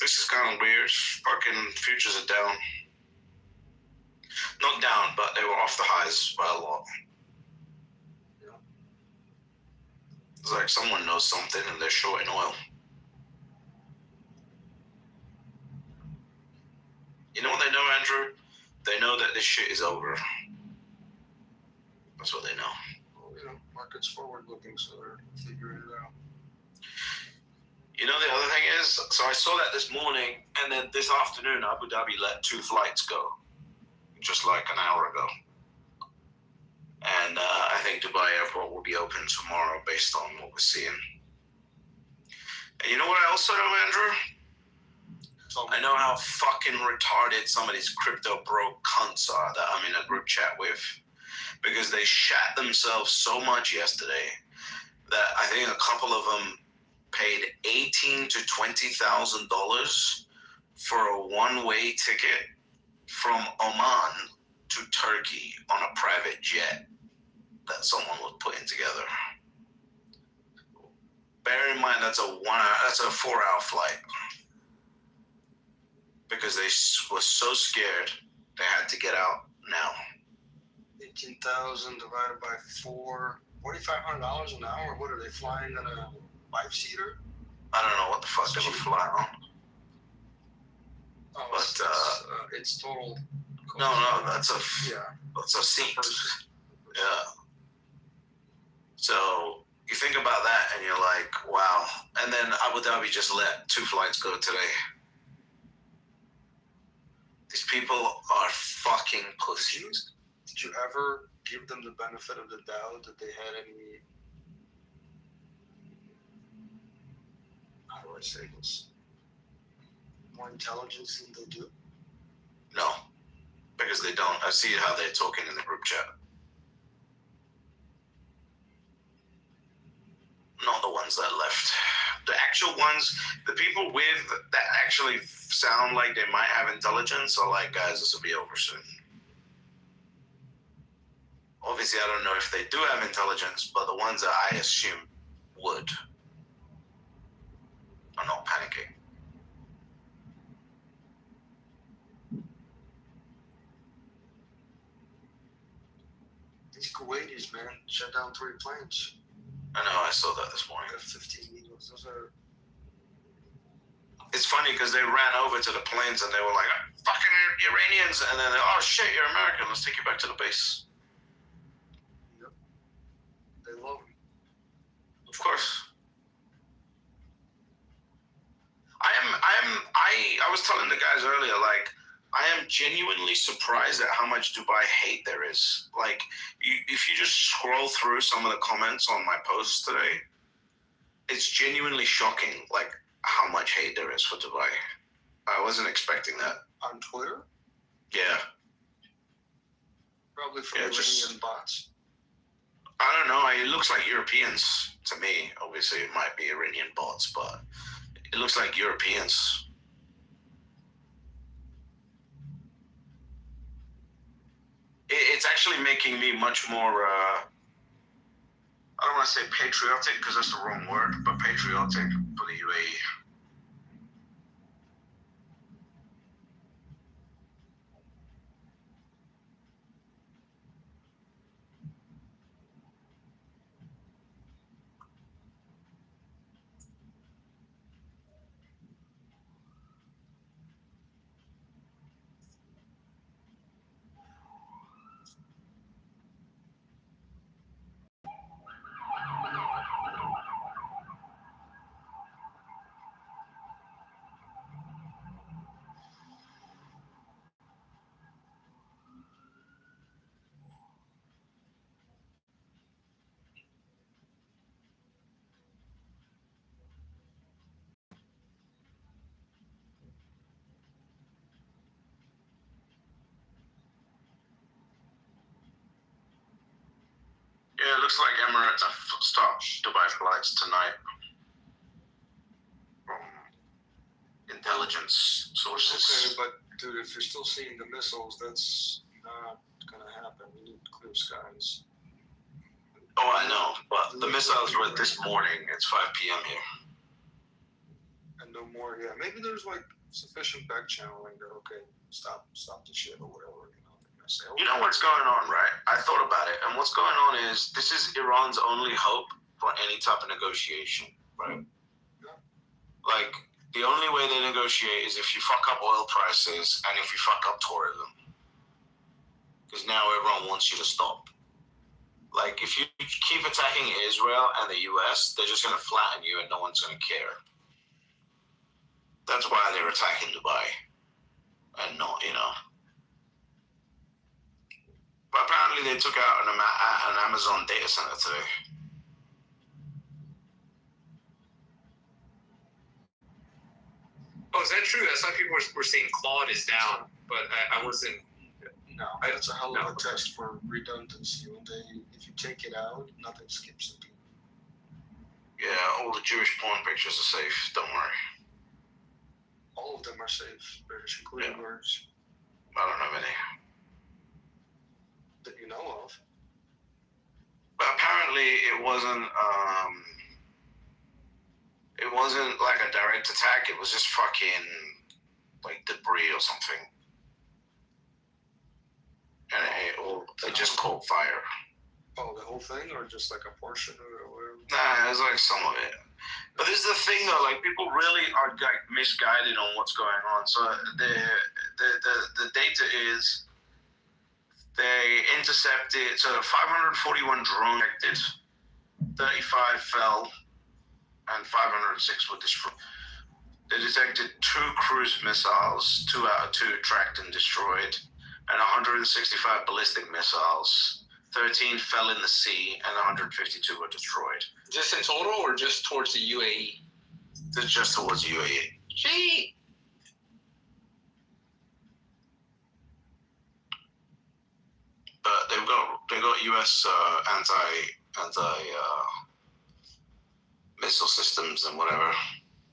this is kind of weird. Fucking futures are down. Not down, but they were off the highs by a lot. It's like someone knows something and they're short in oil. You know what they know, Andrew? They know that this shit is over. That's what they know. Well, you know, market's forward looking, so they're figuring it out. You know, the other thing is, so I saw that this morning, and then this afternoon, Abu Dhabi let 2 flights go, just like an hour ago. And I think Dubai Airport will be open tomorrow based on what we're seeing. And you know what I also know, Andrew? I know how fucking retarded some of these crypto broke cunts are that I'm in a group chat with, because they shat themselves so much yesterday that I think a couple of them paid $18,000 to $20,000 for a one-way ticket from Oman to Turkey on a private jet that someone was putting together. Bear in mind that's a 4-hour flight, because they were so scared they had to get out now. 18,000 divided by 4, $4,500 an hour. What are they flying on a 5-seater? I don't know what the fuck they were flying on. Oh, but it's total. No, that's a seat. Yeah. So you think about that and you're like, wow. And then Abu Dhabi just let 2 flights go today. These people are fucking pussies. Did you ever give them the benefit of the doubt that they had any, how do I say this, more intelligence than they do? No, because they don't. I see how they're talking in the group chat. Not the ones that left. The actual ones, the people with that actually sound like they might have intelligence are like, guys, this will be over soon. Obviously, I don't know if they do have intelligence, but the ones that I assume would are not panicking. These Kuwaitis, man, shut down 3 planes. I know, I saw that this morning. F-15 Eagles, those are... It's funny because they ran over to the planes and they were like, fucking Iranians, and then, oh shit, you're American, let's take you back to the base. Yep. They love them. Of course. I was telling the guys earlier, like, I am genuinely surprised at how much Dubai hate there is. Like, if you just scroll through some of the comments on my posts today, it's genuinely shocking, like, how much hate there is for Dubai. I wasn't expecting that. On Twitter? Yeah. Probably from Iranian bots. I don't know. It looks like Europeans to me. Obviously, it might be Iranian bots, but it looks like Europeans. It's actually making me much more, I don't want to say patriotic because that's the wrong word, but patriotic for the UAE. Yeah, it looks like Emirates have stopped Dubai flights tonight from intelligence sources. Okay, but dude, if you're still seeing the missiles, that's not gonna happen. We need clear skies. Oh, I know, but the missiles were this morning. It's 5 p.m. here. And no more, yeah. Maybe there's like sufficient back channeling that, okay, stop the shit or whatever. You know what's going on, right? I thought about it, and what's going on is this is Iran's only hope for any type of negotiation, right? Like, the only way they negotiate is if you fuck up oil prices and if you fuck up tourism. Because now everyone wants you to stop. Like, if you keep attacking Israel and the US, they're just going to flatten you and no one's going to care. That's why they're attacking Dubai. And not, But apparently they took out an Amazon data center today. Oh, is that true? I saw people were saying Claude is down, but I wasn't. No, that's a hell of a test for redundancy. If you take it out, nothing skips a beat. Yeah, all the Jewish porn pictures are safe. Don't worry. All of them are safe, British, including yours. I don't have any. That you know of. But apparently it wasn't like a direct attack. It was just fucking like debris or something. And it just caught fire. Oh, the whole thing, or just like a portion of it, or whatever? Nah, it was like some of it. But this is the thing, though. Like, people really are like misguided on what's going on. So the data is they intercepted. So 541 drones detected, 35 fell, and 506 were destroyed. They detected 2 cruise missiles, 2 out of 2 tracked and destroyed, and 165 ballistic missiles. 13 fell in the sea, and 152 were destroyed. Just in total, or just towards the UAE? Just towards the UAE. Gee. But they got U.S. anti missile systems and whatever.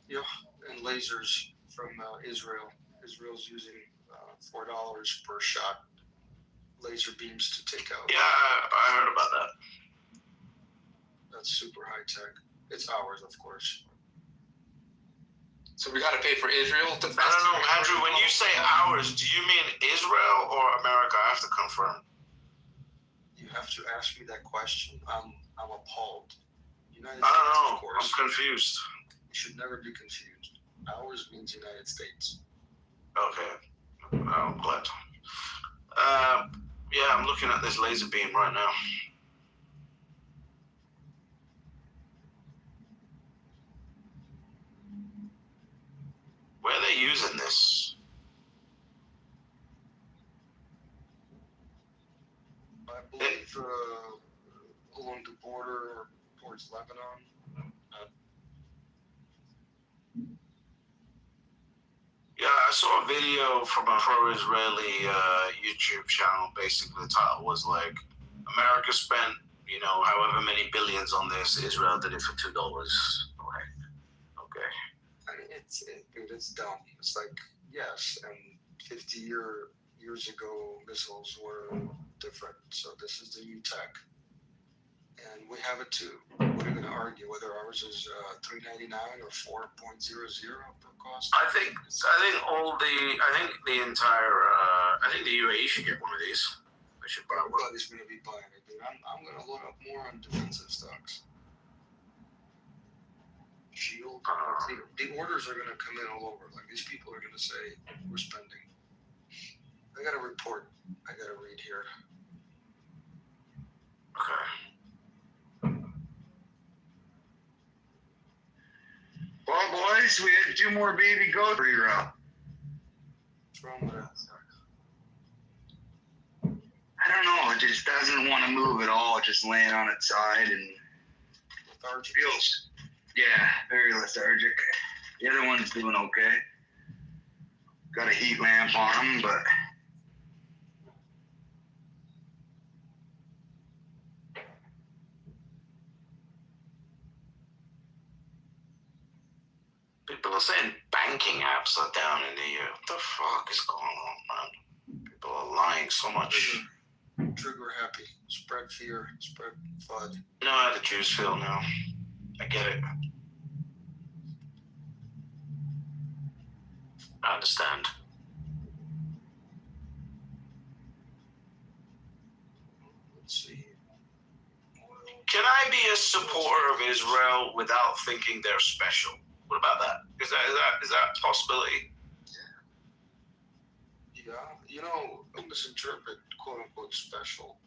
Yeah, and lasers from Israel. Israel's using $4 per shot laser beams to take out. Yeah, I heard about that. That's super high tech. It's ours, of course. So we got to pay for Israel to. I don't know, Andrew. When you say ours, do you mean Israel or America? I have to confirm. You have to ask me that question. I'm appalled. United I don't States, know. of course. I'm confused. You should never be confused. Ours means United States. Okay. I'm glad. Yeah, I'm looking at this laser beam right now. Where are they using this? I believe along the border towards Lebanon. Yeah, I saw a video from a pro-Israeli YouTube channel. Basically, the title was like, America spent, however many billions on this. Israel did it for $2. Okay. I mean, it's dumb. It's like, yes, and 50 years ago, missiles were different. So this is the new tech. And we have it too. What are you going to argue whether ours is $3.99 or $4.00 per cost? I think the UAE should get one of these. They should buy one. Everybody's going to be buying it, dude. I'm going to load up more on defensive stocks. Shield. The orders are going to come in all over. Like, these people are going to say, we're spending. I got a report I got to read here. Okay. Well, boys, we had 2 more baby goats for your out. What's wrong with that? I don't know. It just doesn't want to move at all. Just laying on its side and lethargic. Feels, yeah, very lethargic. The other one's doing okay. Got a heat lamp on them, but people are saying banking apps are down in the EU. What the fuck is going on, man? People are lying so much. Trigger happy. Spread fear. Spread FUD. You know how the Jews feel now. I get it. I understand. Let's see. Can I be a supporter of Israel without thinking they're special? What about that? Is that a possibility? Yeah, you know, don't misinterpret "quote unquote" special.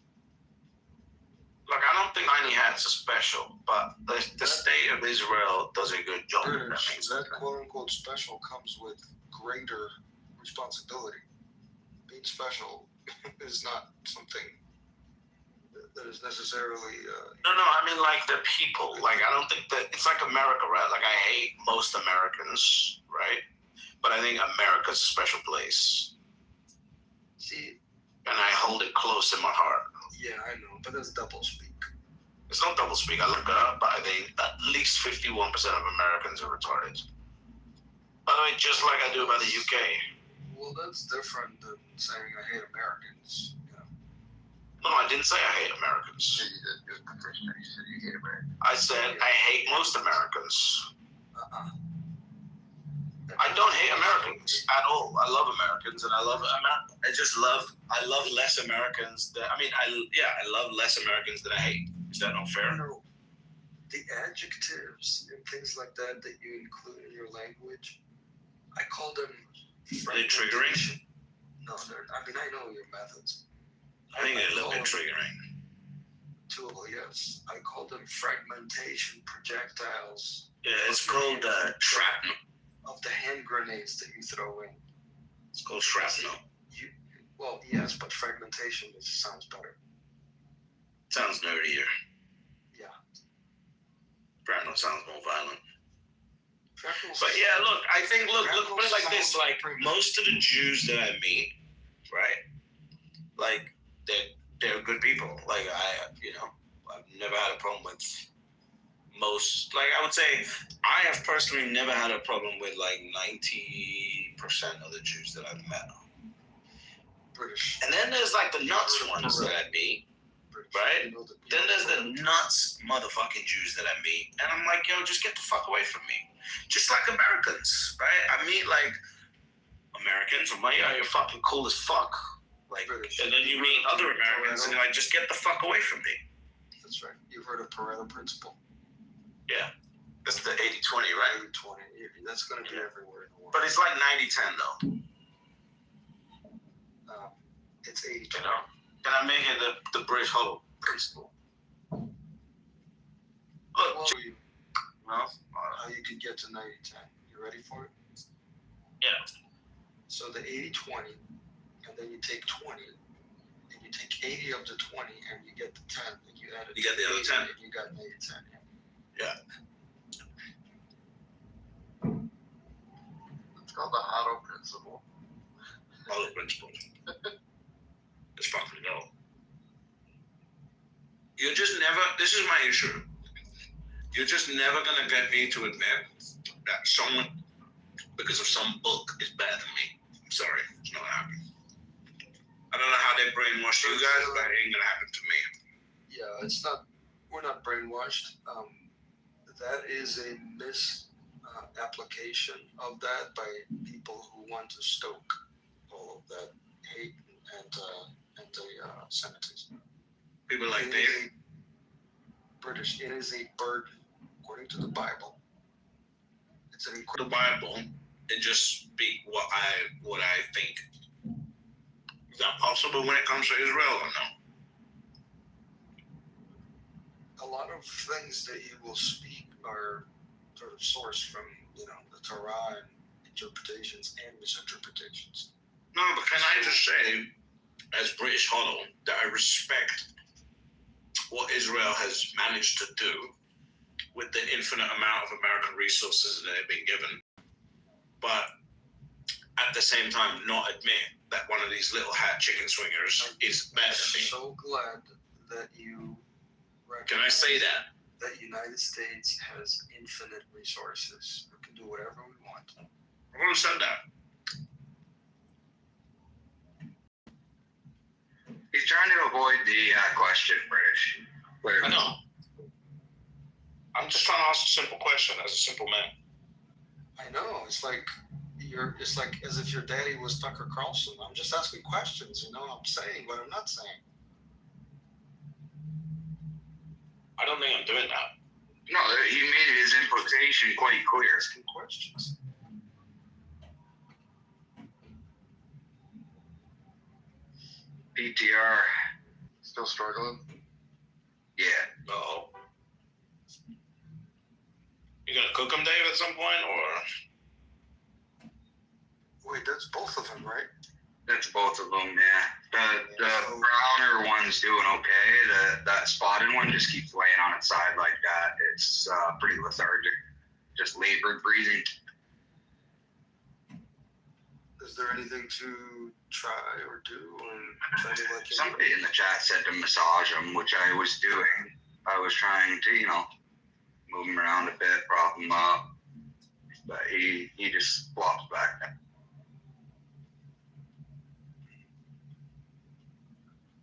Like, I don't think Tiny Hats are special, but the state of Israel does a good job. That "quote unquote" special comes with greater responsibility. Being special is not something that is necessarily. No, I mean like the people. Like, I don't think that it's like America, right? Like, I hate most Americans, right? But I think America's a special place. See, and I hold it close in my heart. Yeah, I know, but that's double speak. It's not double speak. I look it up, but I think at least 51% of Americans are retarded. By the way, just like I do about the UK. Well, that's different than saying I hate Americans. No, I didn't say I hate Americans. I said I hate most Americans. I don't hate Americans at all. I love Americans, and I love less Americans. I love less Americans than I hate. Is that not fair? No. The adjectives and things like that you include in your language, I call them. Are they triggering? No, I know your methods. I think they're a little bit triggering. Tool, yes. I call them fragmentation projectiles. Yeah, it's called shrapnel. Of the hand grenades that you throw in. It's called shrapnel. Well, yes, but fragmentation sounds better. Sounds nerdier. Yeah. Shrapnel sounds more violent. But yeah, look, I think, put it like this, like, most of the Jews that I meet, right, like, they're good people. Like, I've never had a problem with most, like, I would say, I have personally never had a problem with, like, 90% of the Jews that I've met. British. And then there's, like, the nuts ones that I meet, right? Then there's the nuts motherfucking Jews that I meet. And I'm like, yo, just get the fuck away from me. Just like Americans, right? I meet, like, Americans. I'm like, yeah, you're fucking cool as fuck. Like, and then you meet other Americans, and you're like, just get the fuck away from me. That's right. You've heard of Pareto principle. Yeah. That's the 80-20, right? 80-20. That's going to be everywhere in the world. But it's like 90-10, though. It's 80-20. You know? Can I make it the British Hollow principle? Look, how you could get to 90-10. You ready for it? Yeah. So the 80-20, and then you take 20, and you take 80 of the 20, and you get the 10, and you add it. You get the other 10. And you got 90-10. Yeah. It's called the Otto principle. Otto principle. It's fucking dope. You're just never, this is my issue. You're just never going to get me to admit that someone, because of some book, is better than me. I'm sorry. It's not happening. I don't know how they brainwash you guys, but it ain't going to happen to me. Yeah, it's not, we're not brainwashed. That is a misapplication of that by people who want to stoke all of that hate and anti-Semitism. People like Dave? British. It is a burden, according to the Bible. It's an incredible Bible and just speak what I think. Is that possible when it comes to Israel or no? A lot of things that you will speak are sort of sourced from, the Torah and interpretations and misinterpretations. No, but can I just say, as British Hollow, that I respect what Israel has managed to do with the infinite amount of American resources that they've been given, but at the same time not admit that one of these little hat chicken swingers is better than me. I'm so glad that you Can I say that? The United States has infinite resources. We can do whatever we want. Who said that? He's trying to avoid the question, British. I know. I'm just trying to ask a simple question as a simple man. I know. It's like as if your daddy was Tucker Carlson. I'm just asking questions. I'm saying what I'm not saying. I don't don't think I'm doing that. No, he made his implication quite clear. Asking questions. PTR. Still struggling? Yeah. Uh-oh. You gonna cook them, Dave, at some point, or? Wait, that's both of them, right? That's both of them, yeah. The browner one's doing okay. That spotted one just keeps laying on its side like that. It's pretty lethargic. Just labored breathing. Is there anything to try or do? Or try to like Somebody in the chat said to massage him, which I was doing. I was trying to, move him around a bit, prop him up. But he just flops back down.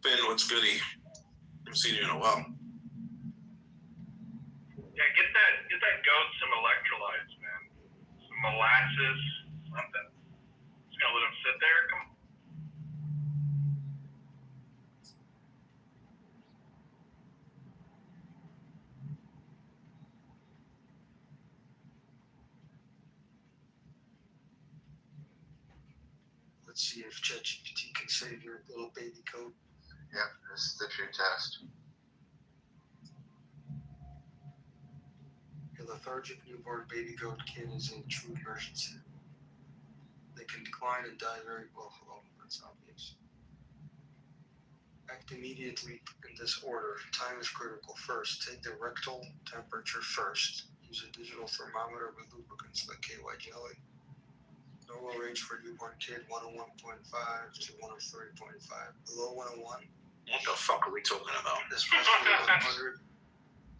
Ben, what's goody? Haven't seen you in a while. Yeah, get that goat some electrolytes, man. Some molasses, something. Just gonna let him sit there. Come on. Let's see if ChatGPT can save your little baby coat. Yep, this is the true test. A lethargic newborn baby goat kid is a true emergency. They can decline and die very well. Oh, that's obvious. Act immediately in this order. Time is critical. First, take the rectal temperature first. Use a digital thermometer with lubricants like KY jelly. Normal range for newborn kid 101.5 to 103.5. Below 101. What the fuck are we talking about? Especially 100.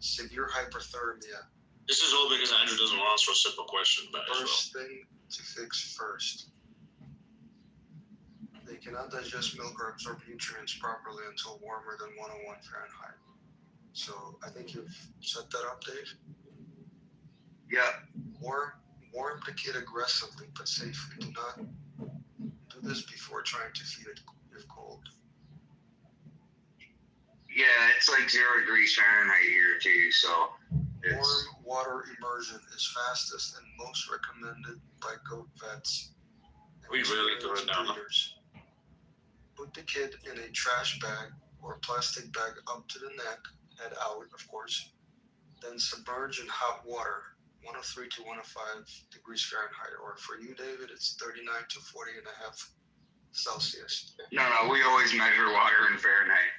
Severe hyperthermia. This is all because Andrew doesn't want to answer a simple question back as well. First thing to fix first. They cannot digest milk or absorb nutrients properly until warmer than 101 Fahrenheit. So I think you've set that up, Dave? Yeah. Warm the kid aggressively but safely. Do not do this before trying to feed it if cold. Yeah, it's like 0 degrees Fahrenheit here too, so warm water immersion is fastest and most recommended by goat vets. We really do it now. Put the kid in a trash bag or plastic bag up to the neck, head out, of course. Then submerge in hot water, 103 to 105 degrees Fahrenheit, or for you, David, it's 39 to 40.5 Celsius. No, we always measure water in Fahrenheit.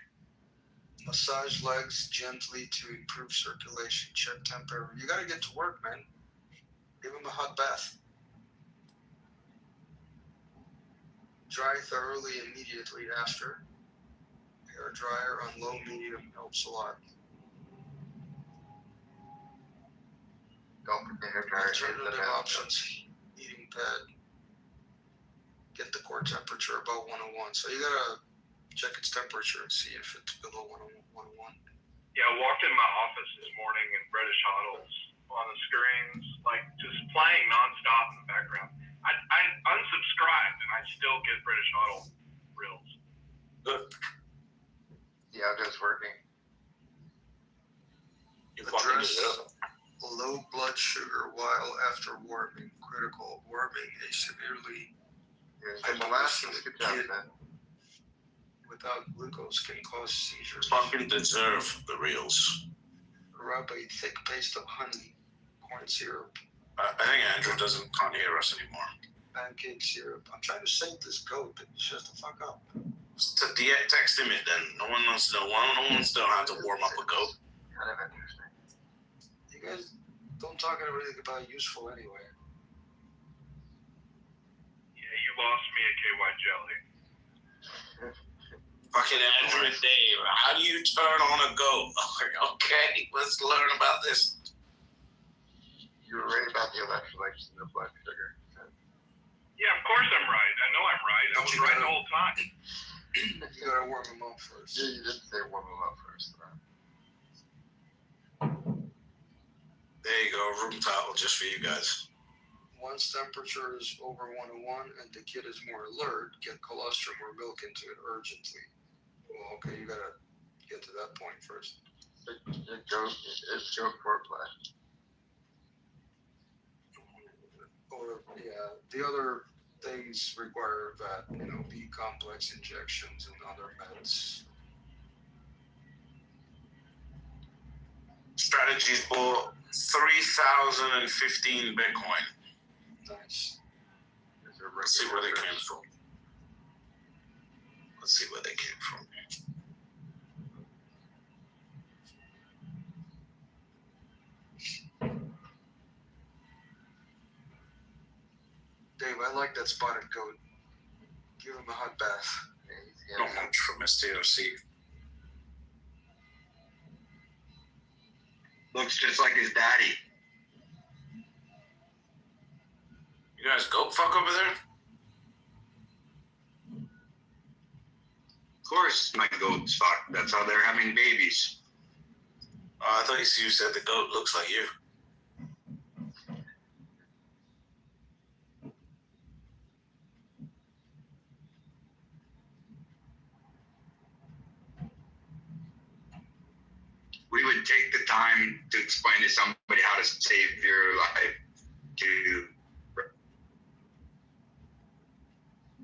Massage legs gently to improve circulation. Check temperature. You gotta get to work, man. Give him a hot bath. Dry thoroughly immediately after. Hair dryer on low medium helps a lot. Don't put the hair dryer in the Alternative bath. options. Heating pad. Get the core temperature about 101. So you gotta check its temperature and see if it's below 101. Yeah, I walked in my office this morning and British Huddles on the screens, like just playing nonstop in the background. I unsubscribed and I still get British Huddle reels. Good. Yeah, it is working. Address low blood sugar while after warming. Critical. Warming a severely hypoglycemic kid without glucose can cause seizures. Fucking deserve the reels. Rub a thick paste of honey, corn syrup, I think Andrew can't hear us anymore. pancake syrup. I'm trying to save this goat, but shut the fuck up. Text him it then. No one wants to know. No one wants to know how to warm up a goat. Kind of interesting. You guys don't talk anything about useful anyway. Yeah, you lost me at KY Jelly. Fucking Andrew and Dave, how do you turn on a goat? Okay, let's learn about this. You were right about the electrolytes and the blood sugar. Yeah, of course I'm right. I know I'm right. I was right the whole time. You gotta warm them up first. Yeah, you did say warm them up first. There you go, room towel just for you guys. Once temperature is over 101 and the kid is more alert, get colostrum or milk into it urgently. Well, okay, you gotta get to that point first. Big It's joke foreplay. Or the other things require that B complex injections and other meds. Strategies bought 3,015 Bitcoin. Nice. Let's see where they came from. Let's see where they came from. Dave, I like that spotted goat. Give him a hot bath. Not much from STOC. Looks just like his daddy. You guys goat fuck over there? Of course, my goats fuck. That's how they're having babies. I thought you said the goat looks like you. We would take the time to explain to somebody how to save your life.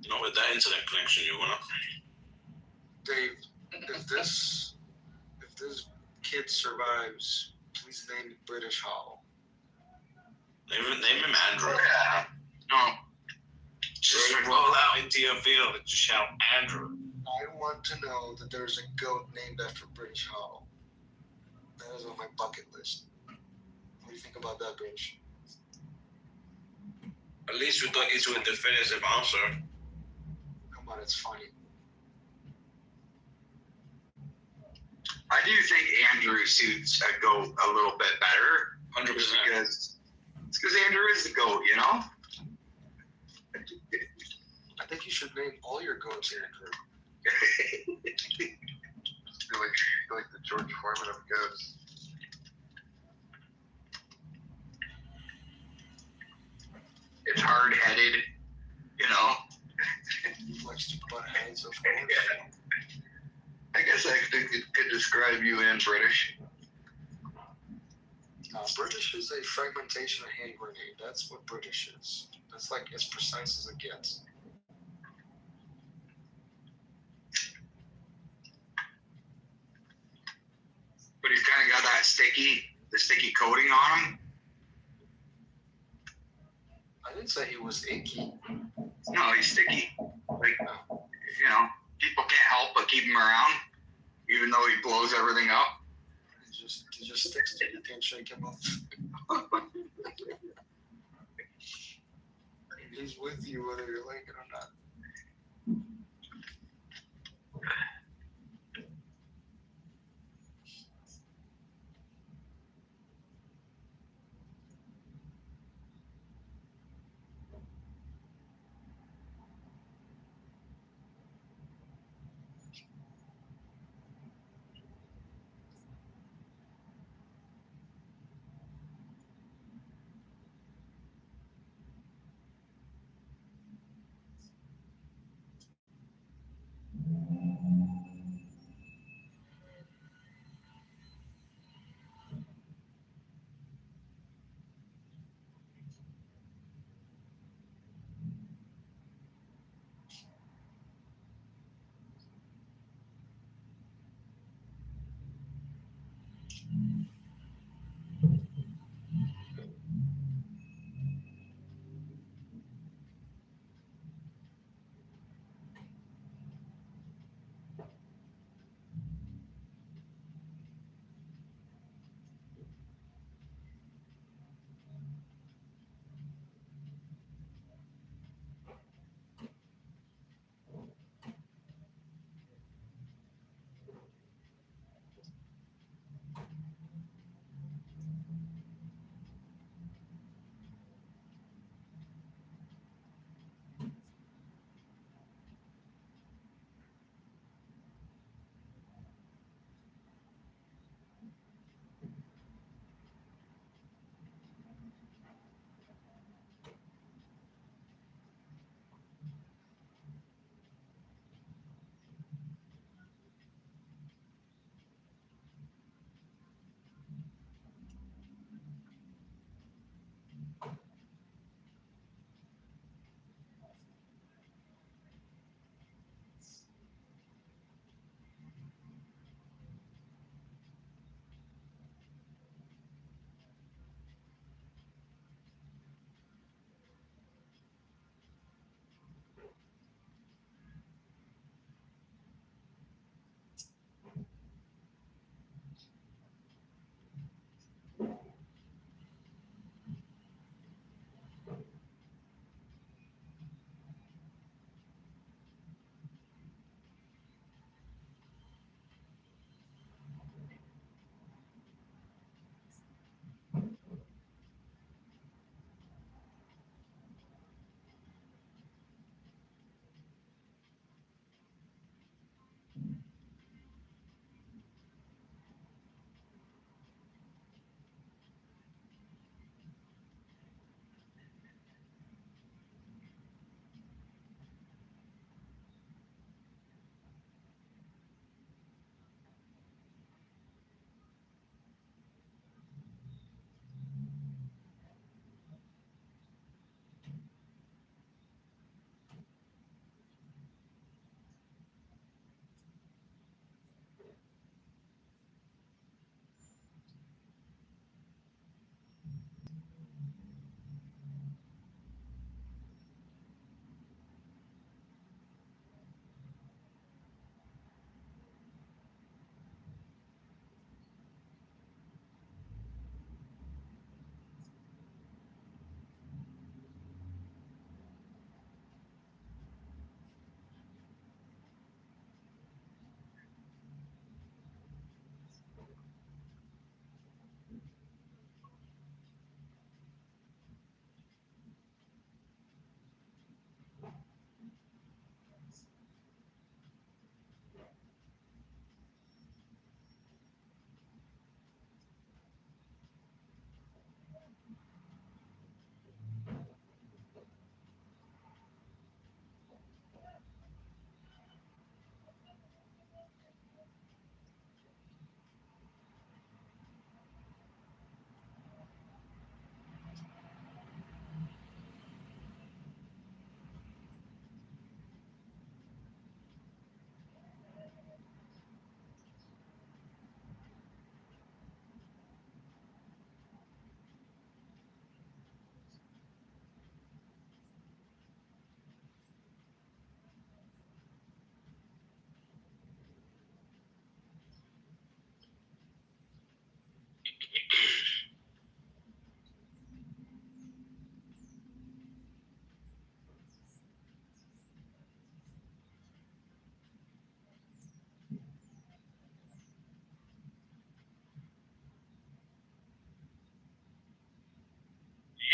Not with that internet connection you want. Dave, if this kid survives, please name it British Hollow. Name him Andrew. Yeah. No. Just roll out into your field and just shout Andrew. I want to know that there's a goat named after British Hollow. That is on my bucket list. What do you think about that, British? At least we got into a definitive answer. Come on, it's funny. I do think Andrew suits a goat a little bit better. 100%. It's because Andrew is the goat, you know? I think you should name all your goats Andrew. You're like the George Foreman of goats. It's hard-headed, you know? He likes to butt heads, of course. I guess I could describe you in British. British is a fragmentation of hand grenade. That's what British is. That's like as precise as it gets. But he's kind of got that the sticky coating on him. I didn't say he was icky. No, he's sticky. Like, you know, people can't help but keep him around, even though he blows everything up. He just sticks to you. Can't shake him off. He's with you whether you like it or not.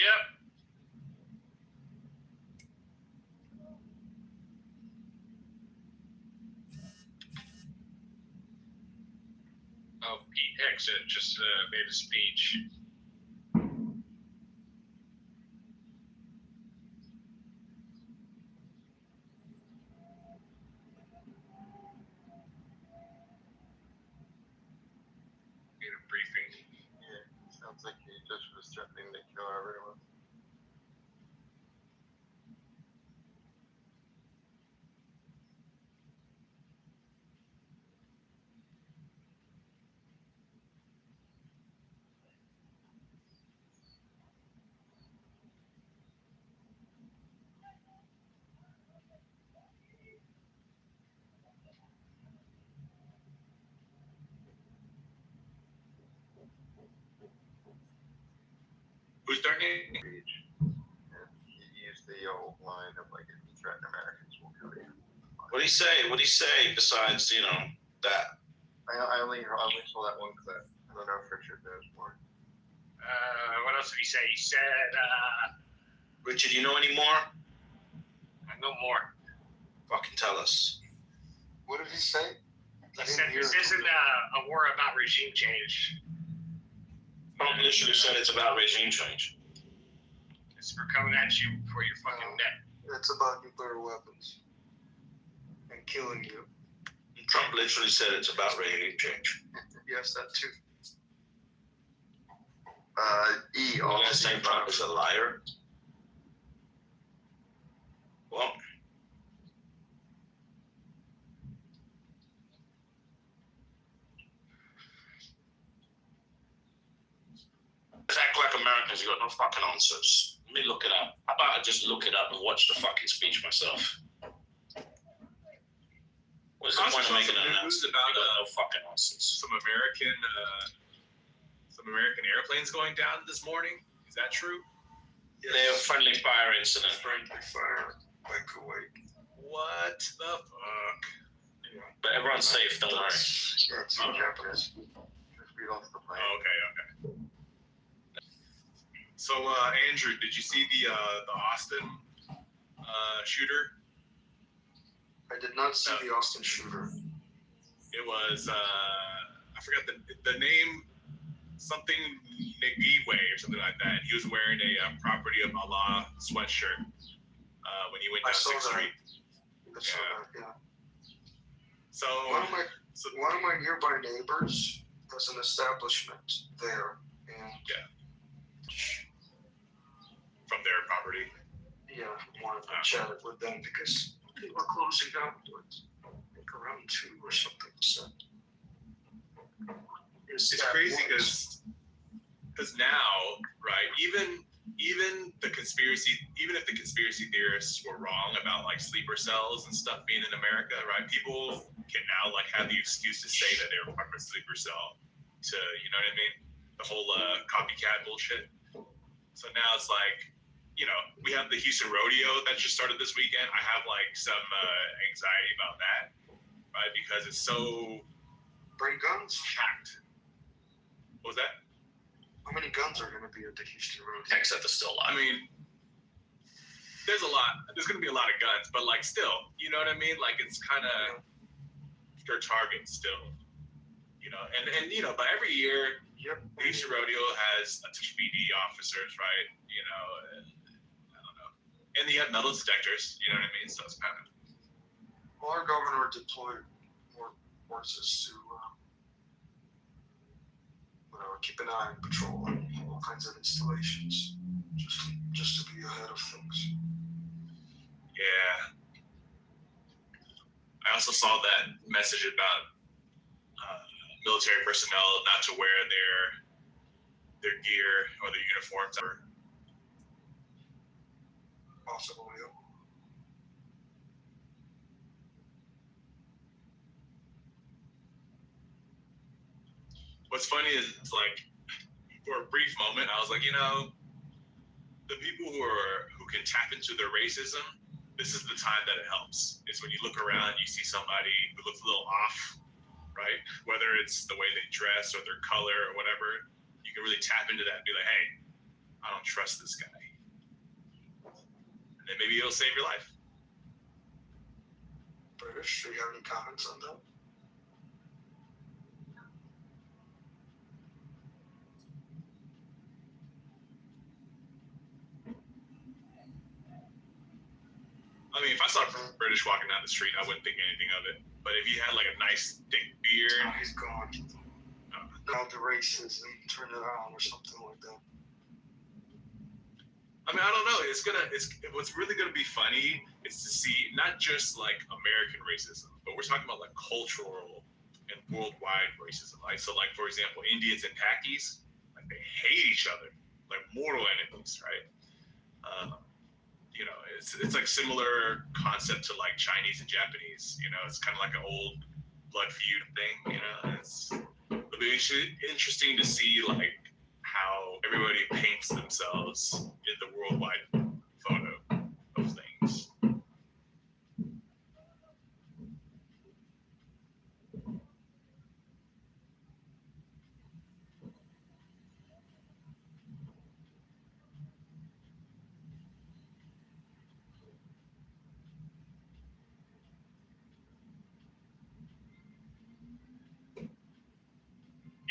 Yep. Oh, Pete Hegseth just made a speech. Made a briefing. Yeah, sounds like he just was threatening to kill everyone. Who's threatening? He used the old line of like, if you threaten Americans, we'll kill you. What do you say? What do you say besides, that? I only saw that one clip. I don't know if Richard knows more. What else did he say? He said, Richard, you know any more? no more. Fucking tell us. What did he say? He said this isn't a war about regime change. Trump literally said it's about regime change. We're coming at you for your fucking neck. It's about nuclear weapons and killing you. Trump literally said it's about regime change. Yes, that too. You're saying Trump is a liar? Well, let's act like Americans got no fucking answers. Let me look it up. How about I just look it up and watch the fucking speech myself? What's the point of making an announcement? About no fucking answers. some American airplanes going down this morning. Is that true? Yes. They're a friendly fire incident. Friendly fire by Kuwait. What the fuck? Yeah. But everyone's safe, don't worry. That's in Japanese. We lost the plane. Oh, okay. So, Andrew, did you see the Austin shooter? I did not see the Austin shooter. It was I forgot the name, something Nagiwe or something like that. He was wearing a Property of Allah sweatshirt when he went down 6th Street. Yeah. So one of my nearby neighbors has an establishment there, and from their property. Yeah, I wanted to chat it with them because they were closing down around 2 or something. So it's crazy because because now, right, even if the conspiracy theorists were wrong about like sleeper cells and stuff being in America, right, people can now like have the excuse to say that they were part of a sleeper cell to, you know what I mean, the whole copycat bullshit. So now it's like, you know, we have the Houston rodeo that just started this weekend. I have like some anxiety about that, right, because it's so bring guns packed. What was that? How many guns are going to be at the Houston rodeo? Except the still alive. I mean, there's a lot. There's going to be a lot of guns, but like still, you know what I mean? Like it's kind of their target still, you know. And you know, but every year, the Houston rodeo has a bunch of BD officers, right? You know, and, I don't know, and you have metal detectors. You know what I mean? So it's kind of. Well, our governor deployed more forces to. Keep an eye and patrol on all kinds of installations, just to be ahead of things. Yeah. I also saw that message about military personnel not to wear their gear or their uniforms. Possibly. What's funny is it's like for a brief moment I was like, you know, the people who can tap into their racism, this is the time that it helps. It's when you look around, you see somebody who looks a little off, right? Whether it's the way they dress or their color or whatever, you can really tap into that and be like, hey, I don't trust this guy. And then maybe it'll save your life. British, do you have any comments on that? I mean, if I saw a British walking down the street, I wouldn't think anything of it. But if he had like a nice thick beard, he's gone. About the racism, turn it on or something like that. I mean, I don't know. What's really gonna be funny is to see not just like American racism, but we're talking about like cultural and worldwide racism. Like so, like for example, Indians and Pakis, like they hate each other, like mortal enemies, right? You know, it's like similar concept to like Chinese and Japanese. You know, it's kind of like an old blood feud thing. You know, it'll be interesting to see like how everybody paints themselves in the worldwide photo of things.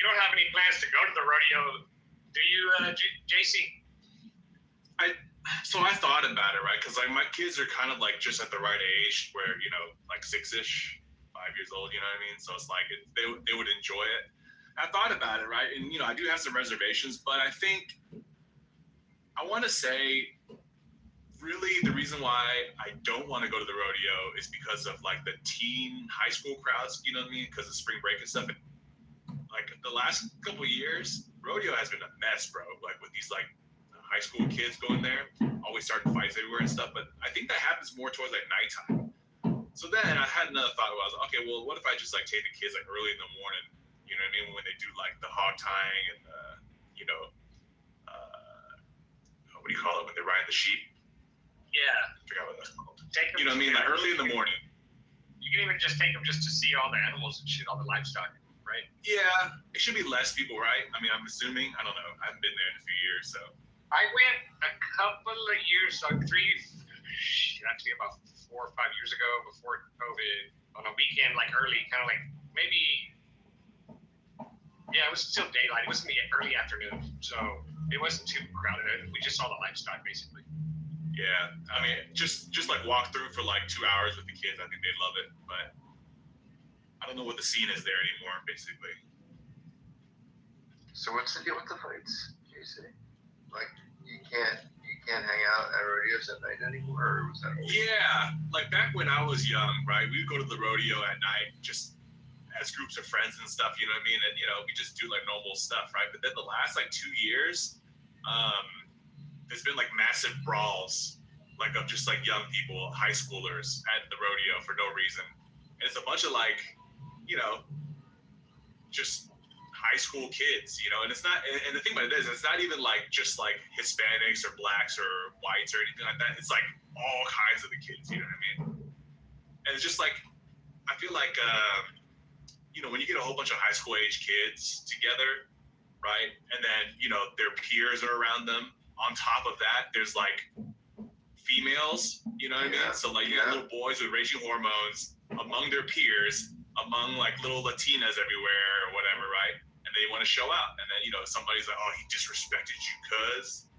You don't have any plans to go to the rodeo, do you, JC? So I thought about it, right? Because like my kids are kind of like just at the right age where, you know, like 6-ish, 5 years old, you know what I mean? So it's like they would enjoy it. I thought about it, right? And, you know, I do have some reservations, but I think I want to say really the reason why I don't want to go to the rodeo is because of like the teen high school crowds, you know what I mean? Because of spring break and stuff. And, like the last couple of years, rodeo has been a mess, bro. Like with these like high school kids going there, always starting fights everywhere and stuff. But I think that happens more towards like nighttime. So then I had another thought where I was like, okay, well, what if I just like take the kids like early in the morning, you know what I mean, when they do like the hog tying and you know, what do you call it when they're riding the sheep? Yeah. I forgot what that's called. Take them, you know what I mean, like early in the morning. You can even just take them just to see all the animals and shit, all the livestock, right? Yeah, it should be less people, right? I mean, I'm assuming. I don't know. I haven't been there in a few years, so. I went a couple of years, like actually about 4 or 5 years ago, before COVID, on a weekend, like early, kind of like maybe, yeah, it was still daylight. It wasn't the early afternoon, so it wasn't too crowded. We just saw the livestock, basically. Yeah, I mean, just like walk through for like 2 hours with the kids. I think they'd love it, but I don't know what the scene is there anymore, basically. So what's the deal with the fights, JC? Like you can't hang out at rodeos at night anymore, or was that? Yeah, like back when I was young, right? We would go to the rodeo at night, just as groups of friends and stuff, you know what I mean? And, we just do like normal stuff, right? But then the last like 2 years, there's been like massive brawls, like of just like young people, high schoolers at the rodeo for no reason. And it's a bunch of like, just high school kids, and it's not, and the thing about it is, it's not even like just like Hispanics or blacks or whites or anything like that. It's like all kinds of the kids, you know what I mean? And it's just like, I feel like, when you get a whole bunch of high school age kids together, right? And then, their peers are around them. On top of that, there's like females, you know what I mean? So like you got little boys with raging hormones among their peers, among like little Latinas everywhere or whatever, right? And they want to show out. And then, somebody's like, oh, he disrespected you cuz,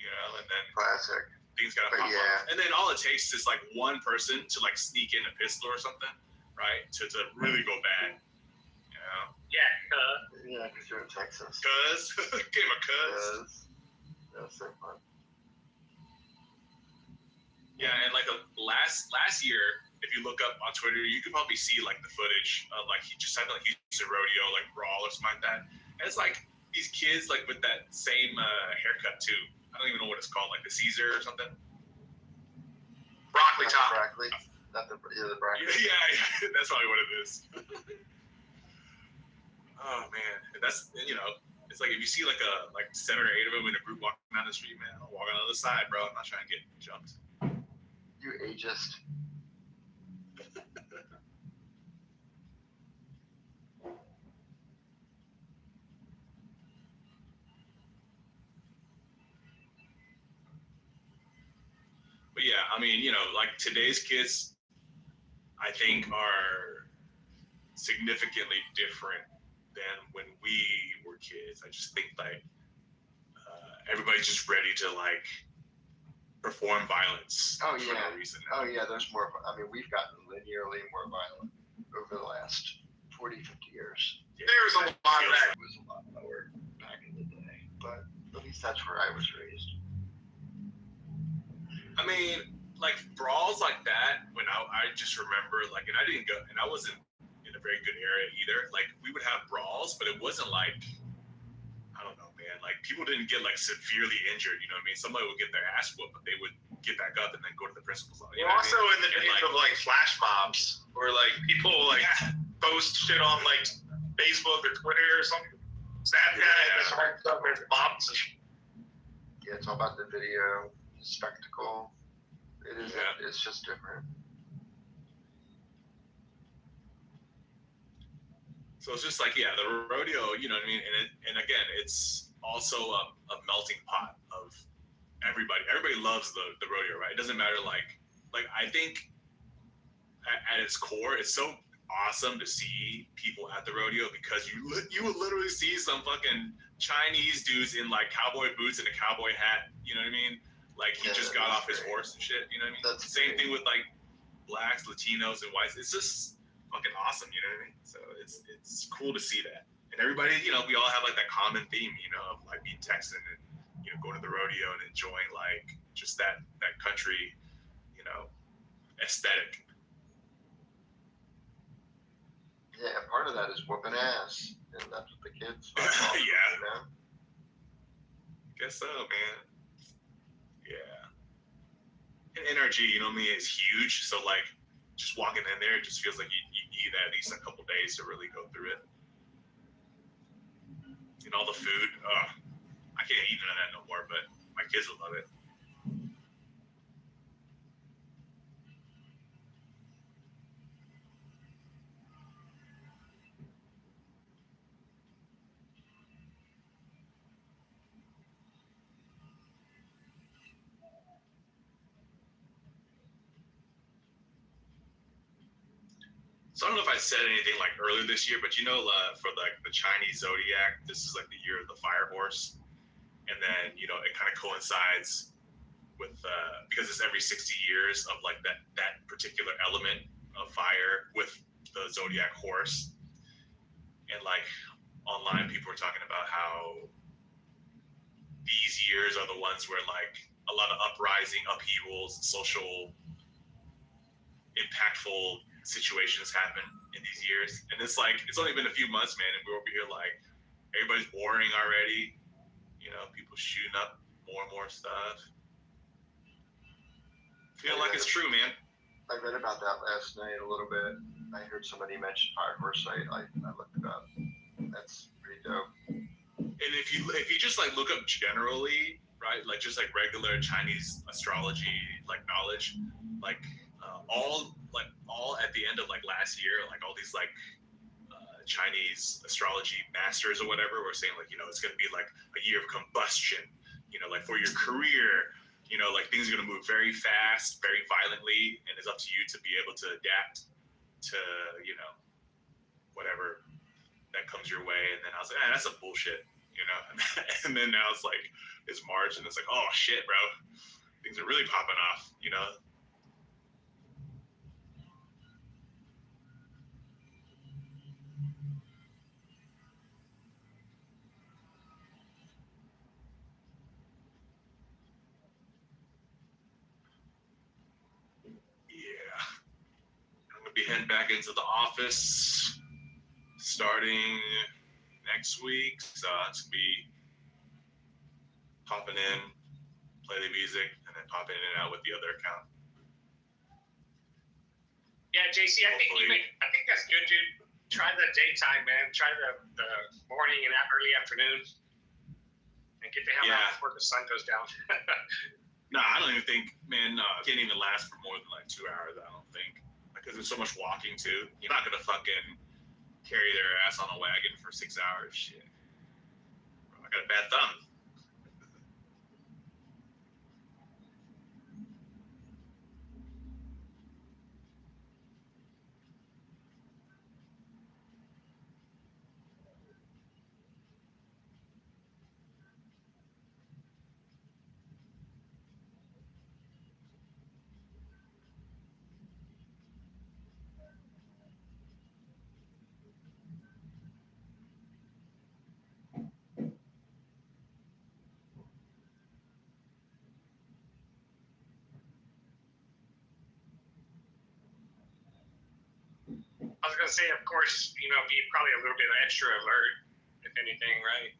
and then classic. Things gotta pop up. And then all it takes is like one person to like sneak in a pistol or something, right? To really go bad. Yeah, Yeah, because you're in Texas. Cuz. Game of cuz. That's so fun. Yeah, and like last year, if you look up on Twitter, you could probably see like the footage of like he just had like he's a rodeo like brawl or something like that. And it's like these kids like with that same haircut too. I don't even know what it's called, like the Caesar or something. Broccoli top. Broccoli. Not the broccoli. Yeah, that's probably what it is. Oh man, and that's it's like if you see like 7 or 8 of them in a group walking down the street, man, I'll walk on the other side, bro. I'm not trying to get jumped. You ageist. But yeah, I mean, like today's kids, I think are significantly different than when we were kids. I just think like everybody's just ready to like perform violence for no reason. Oh yeah, there's more. I mean, we've gotten linearly more violent over the last 40, 50 years. Yeah, there's a lot of that. It was a lot lower back in the day, but at least that's where I was raised. I mean, like brawls like that, when I just remember like, and I didn't go, and I wasn't in a very good area either. Like we would have brawls, but it wasn't like, I don't know, man. Like people didn't get like severely injured. You know what I mean? Somebody would get their ass whooped, but they would get back up and then go to the principal's office. We're also in the days of like flash mobs, where like people like post shit on like Facebook or Twitter or something. Snapchat, mobs. Yeah, it's all about the video, the spectacle. It is. Yeah. It's just different. So it's just like, the rodeo, you know what I mean? And again, it's also a melting pot of everybody. Everybody loves the rodeo, right? It doesn't matter, like I think at its core, it's so awesome to see people at the rodeo because you would literally see some fucking Chinese dudes in like cowboy boots and a cowboy hat, you know what I mean? Like he just got off his horse and shit, you know what I mean? That's same thing with like blacks, Latinos, and whites. It's just fucking awesome, you know what I mean? So it's cool to see that. And everybody, we all have like that common theme, of like being Texan and going to the rodeo and enjoying like just that country, aesthetic. Yeah, part of that is whooping ass, and that's what the kids. Yeah. Guess so, man. Yeah. And NRG, is huge. So like, just walking in there, it just feels like you need at least a couple days to really go through it. And all the food, I can't eat none of that no more, but my kids will love it. So I don't know if I said anything like earlier this year, but for like the Chinese zodiac, this is like the year of the fire horse, and then it kind of coincides with because it's every 60 years of like that particular element of fire with the zodiac horse, and like online people are talking about how these years are the ones where like a lot of uprising, upheavals, social, impactful situations happen in these years, and it's like it's only been a few months, man, and we're over here like everybody's warring already. You know, people shooting up more and more stuff. Feel like it's true, man. I read about that last night a little bit. I heard somebody mention Fire Foresight. I looked it up. That's pretty dope. And if you just like look up generally, right, like just like regular Chinese astrology like knowledge, like all at the end of like last year, like all these like Chinese astrology masters or whatever were saying like, you know, it's going to be like a year of combustion, you know, like for your career, you know, like things are going to move very fast, very violently, and it's up to you to be able to adapt to, you know, whatever that comes your way. And then I was like, that's some bullshit, you know. And then now it's like it's March, and it's like, oh shit, bro, things are really popping off, you know. Yeah, I'm gonna be heading back into the office starting next week, so it's gonna be popping in, play the music, and then popping in and out with the other account. Yeah, JC, I think that's good, dude. Try the daytime, man. Try the morning and early afternoon, and get the hell out before the sun goes down. Nah, I don't even think, man. Can't even last for more than like 2 hours. I don't think, because there's so much walking too. You're not gonna fucking carry their ass on a wagon for 6 hours. Shit, I got a bad thumb. I was gonna say, of course, you know, be probably a little bit extra alert, if anything, right?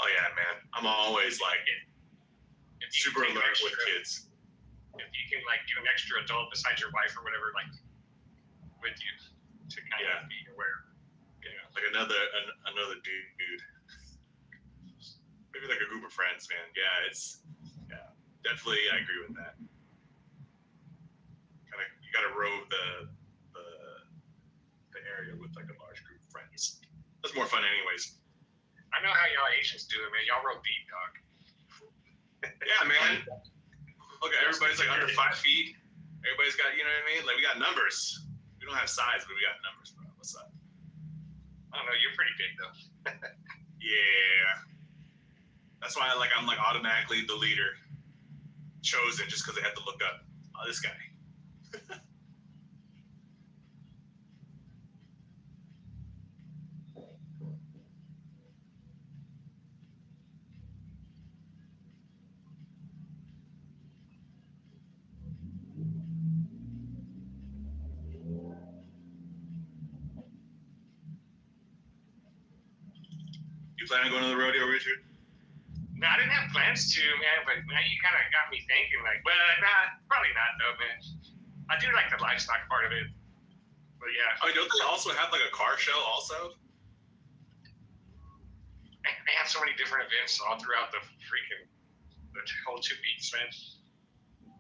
Oh yeah, man. I'm always like super alert with kids. If you can like do an extra adult besides your wife or whatever, like with you to kind of be aware. Yeah, like another dude. Maybe like a group of friends, man. Yeah, definitely. I agree with that. You gotta rove the area with like a large group of friends. That's more fun, anyways. I know how y'all Asians do it, man. Y'all roll deep, dog. Yeah, man. Look, everybody's like under 5 feet. Everybody's got, you know what I mean? Like we got numbers. We don't have size, but we got numbers, bro. What's up? I don't know. You're pretty big though. Yeah. That's why I'm like automatically the leader, chosen just because they had to look up. Oh, this guy. You plan on going to the rodeo, Richard? No, I didn't have plans to, man, but now you kind of got me thinking, like, well, probably not, though, man. I do like the livestock part of it, but yeah. Oh, don't they also have like a car show also? They have so many different events all throughout the whole 2 weeks, man.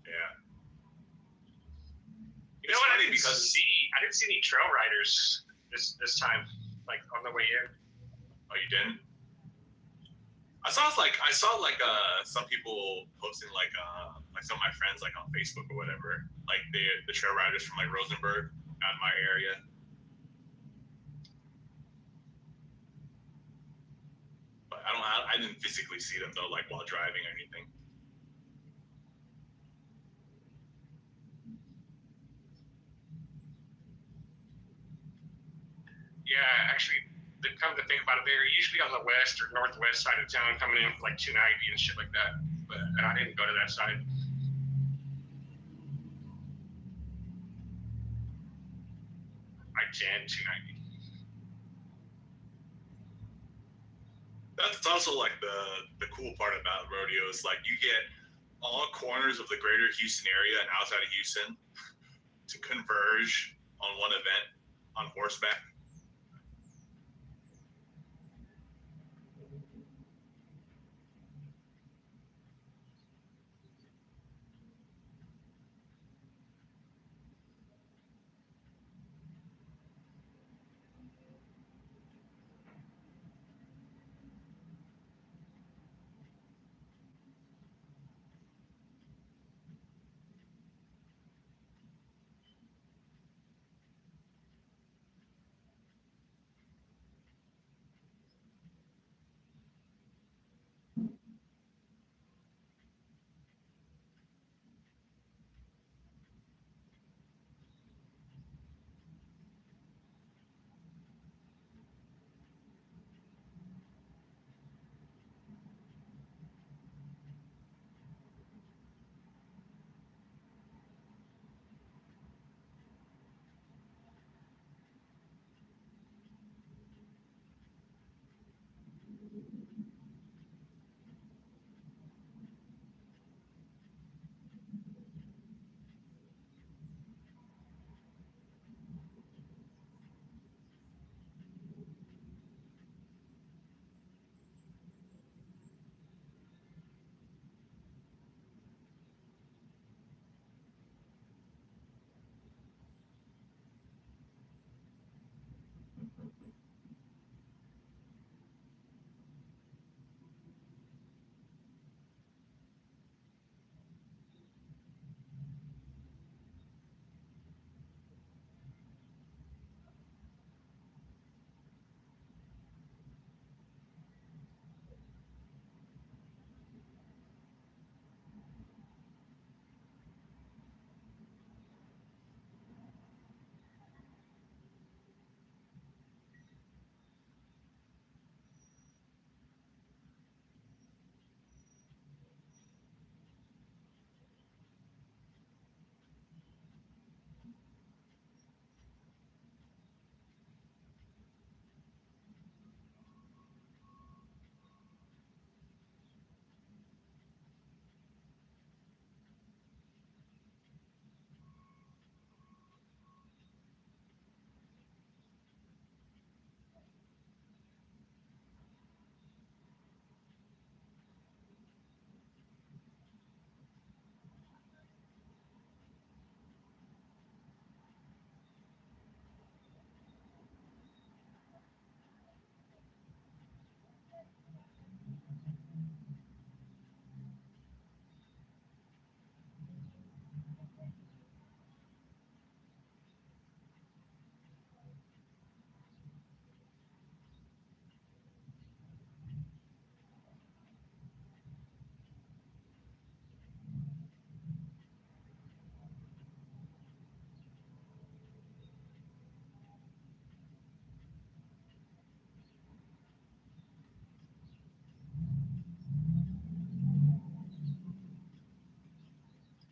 Yeah. You know what? I didn't see any trail riders this time, like on the way in. Oh, you didn't? I saw some people posting like some of my friends like on Facebook or whatever, like the trail riders from like Rosenberg out in my area. But I didn't physically see them though, like while driving or anything. Yeah, actually, come to think about it, they're usually on the west or northwest side of town, coming in for like 290 and shit like that. But I didn't go to that side. package and $2.90. That's also like the cool part about rodeos. Like you get all corners of the greater Houston area and outside of Houston to converge on one event on horseback.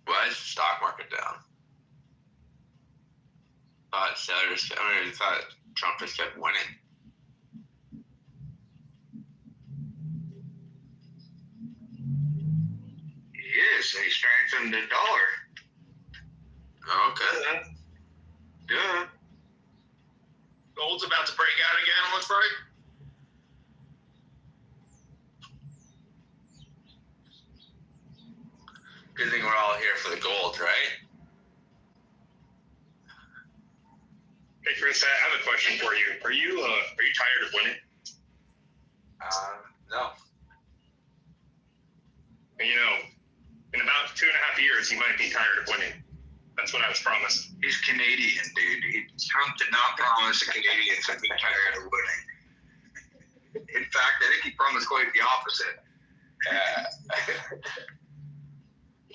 Why is the stock market down? I thought Trump just kept winning. Yes, they strengthened the dollar. Okay. Duh. Gold's about to break out again, looks like. Good thing we're all here for the gold, right? Hey Chris, I have a question for you. Are you tired of winning? No. And you know, in about 2.5 years, you might be tired of winning. That's what I was promised. He's Canadian, dude. Trump did not promise the Canadians to be tired of winning. In fact, I think he promised quite the opposite.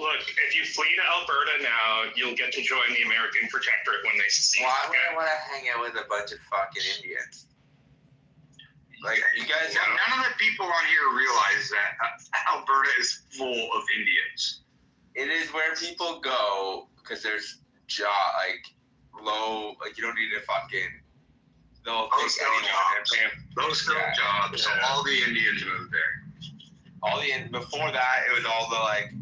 Look, if you flee to Alberta now, you'll get to join the American Protectorate when they secede. Why would I want to hang out with a bunch of fucking Indians? Like, you guys... None of the people on here realize that Alberta is full of Indians. It is where people go because there's low. Like you don't need to fucking. They'll Those take anyone and pay 'em. Those jobs. So all the Indians moved there. Before that, it was all the like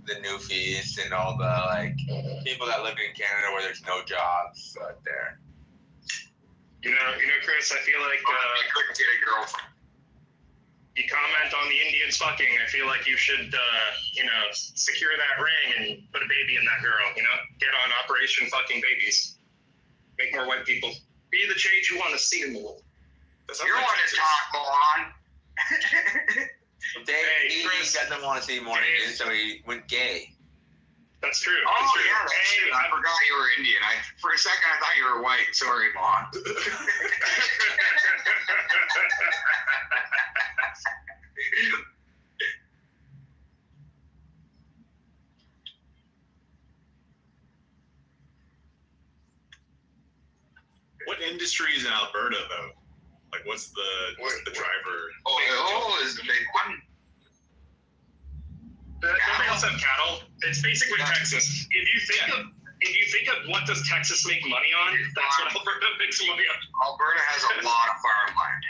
the newfies and all the like people that lived in Canada where there's no jobs there. You know, Chris. I feel like couldn't get a girlfriend. You comment on the Indians fucking. I feel like you should, secure that ring and put a baby in that girl. You know, get on Operation Fucking Babies. Make more white people be the change you want to see in the world. You're one to talk, Mohan. He doesn't want to see more Indians, so he went gay. That's true. Oh, that's true. yeah, that's true. I forgot you were Indian. For a second, I thought you were white. Sorry, Mohan. What industries in Alberta, though? Like, what's the driver? Oil is the big one. They also have cattle. It's basically Texas. If you think of what does Texas make money on, that's what Alberta makes money on. Alberta has a lot of farmland.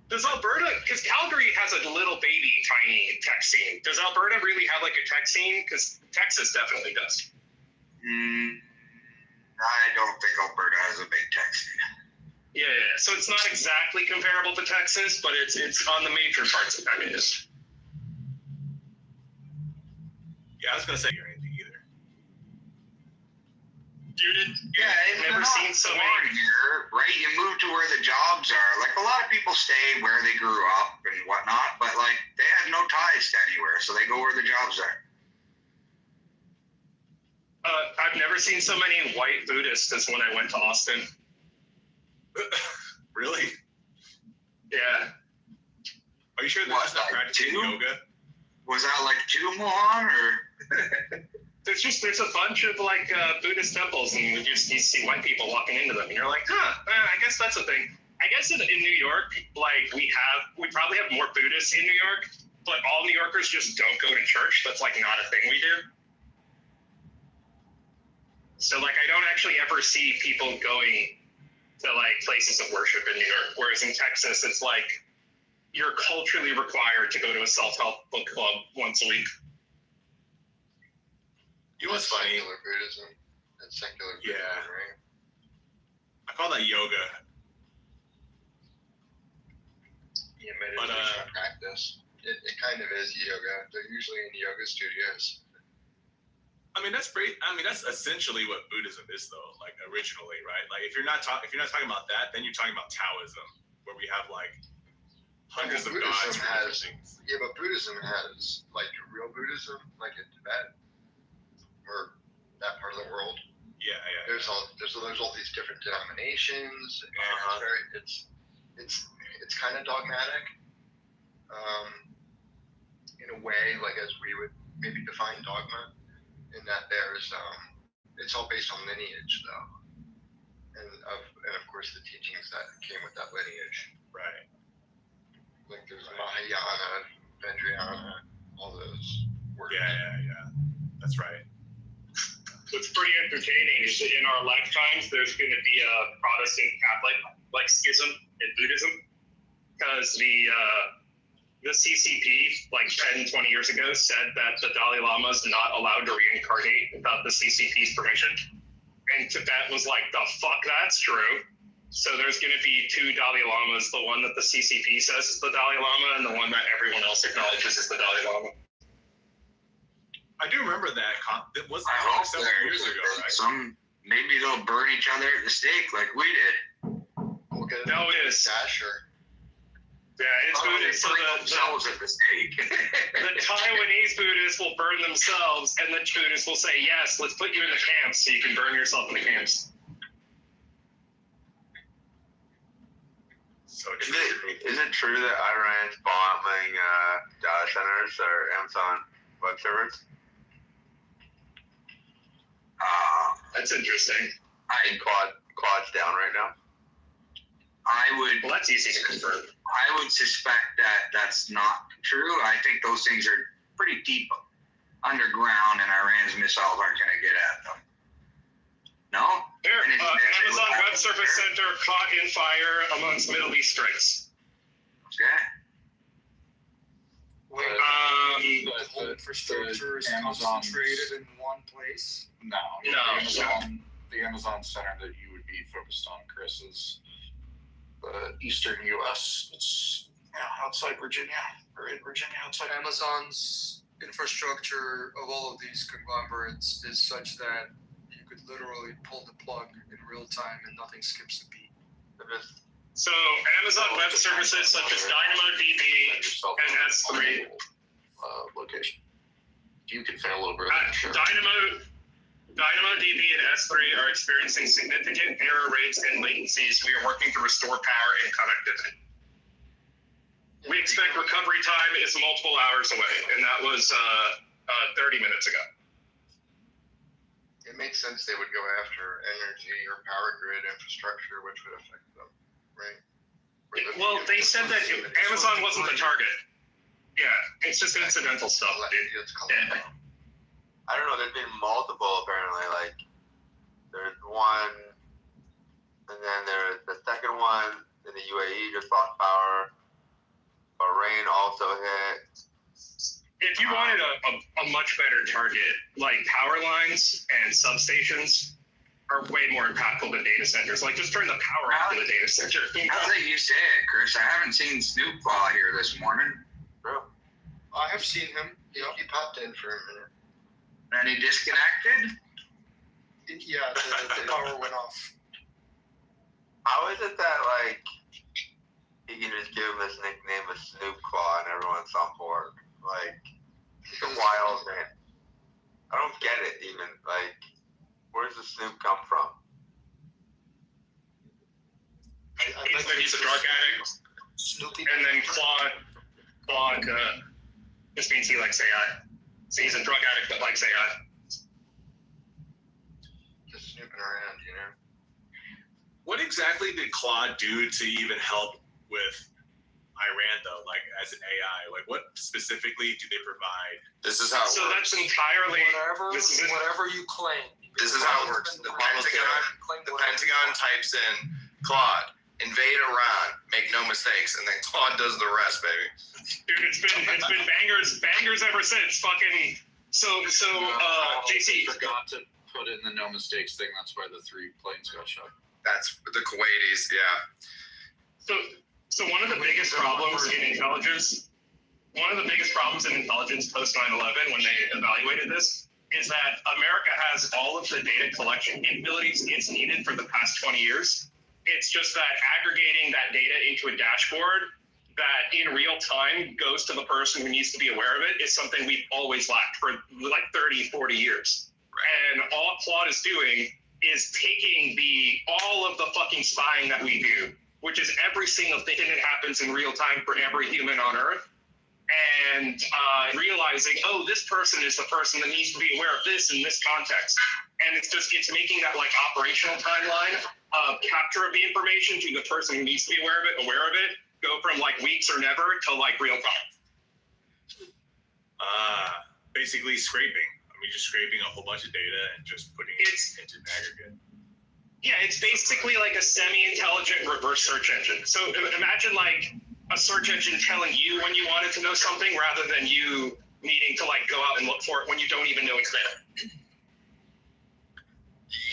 Does Alberta, because Calgary has a little baby tiny tech scene. Does Alberta really have like a tech scene? Because Texas definitely does. I don't think Alberta has a big tech scene. Yeah. So it's not exactly comparable to Texas, but it's on the major parts it kind of is. Yeah, I was gonna say anything either. I've never seen so many here, right? You move to where the jobs are. Like a lot of people stay where they grew up and whatnot, but like they have no ties to anywhere, so they go where the jobs are. I've never seen so many white Buddhists as when I went to Austin. Really? Yeah. Are you sure they're just not practicing yoga? Was that like two, Mohan, or? There's a bunch of like Buddhist temples, and you see white people walking into them, and you're like, I guess that's a thing. I guess in New York, like we probably have more Buddhists in New York, but all New Yorkers just don't go to church. That's like not a thing we do. So like I don't actually ever see people going to like places of worship in New York, whereas in Texas it's like you're culturally required to go to a self-help book club once a week. You know what's funny? Secular Buddhism. That's secular Buddhism, right? I call that yoga. Yeah, meditation practice. It kind of is yoga. They're usually in yoga studios. I mean, that's essentially what Buddhism is, though. Like originally, right? Like if you're not talking about that, then you're talking about Taoism, where we have like hundreds of gods. Yeah, but Buddhism has like real Buddhism, like in Tibet or that part of the world. Yeah. There's all these different denominations, and it's kind of dogmatic, in a way, like as we would maybe define dogma. In that there's it's all based on lineage though, and of course the teachings that came with that lineage. Right. Like there's Mahayana, Vajrayana, all those words. Yeah. That's right. What's pretty entertaining is that in our lifetimes there's going to be a Protestant Catholic like schism in Buddhism, because the CCP, like 10, 20 years ago, said that the Dalai Lama is not allowed to reincarnate without the CCP's permission. And Tibet was like, the fuck, that's true. So there's going to be two Dalai Lamas, the one that the CCP says is the Dalai Lama and the one that everyone else acknowledges is the Dalai Lama. I do remember that. It was several years ago, right? Maybe they'll burn each other at the stake like we did. No, it is. Dasher. Yeah, it's Buddhist. So the Taiwanese Buddhists will burn themselves, and the Buddhists will say, yes, let's put you in the camps so you can burn yourself in the camps. So is it true that Iran's bombing data centers or Amazon web servers? That's interesting. Quad's down right now. Well, that's easy to confirm. I would suspect that that's not true. I think those things are pretty deep underground, and Iran's missiles aren't going to get at them. No? Here, And it's Amazon Web Service Center caught in fire amongst Middle East strikes. Okay. The infrastructure is concentrated in one place. No. The Amazon center that you would be focused on, Chris, is the eastern U.S. It's outside Virginia, or in Virginia, outside. Amazon's infrastructure of all of these conglomerates is such that you could literally pull the plug in real time and nothing skips a beat. So Amazon Web Services such as DynamoDB and S3. Location. You can fail over it. DynamoDB and S3 are experiencing significant error rates and latencies. We are working to restore power and connectivity. We expect recovery time is multiple hours away, and that was 30 minutes ago. It makes sense they would go after energy or power grid infrastructure, which would affect them, right? Well, they said that Amazon wasn't the target. Yeah, it's just incidental stuff, dude. Yeah. I don't know. There's been multiple apparently. Like there's one, and then there's the second one in the UAE just lost power. Bahrain also hit. If you wanted a much better target, like power lines and substations are way more impactful than data centers. Like just turn the power off to the data center. Now that you say it, Chris, I haven't seen Snoop Claw here this morning. Bro. I have seen him. Yeah, he popped in for a minute. And he disconnected? Yeah, the power went off. How is it that like you can just give him this nickname of Snoop Claw and everyone's on board? Like it's a wild man. I don't get it even. Like where does the Snoop come from? He's a drug addict. Snoopy. And then Claude just means he likes AI. So he's a drug addict that likes AI. Just snooping around, you know? What exactly did Claude do to even help with Iran, though? Like, as an AI? Like, what specifically do they provide? This is how it So works. that's entirely... Whatever you claim. This is how it works. The Pentagon types in Claude, invade Iran, make no mistakes, and then Claude does the rest, baby. Dude, it's been bangers ever since. Fucking JC forgot to put in the no mistakes thing. That's why the 3 planes got shot. That's the Kuwaitis, yeah. So one of the biggest problems in intelligence, post 9/11 when they evaluated this, is that America has all of the data collection capabilities it's needed for the past 20 years. It's just that aggregating that data into a dashboard that in real time goes to the person who needs to be aware of it is something we've always lacked for like 30, 40 years. And all Claude is doing is taking all of the fucking spying that we do, which is every single thing that happens in real time for every human on Earth, and realizing, oh, this person is the person that needs to be aware of this in this context. And it's making that like operational timeline of capture of the information to the person who needs to be aware of it, go from like weeks or never to like real time. Basically scraping. I mean, just scraping a whole bunch of data and just putting it into an aggregate. Yeah, it's basically like a semi-intelligent reverse search engine. So imagine like a search engine telling you when you wanted to know something rather than you needing to like go out and look for it when you don't even know it's there.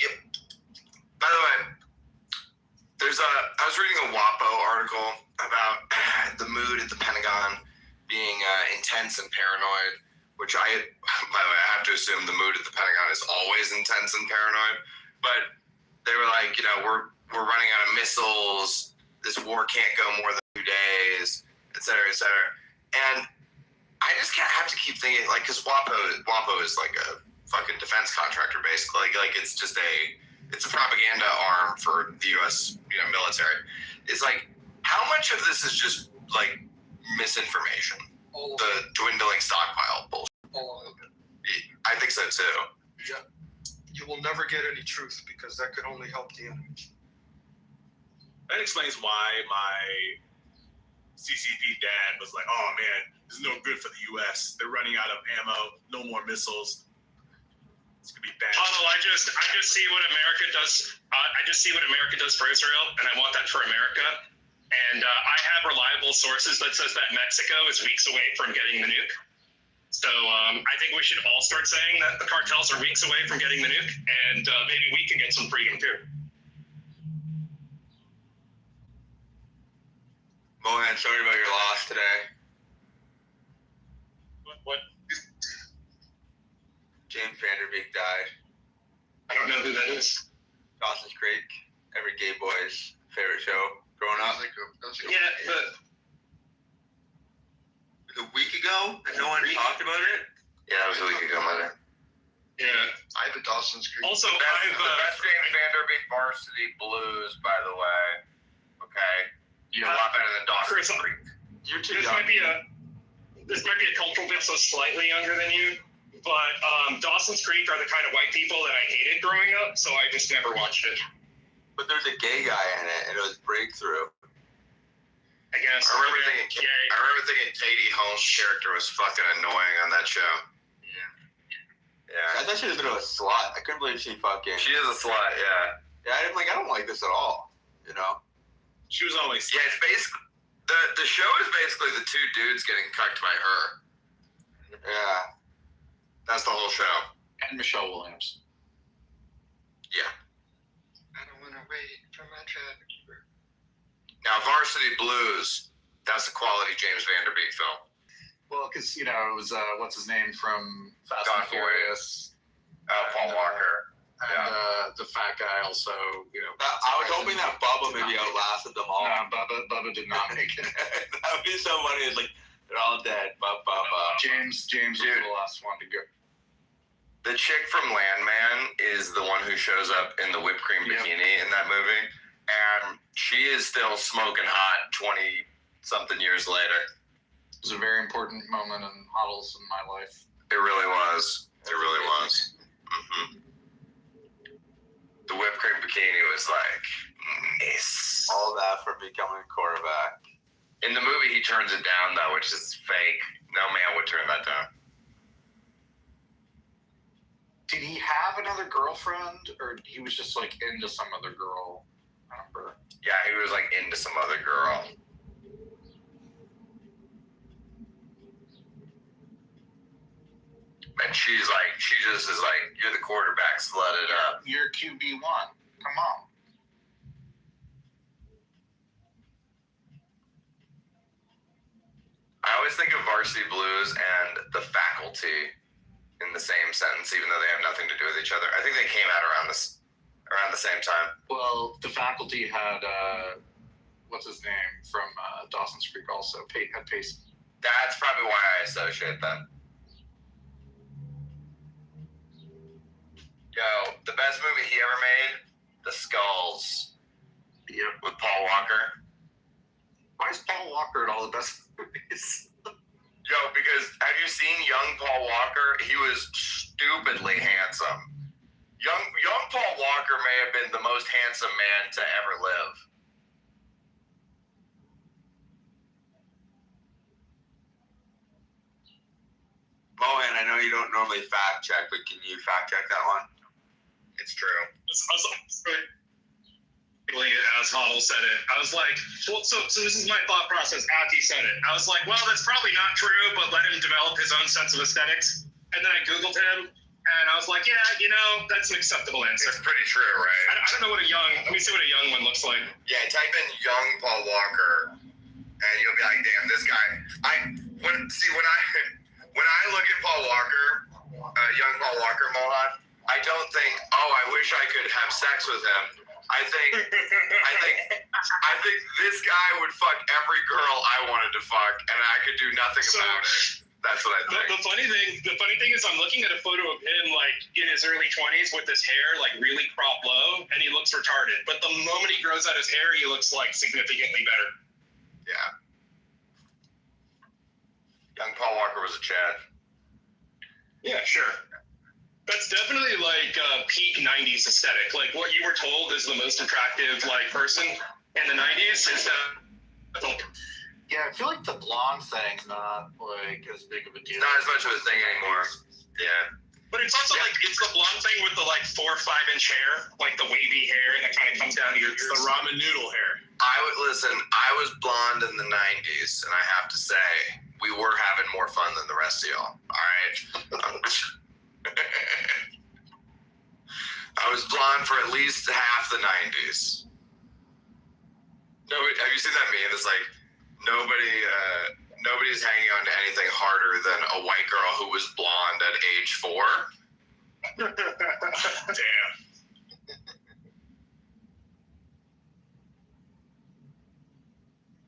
Yep. By the way, I was reading a WAPO article about the mood at the Pentagon being intense and paranoid, which by the way, I have to assume the mood at the Pentagon is always intense and paranoid. But they were like, we're running out of missiles. This war can't go more than 2 days, et cetera, et cetera. And I just have to keep thinking, like, because WAPO is like a fucking defense contractor, basically. Like it's just it's a propaganda arm for the U.S. military. It's like, how much of this is just like misinformation? The dwindling stockpile bullshit. All of it. I think so too. Yeah. You will never get any truth because that could only help the enemy. That explains why my CCP dad was like, oh man, this is no good for the U.S. They're running out of ammo, no more missiles. It's gonna be bad. I just see what America does. I just see what America does for Israel, and I want that for America. And I have reliable sources that says that Mexico is weeks away from getting the nuke. So I think we should all start saying that the cartels are weeks away from getting the nuke, and maybe we can get some freedom too. Mohan, sorry about your loss today. What? James Vanderbeek died. I don't know who that is. Dawson's Creek, every gay boy's favorite show growing up. Yeah, but a week ago, and no one talked about it. Yeah, that was a week ago, mother. Yeah. I have a Dawson's Creek. Also, the best James Vanderbeek Varsity Blues, by the way. Okay, you're a lot better than Dawson's Creek. You're too this young. This might be a cultural bit, so slightly younger than you. But Dawson's Creek are the kind of white people that I hated growing up, so I just never watched it. But there's a gay guy in it, and it was Breakthrough. I guess. I remember thinking Katie Holmes' character was fucking annoying on that show. Yeah. I thought she was a bit of a slut. I couldn't believe she fucking. She is a slut, yeah. Yeah, I don't like this at all. You know. She was always. Yeah, it's basically the show is basically the two dudes getting cucked by her. Yeah. That's the whole show. And Michelle Williams. Yeah. I don't want to wait for my traffic. Now, Varsity Blues, that's a quality James Vanderbeek film. Well, because, it was, what's his name from Fast and Furious? Paul Walker. And the fat guy also, I was hoping that Bubba maybe outlasted them all. No, Bubba did not make it. That would be so funny. It's like, they're all dead. Bubba. James was the last one to go. The chick from Landman is the one who shows up in the whipped cream bikini in that movie. And she is still smoking hot 20-something years later. It was a very important moment in Huddles in my life. It really was. It really was. Mm-hmm. The whipped cream bikini was like, nice. All that for becoming a quarterback. In the movie, he turns it down, though, which is fake. No man would turn that down. Did he have another girlfriend, or he was just, into some other girl? I don't remember. Yeah, he was, into some other girl. And she just is like, you're the quarterback, slut it up. You're QB1. Come on. I always think of Varsity Blues and The Faculty in the same sentence, even though they have nothing to do with each other. I think they came out around the same time. Well, The Faculty had, what's his name, from Dawson's Creek also, had Pace. That's probably why I associate them. Yo, the best movie he ever made, The Skulls. Yep. With Paul Walker. Why is Paul Walker in all the best movies? Yo, because have you seen young Paul Walker? He was stupidly handsome. Young Paul Walker may have been the most handsome man to ever live. Mohan, I know you don't normally fact check, but can you fact check that one? It's true. As Hoddle said it, I was like, well, so this is my thought process after he said it. I was like, well, that's probably not true, but let him develop his own sense of aesthetics. And then I Googled him, and I was like, yeah, that's an acceptable answer. It's pretty true, right? I don't know what let me see what a young one looks like. Yeah, type in young Paul Walker, and you'll be like, damn, this guy. When I look at Paul Walker, young Paul Walker, Mohan, I don't think, oh, I wish I could have sex with him. I think this guy would fuck every girl I wanted to fuck, and I could do nothing about it. That's what I think. The funny thing is, I'm looking at a photo of him in his early 20s with his hair really cropped low, and he looks retarded. But the moment he grows out his hair, he looks significantly better. Yeah. Young Paul Walker was a Chad. Yeah, sure. That's definitely peak 90s aesthetic. What you were told is the most attractive person in the 90s is that. Yeah, I feel the blonde thing's not as big of a deal. Not as much of a thing anymore. Yeah. But it's also like it's the blonde thing with the like 4 or 5 inch hair, like the wavy hair that kind of comes down to your ears. It's the ramen noodle hair. I was blonde in the 90s, and I have to say, we were having more fun than the rest of y'all. All right. I was blonde for at least half the 90s. No, have you seen that meme? It's like nobody's hanging on to anything harder than a white girl who was blonde at age 4. Damn.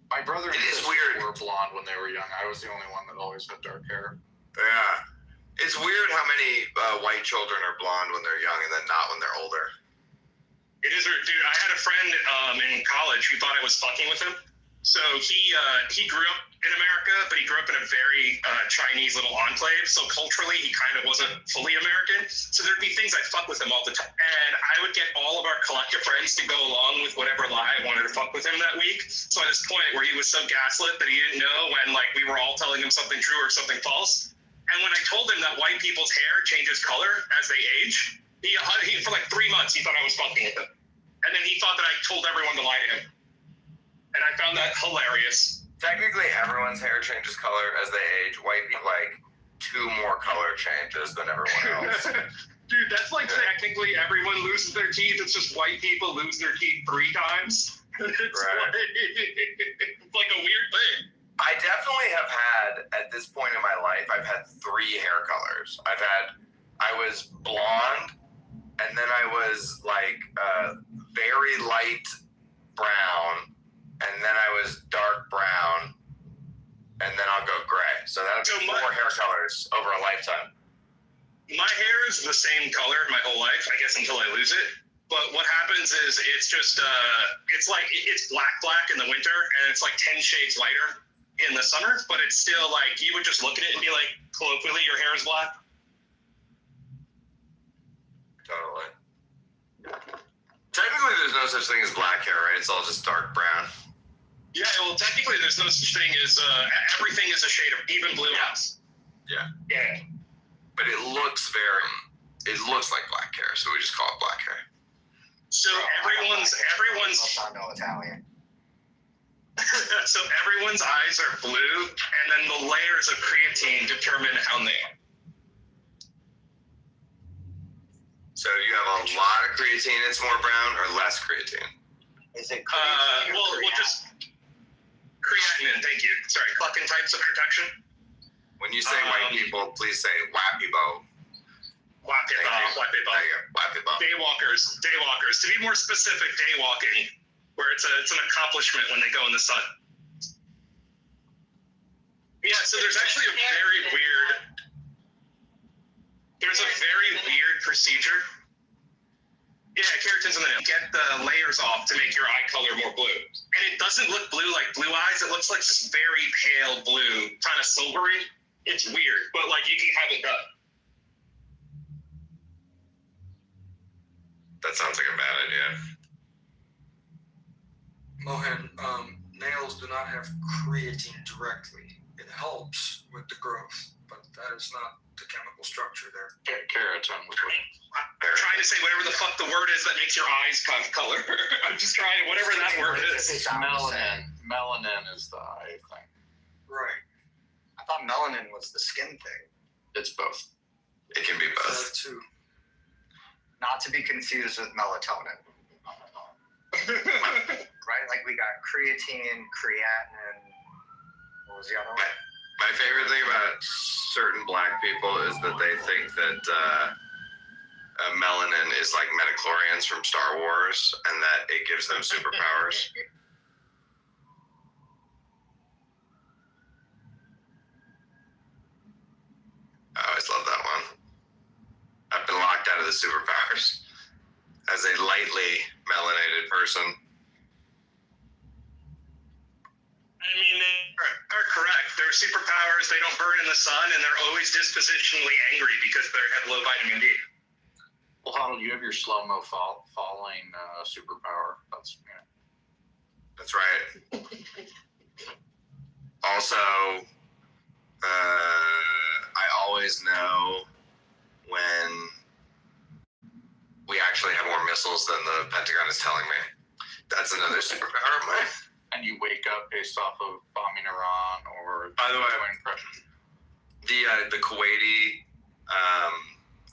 My brother and It is sister weird. were blonde when they were young. I was the only one that always had dark hair. Yeah. It's weird how many white children are blonde when they're young and then not when they're older. It is weird, dude. I had a friend in college who thought I was fucking with him. So he grew up in America, but he grew up in a very Chinese little enclave. So culturally, he kind of wasn't fully American. So there'd be things I'd fuck with him all the time. And I would get all of our collective friends to go along with whatever lie I wanted to fuck with him that week. So at this point where he was so gaslit that he didn't know when like we were all telling him something true or something false. And when I told him that white people's hair changes color as they age, he for like 3 months, he thought I was fucking with him. And then he thought that I told everyone to lie to him. And I found that hilarious. Technically, everyone's hair changes color as they age. White people like 2 more color changes than everyone else. Dude, that's like technically everyone loses their teeth. It's just white people lose their teeth 3 times. It's Right. it's like a weird thing. I definitely have had, at this point in my life, I've had 3 hair colors. I was blonde, and then I was like very light brown, and then I was dark brown, and then I'll go gray. So that would be 4 hair colors over a lifetime. My hair is the same color my whole life, I guess, until I lose it. But what happens is it's just, it's black in the winter, and it's like 10 shades lighter in the summer, but it's still like, you would just look at it and be like, colloquially, your hair is black. Totally. Technically, there's no such thing as black hair, right? It's all just dark brown. Yeah, well, technically, there's no such thing as, everything is a shade of, even blue eyes. Yeah. Yeah. But it looks like black hair, so we just call it black hair. So everyone's I know Italian. so everyone's eyes are blue, and then the layers of creatine determine how they are. So you have a lot of creatine, it's more brown, or less creatine? Is it we'll just creatinine, thank you. Sorry, fucking types of protection. When you say white people, please say wapibo. Wapibo. Daywalkers. To be more specific, daywalking, where it's an accomplishment when they go in the sun. Yeah, so there's actually a very weird procedure. Yeah, keratin's in the nail. Get the layers off to make your eye color more blue. And it doesn't look blue like blue eyes. It looks like this very pale blue, kind of silvery. It's weird, but like you can have it done. That sounds like a bad idea. Mohan, nails do not have creatine directly. It helps with the growth, but that is not the chemical structure there. Keratin. I'm trying to say whatever the fuck the word is that makes your eyes kind of color. I'm just trying, whatever that word is. Melanin. Melanin is the eye thing. Right. I thought melanin was the skin thing. It's both. It can be both. That too. Not to be confused with melatonin. Right? Like we got creatine, creatinine. What was the other one? My favorite thing about certain black people is that they think that melanin is like midichlorians from Star Wars and that it gives them superpowers. I always love that one. I've been locked out of the superpowers as a lightly melanated person. I mean, they are correct. They're superpowers. They don't burn in the sun, and they're always dispositionally angry because they have low vitamin D. Well, Donald, you have your slow-mo falling superpower. That's right. Also, I always know when missiles than the Pentagon is telling me. That's another superpower of mine. And you wake up based off of bombing Iran or. By the way, the Kuwaiti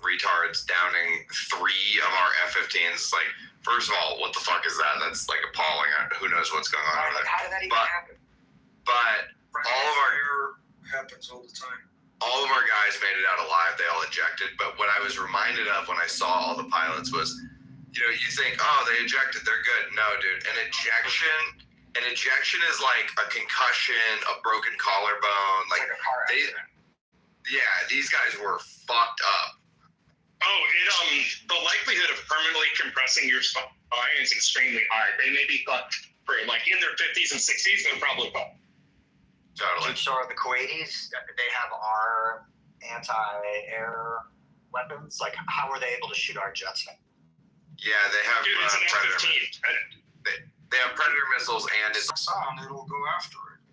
retards downing 3 of our F-15s. Like, first of all, what the fuck is that? That's like appalling. Who knows what's going on over there? How did that even happen? But all of our happens all the time. All of our guys made it out alive. They all ejected. But what I was reminded of when I saw all the pilots was, you know, you think, oh, they ejected, they're good. No, dude, an ejection is like a concussion, a broken collarbone. Like a car accident. These guys were fucked up. Oh, the likelihood of permanently compressing your spine is extremely high. They may be fucked for like in their 50s and 60s. They're probably fucked. Totally. So are the Kuwaitis, they have our anti-air weapons? Like, how were they able to shoot our jets now? Yeah, they have Predator. They have Predator missiles and it's it'll go after it.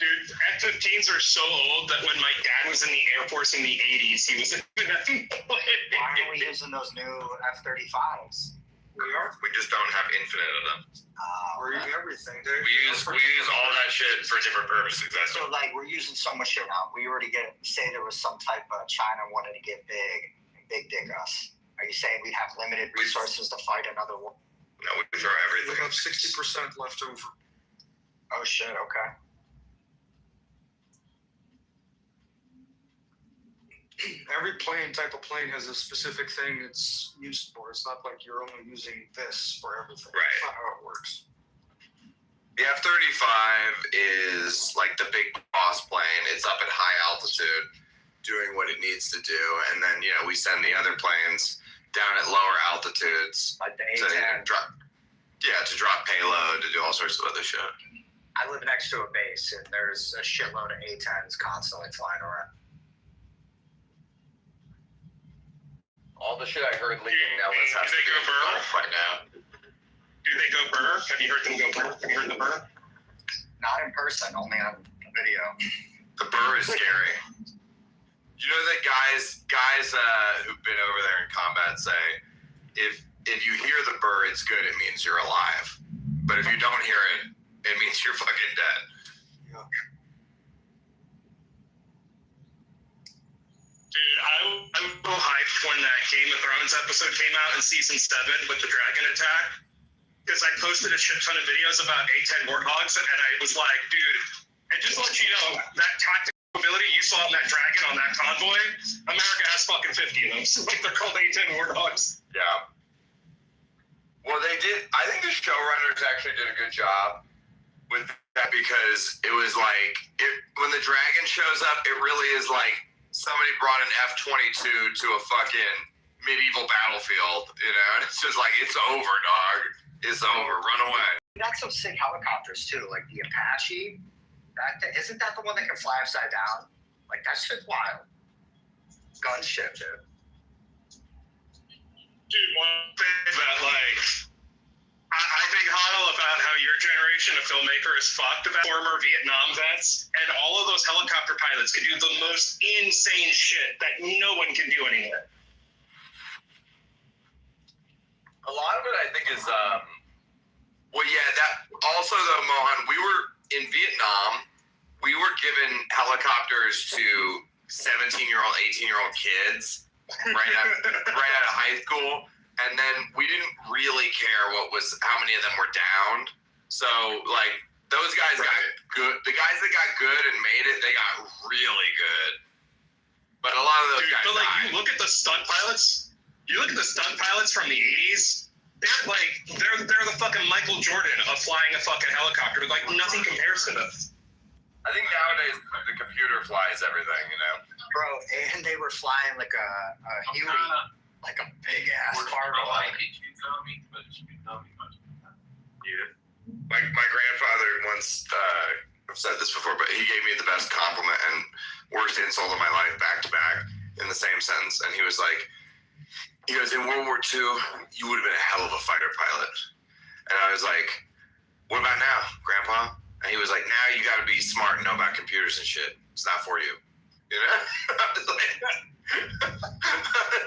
Dude, F-15s are so old that when my dad was in the Air Force in the 80s, he was in Why aren't we using those new F-35s? We just don't have infinite of them. We're using everything. We use all that shit for different purposes. That's so like we're using so much shit now. We already say there was some type of China wanted to get big dick us. Are you saying we'd have limited resources to fight another war? No, we throw everything. We have 60% left over. Oh shit! Okay. Every type of plane has a specific thing it's used for. It's not like you're only using this for everything. Right. That's not how it works. The F-35 is like the big boss plane. It's up at high altitude doing what it needs to do. And then, you know, we send the other planes down at lower altitudes. Like the to A-10. to drop payload, to do all sorts of other shit. I live next to a base, and there's a shitload of A-10s constantly flying around. All the shit I heard leaving Nellis has to go burr right now. Do they go burr? Have you heard them go burr? Have you heard the burr? Not in person, only on video. The burr is scary. You know that guys who've been over there in combat say, if you hear the burr, it's good. It means you're alive. But if you don't hear it, it means you're fucking dead. Yeah. Dude, I was so hyped when that Game of Thrones episode came out in season 7 with the dragon attack. Because I posted a shit ton of videos about A-10 Warthogs, and I was like, dude, and just to let you know, that tactical ability you saw in that dragon on that convoy, America has fucking 50 of them. So like they're called A-10 Warthogs. Yeah. Well, they did. I think the showrunners actually did a good job with that because it was like, when the dragon shows up, it really is like somebody brought an F-22 to a fucking medieval battlefield, you know? And it's just like, it's over, dog. It's over. Run away. We got some sick helicopters too, like the Apache. Isn't that the one that can fly upside down? Like that shit's wild. Gunship, dude. Dude, one thing that like I think Huddle about how your generation of filmmaker is fucked about former Vietnam vets, and all of those helicopter pilots can do the most insane shit that no one can do anymore. A lot of it, I think, is well, yeah. That also, though, Mohan, we were in Vietnam. We were given helicopters to 17-year-old, 18-year-old kids right out of high school, and then we didn't really care how many of them were downed. So, like, those guys got good. The guys that got good and made it, they got really good. But a lot of those guys like, died. you look at the stunt pilots. You look at the stunt pilots from the 80s. They're the fucking Michael Jordan of flying a fucking helicopter. Like nothing compares to them. I think nowadays the computer flies everything, you know. Bro, and they were flying like a Huey, like a big ass cargo. Yeah. My grandfather once I've said this before, but he gave me the best compliment and worst insult of my life back to back in the same sentence, and he was like, he goes, in World War II, you would have been a hell of a fighter pilot. And I was like, what about now, Grandpa? And he was like, now you got to be smart and know about computers and shit. It's not for you. You know? I was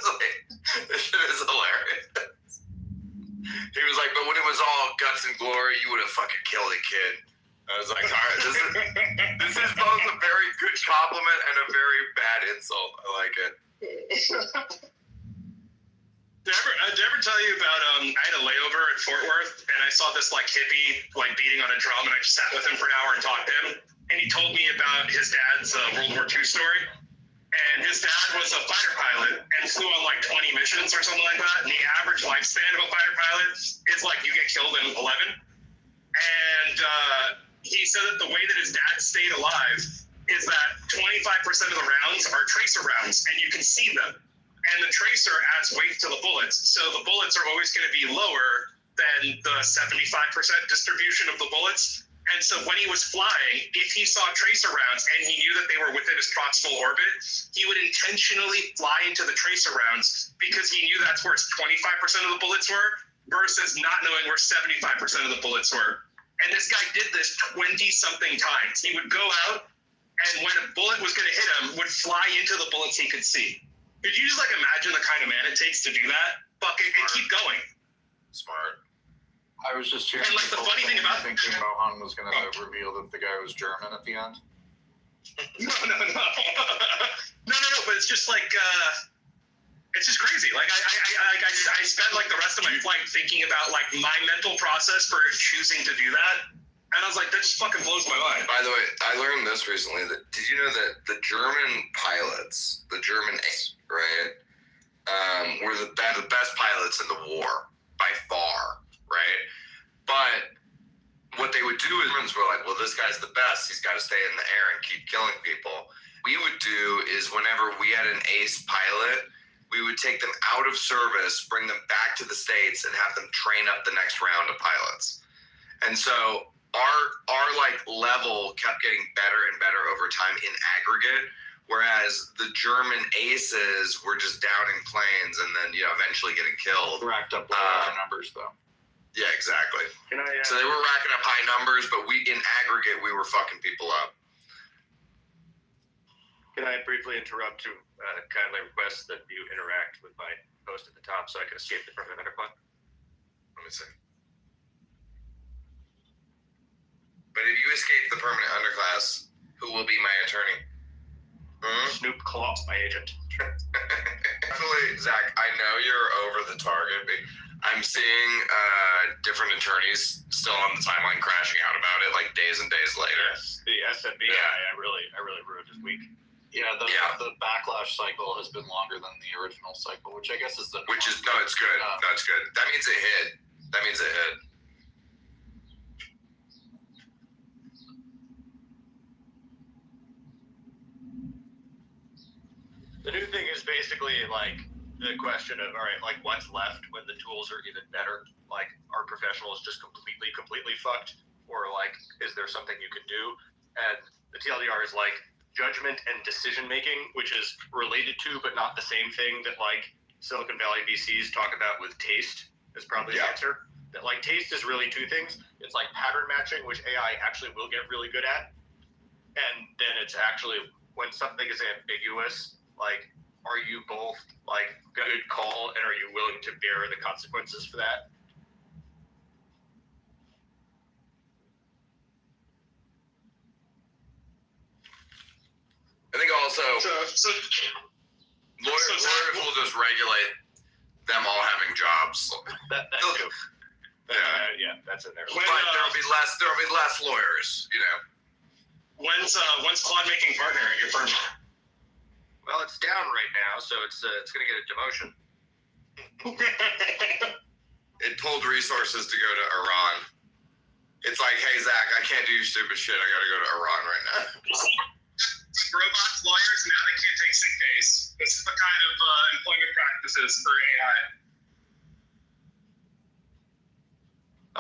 like, this shit is hilarious. He was like, but when it was all guts and glory, you would have fucking killed it, kid. I was like, all right, this is both a very good compliment and a very bad insult. I like it. Did I ever tell you about, I had a layover at Fort Worth, and I saw this, like, hippie, like, beating on a drum, and I just sat with him for an hour and talked to him. And he told me about his dad's World War II story. And his dad was a fighter pilot and flew on, like, 20 missions or something like that. And the average lifespan of a fighter pilot is, like, you get killed in 11. And he said that the way that his dad stayed alive is that 25% of the rounds are tracer rounds, and you can see them. And the tracer adds weight to the bullets. So the bullets are always going to be lower than the 75% distribution of the bullets. And so when he was flying, if he saw tracer rounds and he knew that they were within his proximal orbit, he would intentionally fly into the tracer rounds because he knew that's where 25% of the bullets were versus not knowing where 75% of the bullets were. And this guy did this 20-something times. He would go out, and when a bullet was going to hit him, would fly into the bullets he could see. Could you just, like, imagine the kind of man it takes to do that? Fuck it, and keep going. Smart. I was just hearing. And, like, the funny thing about thinking Mohan was going to reveal that the guy was German at the end. No. But it's just like, it's just crazy. Like, I spent, like, the rest of my flight thinking about, like, my mental process for choosing to do that. And I was like, that just fucking blows my mind. By the way, I learned this recently. Did you know that the German pilots, the German, right, were the best pilots in the war by far, right? But what they would do is Germans were like, well, this guy's the best. He's got to stay in the air and keep killing people. We would do is whenever we had an ace pilot, we would take them out of service, bring them back to the States, and have them train up the next round of pilots. And so our like level kept getting better and better over time in aggregate, whereas the German aces were just downing planes and then eventually getting killed. Racked up our numbers though. Yeah, exactly. Can I, so they were racking up high numbers, but we in aggregate we were fucking people up. Can I briefly interrupt to kindly request that you interact with my post at the top so I can escape the permanent underclass? Let me see. But if you escape the permanent underclass, who will be my attorney? Snoop Claw, my agent. Definitely, Zach, I know you're over the target. But I'm seeing different attorneys still on the timeline crashing out about it, like days and days later. Yes, the SMB guy, I really ruined his week. Yeah, the backlash cycle has been longer than the original cycle, which I guess is the. Which is no, it's good. No, it's good. That means it hit. That means it hit. The new thing is basically like the question of, all right, like what's left when the tools are even better? Like, are professionals just completely fucked? Or like, is there something you can do? And the TLDR is like judgment and decision making, which is related to, but not the same thing that like Silicon Valley VCs talk about with taste is probably the answer. That like taste is really two things. It's like pattern matching, which AI actually will get really good at. And then it's actually when something is ambiguous, like, are you both like good call and are you willing to bear the consequences for that? I think also lawyers will just regulate them all having jobs. That too. Yeah, that's in there. But there'll be less lawyers, When's Claude making partner at your firm? Well, it's down right now, so it's going to get a demotion. It pulled resources to go to Iran. It's like, hey, Zach, I can't do stupid shit. I got to go to Iran right now. Robots, lawyers, now they can't take sick days. This is the kind of employment practices for AI.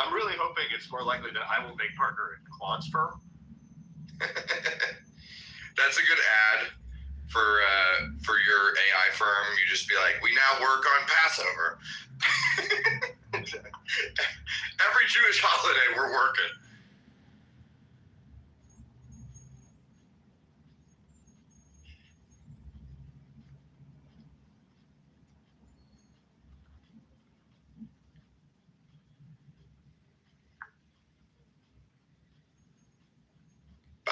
I'm really hoping it's more likely that I will make partner in Claude's firm. That's a good ad for your AI firm. You just be like, we now work on Passover. Every Jewish holiday we're working.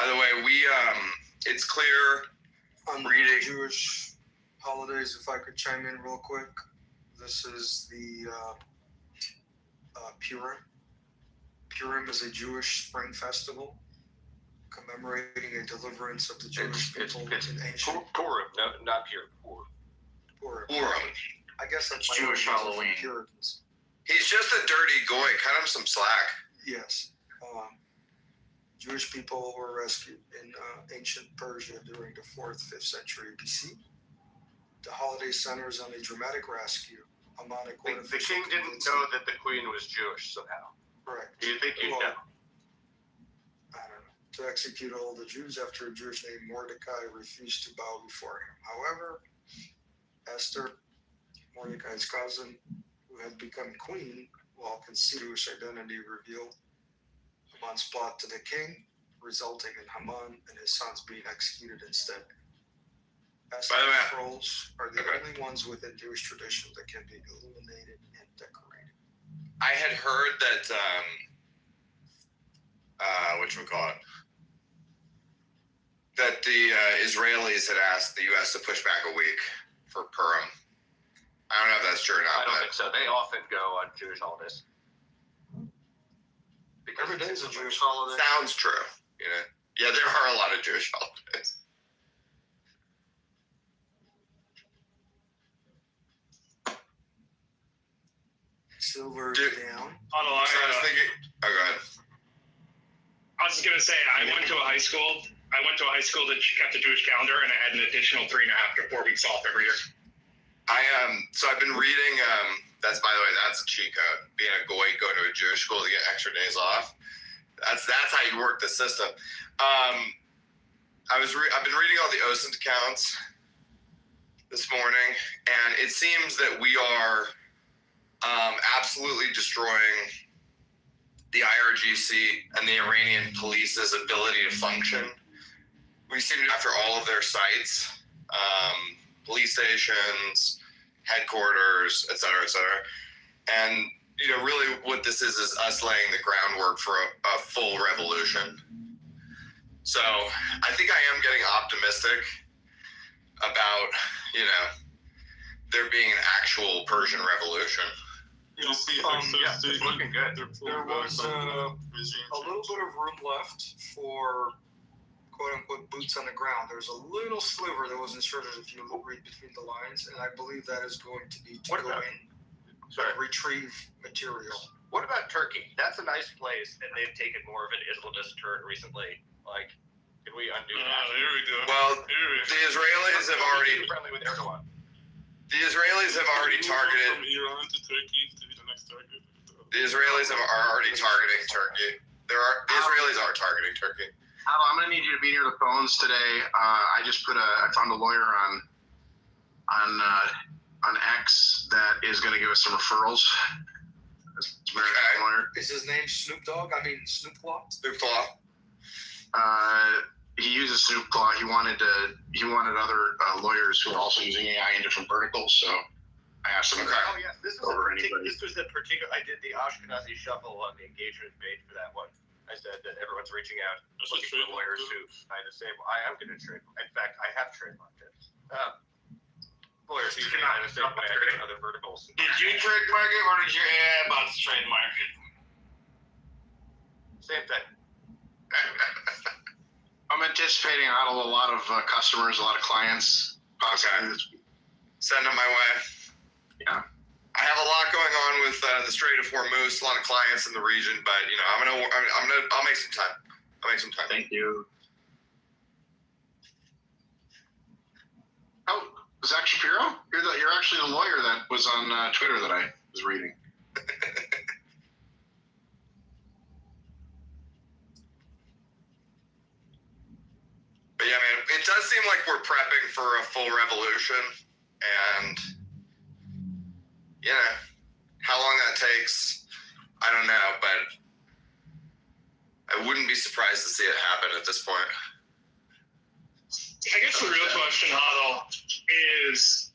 By the way, it's clear. On the Reading. Jewish holidays, if I could chime in real quick, this is the Purim. Purim is a Jewish spring festival commemorating a deliverance of the Jewish people in ancient Purim, not Purim. Purim. I guess that's It's Jewish Halloween. Puritans. He's just a dirty goy. Cut him some slack. Yes. Jewish people were rescued in ancient Persia during the 4th, 5th century BC. The holiday centers on a dramatic rescue. The king didn't know that the queen was Jewish somehow. Correct. Do you think you know? I don't know. To execute all the Jews after a Jewish named Mordecai refused to bow before him. However, Esther, Mordecai's cousin, who had become queen while concealing Jewish identity, revealed Haman's plot to the king, resulting in Haman and his sons being executed instead. Esther's scrolls are the only ones within Jewish tradition that can be illuminated and decorated. I had heard that, whatchamacallit, that the Israelis had asked the U.S. to push back a week for Purim. I don't know if that's true or not. I don't think so. They often go on Jewish holidays. Every day is a Jewish holiday. Sounds true. You know? Yeah, there are a lot of Jewish holidays. Silver down. So I was thinking. Oh, go ahead. I was just gonna say I went to a high school that kept a Jewish calendar, and I had an additional 3.5 to 4 weeks off every year. So I've been reading. That's, by the way, that's a cheat code. Being a goy, going to a Jewish school to get extra days off. That's how you work the system. I've been reading all the OSINT accounts this morning, and it seems that we are absolutely destroying the IRGC and the Iranian police's ability to function. We seem to, after all of their sites, police stations, headquarters, et cetera, and really what this is us laying the groundwork for a full revolution. So I think I am getting optimistic about there being an actual Persian revolution. It's looking good. There was a little bit of room left for quote-unquote boots on the ground. There's a little sliver that was inserted if you read between the lines, and I believe that is going to be to go in and retrieve material. What about Turkey? That's a nice place, and they've taken more of an Islamist turn recently. Like, can we undo that? Here we go. Well, the Israelis have already friendly with Erdogan. The Israelis have already targeted. From Iran to Turkey to be the next target. The Israelis are already targeting Turkey. The Israelis are targeting Turkey. I'm going to need you to be near the phones today. I found a lawyer on X that is going to give us some referrals. Lawyer. Is his name Snoop Dogg? I mean Snoop Claw? Snoop Claw. He uses Snoop Claw. He wanted other lawyers who are also using AI in different verticals. So I asked him. Oh yeah, this was a particular. I did the Ashkenazi shuffle on the engagement page for that one. I said that everyone's reaching out, looking for lawyers who kind of say, well, I am going to trade. In fact, I have trademarked it. Lawyers using it in the same way I do in other verticals. Did you trademark it, or did your AI bots trademark it? Same thing. I'm anticipating out of a lot of customers, a lot of clients. Okay. Send them my way. Yeah. I have a lot going on with the Strait of Hormuz. A lot of clients in the region, but I'll make some time. Thank you. Oh, Zach Shapiro, you're actually the lawyer that was on Twitter that I was reading. But yeah, man, it does seem like we're prepping for a full revolution, and how long that takes, I don't know, but I wouldn't be surprised to see it happen at this point. I guess the real question, Huddle, is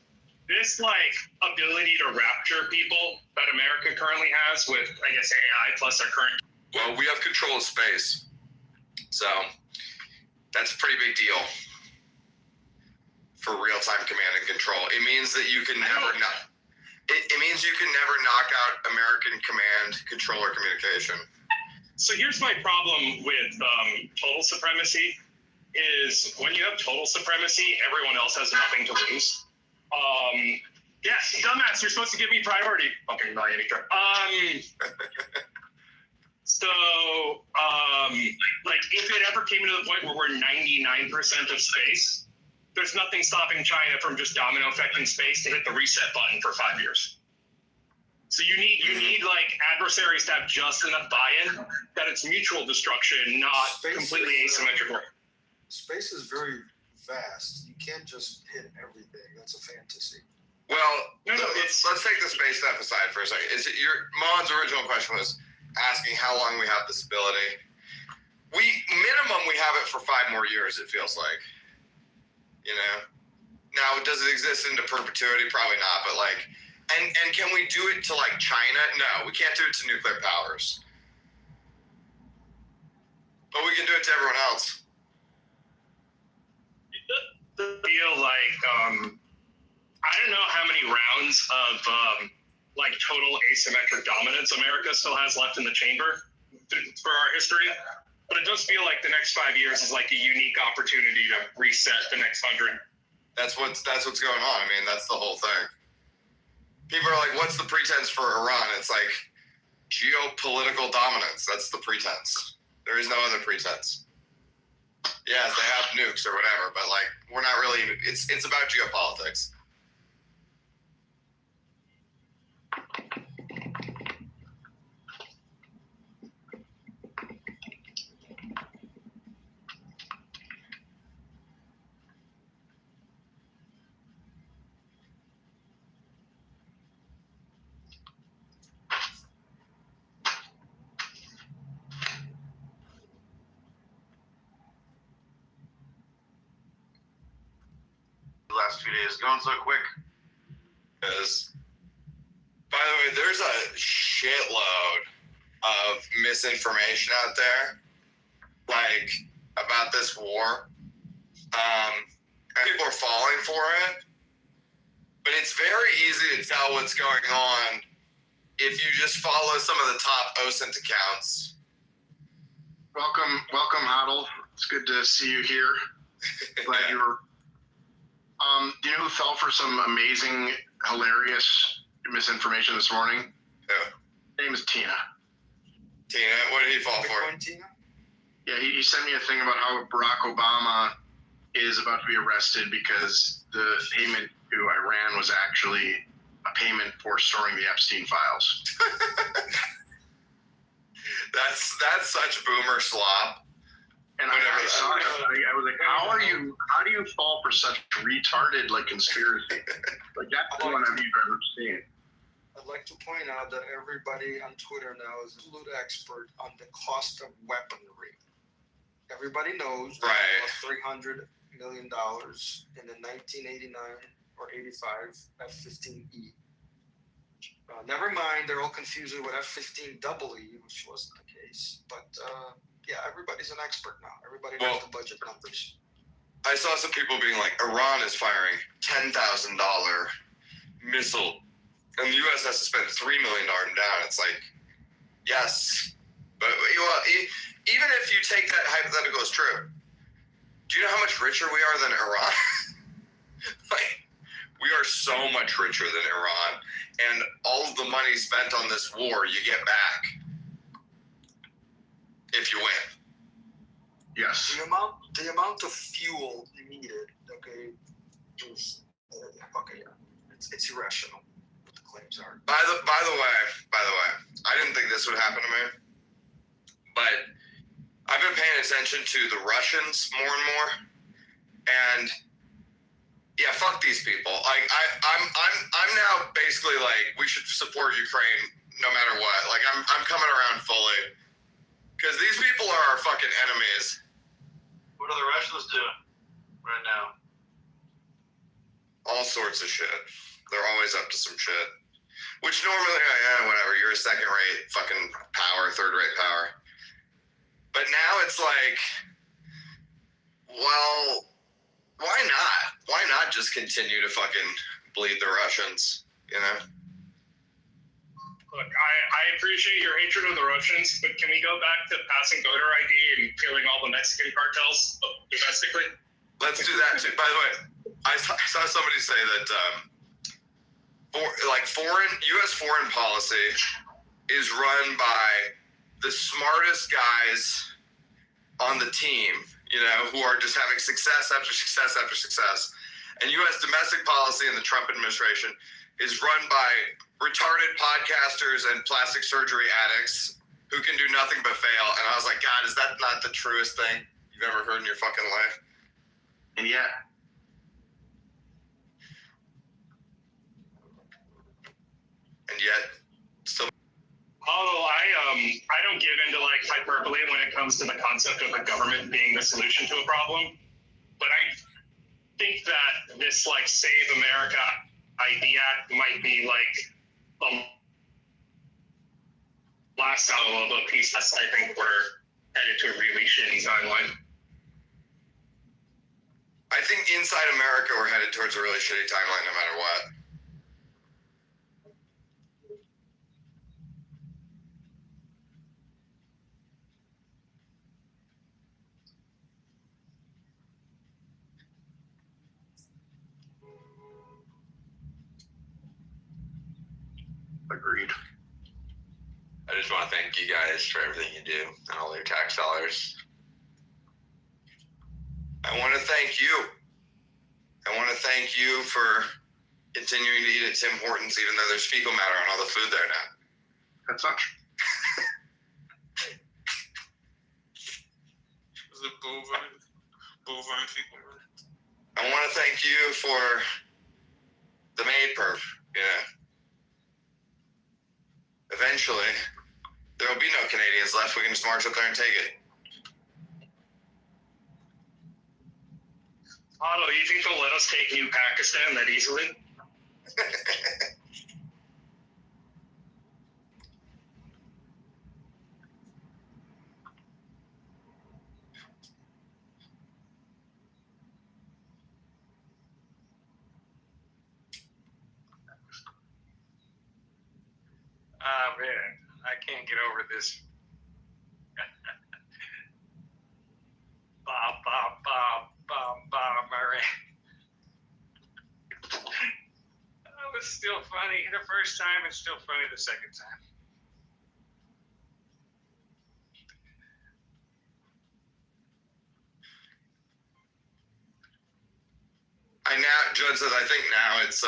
this ability to rapture people that America currently has with, AI plus our current. Well, we have control of space, so That's a pretty big deal for real-time command and control. It means that you can never it means you can never knock out American command, control, or communication. So here's my problem with total supremacy is when you have total supremacy, everyone else has nothing to lose. Yes, dumbass, you're supposed to give me priority. Fucking annoying. So, like, if it ever came to the point where we're 99% of space, there's nothing stopping China from just domino affecting space to hit the reset button for 5 years. So you need like adversaries to have just enough buy-in that it's mutual destruction, not completely asymmetrical. Space is very vast. You can't just hit everything. That's a fantasy. Well, let's take the space stuff aside for a second. Is it Mohan's original question was asking how long we have this ability? We have it for 5 more years. It feels like, you know. Now, does it exist into perpetuity? Probably not. But like. And can we do it to like China? No, we can't do it to nuclear powers. But we can do it to everyone else. I feel like I don't know how many rounds of like total asymmetric dominance America still has left in the chamber for our history, but it does feel like the next 5 years is like a unique opportunity to reset the next 100. That's what's going on. I mean, that's the whole thing. People are like, what's the pretense for Iran? It's like geopolitical dominance. That's the pretense. There is no other pretense. Yes, they have nukes or whatever, but like, we're not really, it's about geopolitics. Last few days going so quick. Because, by the way, there's a shitload of misinformation out there, like about this war. People are falling for it, but it's very easy to tell what's going on if you just follow some of the top OSINT accounts. Welcome, Huddle. It's good to see you here. Glad you were. Do you know who fell for some amazing, hilarious misinformation this morning? Who? His name is Tina. Tina? What did he fall for? Tina? Yeah, he sent me a thing about how Barack Obama is about to be arrested because the payment to Iran was actually a payment for storing the Epstein files. That's such boomer slop. And I saw it, I was like, how do you fall for such retarded like conspiracy? Like that's the one I've ever seen. I'd like to point out that everybody on Twitter now is an absolute expert on the cost of weaponry. Everybody knows right. $300 million in the 1989 or 85 F-15E. Never mind, they're all confused with F-15EE, which wasn't the case. But yeah, everybody's an expert now. Everybody knows the budget numbers. I saw some people being like, Iran is firing $10,000 missile, and the U.S. has to spend $3 million down. It's like, yes, but even if you take that hypothetical as true, do you know how much richer we are than Iran? Like, we are so much richer than Iran, and all of the money spent on this war, you get back if you win. Yes. The amount of fuel needed, okay, is it's irrational. What the claims are. By the way, I didn't think this would happen to me, but I've been paying attention to the Russians more and more, and yeah, fuck these people. Like I'm now basically like we should support Ukraine no matter what. Like I'm coming around fully because these people are our fucking enemies. What are the Russians doing right now? All sorts of shit. They're always up to some shit. Which normally, whatever. You're a second-rate fucking power, third-rate power. But now it's like Well, why not? Why not just continue to fucking bleed the Russians, you know? Look, I appreciate your hatred of the Russians, but can we go back to passing voter ID and killing all the Mexican cartels domestically? Let's do that too. By the way, I saw somebody say that U.S. foreign policy is run by the smartest guys on the team, you know, who are just having success after success after success. And U.S. domestic policy in the Trump administration is run by retarded podcasters and plastic surgery addicts who can do nothing but fail. And I was like, God, is that not the truest thing you've ever heard in your fucking life? And yet, still. Although I don't give into like hyperbole when it comes to the concept of the government being the solution to a problem, but I think that this like Save America ID Act might be like the last salvo of a piece. I think we're headed to a really shitty timeline. I think inside America we're headed towards a really shitty timeline no matter what. agreed. I just want to thank you guys for everything you do and all your tax dollars. I want to thank you. I want to thank you for continuing to eat at Tim Hortons even though there's fecal matter on all the food there now. That's not true. Is it bovine fecal matter? I want to thank you for the maid perf. Yeah. Eventually, there will be no Canadians left. We can just march up there and take it. Otto, you think they'll let us take New Pakistan that easily? Ah, man, I can't get over this. Murray. That was still funny the first time and still funny the second time. Judge, I think now it's,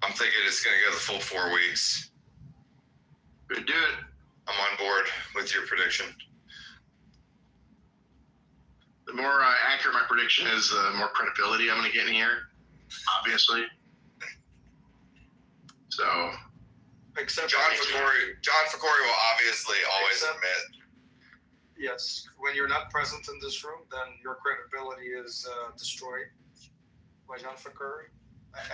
I'm thinking it's going to go the full 4 weeks. Good, do it. I'm on board with your prediction. The more accurate my prediction is, the more credibility I'm going to get in here, obviously. So, except John Ficori will obviously always admit. Yes, when you're not present in this room, then your credibility is destroyed by John Ficori.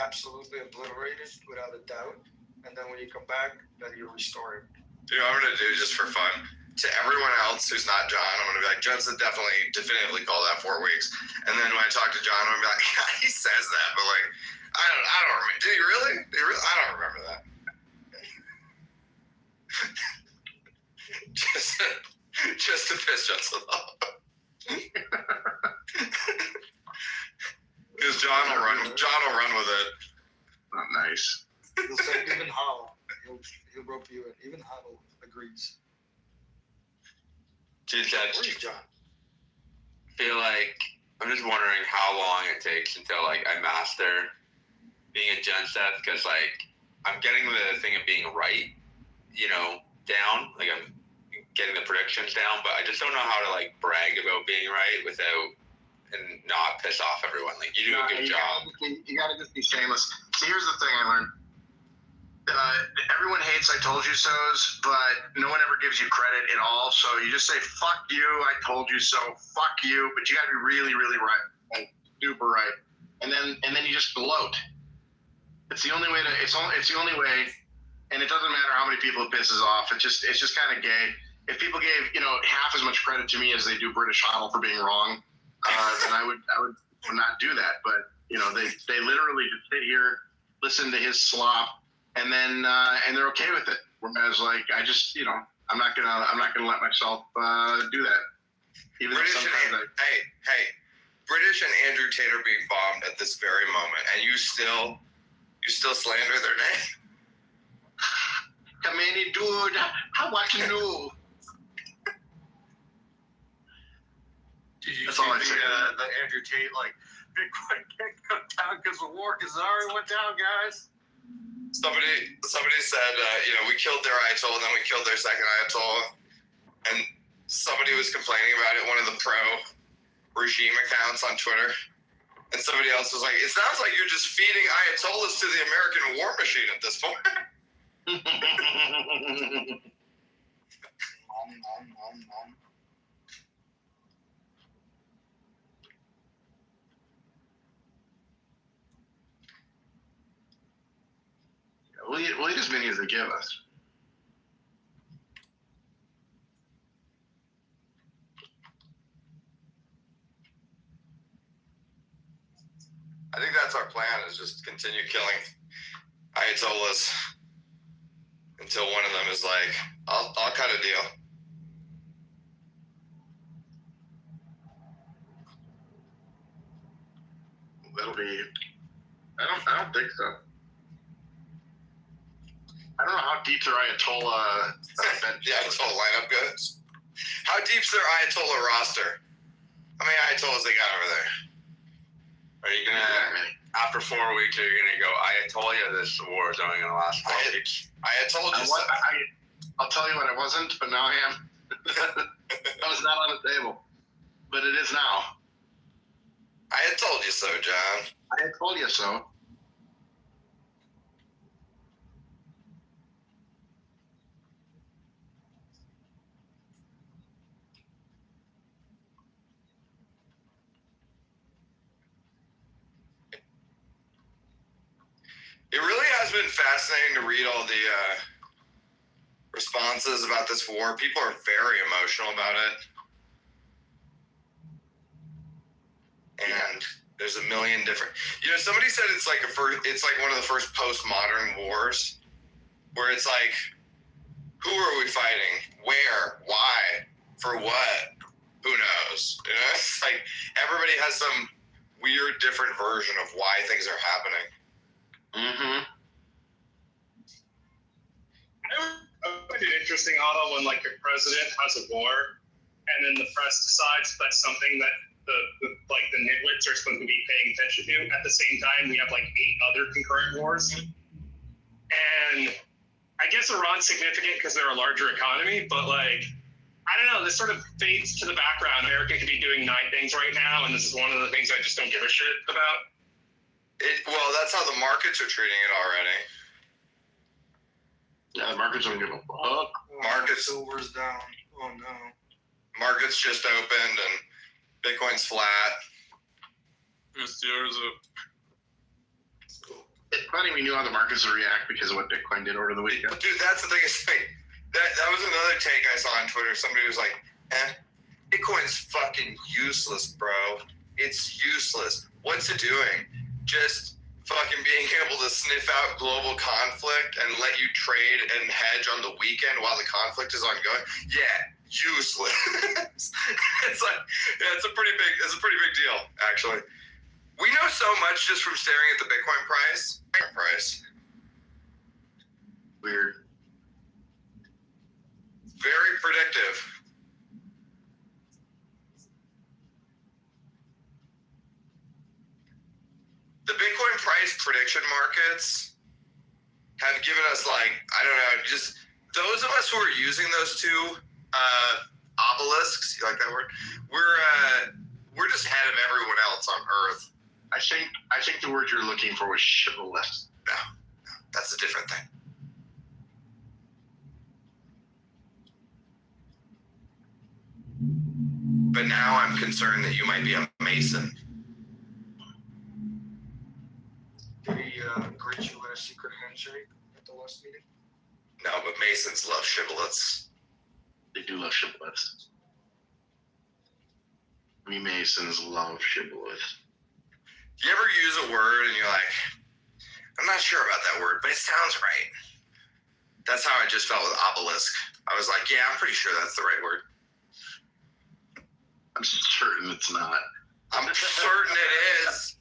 Absolutely obliterated, without a doubt. And then when you come back, then you restore it. Dude, I'm going to do just for fun. To everyone else who's not John, I'm going to be like, Judson definitively called that 4 weeks. And then when I talk to John, I'm going to be like, yeah, he says that, but like, I don't remember. Did he really? I don't remember that. just to piss Judson off. Because John will run with it. Not nice. He'll say even Howell. He'll rope you in. Even Howell agrees. Dude, that's Where's John? I feel like I'm just wondering how long it takes until like I master being a Gen Stuff, because like I'm getting the thing of being right, down. Like I'm getting the predictions down, but I just don't know how to like brag about being right without and not piss off everyone. Like you do a good job. You gotta just be shameless. See, here's the thing I learned. Everyone hates I told you so's, but no one ever gives you credit at all. So you just say, fuck you, I told you so, fuck you, but you gotta be really, really right. Like super right. And then you just gloat. It's the only way it's the only way, and it doesn't matter how many people it pisses off. It's just kind of gay. if people gave half as much credit to me as they do British Hodl for being wrong, then I would not do that. But they literally just sit here, listen to his slop, and then and they're okay with it. Whereas I just I'm not gonna let myself do that. Even British though sometimes hey, British and Andrew Tate are being bombed at this very moment, and you still slander their name. Come in, dude. How about you know? Did you That's see all I say. the Andrew Tate Bitcoin can't go down because the war already went down, guys? Somebody said, we killed their Ayatollah, then we killed their second Ayatollah, and somebody was complaining about it. One of the pro-regime accounts on Twitter, and somebody else was like, "It sounds like you're just feeding Ayatollahs to the American war machine at this point." We'll eat as many as they give us. I think that's our plan: is just continue killing Ayatollahs until one of them is like, "I'll cut a deal." That'll be. I don't think so. I don't know how deep their Ayatollah the Ayatollah lineup goes. How deep's their Ayatollah roster? How many Ayatollahs they got over there? Are you gonna, after 4 weeks, are you gonna go, I told you this war is only gonna last 4 weeks? I told you so. I'll tell you what I wasn't, but now I am. That was not on the table. But it is now. I had told you so, John. I had told you so. It really has been fascinating to read all the responses about this war. People are very emotional about it. And there's a million different... somebody said it's like one of the first postmodern wars, where it's like, who are we fighting? Where? Why? For what? Who knows? It's like everybody has some weird different version of why things are happening. Mm-hmm. I find it interesting, Otto, when the president has a war, and then the press decides that's something that the nitwits are supposed to be paying attention to. At the same time, we have 8 other concurrent wars, and I guess Iran's significant because they're a larger economy, but I don't know, this sort of fades to the background. America could be doing 9 things right now, and this is one of the things I just don't give a shit about. Well, that's how the markets are treating it already. Yeah, the markets don't give a fuck. Markets. Silver's down. Oh no. Markets just opened and Bitcoin's flat. It's yours up. It's funny we knew how the markets would react because of what Bitcoin did over the weekend. But dude, that's the thing. That was another take I saw on Twitter. Somebody was like, Bitcoin's fucking useless, bro. It's useless. What's it doing? Just fucking being able to sniff out global conflict and let you trade and hedge on the weekend while the conflict is ongoing. Yeah, useless. It's a pretty big deal, actually. We know so much just from staring at the Bitcoin price. Weird. Very predictive. The Bitcoin price prediction markets have given us just those of us who are using those 2 obelisks, you like that word? We're just ahead of everyone else on Earth. I think the word you're looking for was chivalrous. No, that's a different thing. But now I'm concerned that you might be a Mason. Did he greet you with a secret handshake at the last meeting? No, but Masons love shibboleths. They do love shibboleths. We Masons love shibboleths. You ever use a word and you're like, I'm not sure about that word, but it sounds right. That's how I just felt with obelisk. I was like, yeah, I'm pretty sure that's the right word. I'm certain it's not. I'm certain it is.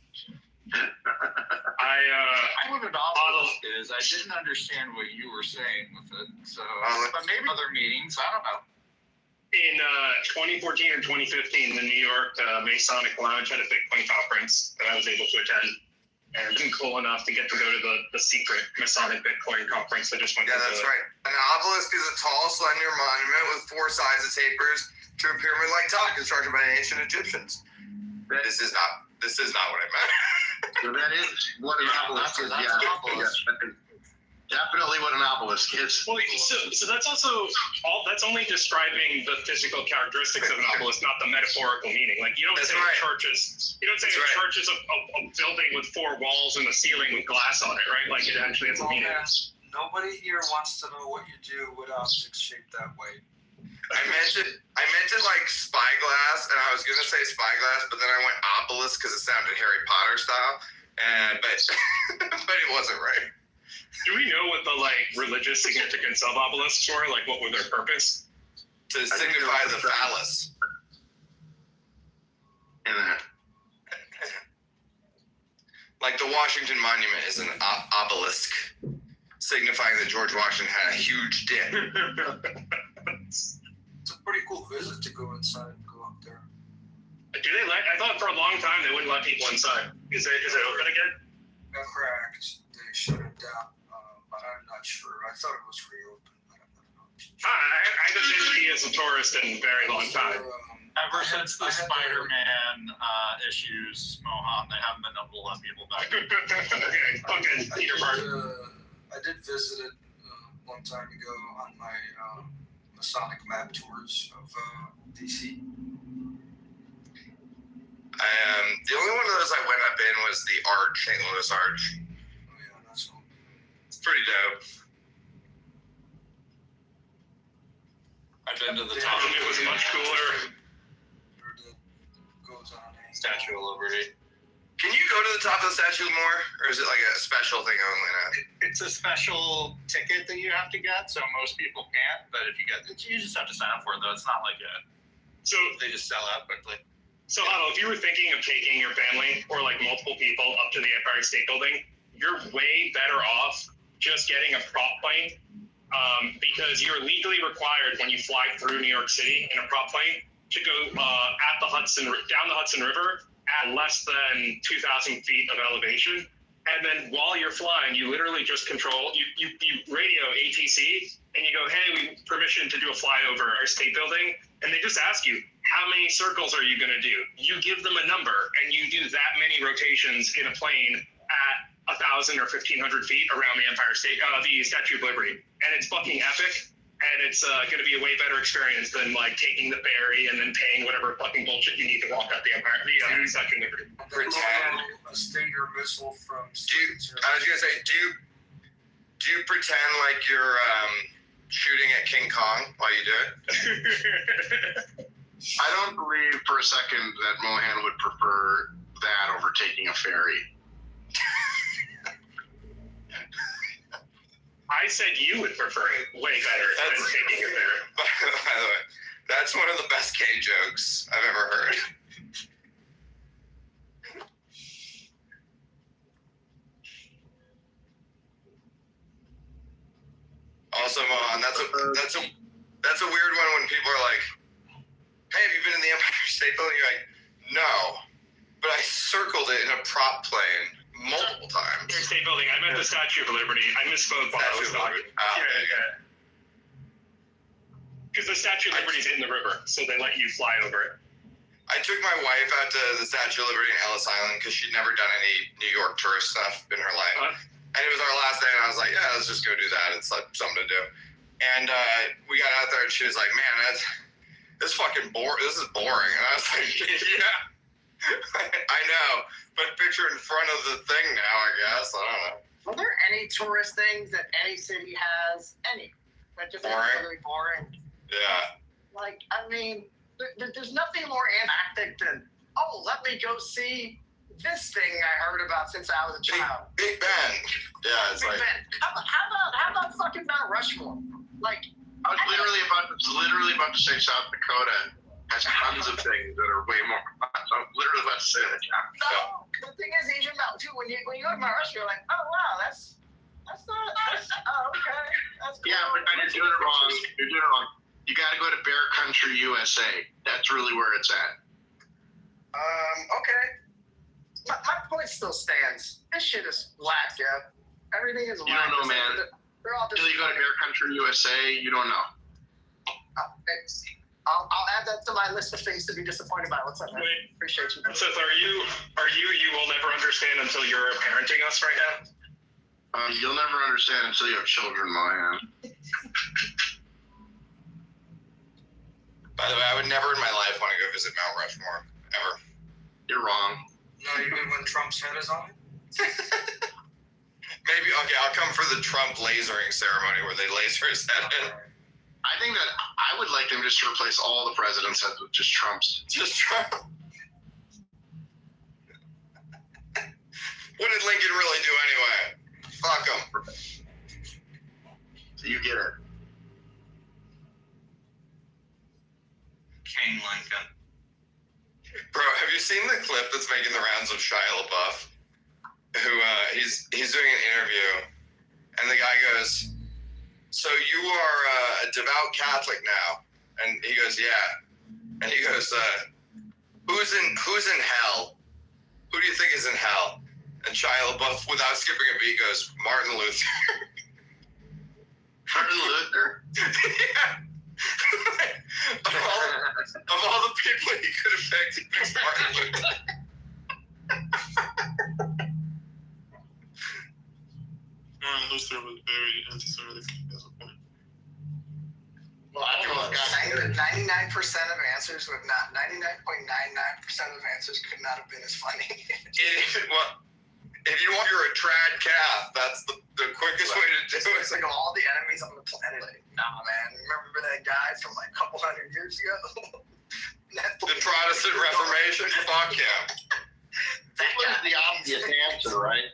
I what an obelisk is. I didn't understand what you were saying with it. So, but maybe other meetings. I don't know. In 2014 and 2015, the New York Masonic Lounge had a Bitcoin conference that I was able to attend. And I'm cool enough to get to go to the secret Masonic Bitcoin conference that just went to. Yeah, that's right. An obelisk is a tall, slender monument with 4 sides of tapers to a pyramid-like top constructed by the ancient Egyptians. This is not what I meant. So that is what an obelisk is. Yeah, definitely what an obelisk is. Well, so that's also that's only describing the physical characteristics of an obelisk, not the metaphorical meaning. Like you don't say a church is a building with 4 walls and a ceiling with glass on it, right? Like it actually has a meaning. Nobody here wants to know what you do with objects shaped that way. I meant it like spyglass, and I was gonna say spyglass, but then I went obelisk because it sounded Harry Potter style, but it wasn't right. Do we know what the religious significance of obelisks were? Like, what were their purpose? To signify the phallus. Like the Washington Monument is an obelisk, signifying that George Washington had a huge dick. It's a pretty cool visit to go inside and go up there. Do they let? I thought for a long time they wouldn't let people inside. Is it open again? Correct. They shut it down. But I'm not sure. I thought it was reopened. I haven't been to be as a tourist in a very long time. Ever since the Spider-Man issues, Mohan, they haven't been able to let people back. Okay, fucking Peter Parker. I did visit it a long time ago on my Masonic map tours of DC. The only one of those I went up in was the Arch, St. Louis Arch. Oh yeah, that's cool. It's pretty dope. I've been to the top. It was much cooler. Statue of Liberty. Can you go to the top of the statue more, or is it like a special thing only now? It's a special ticket that you have to get, so most people can't. But if you get it, you just have to sign up for it, though. It's not like they just sell out quickly. So, Otto, if you were thinking of taking your family or multiple people up to the Empire State Building, you're way better off just getting a prop plane, because you're legally required when you fly through New York City in a prop plane to go down the Hudson River at less than 2,000 feet of elevation. And then while you're flying, you literally just control, you radio ATC and you go, hey, we have permission to do a flyover our state building. And they just ask you, how many circles are you going to do? You give them a number and you do that many rotations in a plane at 1,000 or 1,500 feet around the Empire State, the Statue of Liberty. And it's fucking epic. And it's going to be a way better experience than taking the ferry and then paying whatever fucking bullshit you need to walk up the Statue of Liberty. Pretend. A Stinger missile from. I was gonna say, do you pretend like you're shooting at King Kong while you do it? I don't believe for a second that Mohan would prefer that over taking a ferry. I said you would prefer it way better than taking it there. By the way, that's one of the best K jokes I've ever heard. Also, Mohan, that's a weird one when people are like, "Hey, have you been in the Empire State Building?" You're like, "No, but I circled it in a prop plane multiple times." State Building. I meant the Statue of Liberty. I misspoke while I was talking. Yeah. Because the Statue of Liberty is in the river, so they let you fly over it. I took my wife out to the Statue of Liberty in Ellis Island because she'd never done any New York tourist stuff in her life. And it was our last day, and I was like, yeah, let's just go do that. It's like something to do. And we got out there, and she was like, man, this fucking this is boring. And I was like, yeah, I know. But picture in front of the thing now, I guess. I don't know. Are there any tourist things that any city has? Any? That just boring. Really boring. Yeah. Like, I mean, there's nothing more anticlimactic than, oh, let me go see this thing I heard about since I was a child. Big Ben. Yeah, it's Big like. Ben. How about fucking Mount Rushmore? Like, I was literally about to say South Dakota has tons of things that are way more. So I'm literally about to say that. No, the thing is, even Mount, too, when you go to Mount Rushmore, you're like, oh wow, that's okay. That's cool. Yeah, but you're doing it wrong. You're doing it wrong. You got to go to Bear Country, USA. That's really where it's at. Okay. My point still stands. This shit is whack, yeah. Everything is whack. You don't know, man. They're all Until you go to Bear Country, USA, you don't know. I'll add that to my list of things to be disappointed by. What's up, man? Wait. Appreciate you. Seth, you will never understand until you're parenting us right now? You'll never understand until you have children, man. By the way, I would never in my life want to go visit Mount Rushmore. Ever. You're wrong. No, even when Trump's head is on it? Maybe, okay, I'll come for the Trump lasering ceremony where they laser his head in. I think that I would like them just to replace all the presidents' heads with just Trump's. Just Trump. What did Lincoln really do anyway? Fuck him. So you get it. King Lincoln. Bro, have you seen the clip that's making the rounds of Shia LaBeouf? Who he's doing an interview, and the guy goes, "So you are a devout Catholic now?" And he goes, "Yeah." And he goes, "Who's in hell? Who do you think is in hell?" And Shia LaBeouf, without skipping a beat, goes, "Martin Luther." Martin Luther? Yeah. of all the people he could have picked, he picked Martin Luther. Martin Luther was very anti-Semitic as a point. Well, I don't know. 99% of answers would not. 99.99% of answers could not have been as funny. Well, if you want your a trad calf, that's the quickest way to do it. It's like all the enemies on the planet. Like, nah, man. Remember that guy from like a couple hundred years ago? The Protestant Reformation? Fuck him. That was the obvious answer, right?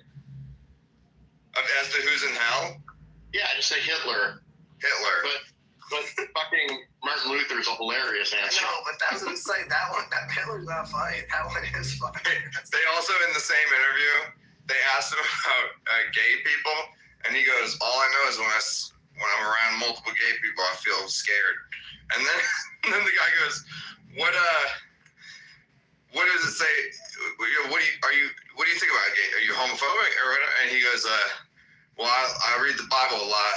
As to who's in hell? Yeah, just say Hitler. But fucking Martin Luther's a hilarious answer. No, but that's what I'm saying. That Hitler's not funny. That one is funny. They also, in the same interview, they asked him about gay people, and he goes, "All I know is when I'm around multiple gay people, I feel scared." And then the guy goes, "What does it say? What do you think about gay? Are you homophobic or whatever?" And he goes, "Well, I read the Bible a lot."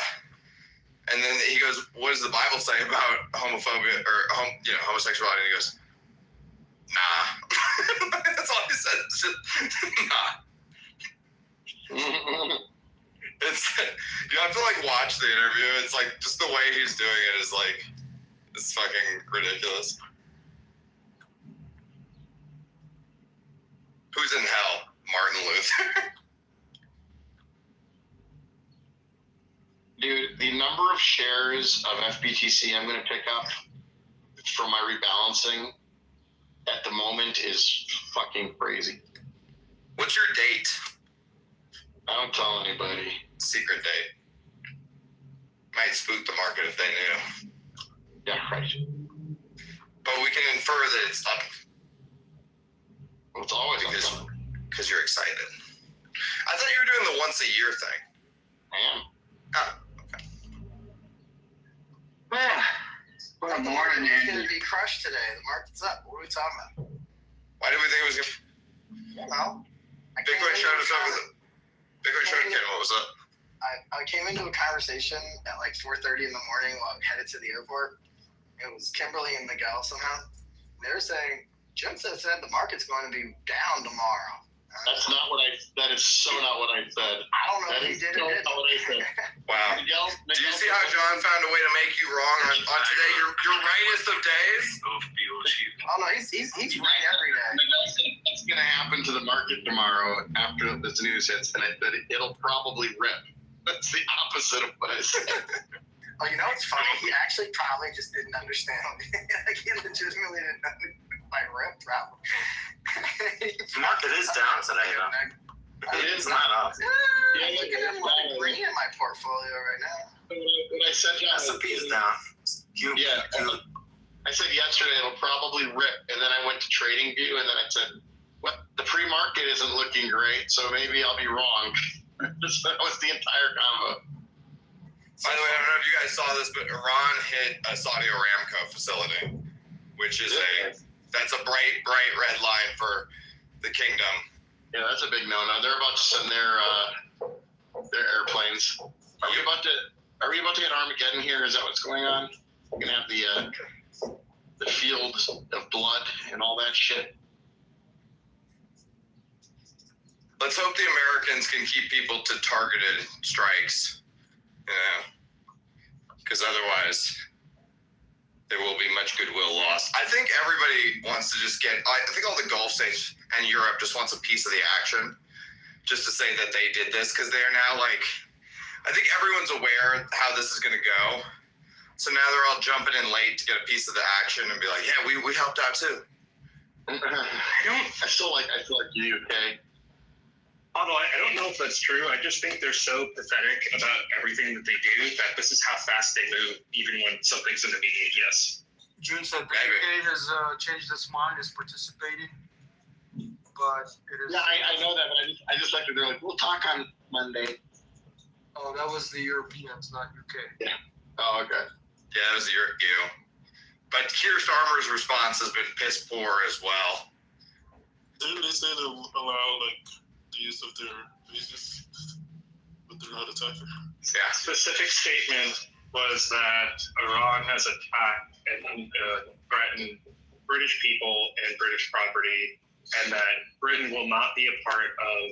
And then he goes, "What does the Bible say about homophobia or homosexuality?" And he goes, "Nah." That's all he said. Nah. It's you have to like watch the interview. It's like just the way he's doing it is like it's fucking ridiculous. Who's in hell? Martin Luther. Dude, the number of shares of FBTC I'm going to pick up from my rebalancing at the moment is fucking crazy. What's your date? I don't tell anybody. Secret date. Might spook the market if they knew. Yeah, right. But we can infer that it's up. Well, it's always because you're excited. I thought you were doing the once a year thing. I am. Oh. What a morning, It's Andy. going to be crushed today. The market's up. What are we talking about? Why did we think it was going to... You know. Bitcoin showed us up with it. Bitcoin showed Ken, what was up? I came into a conversation at like 4:30 in the morning while I'm headed to the airport. It was Kimberly and Miguel somehow. They were saying, Jim said the market's going to be down tomorrow. That is so not what I said. I don't know if he did or didn't. Not what I said. Wow. Do you see how John found a way to make you wrong on today? Your rightest of days? Oh no, he's right every day. What's going to happen to the market tomorrow after this news hits? And I said it'll probably rip. That's the opposite of what I said. Oh, you know what's funny? He actually probably just didn't understand. Like, he legitimately didn't know my rep problem. Market is down today, though. It is not up. Yeah, look at him like green in my portfolio right now. When I said S&P's down. I said yesterday it'll probably rip, and then I went to TradingView, and then I said, "What? The pre-market isn't looking great, so maybe I'll be wrong." That was the entire combo. By the way, I don't know if you guys saw this, but Iran hit a Saudi Aramco facility, which is that's a bright red line for the kingdom. Yeah, that's a big no-no. They're about to send their airplanes. Are we about to get Armageddon here? Is that what's going on? We're gonna have the field of blood and all that shit. Let's hope the Americans can keep people to targeted strikes, because otherwise there will be much goodwill lost. I think everybody wants to just I think all the Gulf states and Europe just wants a piece of the action, just to say that they did this, because they're now like, I think everyone's aware how this is going to go. So now they're all jumping in late to get a piece of the action and be like, yeah, we helped out too. I feel like the UK. Although I don't know if that's true. I just think they're so pathetic about everything that they do that this is how fast they move, even when something's an immediate yes. June said the UK has changed its mind, is participating, but it is. Yeah, I know that, but I just like that they're like, we'll talk on Monday. Oh, that was the Europeans, not UK. Yeah. Oh, okay. Yeah, that was the EU. But Keir Starmer's response has been piss poor as well. Didn't they say they'll allow the use of their bases, but they're not attacking? Yeah. Specific statement was that Iran has attacked and threatened British people and British property, and that Britain will not be a part of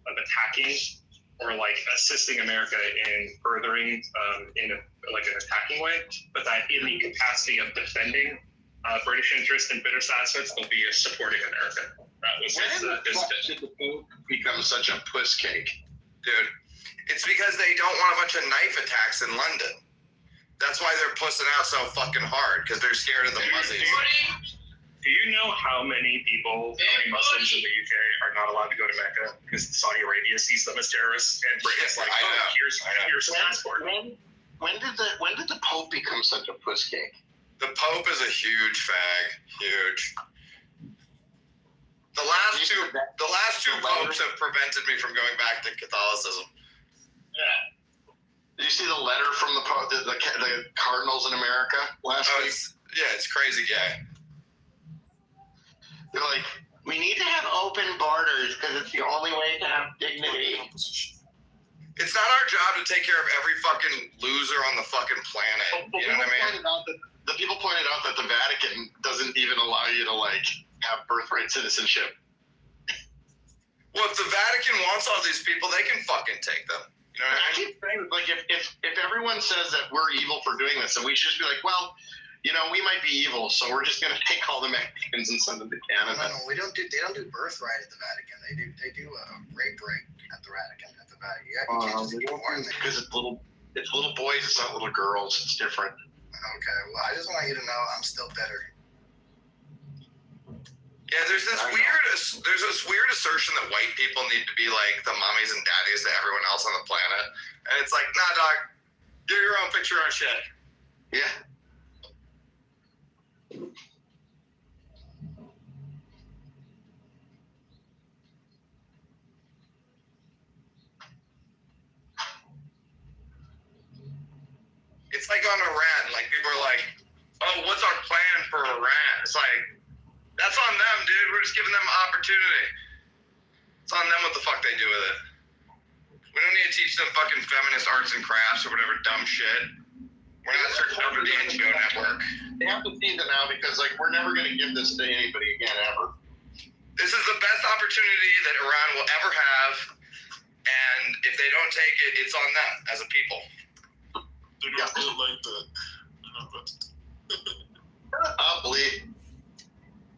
attacking or assisting America in furthering in an attacking way, but that in the capacity of defending British interests and British assets, they'll be supporting America. That was did the Pope become such a puss cake? Dude, it's because they don't want a bunch of knife attacks in London. That's why they're pussing out so fucking hard, because they're scared of the Muzzies. Do you know how many Muslims in the UK are not allowed to go to Mecca because Saudi Arabia sees them as terrorists, and Britain's like, here's a passport. When did the Pope become such a puss cake? The Pope is a huge fag. Huge. The last two popes have prevented me from going back to Catholicism. Yeah. Did you see the letter from the Pope, the cardinals in America last week? It's crazy gay. They're like, we need to have open borders because it's the only way to have dignity. It's not our job to take care of every fucking loser on the fucking planet. You know what I mean? The people pointed out that the Vatican doesn't even allow you to have birthright citizenship. Well, if the Vatican wants all these people, they can fucking take them. You know what I mean? I keep saying, if everyone says that we're evil for doing this, then we should just be like, well, we might be evil, so we're just gonna take all the Mexicans and send them to Canada. No, they don't do birthright at the Vatican. They do rape rate at the Vatican. Yeah, you can't just ignore them. Because it's little boys, it's not little girls. It's different. Okay, well, I just want you to know I'm still bitter. Yeah, there's this weird assertion that white people need to be like the mommies and daddies to everyone else on the planet, and it's like, nah, dog, do your own picture on shit. Yeah. It's like on Iran, people are like, oh, what's our plan for Iran? It's like, that's on them, dude. We're just giving them opportunity. It's on them what the fuck they do with it. We don't need to teach them fucking feminist arts and crafts or whatever dumb shit. We're not searching over the NGO network. They have to see that now because we're never going to give this to anybody again ever. This is the best opportunity that Iran will ever have, and if they don't take it, it's on them as a people. They're not built like that. Bleed.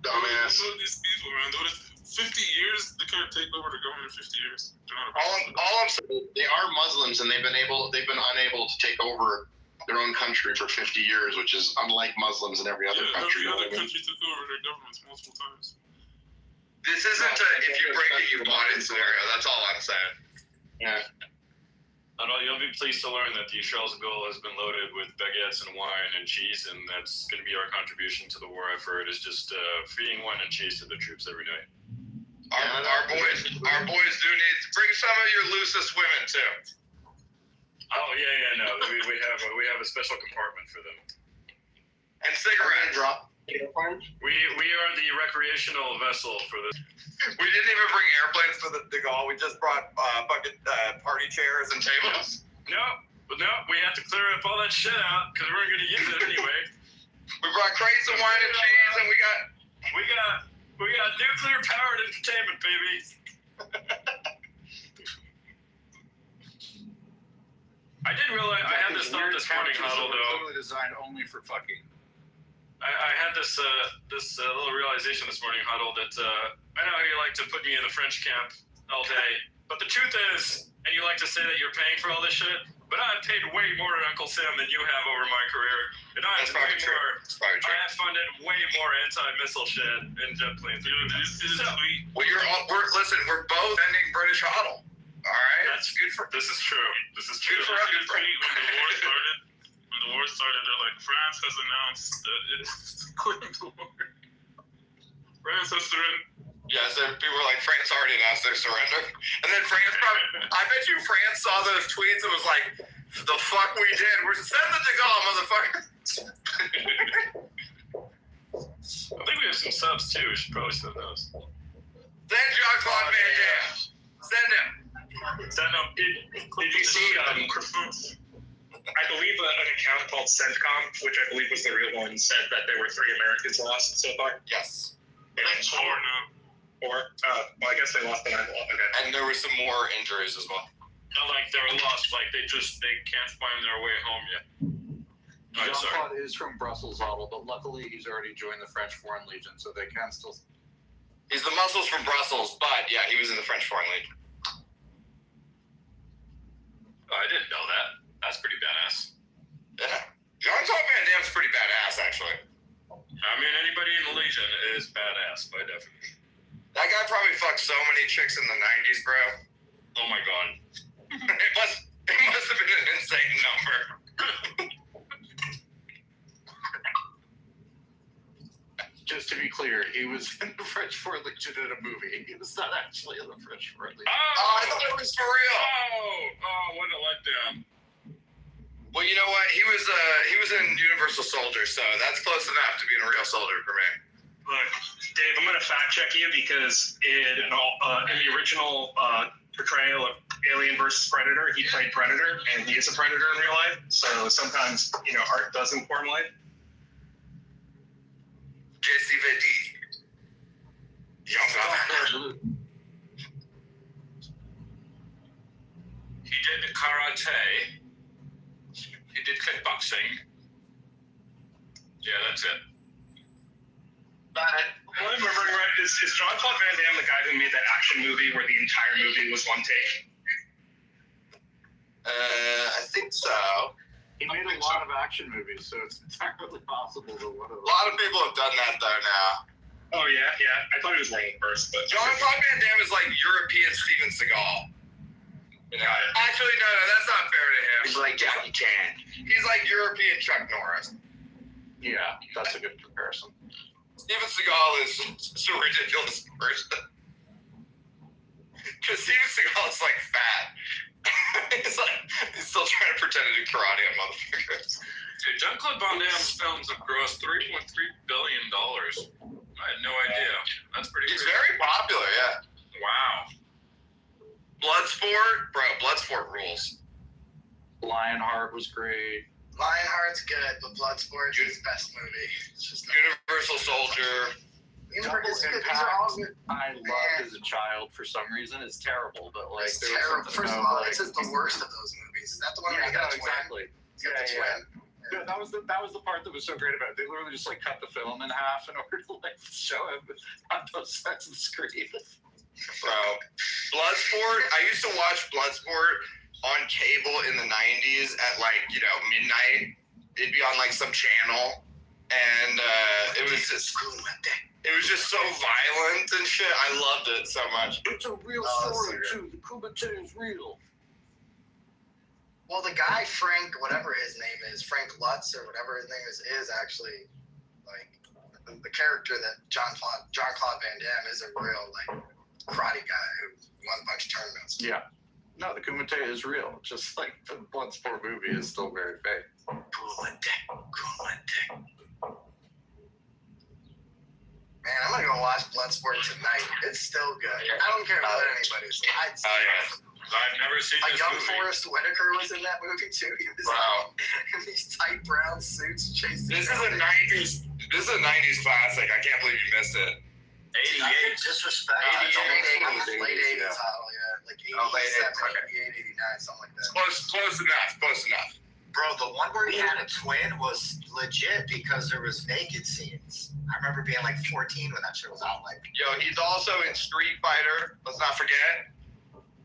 Dumbass. Some of these people, man, 50 years, they can't take over the government in 50 years. All I'm saying, they are Muslims, and they've been unable to take over their own country for 50 years, which is unlike Muslims in every other country. Every other country took over their governments multiple times. This isn't a if you break it, you bought it scenario. That's all I'm saying. Yeah. You'll be pleased to learn that the Charles de Gaulle has been loaded with baguettes and wine and cheese, and that's going to be our contribution to the war effort, is just feeding wine and cheese to the troops every night. Our boys do need to bring some of your loosest women too. Oh yeah, no, we have a special compartment for them. And cigarettes. We are the recreational vessel for this. We didn't even bring airplanes for the de Gaulle. We just brought bucket party chairs and tables. No, we have to clear up all that shit out because we're going to use it anyway. We brought crates of wine and cheese, and we got nuclear powered entertainment, baby. I didn't realize I had this thought this morning, Huddle, though. Totally designed only for fucking. I had this little realization this morning, Huddle, that I know you like to put me in the French camp all day, but the truth is, and you like to say that you're paying for all this shit, but I've paid way more to Uncle Sam than you have over my career, and I have funded way more anti-missile shit and jet planes. Listen, we're both ending British Huddle. All right, that's good for. This is true. This is true. Good for us. When the war started, they're like, France has announced that it's quitting the war. France has surrendered. Yeah, so people were like, France already announced their surrender. And then France I bet you France saw those tweets and was like, the fuck we did. We're send the de Gaulle, motherfucker. I think we have some subs too. We should probably send those. Send Jean-Claude Van Damme. Send him. Send him. Did you see, I believe an account called CENTCOM, which I believe was the real one, said that there were 3 Americans lost so far? Yes. That's 4 now. 4? Well, I guess they lost the 9. Okay. And there were some more injuries as well. Not like they're lost, like they can't find their way home yet. Jean-Claude is from Brussels, Huddle, but luckily he's already joined the French Foreign Legion, so they can still. He's the muscles from Brussels, but yeah, he was in the French Foreign Legion. I didn't know that. That's pretty badass. Yeah. Jean-Claude Van Damme's pretty badass, actually. I mean, anybody in the Legion is badass by definition. That guy probably fucked so many chicks in the 90s, bro. Oh my god. It must have been an insane number. Just to be clear, he was in the French Foreign Legion in a movie. He was not actually in the French Foreign Legion. Oh, I thought it was for real. What a letdown. Well, you know what? He was in Universal Soldier, so that's close enough to being a real soldier for me. Look, Dave, I'm going to fact check you because in the original portrayal of Alien vs. Predator, he played Predator, and he is a predator in real life. So sometimes, art does inform life. Jesse Vedi. He did karate. He did kickboxing. Yeah, that's it. Well, I'm remembering right, is Jean-Claude Van Damme the guy who made that action movie where the entire movie was one take? I think so. He made a lot of action movies, so it's entirely possible that one of them. A lot of people have done that, though, now. Oh, yeah. I thought he was wrong first. But Jean-Claude Van Damme is like European Steven Seagal. Actually, no, that's not fair to him. He's like Jackie Chan. He's like European Chuck Norris. Yeah, that's a good comparison. Steven Seagal is a ridiculous person. Because Steven Seagal is like fat. he's still trying to pretend to do karate on motherfuckers. Dude, Jean-Claude Van Damme's films have grossed $3.3 billion. I had no idea. That's pretty He's very popular, yeah. Wow. Bloodsport? Bro, Bloodsport rules. Lionheart was great. Lionheart's good, but Bloodsport is his best movie. It's just Universal Soldier. Double Impact, I loved as a child for some reason. It's terrible, but like it's terrible. First of all, it's just the worst of those movies. Is that the one where you got a twin? Exactly. Yeah. That was the part that was so great about it. They literally just like cut the film in half in order to like show him on both sides of the screen. Bro, Bloodsport. I used to watch Bloodsport on cable in the 90s at like, you know, midnight. It'd be on like some channel, and it was just so violent and shit. I loved it so much. It's a real story too. The Kumite is real. Well, the guy Frank, whatever his name is, Frank Lutz or whatever his name is actually like the character that John Claude Van Damme is a real like karate guy who won a bunch of tournaments. Yeah. No, the Kumite is real. Just like the Bloodsport movie is still very fake. Kumite. Man, I'm gonna go watch Bloodsport tonight. It's still good. I don't care what anybody says. I've never seen this young movie. Forrest Whitaker was in that movie too. He was in these tight brown suits chasing. This is a 90s classic. I can't believe you missed it. 88. Disrespect. Late 80s title, yeah. Like 87, 88, 89, something like that. Close enough. Bro, the one where he had a twin was legit because there was naked scenes. I remember being like 14 when that shit was out. Like, yo, he's also in Street Fighter. Let's not forget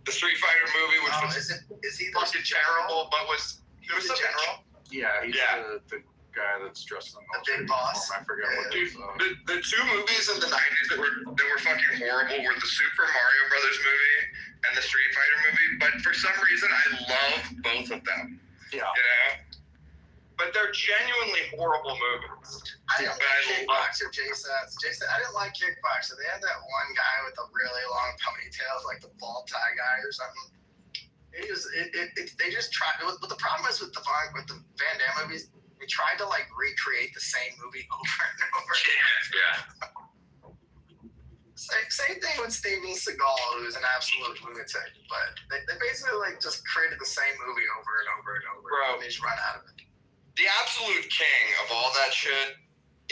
the Street Fighter movie, which was is he fucking terrible, but there was the something. general? Yeah, he's the guy that's dressed in the big boss. I forget what it is. The two movies in the 90s that were fucking horrible were the Super Mario Brothers movie and the Street Fighter movie. But for some reason, I love both of them. Yeah. You know? But they're genuinely horrible movies. I didn't like Kickboxer, Jason. I didn't like Kickboxer. They had that one guy with a really long ponytail, like the ball tie guy or something. They just tried. But the problem is with the Van Damme movies, they tried to like recreate the same movie over and over. Yeah. Same thing with Steven Seagal, who's an absolute lunatic. But they basically like just created the same movie over and over and over. Bro, and they just run out of it. The absolute king of all that shit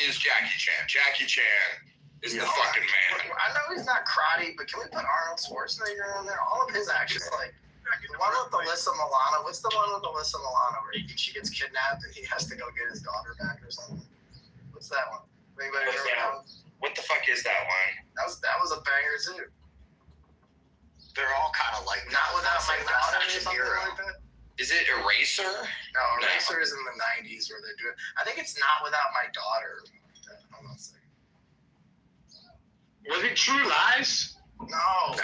is Jackie Chan. Jackie Chan is the fucking man. I know he's not karate, but can we put Arnold Schwarzenegger on there? All of his actions, like the one with Alyssa Milano. What's the one with Alyssa Milano where she gets kidnapped and he has to go get his daughter back or something? What's that one? Anybody remember that one? What the fuck is that one? That was a banger too. they're all kind of like Not Without My Daughter or something like that. Is it Eraser? No, Eraser is in the 90s where they do it. I think it's Not Without My Daughter. Hold on a second. Was it True Lies? No.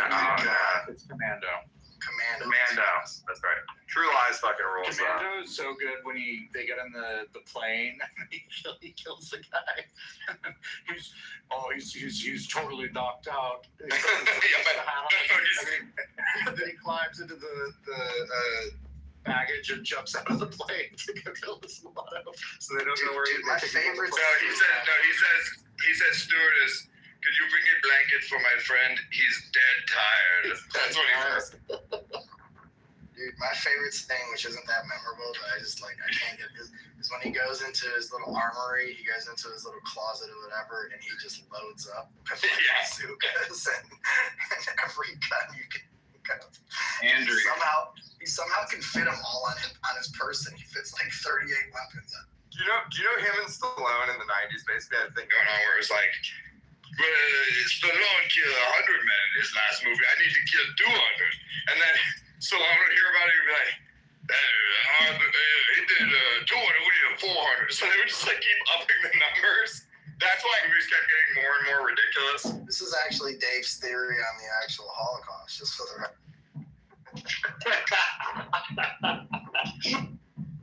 It's Commando. Commando. That's right. True Lies fucking rules. Commando is so good when they get in the plane and he kills the guy. he's totally knocked out. And then he climbs into the baggage and jumps out of the plane to go kill this Milano. So they don't know where my favorite. He said, stewardess, could you bring a blanket for my friend? He's dead tired. That's what he says. Dude, my favorite thing, which isn't that memorable, but I can't get it, is when he goes into his little armory, he goes into his little closet or whatever, and he just loads up with bazookas and every gun you can think of. Andrew. He somehow can fit them all on his person. He fits like 38 weapons. Do you know him and Stallone in the 90s basically had a thing going on where it was like, Stallone killed 100 men in his last movie. I need to kill 200. And then Stallone would hear about it and be like, he did 200, we did 400. So they would just like keep upping the numbers. That's why movies kept getting more and more ridiculous. This is actually Dave's theory on the actual Holocaust, just for the record.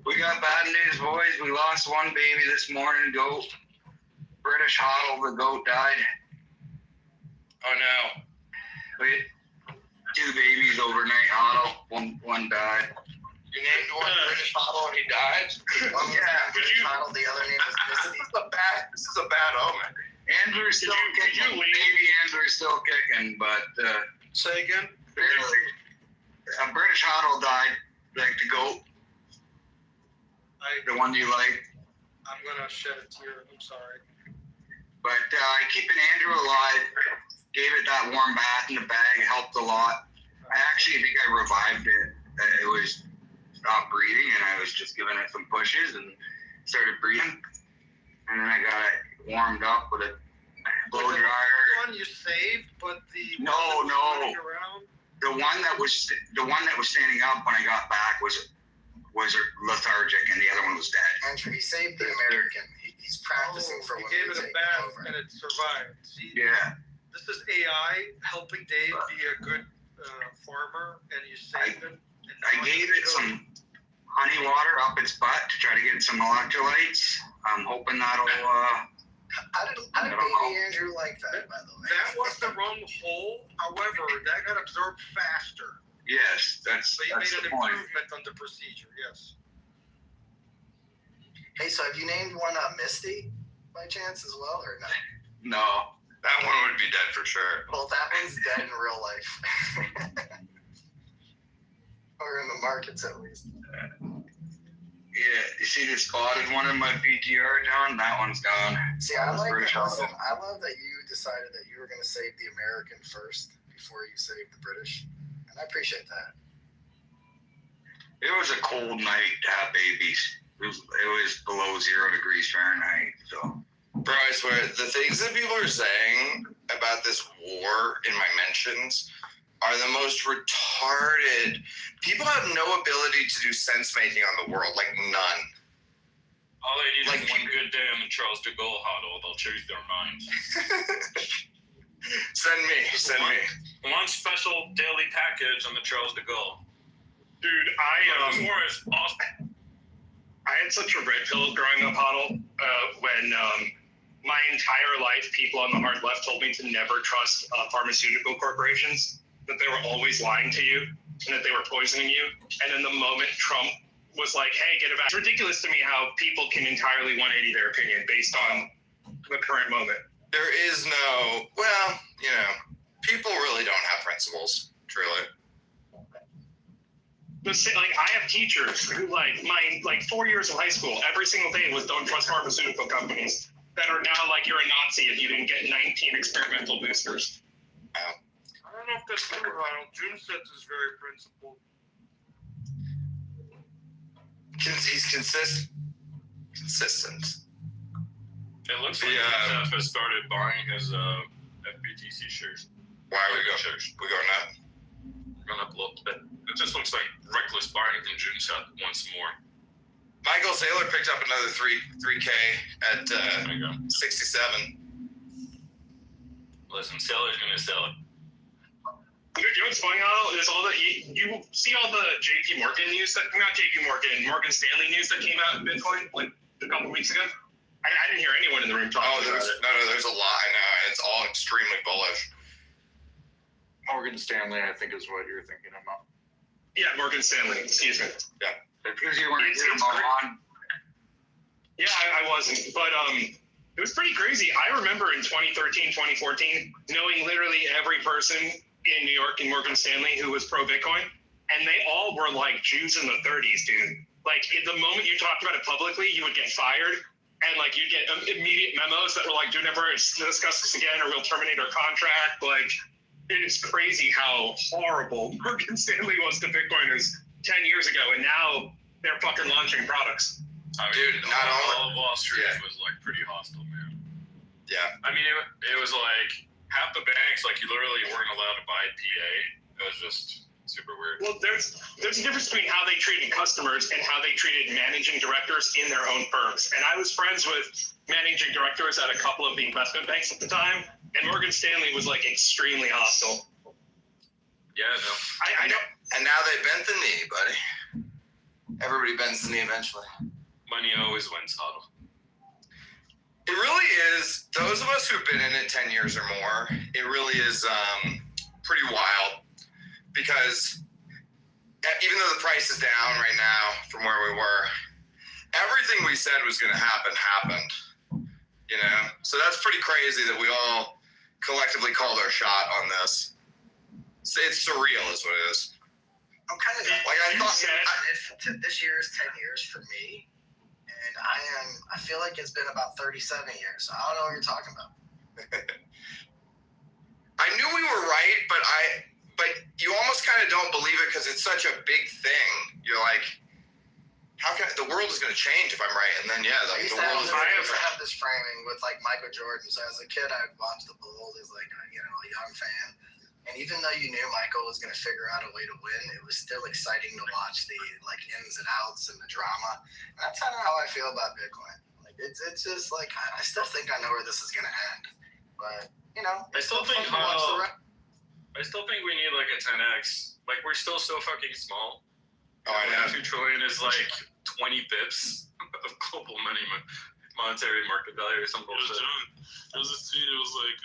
We got bad news, boys. We lost one baby this morning. Goat. British Hoddle, the goat died. Oh no. We had 2 babies overnight, Hoddle. One died. You named one British Hoddle and he died? British Hoddle, the other name was Misty. This is a bad omen. Andrew's still kicking. Baby Andrew's still kicking, but say again? Barely. A British Hoddle died, like the goat. The one you like. I'm gonna shed a tear. I'm sorry. But keeping Andrew alive, gave it that warm bath in the bag, helped a lot. I actually think I revived it. It was stopped breathing, and I was just giving it some pushes and started breathing. And then I got it warmed up with a blow dryer. The one you saved, but the No. around? The one that was standing up when I got back was lethargic, and the other one was dead. Andrew, he saved the American. He's practicing for he when gave we it a take bath over. and it survived. See, Yeah. this is AI helping Dave be a good farmer, and you saved him. I gave it some honey water up its butt to try to get some electrolytes. I'm hoping that'll. How did baby Andrew like that, by the way? That was the wrong hole. However, that got absorbed faster. Yes, So you made an improvement on the procedure. Yes. Hey, so have you named one Misty by chance as well, or not? No, that one would be dead for sure. Well, that one's dead in real life. Or in the markets, at least. Yeah, you see the spotted one in my PTR, John? That one's gone. See, I like that. Listen, I love that you decided that you were going to save the American first before you saved the British, and I appreciate that. It was a cold night to have babies. It was below 0 degrees Fahrenheit. So, bro, I swear, the things that people are saying about this war in my mentions are the most retarded. People have no ability to do sense making on the world, like none. All they need is one good day on the Charles de Gaulle huddle. They'll change their minds. Send me. One special daily package on the Charles de Gaulle. Dude, This war is awesome. I had such a red pill growing up, Huddle, when my entire life people on the hard left told me to never trust pharmaceutical corporations, that they were always lying to you and that they were poisoning you. And then the moment Trump was like, hey, get it back. It's ridiculous to me how people can entirely 180 their opinion based on the current moment. There is no, well, you know, people really don't have principles, truly. Like, I have teachers who, like, my 4 years of high school, every single day was don't trust pharmaceutical companies that are now like, you're a Nazi if you didn't get 19 experimental boosters. I don't know if that's true, Ronald. June sets is very principled. He's consistent. It looks like Jeff has started buying his FBTC shares. Why are we going? We going up? Going up a little bit. It just looks like reckless buying in June set once more. Michael Saylor picked up another 3K at 67. Listen, Saylor's gonna sell it. You know what's funny, Otto? Is all that you see all the JP Morgan news that, not JP Morgan, Morgan Stanley news that came out in Bitcoin like a couple weeks ago? I didn't hear anyone in the room talking about it. No, there's a lot. I know. It's all extremely bullish. Morgan Stanley, I think, is what you're thinking about. Yeah, Morgan Stanley. Excuse me. Yeah. Because you weren't getting them on. Yeah, I wasn't. But it was pretty crazy. I remember in 2013, 2014, knowing literally every person in New York and Morgan Stanley who was pro-Bitcoin, and they all were like Jews in the 30s, dude. Like, the moment you talked about it publicly, you would get fired, and like you'd get immediate memos that were like, "Do never discuss this again, or we'll terminate our contract." Like, it's crazy how horrible Morgan Stanley was to Bitcoiners 10 years ago, and now they're fucking launching products. I mean, dude, not all of Wall Street was like pretty hostile, man. Yeah. I mean, it was like half the banks, like, you literally weren't allowed to buy PA. It was just super weird. Well, there's a difference between how they treated customers and how they treated managing directors in their own firms. And I was friends with managing directors at a couple of the investment banks at the time, and Morgan Stanley was like extremely hostile. Yeah, no. I know. And now they bent the knee, buddy. Everybody bends the knee eventually. Money always wins, Huddle. It really is. Those of us who've been in it 10 years or more, it really is pretty wild, because even though the price is down right now from where we were, everything we said was going to happen happened. You know, so that's pretty crazy that we all collectively called our shot on this. It's surreal, is what it is. I'm kind of like, I thought this year is 10 years for me, and I feel like it's been about 37 years. So I don't know what you're talking about. I knew we were right, but you almost kind of don't believe it because it's such a big thing. You're like, how can the world is going to change if I'm right? And then I used to have this framing with like Michael Jordan. So as a kid, I'd watch the Bulls as like a young fan. And even though you knew Michael was going to figure out a way to win, it was still exciting to watch the ins and outs and the drama. And that's kind of how I feel about Bitcoin. Like it's just like I still think I know where this is going to end, but I still think we need like a 10x. Like we're still so fucking small. Oh, I know. 2 trillion is like 20 bips of global monetary market value or some bullshit. There was this tweet, it was like,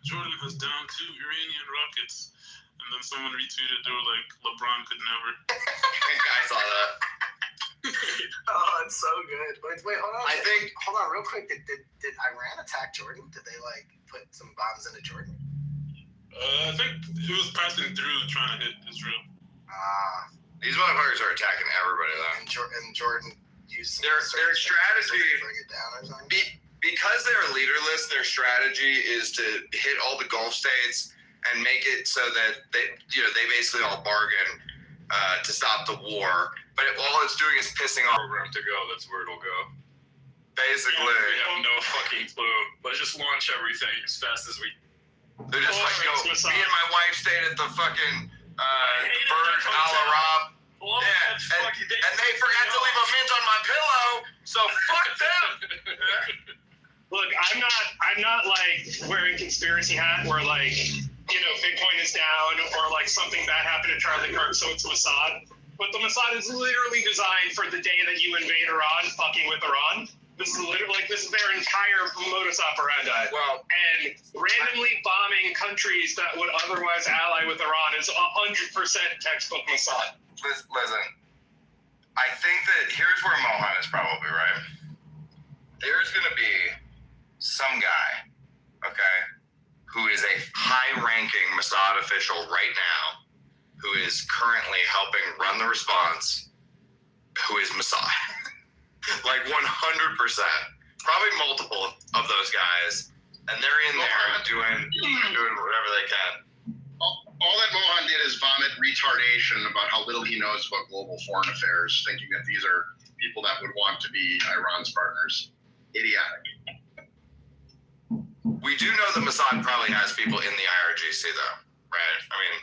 Jordan has downed 2 Iranian rockets. And then someone retweeted, they were like, LeBron could never. I saw that. Oh, it's so good. Wait, hold on. Hold on real quick. Did Iran attack Jordan? Did they like put some bombs into Jordan? I think it was passing through trying to hit Israel. These motherfuckers are attacking everybody though. And Jordan used their strategy to bring it down or something. Because they're leaderless, their strategy is to hit all the Gulf states and make it so that they basically all bargain to stop the war. But all it's doing is pissing off. Program to go. That's where it'll go. Basically, we have no fucking clue. Let's just launch everything as fast as we. They're just like, me and my wife stayed at the fucking Burj Al Arab. Yeah, and they forgot to leave a mint on my pillow, so fuck them. Look, I'm not like wearing conspiracy hat where like, Bitcoin is down or like something bad happened to Charlie Kirk, so it's Mossad. But the Mossad is literally designed for the day that you invade Iran, fucking with Iran. This is literally this is their entire modus operandi. Well, and randomly bombing countries that would otherwise ally with Iran is 100% textbook Mossad. Listen, I think that here's where Mohan is probably right. There's going to be some guy, okay, who is a high-ranking Mossad official right now, who is currently helping run the response, who is Mossad. Like 100%. Probably multiple of those guys. And they're in there doing whatever they can. All that Mohan did is vomit retardation about how little he knows about global foreign affairs, thinking that these are people that would want to be Iran's partners. Idiotic. We do know that Mossad probably has people in the IRGC, though, right? I mean,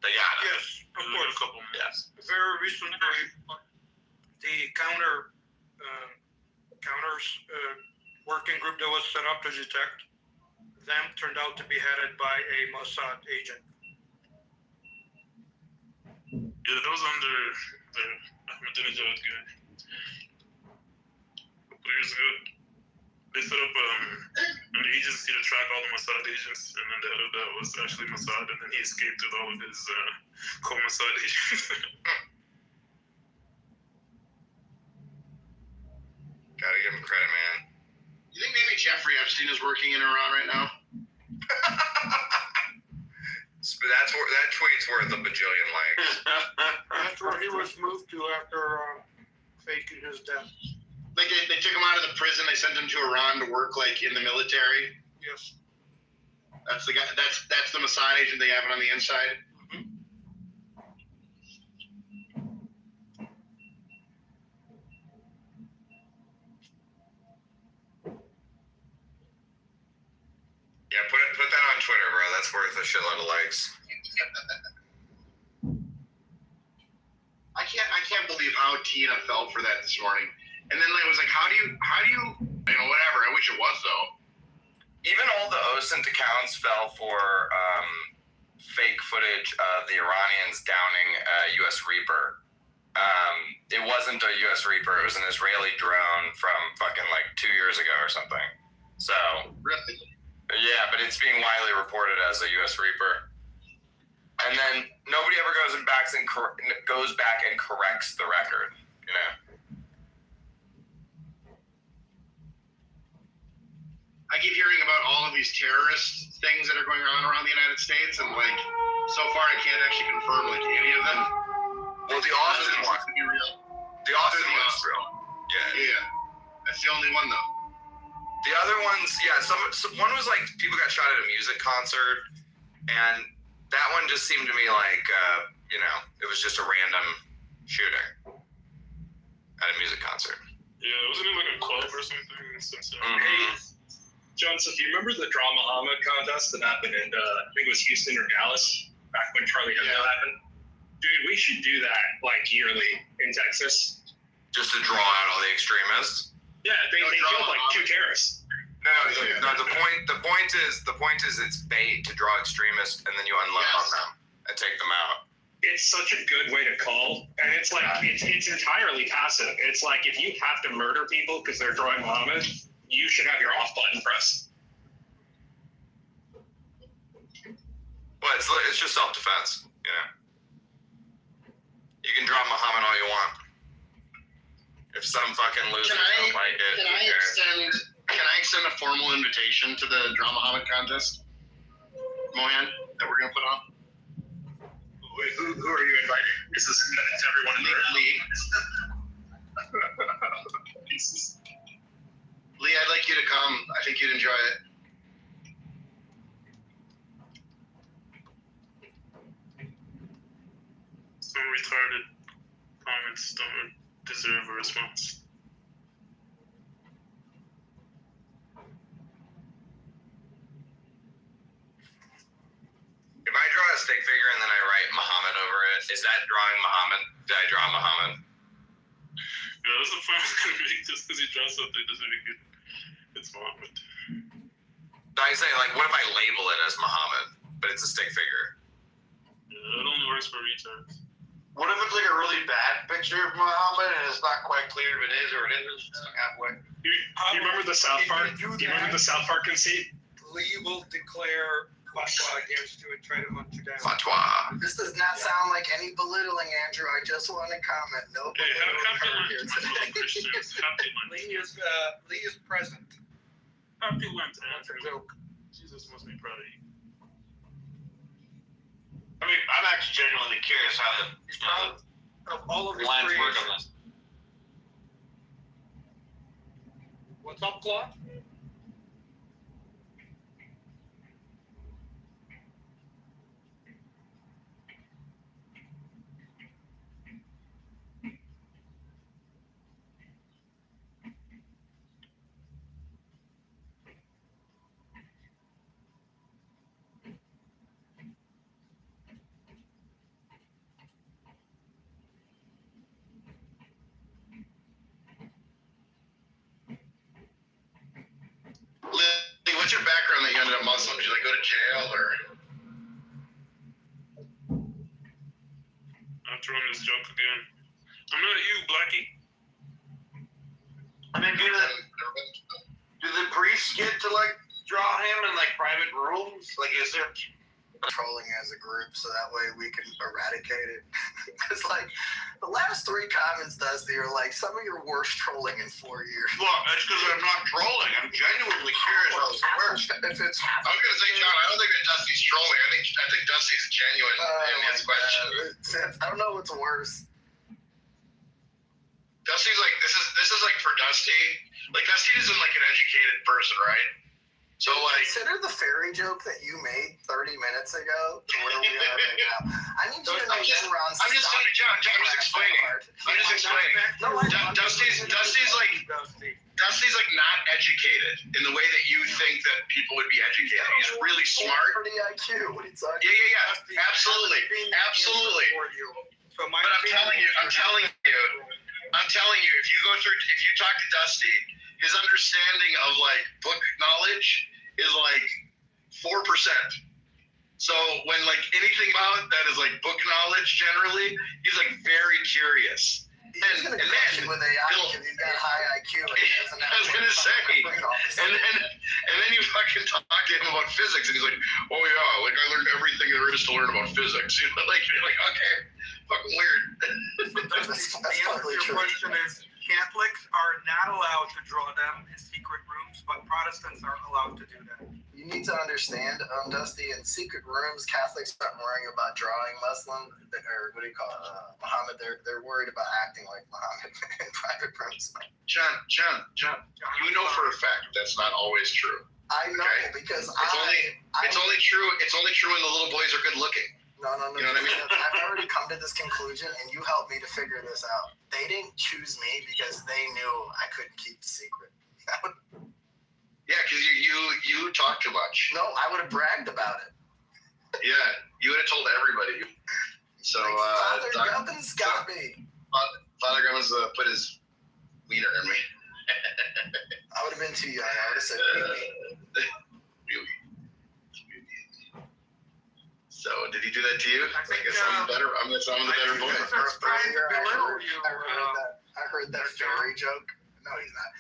they got it. Yes, of course. Yes. Very recently, the counters working group that was set up to detect them turned out to be headed by a Mossad agent. Yeah, that was under the Ahmadinejad guy. A couple years ago, they set up an agency to track all the Mossad agents, and then the head of that was actually Mossad, and then he escaped with all of his co-Mossad agents. Gotta give him credit, man. You think maybe Jeffrey Epstein is working in Iran right now? That tweet's worth a bajillion likes. That's where he was moved to after faking his death. Like they took him out of the prison, they sent him to Iran to work like in the military. Yes. That's the guy. That's the Mossad agent they have it on the inside. Yeah, put that on Twitter, bro. That's worth a shitload of likes. I can't believe how Tina fell for that this morning. And then I was like, how do you whatever. I wish it was though. Even all the OSINT accounts fell for fake footage of the Iranians downing U.S. Reaper. It wasn't a U.S. Reaper. It was an Israeli drone from fucking like 2 years ago or something. So really. Yeah, but it's being widely reported as a U.S. Reaper. And then nobody ever goes back and corrects the record, you know? I keep hearing about all of these terrorist things that are going on around the United States, and like, so far I can't actually confirm like any of them. Well, the Austin one. To be real. The Austin one is real. Yeah. That's the only one though. The other ones, yeah, one was like people got shot at a music concert, and that one just seemed to me like, it was just a random shooting at a music concert. Yeah, wasn't it like a club or something in Cincinnati? Mm-hmm. Joseph, you remember the Draw Muhammad contest that happened in, I think it was Houston or Dallas, back when Charlie Hebdo happened? Dude, we should do that, like, yearly in Texas. Just to draw out all the extremists? Yeah, they killed, like, 2 terrorists. No, the point is it's bait to draw extremists, and then you unload on them and take them out. It's such a good way to call, and it's like, it's entirely passive. It's like, if you have to murder people because they're drawing Muhammad, you should have your off button pressed. Well, it's just self-defense, you know. You can draw Muhammad all you want. If some fucking loser don't like it, Can I extend a formal invitation to the Draw Muhammad contest, Mohan, that we're gonna put on? Wait, who are you inviting? Is this everyone in the Lee. Lee, I'd like you to come. I think you'd enjoy it. Some retarded comments don't deserve a response. If I draw a stick figure and then I write Muhammad over it, is that drawing Muhammad? Did I draw Muhammad? Yeah, that's a fun thing. Just because you draw something doesn't make it. It's Muhammad. I say, like, what if I label it as Muhammad, but it's a stick figure? Yeah, it only works for retards. What if it's like a really bad picture of Muhammad and it's not quite clear if it is or it isn't? It's like halfway. You remember the South Park? Do you remember the South Park conceit? Lee will declare fatwa against you and try to hunt you down. Fatwa. This does not sound like any belittling, Andrew. I just want to comment. No belittling here today. Lee is present. Happy Lent, Andrew. Jesus must be proud of you. I mean, I'm actually genuinely curious how Of all of his lines work creations. on this. What's up, Claude? Lee, what's your background that you ended up Muslim? Did you like go to jail or? I'm throwing this joke again. I'm not you, Blackie. I mean, do the priests get to like draw him in like private rooms? Like, is there trolling as a group so that way we can eradicate it? Because like the last 3 comments, Dusty, are like some of your worst trolling in 4 years. Look, that's because I'm not trolling. I'm genuinely curious how this works. I was gonna say, John, I don't think that Dusty's trolling. I think Dusty's genuine in his question. I don't know what's worse. Dusty's like this is like for Dusty. Like Dusty isn't like an educated person, right? So like, consider the fairy joke that you made 30 minutes ago to where we are right now. I need you to know you're on. I'm just explaining. Dusty's like not educated in the way that you think that people would be educated. He's really smart. Pretty IQ. What are you talking? Yeah. Absolutely. So but I'm telling you, if you talk to Dusty, his understanding of like book knowledge is like 4%. So when like anything about that is like book knowledge generally, he's like very curious. He's gonna crush it with AI because he's got high IQ. And he doesn't have I was gonna say, and then you fucking talk to him about physics, and he's like, "Oh yeah, like I learned everything there is to learn about physics." You know, like you're like, okay, fucking weird. Your question is, Catholics are not allowed to draw them in secret rooms, but Protestants are allowed to do that. You need to understand, Dusty, in secret rooms, Catholics aren't worrying about drawing Muslim, or what do you call it, Muhammad. They're worried about acting like Muhammad in private rooms. John, you know for a fact that's not always true. I know because it's only true when the little boys are good looking. No. You know what I mean? I've already come to this conclusion, and you helped me to figure this out. They didn't choose me because they knew I couldn't keep the secret. Yeah, because you talk too much. No, I would have bragged about it. Yeah, you would have told everybody. So Father Gubbins got me. Father Gubbins put his wiener in me. I would have been too young. I would have said really. So did he do that to you? I guess I'm the better. I'm the better boy. I heard that fairy joke. No, he's not.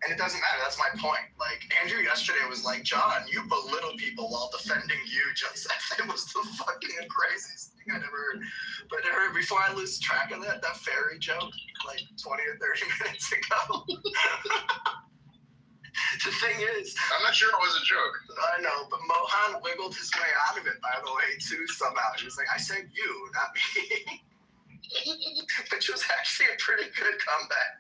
And it doesn't matter. That's my point. Like, Andrew yesterday was like, John, you belittle people while defending you. Just it was the fucking craziest thing I'd ever heard. But before I lose track of that fairy joke, like 20 or 30 minutes ago. The thing is, I'm not sure it was a joke. I know, but Mohan wiggled his way out of it, by the way, too, somehow. He was like, I said you, not me. Which was actually a pretty good comeback.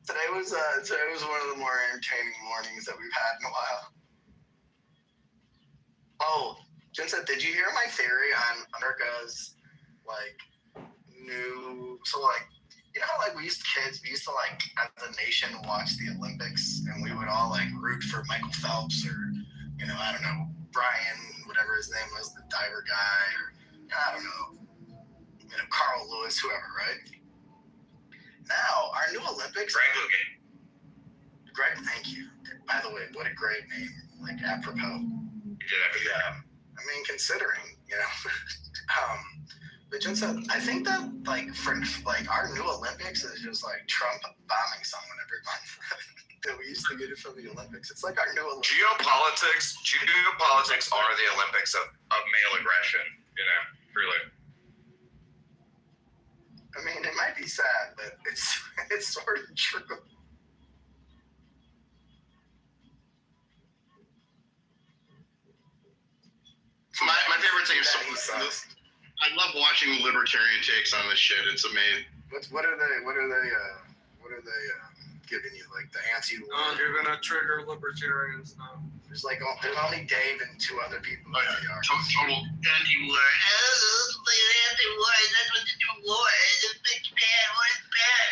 Today was one of the more entertaining mornings that we've had in a while. Oh, Jen said, did you hear my theory on America's, new, you know how, we used to, as a nation, watch the Olympics, and we would all, root for Michael Phelps or, I don't know, Brian, whatever his name was, the diver guy, or, I don't know, Carl Lewis, whoever, right? Now, our new Olympics... Greg, thank you. By the way, what a great name, apropos. Yeah. I mean, considering, But just, I think that, our new Olympics is just, Trump bombing someone every month. That we used to get it from the Olympics. It's like our new Olympics. Geopolitics are the Olympics of male aggression, really. I mean, it might be sad, but it's sort of true. My favorite thing is I love watching libertarian takes on this shit. It's amazing. What are they giving you? The anti-war? Oh, you're gonna trigger libertarians now. There's only Dave and two other people. Total anti-war. Anti-war. That's what the new war is. It's bad. It's bad.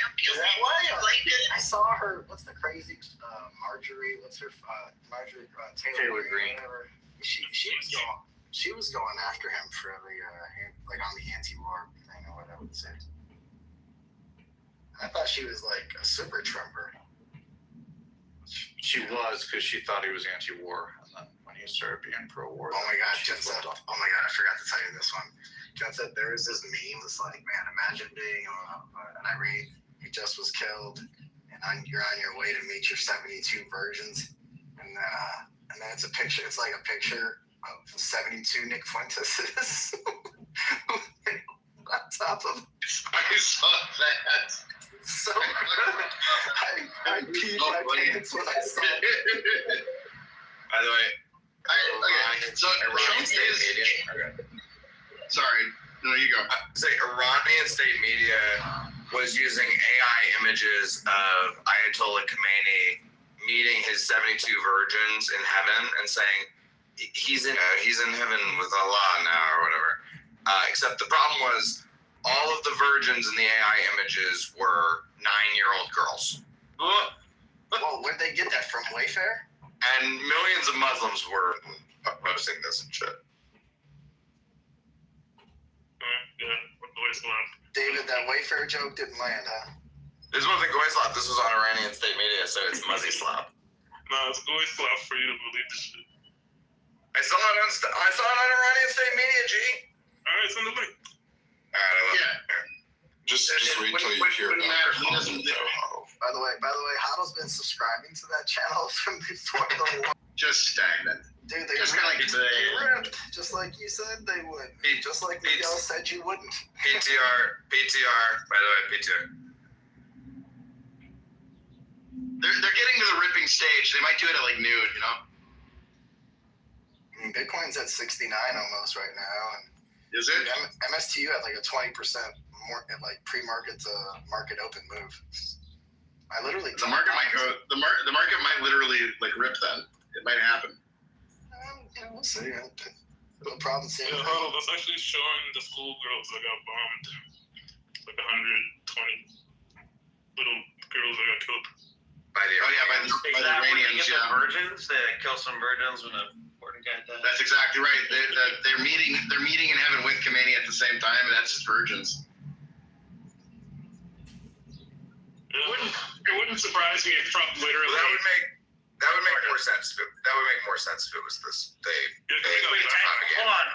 I saw her. What's the crazy Marjorie? What's her Marjorie Taylor Greene? Whatever. She was going after him for every on the anti-war thing or whatever it said. I thought she was a super Trumper. She was, because she thought he was anti-war, and then when he started being pro-war. Oh my God, Jen said, I forgot to tell you this one. Jen said there was this meme that's man, imagine being an Irene who just was killed, and you're on your way to meet your 72 virgins, and then it's a picture. It's a picture of 72 Nick Fuentes on top of. I saw that. So good. I peed my pants when I saw it. By the way, so Iranian state media. Okay. Sorry, no, you go. Iranian state media was using AI images of Ayatollah Khomeini meeting his 72 virgins in heaven and saying he's in heaven with Allah now or whatever. Except the problem was all of the virgins in the AI images were 9-year-old girls. Whoa, where'd they get that from? Wayfair? And millions of Muslims were posting this and shit. David, that Wayfair joke didn't land, huh? This wasn't Goy Slap. This was on Iranian state media, so it's Muzzy Slap. No, it's Goy Slap for you to believe this shit. I saw it on Iranian state media, G. Alright, send the link. Just wait till you hear about it. By the way, Hoddle's been subscribing to that channel from before the war. Just stagnant. Dude, they ripped, just like you said they would. Just like Miguel said you wouldn't. PTR, by the way, PTR. They're getting to the ripping stage. They might do it at noon, Bitcoin's at 69 almost right now. And is it? MSTU had a 20% more pre-market to market open move. I literally the market might go. The market might literally rip then. It might happen. Yeah, we'll see. No problem seeing that. Hold on, that's actually showing the schoolgirls that got bombed. 120. little girls that got killed. By the Iranians, the virgins. They kill some virgins when a important guy dies. That's exactly right. They're meeting in heaven with Khomeini at the same time, and that's his virgins. It wouldn't surprise me if Trump literally. Well, that would make more sense. That would make more sense if it was this. Hold on.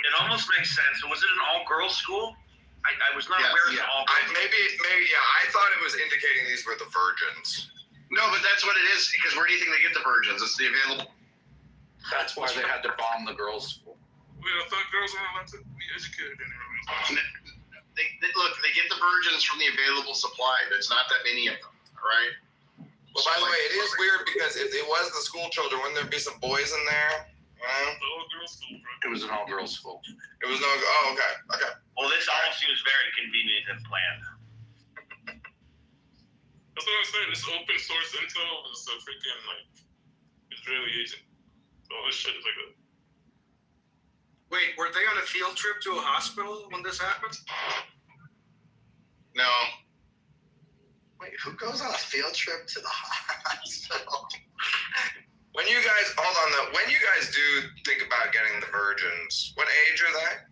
It almost makes sense. Was it an all-girls school? I was not aware it was all girls. Maybe. I thought it was indicating these were the virgins. No, but that's what it is. Because where do you think they get the virgins? It's the available. That's why they had to bomb the girls' school. I thought girls weren't allowed to be educated anyway. They get the virgins from the available supply. There's not that many of them. All right. Well, by the way, it is weird because if it was the school children, wouldn't there be some boys in there? It was an all-girls school. It was no. Oh, okay. Well, this all seems very convenient and planned. That's what I'm saying. This open source intel is a freaking Israeli agent. All this shit is like a. Wait, were they on a field trip to a hospital when this happened? No. Wait, who goes on a field trip to the hospital? When you guys do think about getting the virgins, what age are they?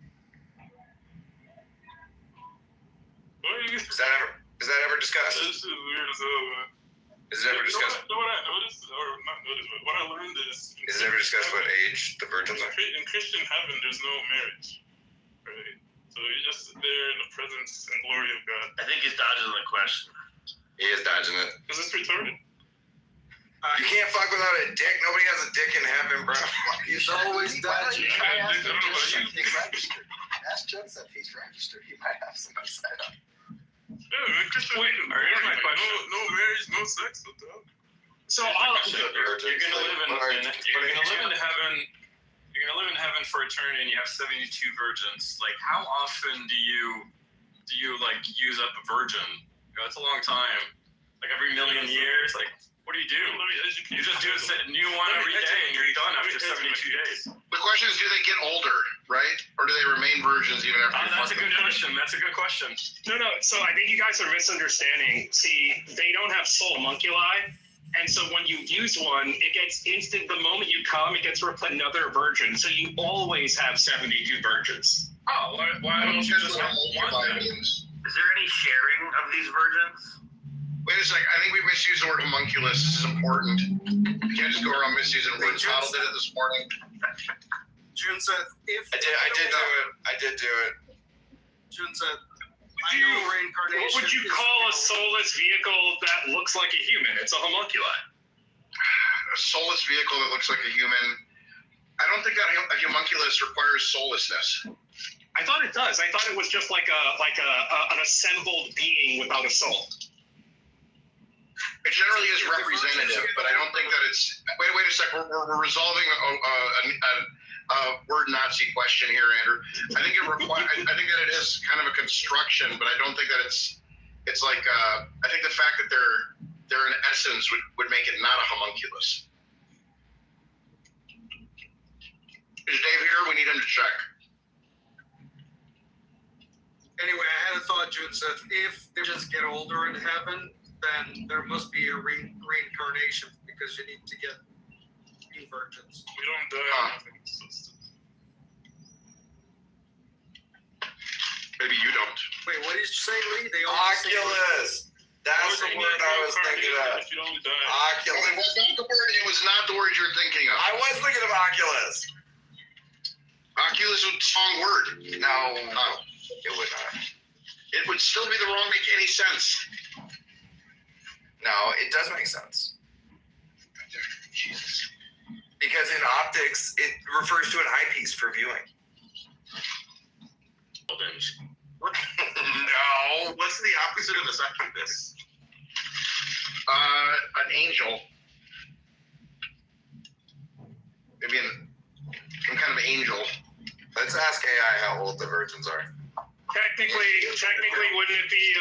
Is that ever discussed? This is weird as hell, man. Is it ever discussed? What I noticed, or not noticed, but what I learned is. Is it ever discussed what age the virgins are? In Christian heaven, there's no marriage, right? So you're just there in the presence and glory of God. I think he's dodging the question. He is dodging it. Because it's retarded. You can't fuck without a dick. Nobody has a dick in heaven, bro. He's always dodging. I don't know about you. He's registered. Ask Joseph if he's registered. He might have something set up. Yeah, Christian. Wait, no marriage, no sex. What the hell? So you're gonna live in heaven. You're gonna live in heaven for eternity, and you have 72 virgins. Like, how often do you like use up a virgin? That's a long time. Like every million years. Like, what do? You just do a new one every day, and you're done after 72 days. The question is, do they get older, right? Or do they remain virgins even after? That's a good question. That's a good question. No. So I think you guys are misunderstanding. See, they don't have soul homunculi. And so when you use one, it gets instant. The moment you come, it gets replaced another virgin. So you always have 72 virgins. Oh, why don't you just have one? Is there any sharing of these virgins? Wait a second. I think we misused the word homunculus. This is important. You can't just go around misusing words. Model did it this morning. June said, if I did do it. June said, I know reincarnation. What would you call a soulless vehicle that looks like a human? It's a homunculi. A soulless vehicle that looks like a human. I don't think that a homunculus requires soullessness. I thought it does. I thought it was just like an assembled being without a soul. It generally is representative, but I don't think that it's. Wait a sec. We're resolving a word Nazi question here, Andrew. I think I think that it is kind of a construction, but I don't think that it's like. I think the fact that they're in essence would make it not a homunculus. Is Dave here? We need him to check. Anyway, I had a thought, June said, if they just get older in heaven, then there must be a reincarnation because you need to get new virgins. We don't die. Maybe you don't. Wait, what did you say, Lee? They Oculus. That's the word I was thinking of. Oculus. It was not the word. It was not the word you're thinking of. I was thinking of Oculus. Oculus is a strong word. No, it would not. It would still be the wrong. Make any sense? No, it does make sense. Jesus. Because in optics, it refers to an eyepiece for viewing. No. What's the opposite of a succubus? An angel. Maybe some kind of angel. Let's ask AI how old the virgins are. Technically, wouldn't it be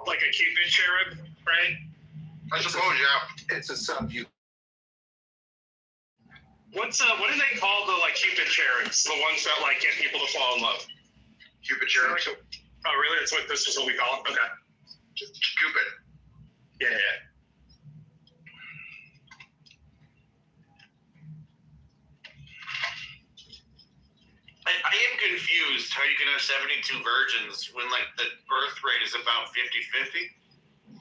like a Cupid cherub, right? I suppose, yeah. It's a sub-view. What do they call the Cupid cherubs? The ones that get people to fall in love. Cupid cherubs. Oh, really? This is what we call it? Okay. Scoop it. Yeah. I am confused how you can have 72 virgins when like the birth rate is about 50-50.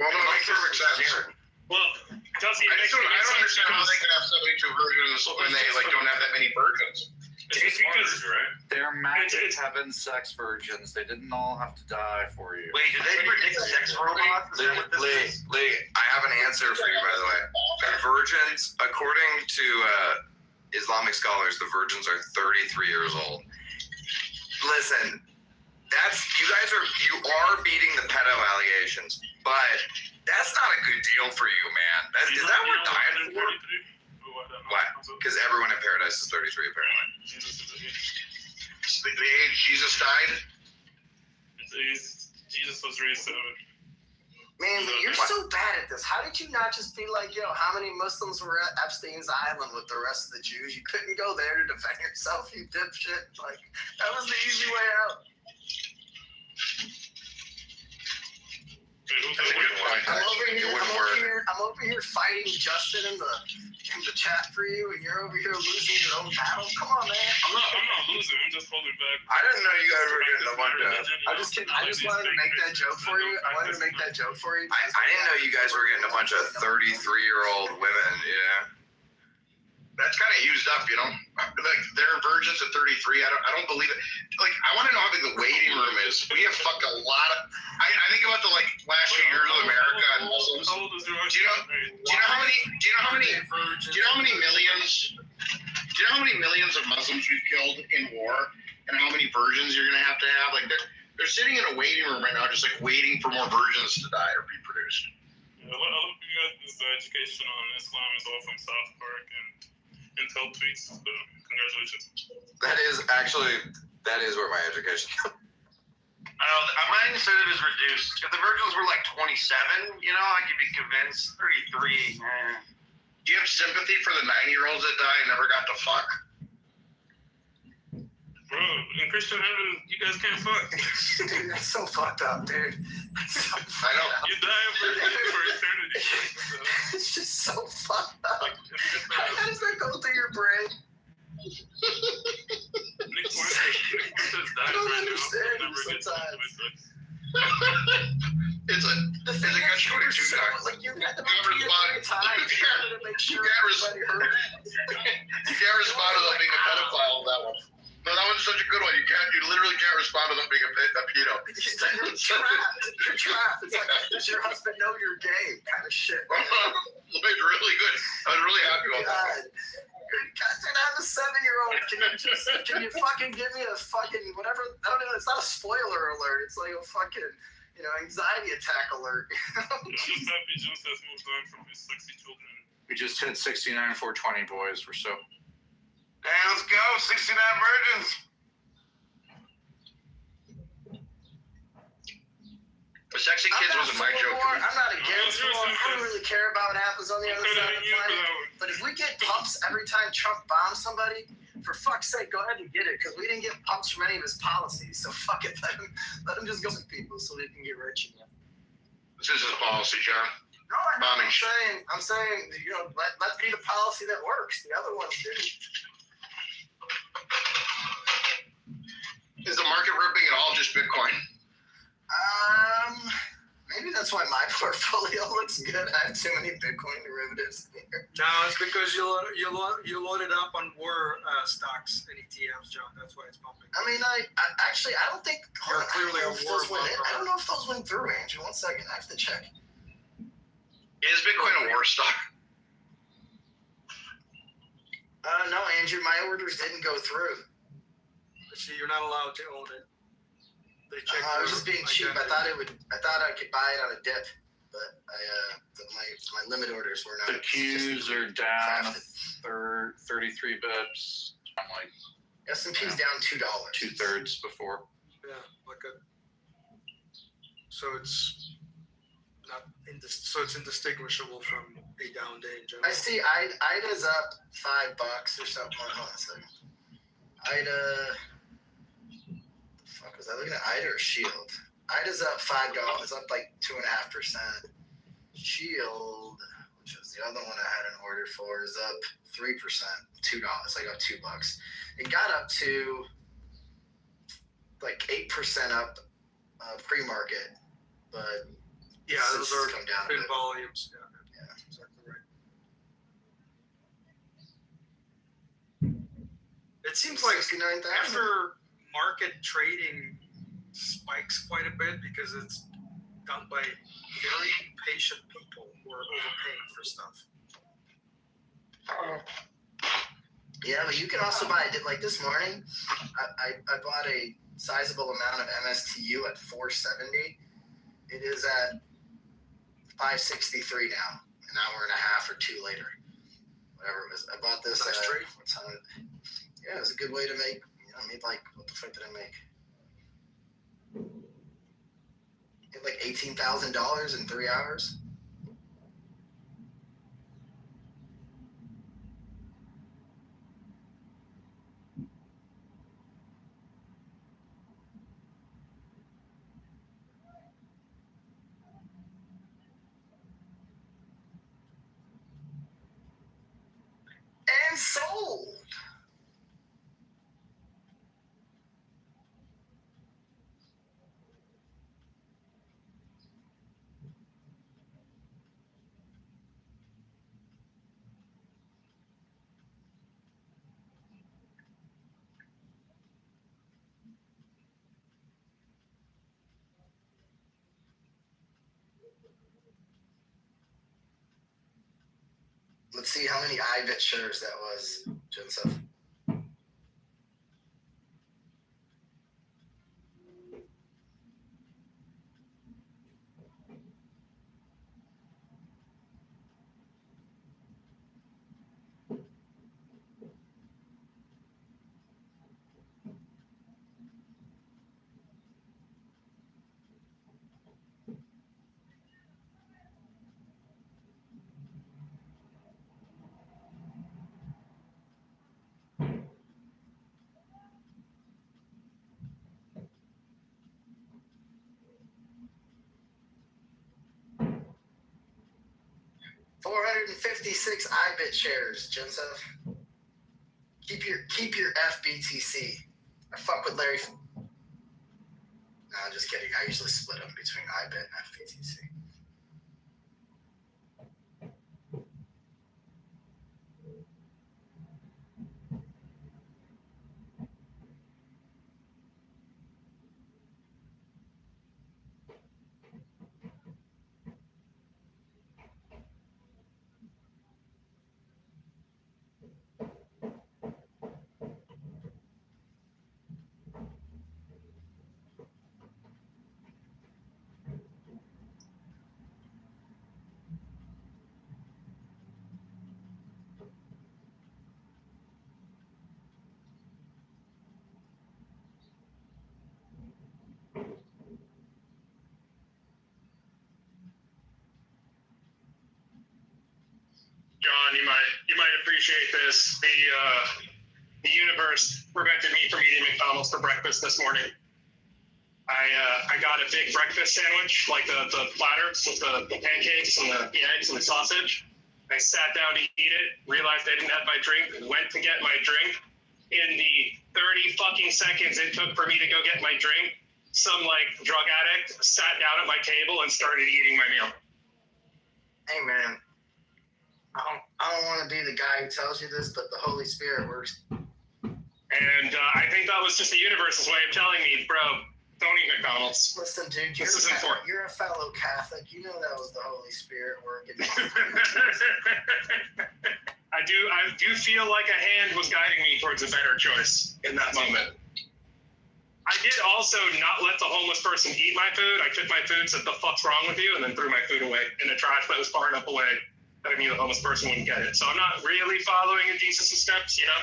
Well, no, it makes perfect sense. Well, Chelsea, I don't understand how they can have 72 virgins when they like don't have that many virgins. It's because They're magic heaven sex virgins. They didn't all have to die for you. Wait, do they predict sex robots? Lee, I have an answer for you, by the way. Virgins, according to Islamic scholars, the virgins are 33 years old. Listen, you are beating the pedo allegations, but that's not a good deal for you, man. Is that what we're dying for? Why? Because everyone in paradise is 33, apparently. The age Jesus died? Jesus was raised 7. Man, but you're so bad at this. How did you not just be like, how many Muslims were at Epstein's Island with the rest of the Jews? You couldn't go there to defend yourself, you dipshit. Like, that was the easy way out. I'm over here fighting Justin in the chat for you, and you're over here losing your own battle. Come on, man. I'm not losing. I'm just holding back. I didn't know you guys were getting a bunch of. I just wanted to make that joke for you. I didn't know you guys were getting a bunch of 33-year-old women. Yeah. That's kind of used up, Like they're virgins at 33. I don't believe it. Like I want to know how big the waiting room is. We have fucked a lot of. I think about the last few years of America and Muslims. Do you know how many millions? Do you know how many millions of Muslims we've killed in war, and how many virgins you're gonna have to have? Like they're sitting in a waiting room right now, just like waiting for more virgins to die or be produced. Yeah, I love you guys. This education on Islam is all from South Park and Intel tweets. So congratulations. That is where my education comes. My incentive is reduced. If the virgins were like 27, I could be convinced. 33, Do you have sympathy for the 9-year-olds that die and never got to fuck? Bro, in Christian heaven, you guys can't fuck. Dude, that's so fucked up, dude. I know. You die for eternity. It's just so fucked up. How does that go through your brain? I don't understand sometimes. It's a catch-22 guy. Like you had to repeat it 3 times to make sure everybody heard it. You can't respond without being a pedophile on that one. No, that one's such a good one. You literally can't respond without being a pedo. You're trapped. You're trapped. It's like, does your husband know you're gay? Kind of shit. It's really good. I was really happy about that. God, dude, I'm a 7-year-old. Can you fucking give me a fucking whatever? I don't know. It's not a spoiler alert. It's like a fucking, anxiety attack alert. I'm just happy Juice has moved on from his sexy children. We just hit 69,420, boys. We're so. Hey, let's go. 69 virgins. The sexy kids wasn't my joke. I'm not against war. I don't really care about what happens on the other side of the planet. But if we get pumps every time Trump bombs somebody, for fuck's sake, go ahead and get it, because we didn't get pumps from any of his policies. So fuck it. Let him just go with people so they can get rich again. This is his policy, John. No, I'm saying, let's be the policy that works. The other ones didn't. Is the market ripping at all just Bitcoin? Maybe that's why my portfolio looks good. I have too many Bitcoin derivatives here. No, it's because you loaded up on war stocks and ETFs, John. That's why it's pumping. I mean, I don't think. You're clearly a war I don't know if those went through, Andrew. 1 second, I have to check. Is Bitcoin a war stock? No, Andrew, my orders didn't go through. See, you're not allowed to own it. They checked. I was just being cheap. I thought I could buy it on a dip, but my limit orders were not. The Qs are down 33 bips. I'm like S&P's down $2. 2/3 before. Yeah, so it's not so it's indistinguishable from a down day in general. I see IDA's up $5 or something. Hold on a second. IDA. The fuck Was I looking at IDA or Shield? IDA's up $5. It's up like 2.5%. Shield, which is the other one I had an order for, is up 3%, $2. It's like up $2. It got up to like 8% up pre-market, but Yeah, those are come down a big bit. volumes. Yeah, Yeah. exactly right. It seems like 69,000. after market trading spikes quite a bit because it's done by very impatient people who are overpaying for stuff. Yeah, but you can also buy it. Like this morning, I bought a sizable amount of MSTU at 470. It is at 563 now, an hour and a half or two later. Whatever it was. I bought this Nice at trade. what time? Yeah, it was a good way to make, I made like, what the fuck did I make? Made like $18,000 in 3 hours. And sold. Let's see how many IBIT shares that was, Joseph. $456 IBIT shares, Joseph. Keep your FBTC. I fuck with Larry. No, I'm just kidding. I usually split them between IBIT and FBTC. John, you might appreciate this. The universe prevented me from eating McDonald's for breakfast this morning. I got a big breakfast sandwich, like the platters with the pancakes and the eggs and the sausage. I sat down to eat it, realized I didn't have my drink, went to get my drink. In the 30 fucking seconds it took for me to go get my drink, some like drug addict sat down at my table and started eating my meal. Hey man, I don't want to be the guy who tells you this, but the Holy Spirit works. And I think that was just the universe's way of telling me, bro, don't eat McDonald's. Listen, dude, you're a fellow Catholic. You know that was the Holy Spirit working. I do feel like a hand was guiding me towards a better choice in that moment. I did also not let the homeless person eat my food. I took my food, said, "The fuck's wrong with you?" and then threw my food away in a trash that was far enough away that I knew the homeless person wouldn't get it. So I'm not really following in Jesus' steps, you know?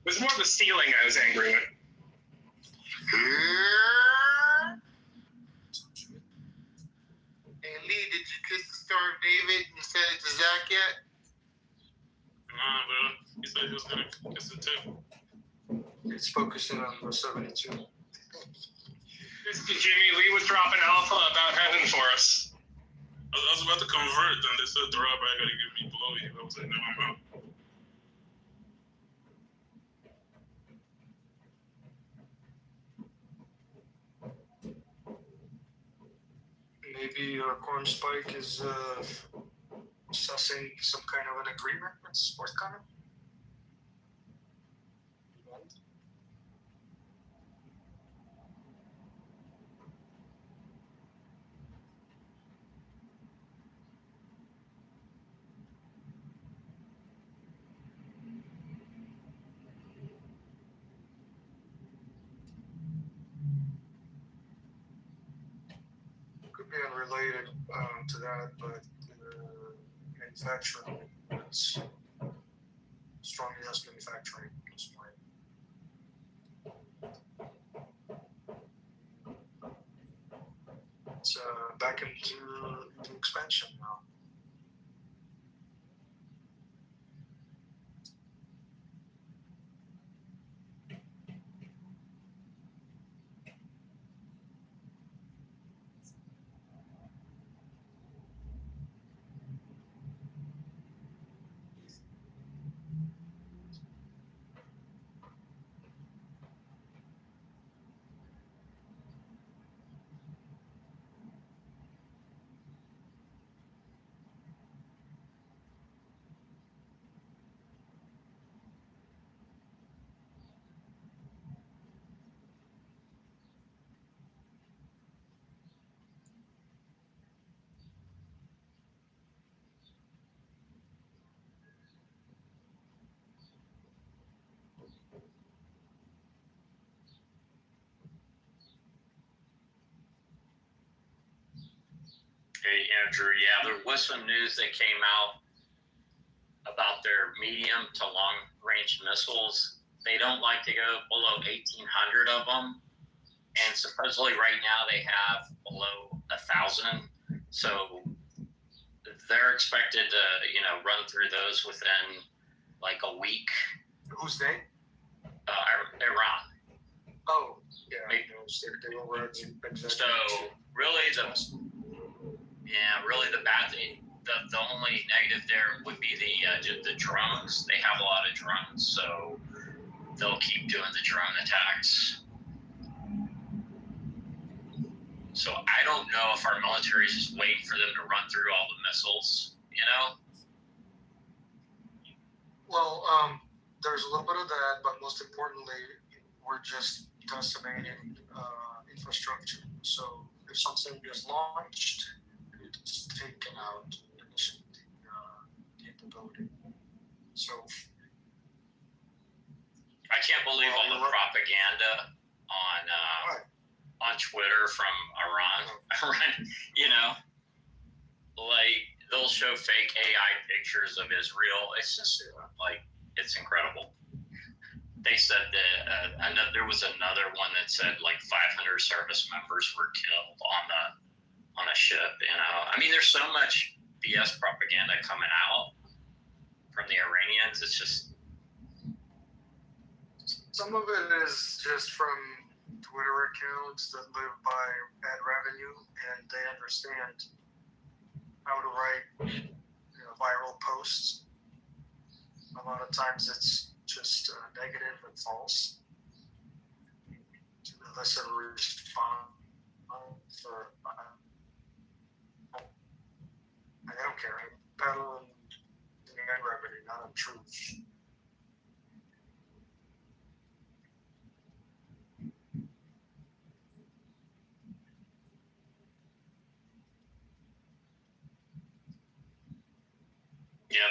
It was more the stealing I was angry with. Hey Lee, did you kiss the Star of David and send it to Zach yet? Nah, bro. He said he was gonna kiss it too. It's focusing on the 72. Jimmy Lee was dropping alpha about heaven for us. I was about to convert, and they said, "Rob, I gotta give me below you." I was like, "No, I'm out." Maybe Corn Spike is sussing some kind of an agreement that's forthcoming. Could be unrelated to that, but manufacturing, it's strong yes manufacturing at this point. It's back into expansion now. Hey, Andrew, yeah, there was some news that came out about their medium to long range missiles. They don't like to go below 1,800 of them. And supposedly right now they have below 1,000. So they're expected to, run through those within like a week. Who's they? Iran. Oh, yeah. They were so really the bad thing, the only negative there would be the drones. They have a lot of drones, so they'll keep doing the drone attacks. So I don't know if our military is just waiting for them to run through all the missiles, Well, there's a little bit of that, but most importantly, we're just decimating infrastructure. So if something is launched, it's taken out initially capability. So I can't believe all the propaganda on Twitter from Iran. Like they'll show fake AI pictures of Israel. It's just it's incredible. They said that there was another one that said like 500 service members were killed on a ship. I mean, there's so much BS propaganda coming out from the Iranians. It's just some of it is just from Twitter accounts that live by ad revenue, and they understand how to write viral posts. A lot of times it's just negative and false. Unless I respond for I don't care. I'm peddling the ad revenue, not on truth.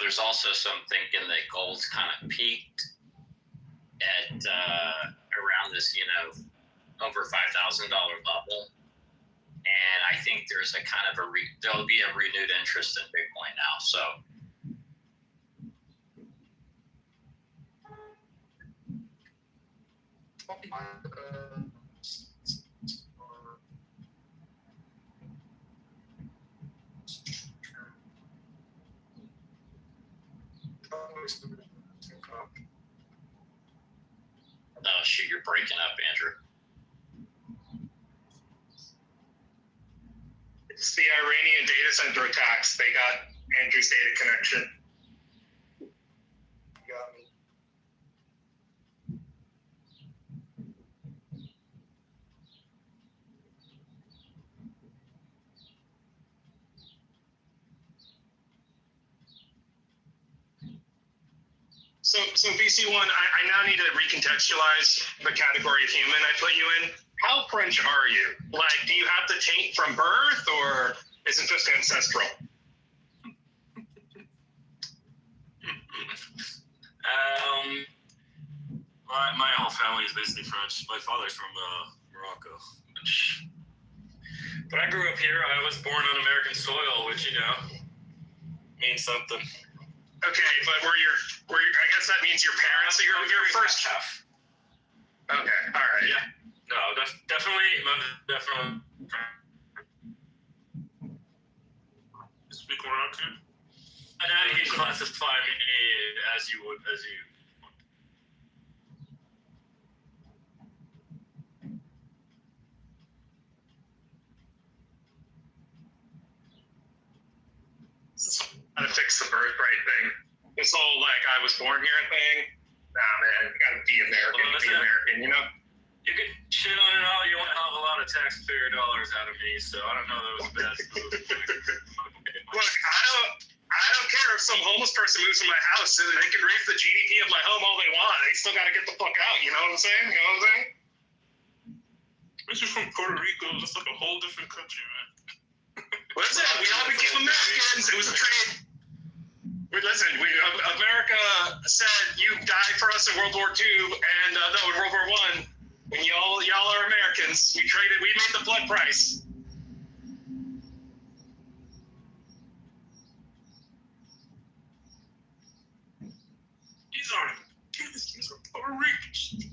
There's also some thinking that gold's kind of peaked at around this, over $5,000 level. And I think there's a kind of there'll be a renewed interest in Bitcoin now. So. Oh, shoot, you're breaking up, Andrew. It's the Iranian data center attacks. They got Andrew's data connection. Got me. So BC1, I now need to recontextualize the category of human I put you in. How French are you? Like, do you have the taint from birth, or is it just ancestral? My whole family is basically French. My father's from Morocco. But I grew up here. I was born on American soil, which, you know, means something. Okay, but were your I guess that means your parents are your first half. Okay, all right. Yeah. No, definitely. Speak Moroccan? And now you can classify me as you would. How to fix the birthright thing. This whole, like, I was born here thing. Nah, man, you gotta be American to be American, you know? You can shit on it all. You want to have a lot of taxpayer dollars out of me, so I don't know that was a bad move. Look, I don't care if some homeless person moves in my house and they can raise the GDP of my home all they want. They still gotta get the fuck out, you know what I'm saying? You know what I'm saying? This is from Puerto Rico. That's like a whole different country, man. Listen, we all became Americans. It was a trade. Listen, America said you died for us in World War II and in World War I. And y'all are Americans. We made the blood price. These are Puerto Ricans.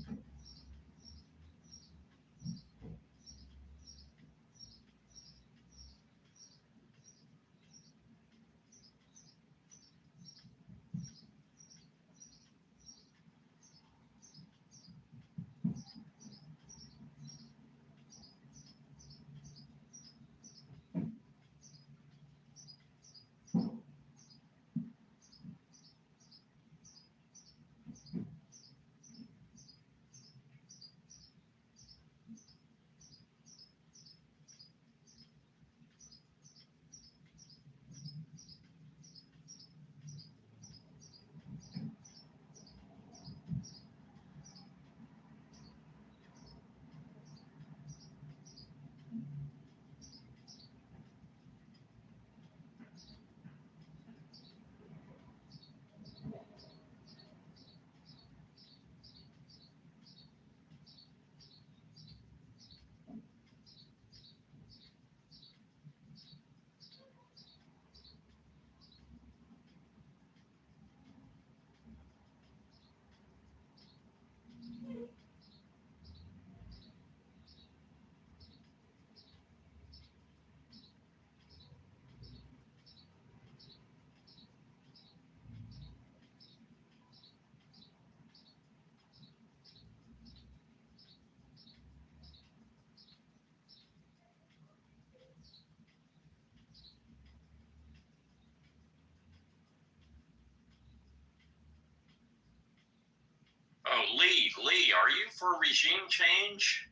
Oh, Lee, are you for regime change?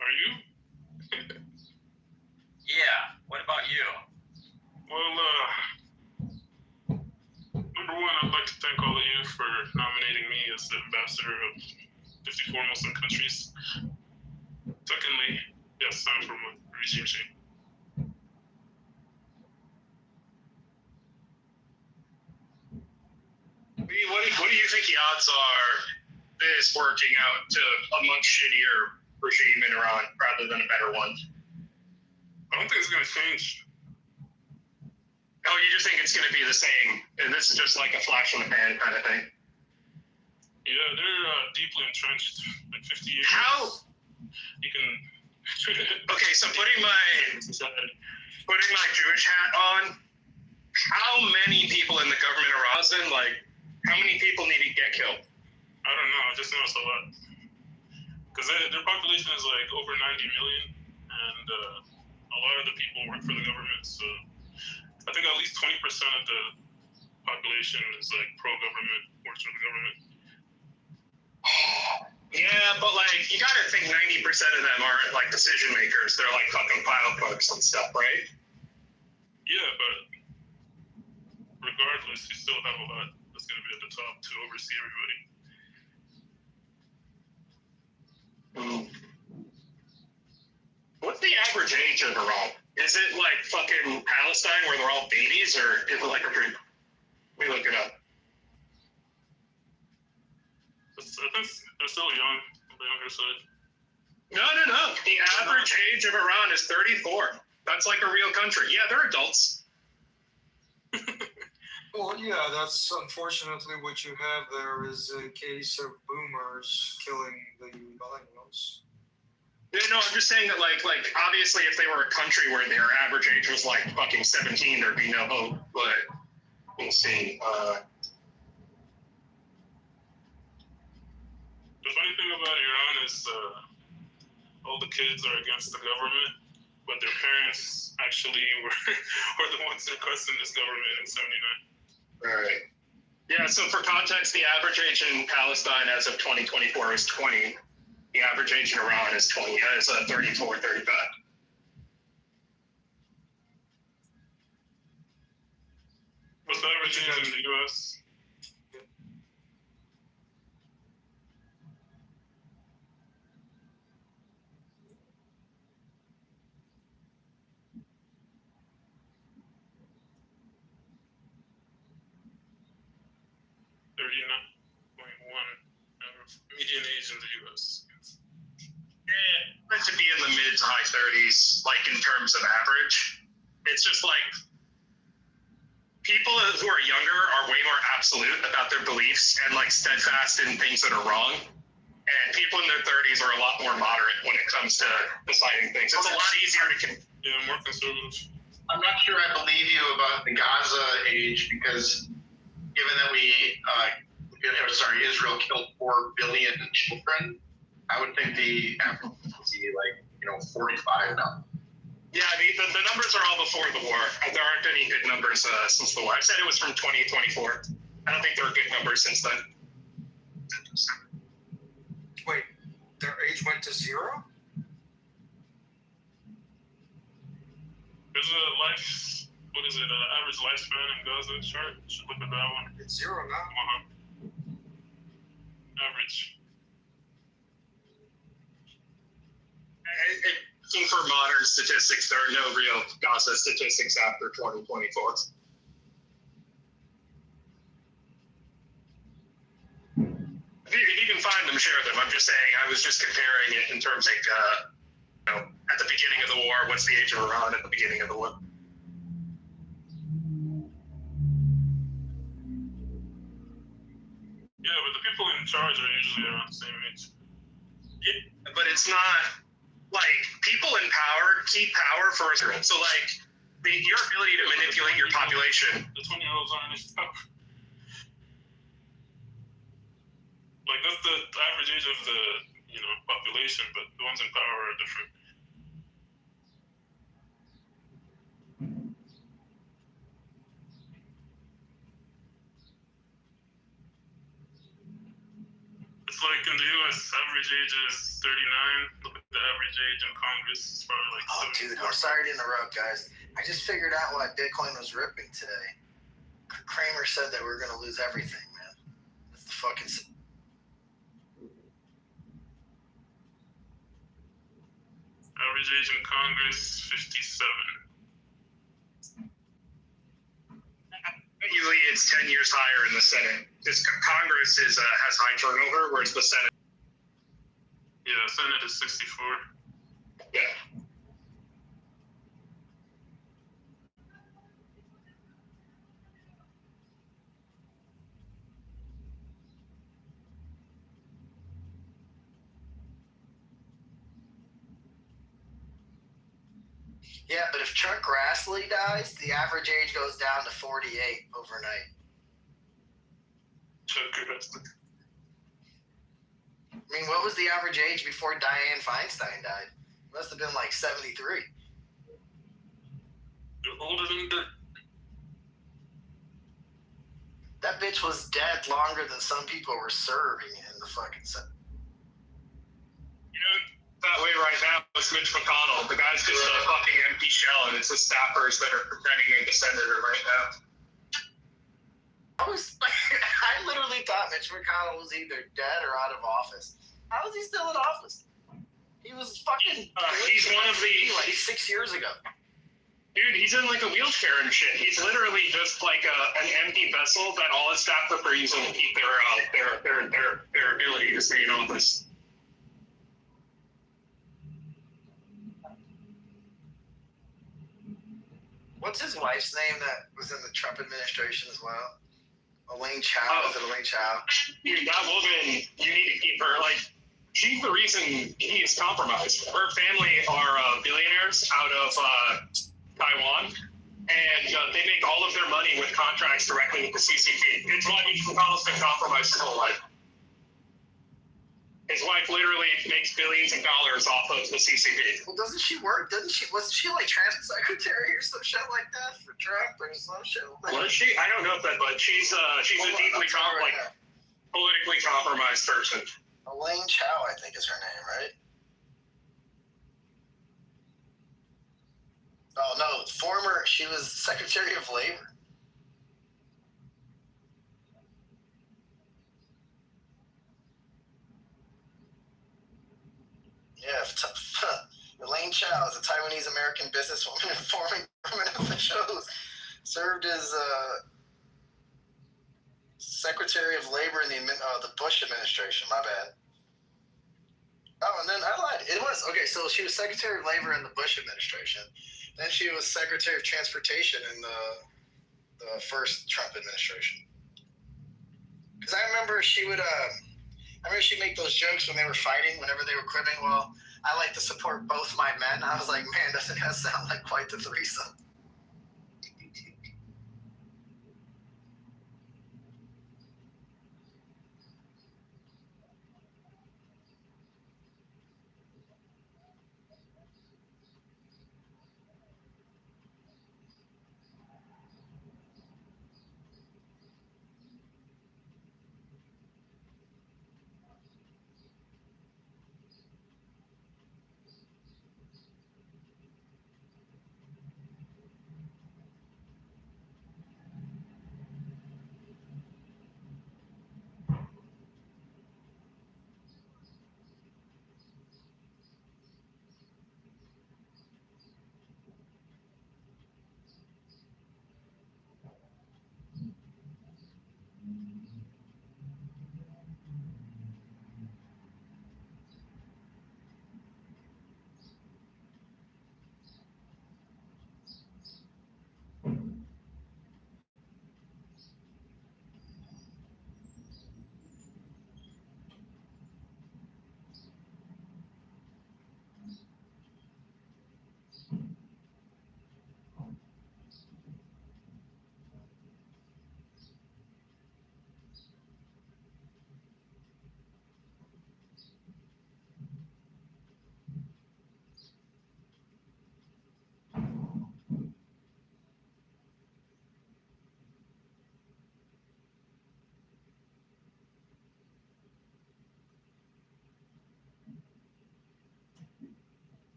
Are you? Yeah. What about you? Well, number one, I'd like to thank all of you for nominating me as the ambassador of 54 Muslim countries. Secondly, yes, I'm for regime change. What do you think the odds are this working out to a much shittier regime in Iran rather than a better one? I don't think it's going to change. Oh, you just think it's going to be the same, and this is just like a flash in the pan kind of thing? Yeah, they're deeply entrenched. Like 50 years. How? You can. Okay, so putting my Jewish hat on, how many people in the government are Muslim? Like, how many people need to get killed? I don't know. I just know it's a lot. Because their population is like over 90 million. and a lot of the people work for the government. So I think at least 20% of the population is like pro-government, works for the government. Yeah, but like you gotta think 90% of them aren't like decision makers. They're like fucking file clerks and stuff, right? Yeah, but regardless, you still have a lot that's gonna be at the top to oversee everybody. What's the average age of Iran? Is it like fucking Palestine where they're all babies, or is it like a pretty? Let me look it up. I think they're still young, on the younger side. No. The average age of Iran is 34. That's like a real country. Yeah, they're adults. Well, yeah, that's unfortunately what you have there is a case of boomers killing the millennials. Yeah, no, I'm just saying that like obviously if they were a country where their average age was like fucking 17, there'd be no hope. But let's see. The funny thing about Iran is all the kids are against the government, but their parents actually were the ones that questioned this government in '79. Right. Yeah, so for context, the average age in Palestine as of 2024 is 20. The average age in Iran is 34, 35. What's the average age in the U.S.? Median age in the U.S. Yeah, it to be in the mid to high 30s, like in terms of average. It's just like people who are younger are way more absolute about their beliefs and like steadfast in things that are wrong. And people in their 30s are a lot more moderate when it comes to deciding things. It's a lot easier to. Yeah, more conservative. I'm not sure I believe you about the Gaza age because given that Israel killed 4 billion children, I would think the average would be like 45 now. Yeah, the numbers are all before the war. There aren't any good numbers since the war. I said it was from 2024. I don't think there are good numbers since then. Wait, their age went to 0? There's average lifespan in Gaza chart. You should look at that one. It's 0 now. Average. For modern statistics, there are no real Gaza statistics after 2024. If you can find them, share them. I'm just saying, I was just comparing it in terms of, at the beginning of the war, what's the age of Iran at the beginning of the war? Yeah, but the people in charge are usually around the same age. Yeah, but it's not like people in power keep power for a certain. So like your ability to manipulate your population. The 20-year-olds aren't in power. Like that's the average age of the population, but the ones in power are different. It's like in the U.S., average age is 39. Look at the average age in Congress. It's probably like 74. Dude, I'm sorry to interrupt, guys. I just figured out why Bitcoin was ripping today. Kramer said that we were going to lose everything, man. That's the fucking... Average age in Congress, 57. Usually it's 10 years higher in the Senate. This Congress has high turnover, whereas the Senate. Yeah, Senate is 64. Yeah. Yeah, but if Chuck Grassley dies, the average age goes down to 48 overnight. Chuck Grassley. I mean, what was the average age before Dianne Feinstein died? It Must have been like 73. You're older than dirt. That bitch was dead longer than some people were serving in the fucking Senate. You know, that way right now is Mitch McConnell. The guy's just a fucking empty shell, and it's the staffers that are pretending he's the senator right now. I literally thought Mitch McConnell was either dead or out of office. How is he still in office? He was fucking. He's one of the like 6 years ago. Dude, he's in like a wheelchair and shit. He's literally just like an empty vessel that all his staff are using to keep their ability to stay in office. What's his wife's name that was in the Trump administration as well? Elaine Chao. Is it Elaine Chao? Dude, that woman, you need to keep her. Like, she's the reason he is compromised. Her family are billionaires out of Taiwan, and they make all of their money with contracts directly with the CCP. It's why Mitch McConnell's been compromised his whole life. His wife literally makes billions of dollars off of the CCP. Well, doesn't she work? Wasn't she like transport secretary or some shit like that for Trump or some shit? Was she? I don't know if that, but she's a deeply politically compromised person. Elaine Chao, I think is her name, right? Oh no, she was Secretary of Labor. Yeah, Elaine Chao is a Taiwanese American businesswoman and former government official. Served as Secretary of Labor in the Bush administration. My bad. Oh, and then I lied. It was okay. So she was Secretary of Labor in the Bush administration. Then she was Secretary of Transportation in the first Trump administration. Because I remember she'd make those jokes when they were fighting, whenever they were cribbing. Well, I like to support both my men. I was like, man, doesn't that sound like quite the threesome?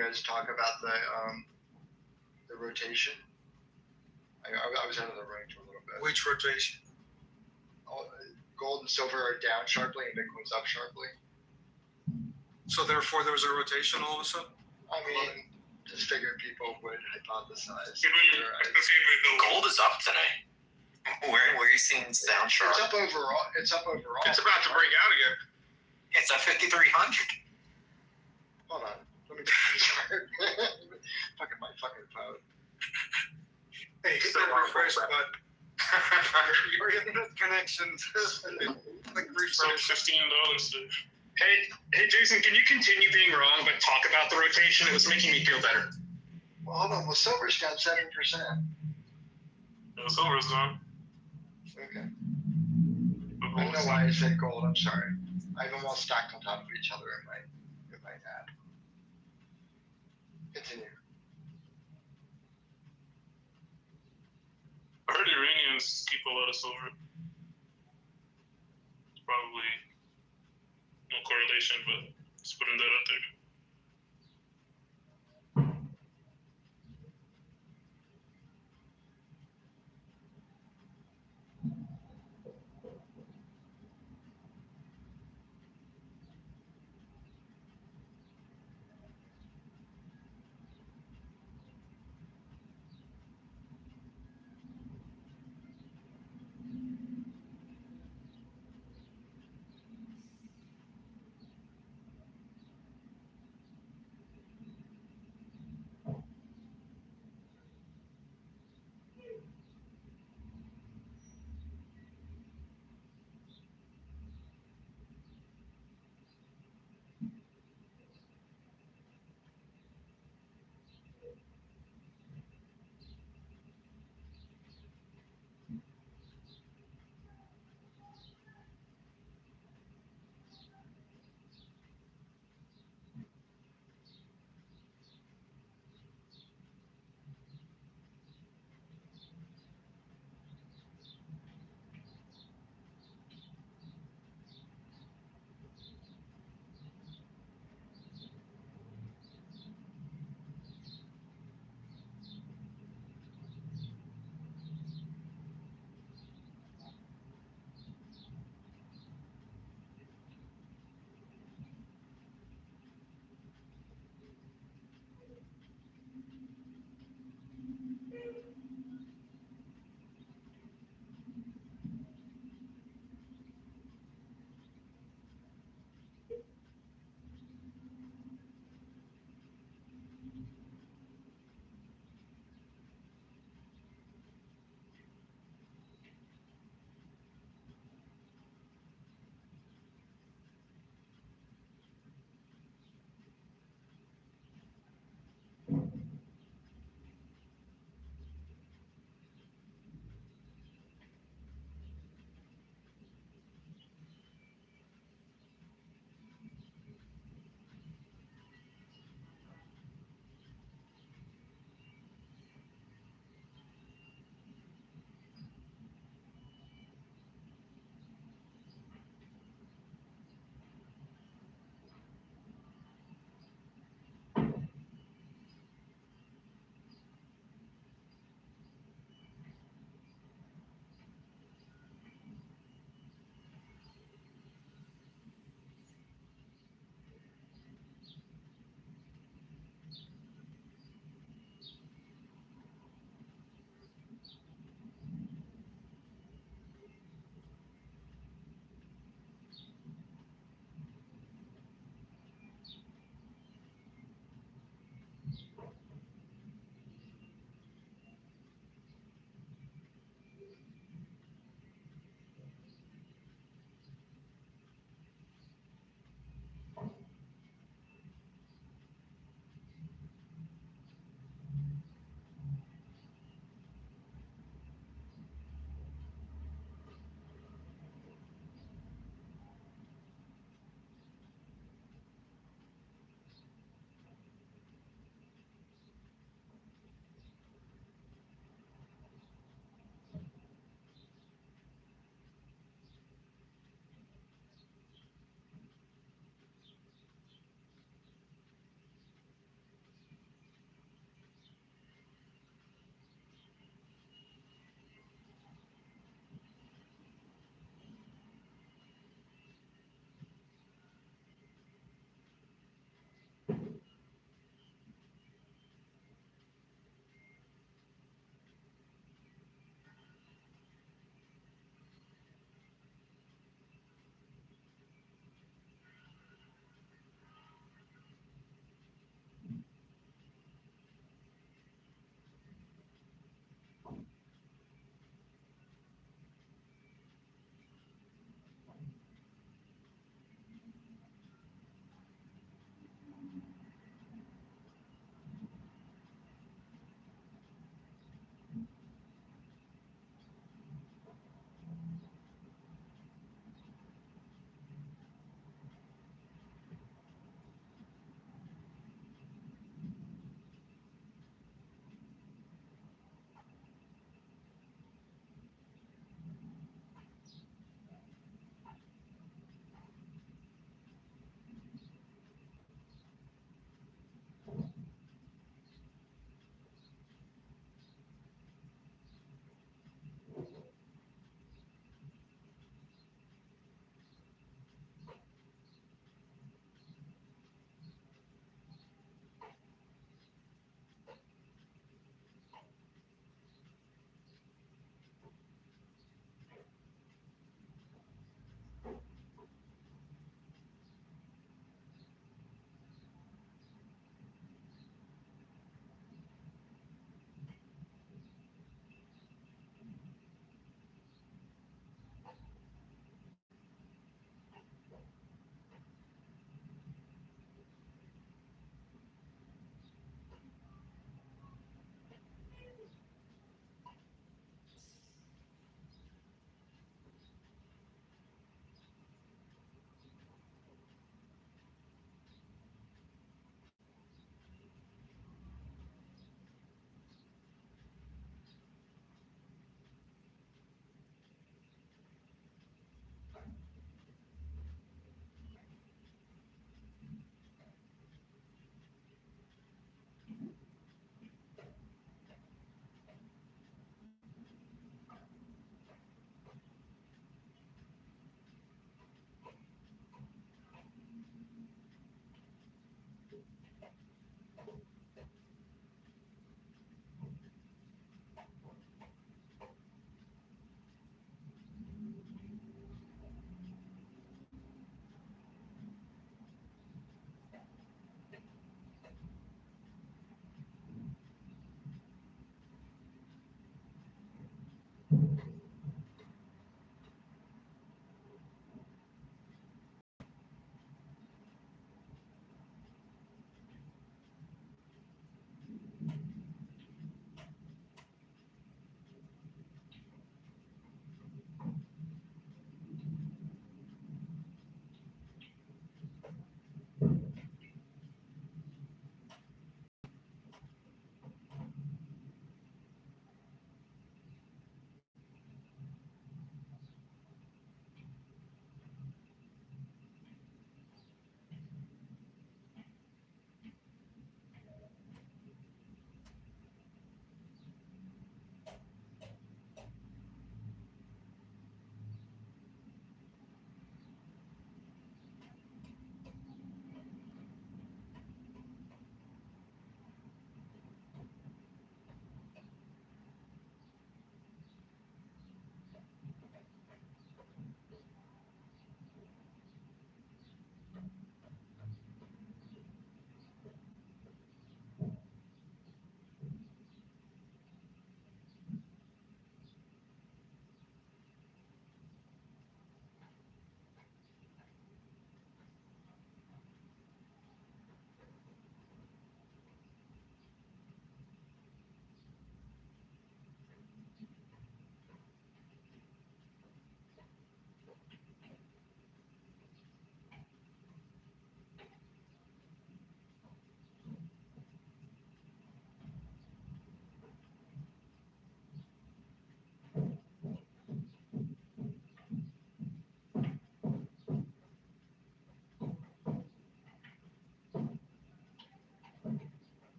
guys talk about the rotation? I was out of the range a little bit. Which rotation? Gold and silver are down sharply, and Bitcoin's up sharply. So therefore, there was a rotation all of a sudden. I mean, just figured people would hypothesize. Gold is up today. Where are you seeing it's down sharp? It's up overall. It's up overall. It's about to break out again. It's at 5,300. Hold on. Let me get my chart. Fucking my fucking phone. Hey, hit that refresh button. Your internet connection just like refresh. $15. Hey, Jason, can you continue being wrong but talk about the rotation? It was making me feel better. Well, hold on. Well, silver's down 7%. Yeah, silver's down. Okay. I don't know why I said gold. I'm sorry. I have them all stacked on top of each other in my app. Continue. I heard Iranians keep a lot of silver. Probably no correlation, but just putting that out there.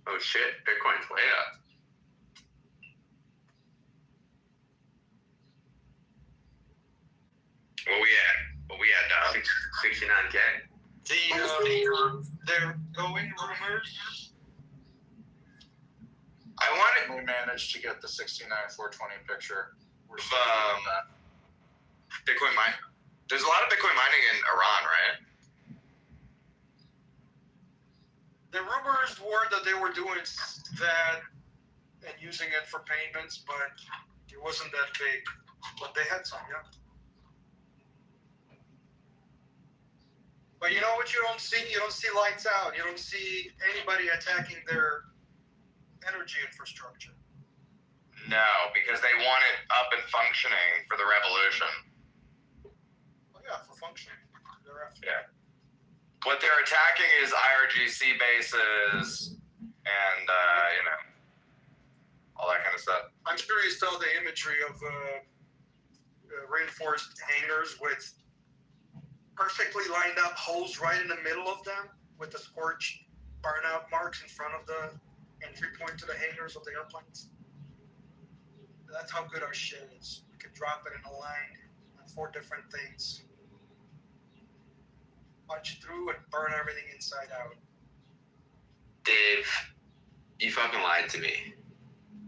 Oh shit, Bitcoin's way up. What we at now? 69K. They're going rumors. I wanted. We managed to get the 69,420 picture. We're Bitcoin mine. There's a lot of Bitcoin mining in Iran, right? The rumors were that they were doing that and using it for payments, but it wasn't that big. But they had some, yeah. But you know what you don't see? You don't see lights out. You don't see anybody attacking their energy infrastructure. No, because they want it up and functioning for the revolution. Oh yeah, for functioning. Yeah. What they're attacking is IRGC bases and, all that kind of stuff. I'm sure you saw the imagery of reinforced hangars with perfectly lined up holes right in the middle of them with the scorched burnout marks in front of the entry point to the hangars of the airplanes. That's how good our shit is. We could drop it in a line on 4 different things. Punch through and burn everything inside out. Dave, you fucking lied to me.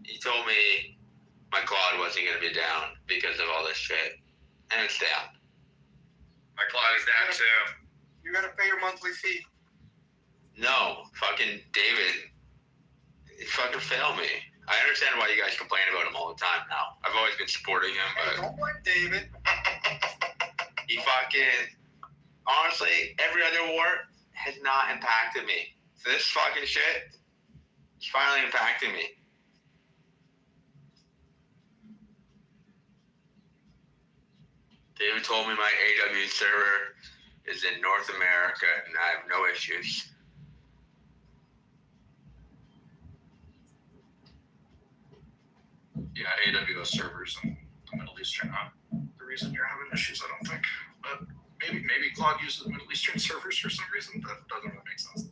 You told me my quad wasn't going to be down because of all this shit. And it's down. My quad is down too. You gotta pay your monthly fee. No, fucking David. He fucking failed me. I understand why you guys complain about him all the time now. I've always been supporting him, but... Hey, don't blame David. He fucking... Honestly, every other war has not impacted me. So this fucking shit is finally impacting me. David told me my AW server is in North America and I have no issues. Yeah, AWS servers in the Middle East are not the reason you're having issues, I don't think. But maybe Claude uses Middle Eastern servers for some reason. That doesn't really make sense.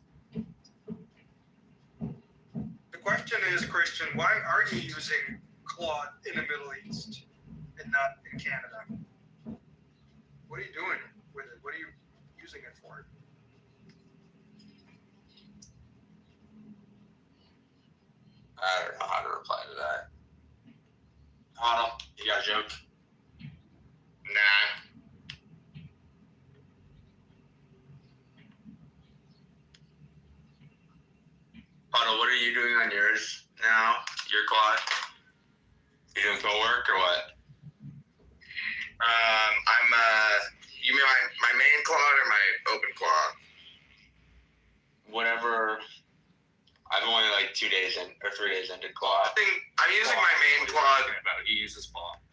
The question is, Christian, why are you using Claude in the Middle East and not in Canada? What are you doing with it? What are you using it for? you doing on yours now? Your quad? You doing co-work or what? I'm you mean my main quad or my open quad? Whatever. I've only like 2 days in or 3 days into quad. I think I'm using my main quad. He uses ball.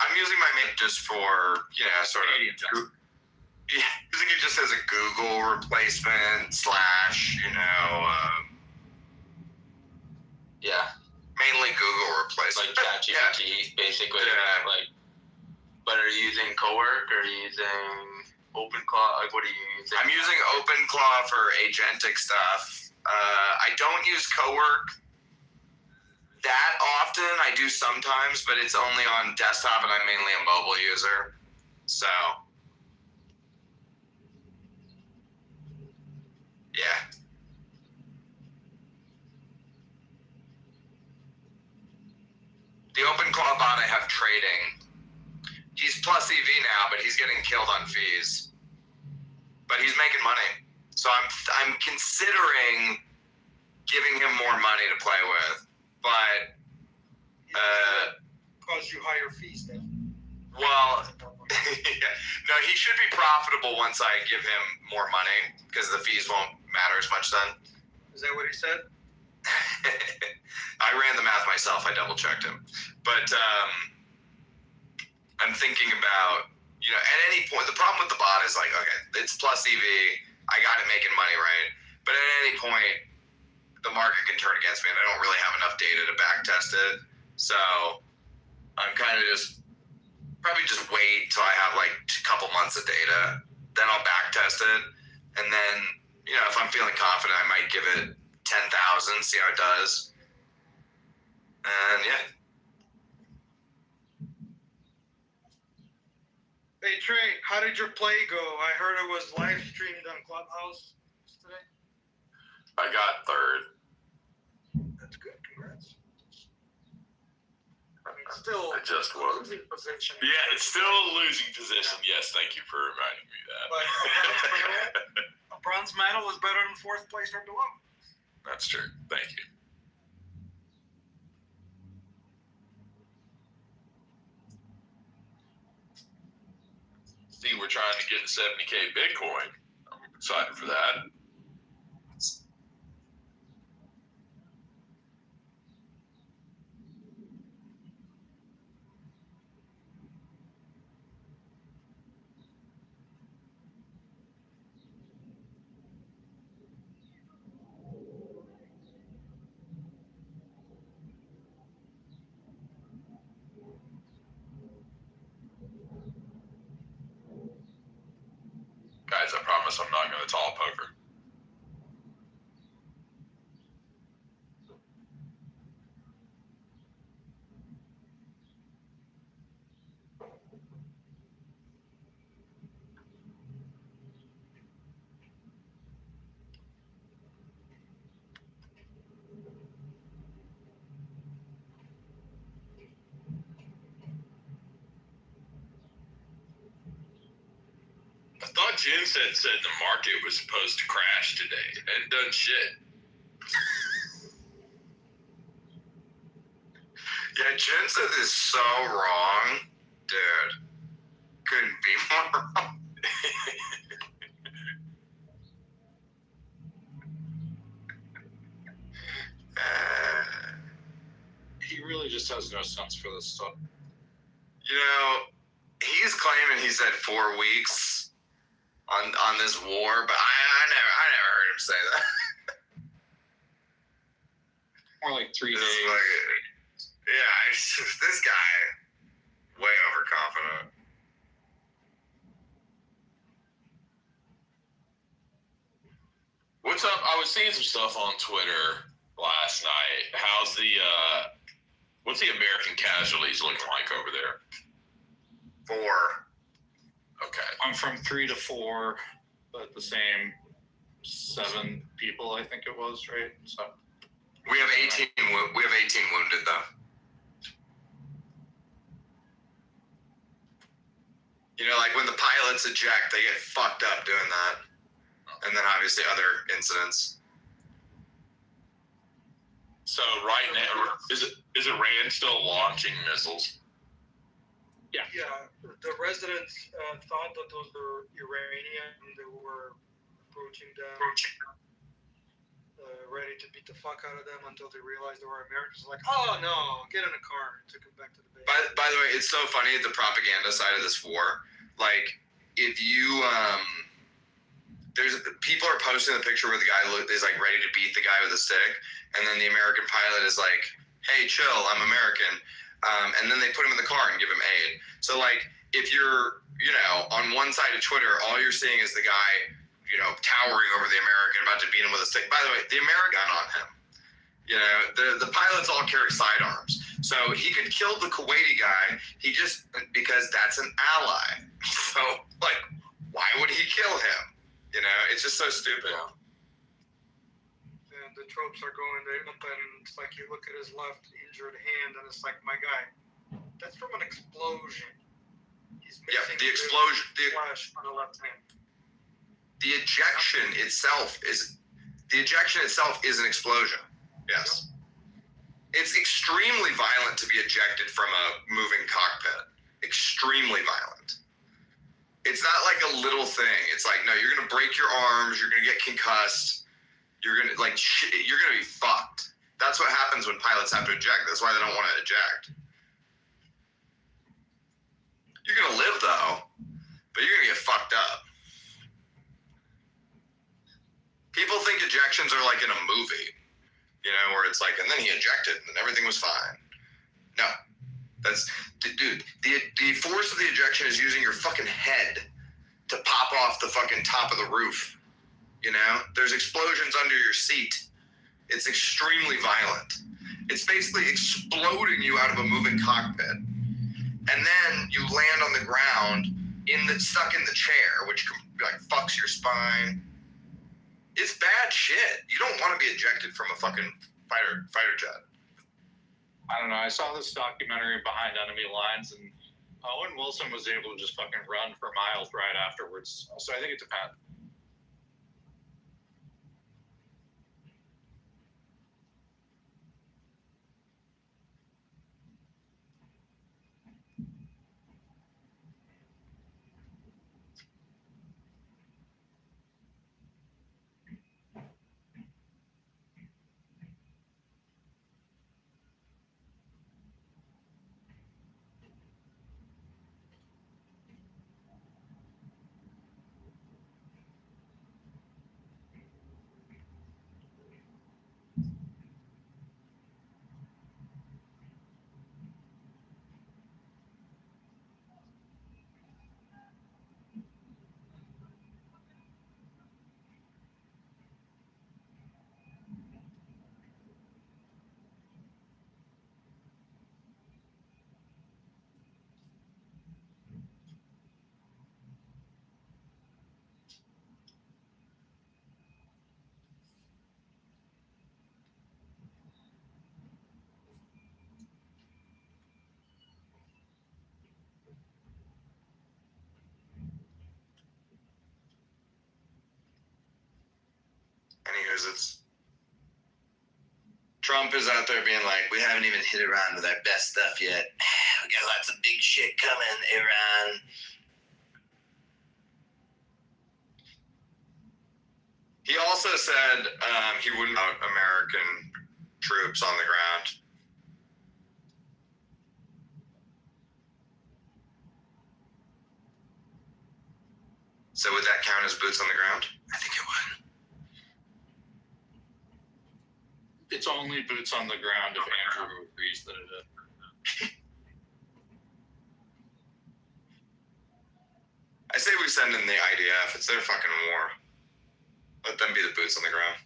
I'm using my main just for sort of. Yeah, using it just as a Google replacement / yeah, mainly Google replacement. Like ChatGPT, basically. Yeah. Like, but are you using co-work or are you using OpenClaw? Like, what are you using? I'm using OpenClaw for agentic stuff. I don't use co-work that often. I do sometimes, but it's only on desktop, and I'm mainly a mobile user. So, yeah. The OpenClaw bot I have trading. He's plus EV now, but he's getting killed on fees. But he's making money. So I'm considering giving him more money to play with. But cause you higher fees then. Well, no, he should be profitable once I give him more money because the fees won't matter as much then. Is that what he said? I ran the math myself. I double checked him. But I'm thinking about, at any point, the problem with the bot is like, okay, it's plus EV. I got it making money, right? But at any point, the market can turn against me, and I don't really have enough data to back test it. So I'm kind of probably just wait till I have like a couple months of data. Then I'll back test it. And then, if I'm feeling confident, I might give it 10,000, see how it does. And yeah. Hey Trey, how did your play go? I heard it was live streamed on Clubhouse today. I got third. That's good. Congrats. I mean, still I just was. losing position. Yeah, it's still a losing position. Yes, thank you for reminding me that. But a bronze medal is better than fourth place or below. That's true. Thank you. See, we're trying to get to 70K Bitcoin. I'm excited for that. Guys, I promise I'm not going to tall poker. I thought Jim said the market was supposed to crash today. It hadn't done shit. Yeah, Jensen is so wrong. Dude. Couldn't be more wrong. He really just has no sense for this stuff. He's claiming he said 4 weeks on this war, but I never heard him say that. More like 3 days. Yeah, this guy, way overconfident. What's up? I was seeing some stuff on Twitter last night. How's what's the American casualties looking like over there? 4. Okay. I'm from 3 to 4, but the same 7 people, I think it was, right? So we have 18. We have 18 wounded though. Like when the pilots eject, they get fucked up doing that, and then obviously other incidents. So right now, is Iran still launching missiles? Yeah. The residents thought that those were Iranian. They were approaching them, ready to beat the fuck out of them until they realized they were Americans. Like, oh no, get in a car and took them back to the base. By the way, it's so funny, the propaganda side of this war. Like, if you there's people are posting the picture where the guy is like ready to beat the guy with a stick, and then the American pilot is like, "Hey, chill, I'm American," and then they put him in the car and give him aid. So like, if you're on one side of Twitter, all you're seeing is the guy towering over the American, about to beat him with a stick. By the way, the American gun on him. The pilots all carry sidearms, so he could kill the Kuwaiti guy. Because that's an ally. So like, why would he kill him? It's just so stupid. And the tropes are going there, up, and it's like you look at his left injured hand, and it's like, my guy, that's from an explosion. He's missing the explosion, the flash on the left hand. The ejection itself is an explosion. Yes. It's extremely violent to be ejected from a moving cockpit. Extremely violent. It's not like a little thing. It's like, no, you're going to break your arms. You're going to get concussed. You're going to you're going to be fucked. That's what happens when pilots have to eject. That's why they don't want to eject. You're going to live though, but you're going to get fucked up. People think ejections are like in a movie, where it's like, and then he ejected and everything was fine. No. The force of the ejection is using your fucking head to pop off the fucking top of the roof. There's explosions under your seat. It's extremely violent. It's basically exploding you out of a moving cockpit. And then you land on the ground stuck in the chair, which like fucks your spine. It's bad shit. You don't want to be ejected from a fucking fighter jet. I don't know. I saw this documentary Behind Enemy Lines, and Owen Wilson was able to just fucking run for miles right afterwards. So I think it depends. Anywho's, Trump is out there being like, we haven't even hit Iran with our best stuff yet. We got lots of big shit coming, Iran. He also said he wouldn't want American troops on the ground. So would that count as boots on the ground? I think it would. It's only boots on the ground if Andrew agrees that it is. I say we send in the IDF. It's their fucking war. Let them be the boots on the ground.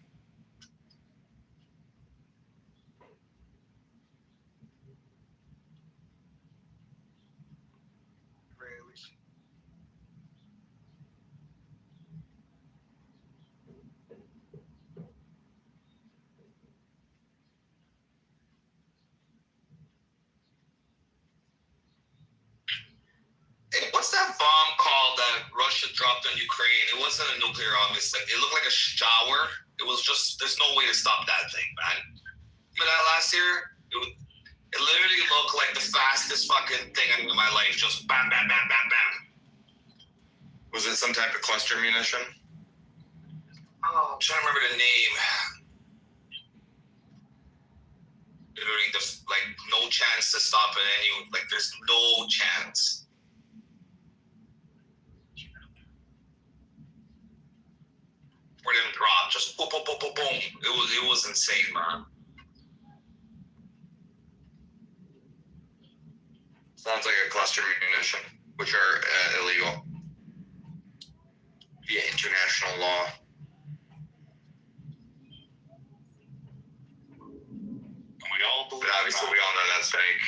What's that bomb called that Russia dropped on Ukraine? It wasn't a nuclear, obviously. It looked like a shower. It was just, there's no way to stop that thing, man. that last year, it literally looked like the fastest fucking thing I've in my life. Just bam, bam, bam, bam, bam. Was it some type of cluster munition? Oh, I'm trying to remember the name. Literally, like no chance to stop it. There's no chance. For them drop, just boom, boom, boom, boom, boom. It was insane, man. Sounds like a cluster munition, which are illegal via international law. But obviously, we all know that's fake.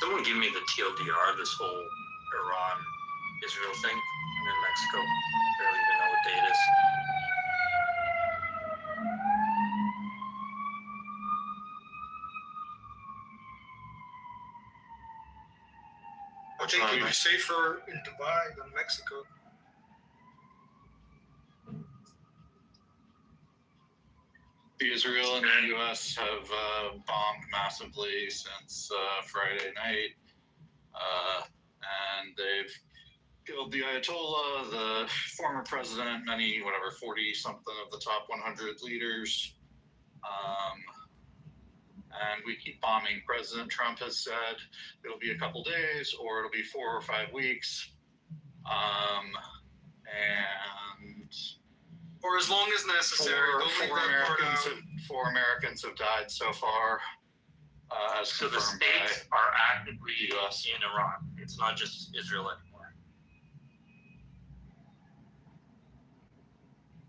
Someone give me the TLDR, this whole Iran-Israel thing. I'm in Mexico. Barely even know what day it is. I think you'd be safer in Dubai than Mexico. Israel and the U.S. have bombed massively since Friday night, and they've killed the Ayatollah, the former president, 40-something of the top 100 leaders. And we keep bombing. President Trump has said it'll be a couple days or it'll be 4 or 5 weeks. Or as long as necessary. Four Americans have died so far. So the states are actively in Iran. It's not just Israel anymore.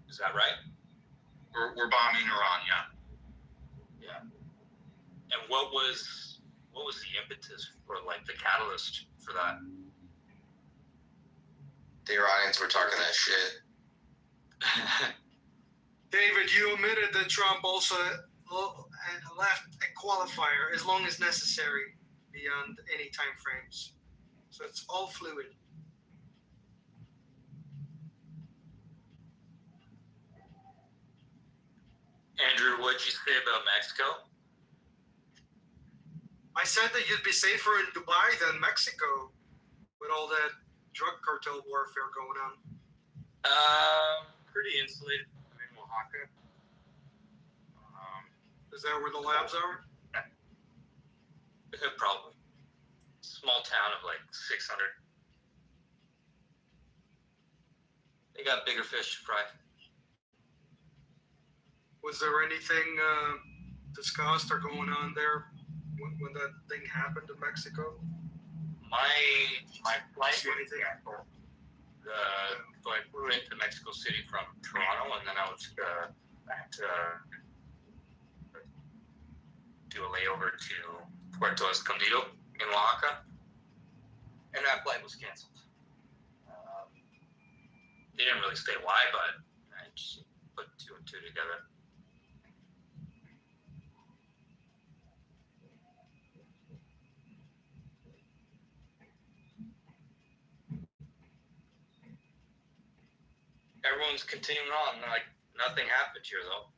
Is that right? We're bombing Iran, yeah. And what was the impetus for the catalyst for that? The Iranians were talking that shit. David, you omitted that Trump also left a qualifier as long as necessary beyond any time frames. So it's all fluid. Andrew, what'd you say about Mexico? I said that you'd be safer in Dubai than Mexico with all that drug cartel warfare going on. Pretty insulated. I'm in Oaxaca. Is that where the labs are? Probably. Small town of 600. They got bigger fish to fry. Was there anything discussed or going on there when that thing happened in Mexico? My flight was canceled. So I flew into Mexico City from Toronto, and then I was back to do a layover to Puerto Escondido in Oaxaca, and that flight was canceled. They didn't really say why, but I just put 2 and 2 together. Everyone's continuing on. Nothing happened here, though.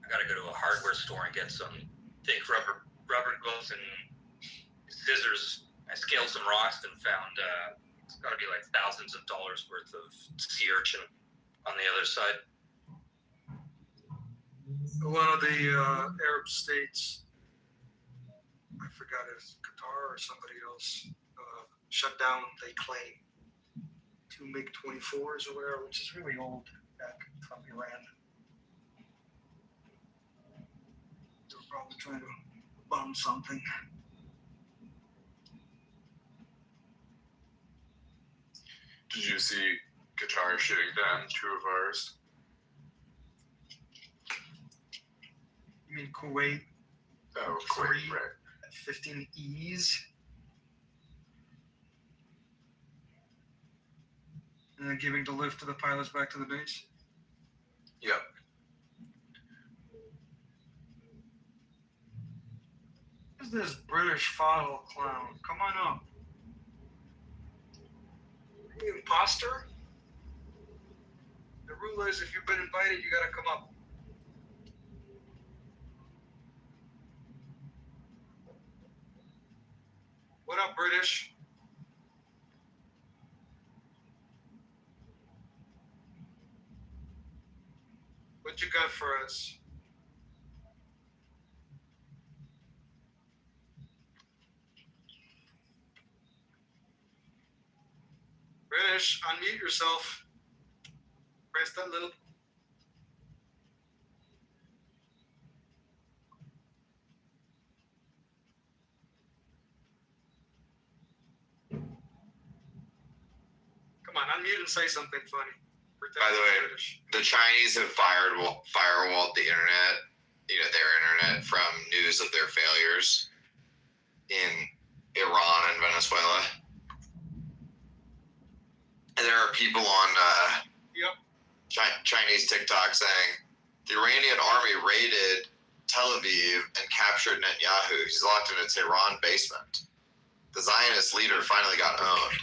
I gotta go to a hardware store and get some thick rubber gloves and scissors. I scaled some rocks and found it's got to be thousands of dollars worth of sea urchin on the other side. One of the Arab states, I forgot if it's Qatar or somebody else, shut down, they claim, 2 MiG-24s or whatever, which is really old back from Iran. They were probably trying to bomb something. Did you see Qatar shooting down 2 of ours? You mean Kuwait? Oh, Kuwait, right. 15 E's. And then giving the lift to the pilots back to the base? Yep. Who's this British file clown? Come on up. Are you imposter? The rule is if you've been invited, you gotta come up. What up, British? What you got for us? British, unmute yourself. Press that little. Come on, unmute and say something funny. By the way, the Chinese have firewalled the internet, their internet, from news of their failures in Iran and Venezuela. And there are people on Chinese TikTok saying the Iranian army raided Tel Aviv and captured Netanyahu. He's locked in a Tehran basement. The Zionist leader finally got owned.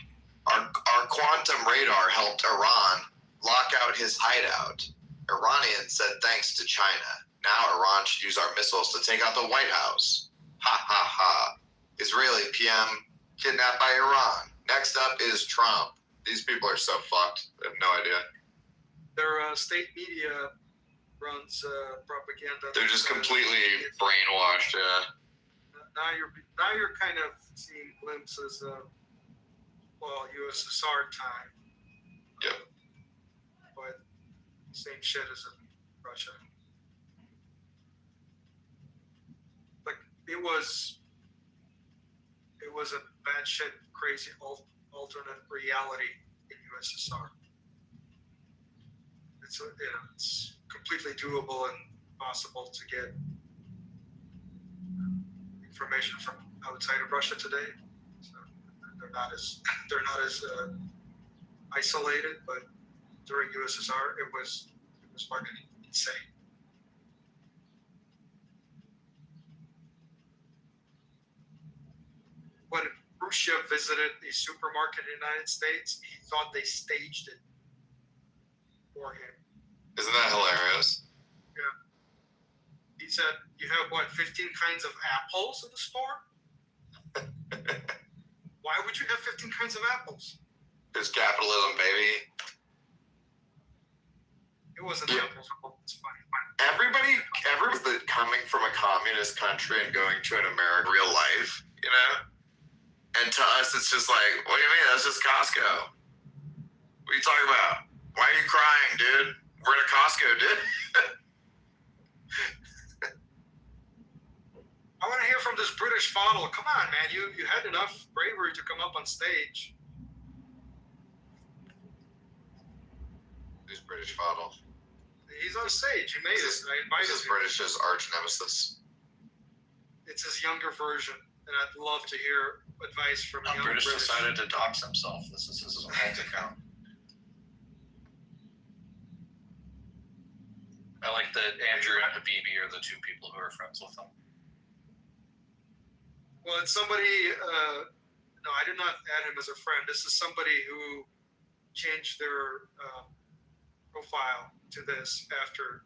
Our quantum radar helped Iran lock out his hideout. Iranians said thanks to China. Now Iran should use our missiles to take out the White House. Ha ha ha. Israeli PM kidnapped by Iran. Next up is Trump. These people are so fucked. I have no idea. Their state media runs propaganda. They're just completely brainwashed. Yeah. Now you're kind of seeing glimpses of USSR time. Yep. But same shit as in Russia. Like it was a bad shit, crazy alternate reality in USSR. It's completely doable and possible to get information from outside of Russia today. So they're not as isolated, but during USSR it was fucking insane. When Khrushchev visited the supermarket in the United States, he thought they staged it for him. Isn't that hilarious? Yeah. He said, you have 15 kinds of apples in the store? Why would you have 15 kinds of apples? It's capitalism, baby. It wasn't apples. It's funny. Everybody that coming from a communist country and going to an American real life, And to us, it's just like, what do you mean? That's just Costco. What are you talking about? Why are you crying, dude? We're in a Costco, dude. I want to hear from this British fodder. Come on, man. You had enough bravery to come up on stage. Who's British fodder? He's on stage. He made it. I invited This is him. British's arch nemesis. It's his younger version, and I'd love to hear advice from No, young British British. decided to dox himself. This is his alt account. I like that Andrew and Habibi are the two people who are friends with him. Well, it's somebody. No, I did not add him as a friend. This is somebody who changed their profile to this after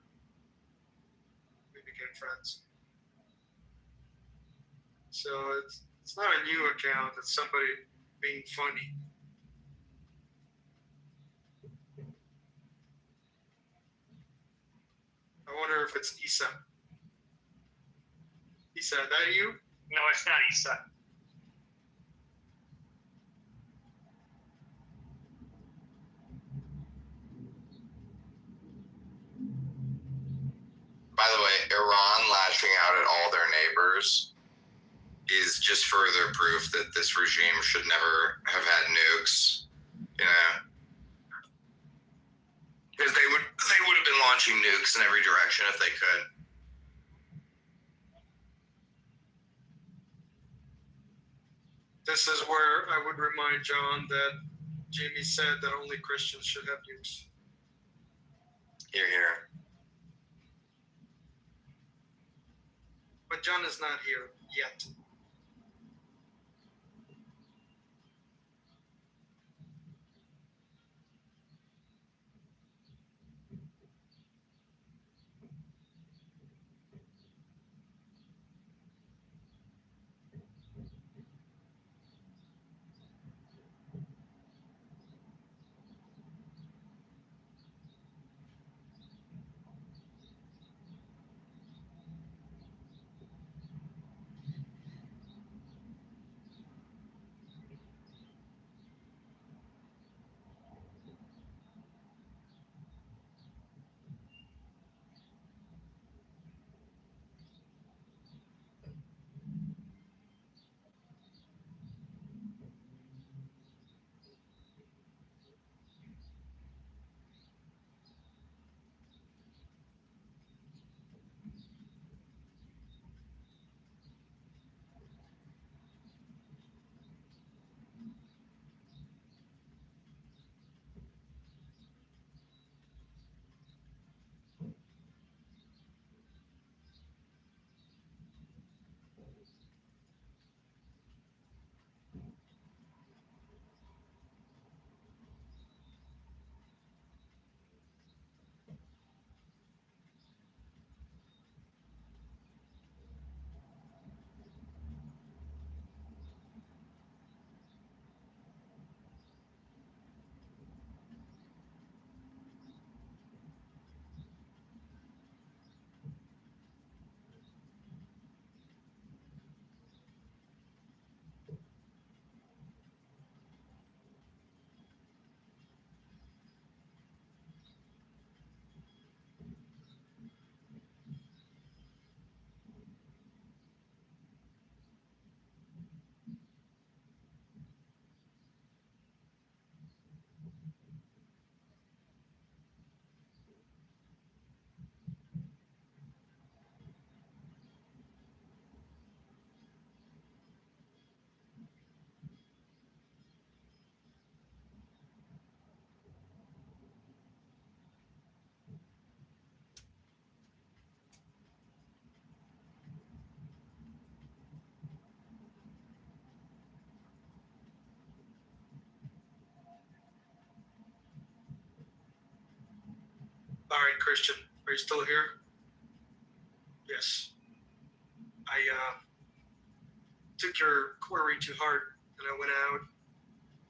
we became friends. So it's not a new account. It's somebody being funny. I wonder if it's Isa. Isa, that you? No, it's not Isa. By the way, Iran lashing out at all their neighbors is just further proof that this regime should never have had nukes. You know, because they would have been launching nukes in every direction if they could. This is where I would remind John that Jamie said that only Christians should have nukes. Hear, hear. But John is not here yet. All right, Christian, are you still here? Yes. I took your query to heart, and I went out,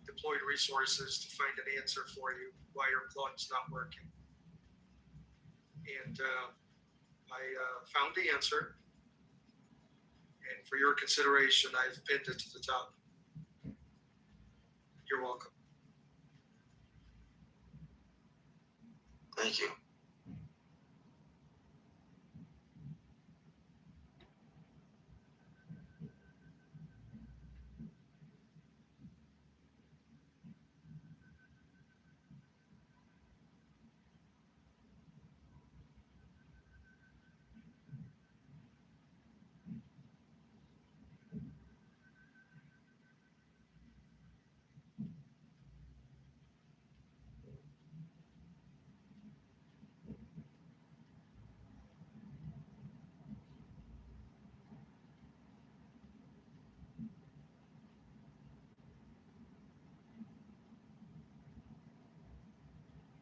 deployed resources to find an answer for you why your plot is not working. And I found the answer, and for your consideration, I've pinned it to the top. You're welcome. Thank you.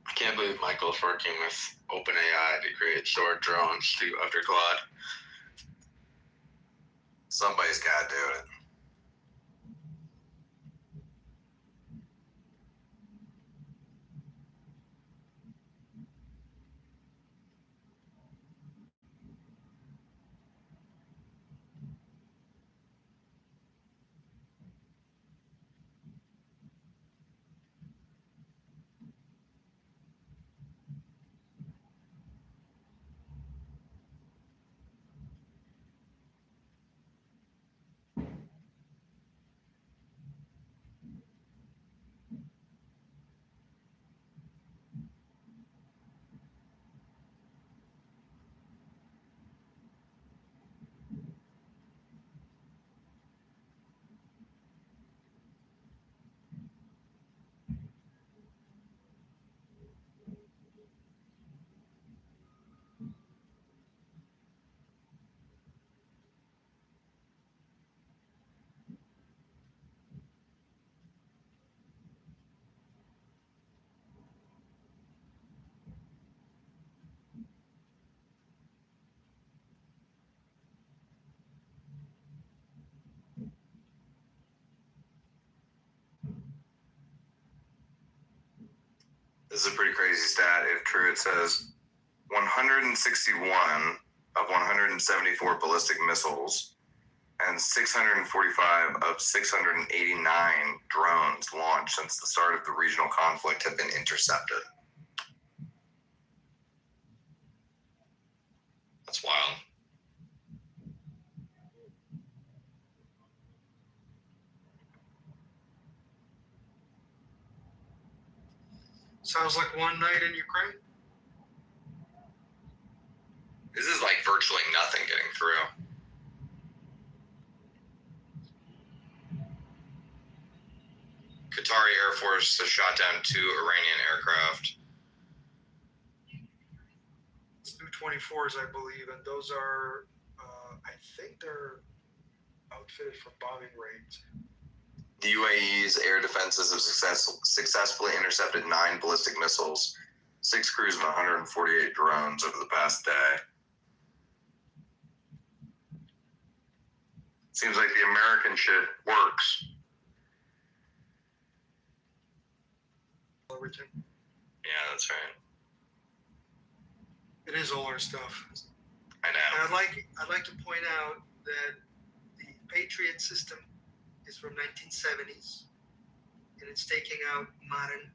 I can't believe Michael's working with OpenAI to create sword drones to after Claude. Somebody's got to do it. is a pretty crazy stat. If true, it says 161 of 174 ballistic missiles and 645 of 689 drones launched since the start of the regional conflict have been intercepted. That's wild. Sounds like one night in Ukraine. This is like virtually nothing getting through. Qatari Air Force has shot down 2 Iranian aircraft. Su-24s, I believe, and those are, I think they're outfitted for bombing raids. The UAE's air defenses have successfully intercepted 9 ballistic missiles, 6 crews and 148 drones over the past day. Seems like the American shit works. Everything. Yeah, that's right. It is all our stuff. I know. And I'd like to point out that the Patriot system is from 1970s, and it's taking out modern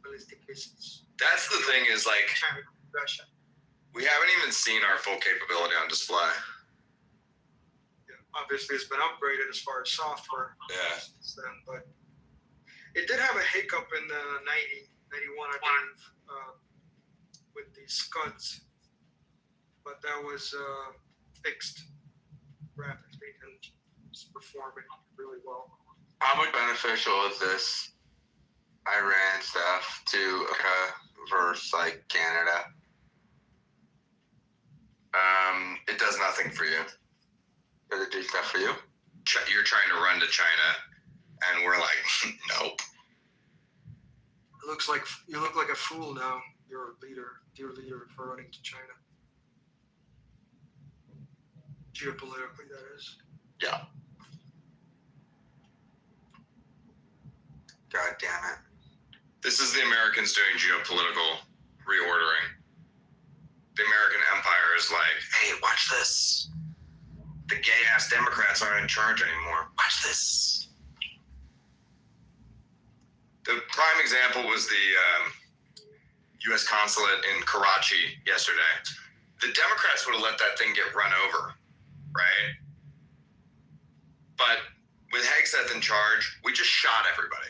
ballistic missiles. That's the thing is like China, Russia. we haven't even seen our full capability on display. Yeah, obviously, it's been upgraded as far as software. Yeah. Since then, but it did have a hiccup in 91, I believe, with the Scuds, but that was fixed rapidly and it's performing really well. How much beneficial is this Iran stuff to versus like Canada? It does nothing for you. Does it do stuff for you? You're trying to run to China, and we're like, nope. It looks like you look like a fool now. Your leader for running to China. Geopolitically, that is. Yeah. God damn it. This is the Americans doing geopolitical reordering. The American empire is like, hey, watch this. The gay-ass Democrats aren't in charge anymore. Watch this. The prime example was the U.S. consulate in Karachi yesterday. The Democrats would have let that thing get run over, right? But with Hegseth in charge, we just shot everybody.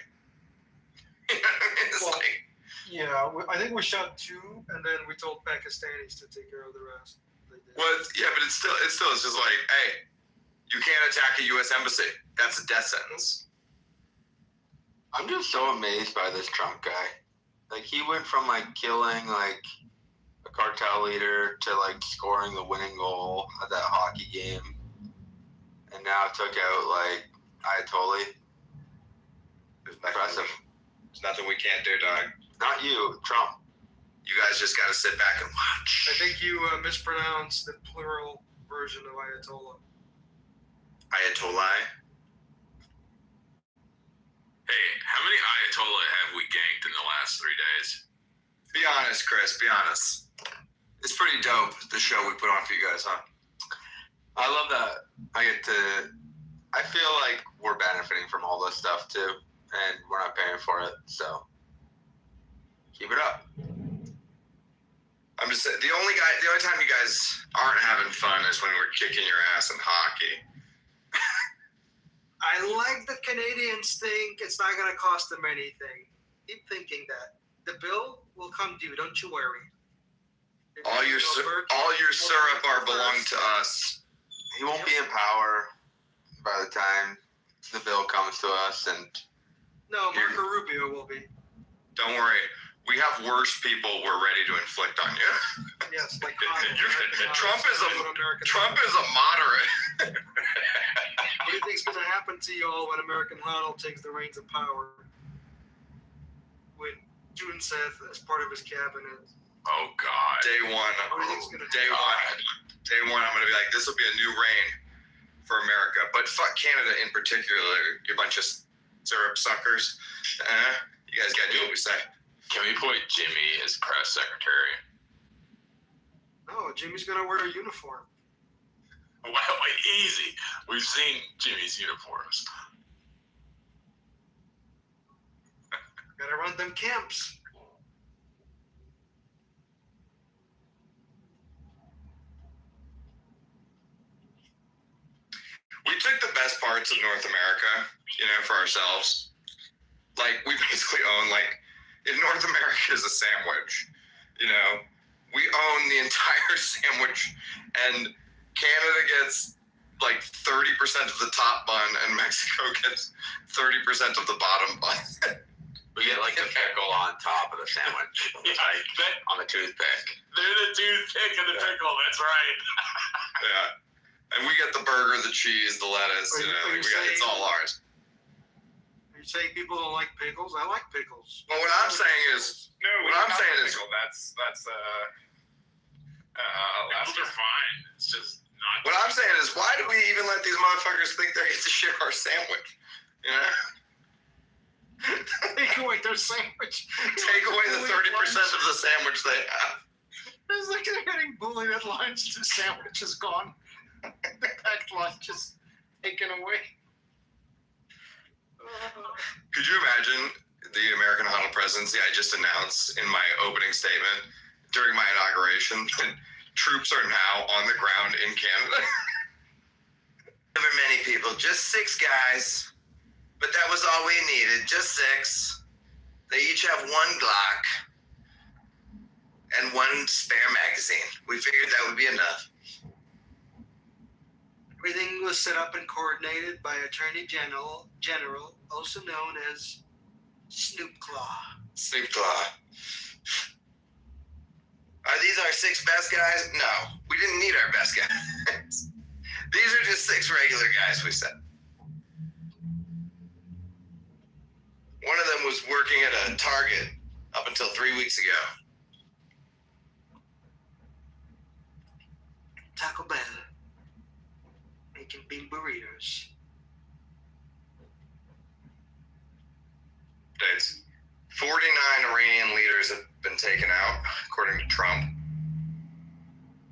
It's Well, like, yeah, I think we shot 2, and then we told Pakistanis to take care of the rest. well, yeah, but it's still it's just like, hey, you can't attack a U.S. embassy. That's a death sentence. I'm just so amazed by this Trump guy. Like, he went from like killing like a cartel leader to like scoring the winning goal at that hockey game, and now took out like Ayatollah. Impressive. There's nothing we can't do, dog. Not you, Trump. You guys just got to sit back and watch. I think you mispronounced the plural version of Ayatollah. Ayatollah. Hey, how many Ayatollah have we ganked in the last 3 days? Be honest, Chris. Be honest. It's pretty dope, the show we put on for you guys, huh? I love that I feel like we're benefiting from all this stuff too, and we're not paying for it, so keep it up. I'm just saying, the only time you guys aren't having fun is when we're kicking your ass in hockey. I like the Canadians think it's not going to cost them anything. Keep thinking that. The bill will come due, don't you worry. All your syrup belong to us. He won't be in power by the time the bill comes to us, and No, Marco Rubio will be. Don't worry. We have worse people we're ready to inflict on you. Yes, like Trump is a moderate. What do you think's going to happen to you all when American Huddle takes the reins of power? With June Seth as part of his cabinet. Oh, God. Day one, I'm going to be like, this will be a new reign for America. But fuck Canada in particular, you bunch of syrup suckers. You guys got to do what we say. Can we put Jimmy as press secretary? No, Jimmy's gonna wear a uniform. Well, easy. We've seen Jimmy's uniforms. Gotta run them camps. We took the best parts of North America, for ourselves. Like, we basically own, if North America is a sandwich, we own the entire sandwich, and Canada gets, 30% of the top bun, and Mexico gets 30% of the bottom bun. We get, the pickle on top of the sandwich, on the toothpick. They're the toothpick and the pickle, that's right. Yeah. And we get the burger, the cheese, the lettuce, it's all ours. Are you saying people don't like pickles? I like pickles. Well, what I'm saying is, that's pickles are fine. It's just not. What I'm saying is, why do we even let these motherfuckers think they get to share our sandwich? Take away their sandwich. Take away the 30% of the sandwich they have. It's like they're getting bullied at lunch. The sandwich is gone. The packed lunch is taken away. Could you imagine the American Huddle presidency I just announced in my opening statement during my inauguration that troops are now on the ground in Canada? Never many people, just 6 guys. But that was all we needed, just 6. They each have 1 Glock and 1 spare magazine. We figured that would be enough. Everything was set up and coordinated by Attorney General, also known as Snoop Claw. Snoop Claw. Are these our 6 best guys? No, we didn't need our best guys. These are just 6 regular guys, we said. One of them was working at a Target up until 3 weeks ago. Taco Bell. Making big burritos. Dates. 49 Iranian leaders have been taken out, according to Trump.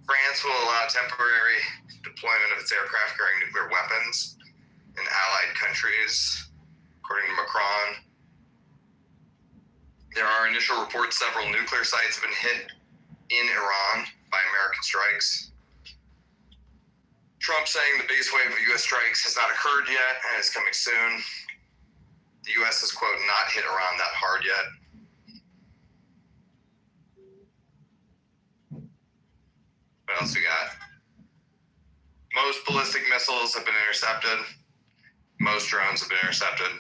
France will allow temporary deployment of its aircraft carrying nuclear weapons in allied countries, according to Macron. There are initial reports several nuclear sites have been hit in Iran by American strikes. Trump saying the biggest wave of U.S. strikes has not occurred yet and is coming soon. The U.S. has, quote, not hit Iran that hard yet. What else we got? Most ballistic missiles have been intercepted. Most drones have been intercepted.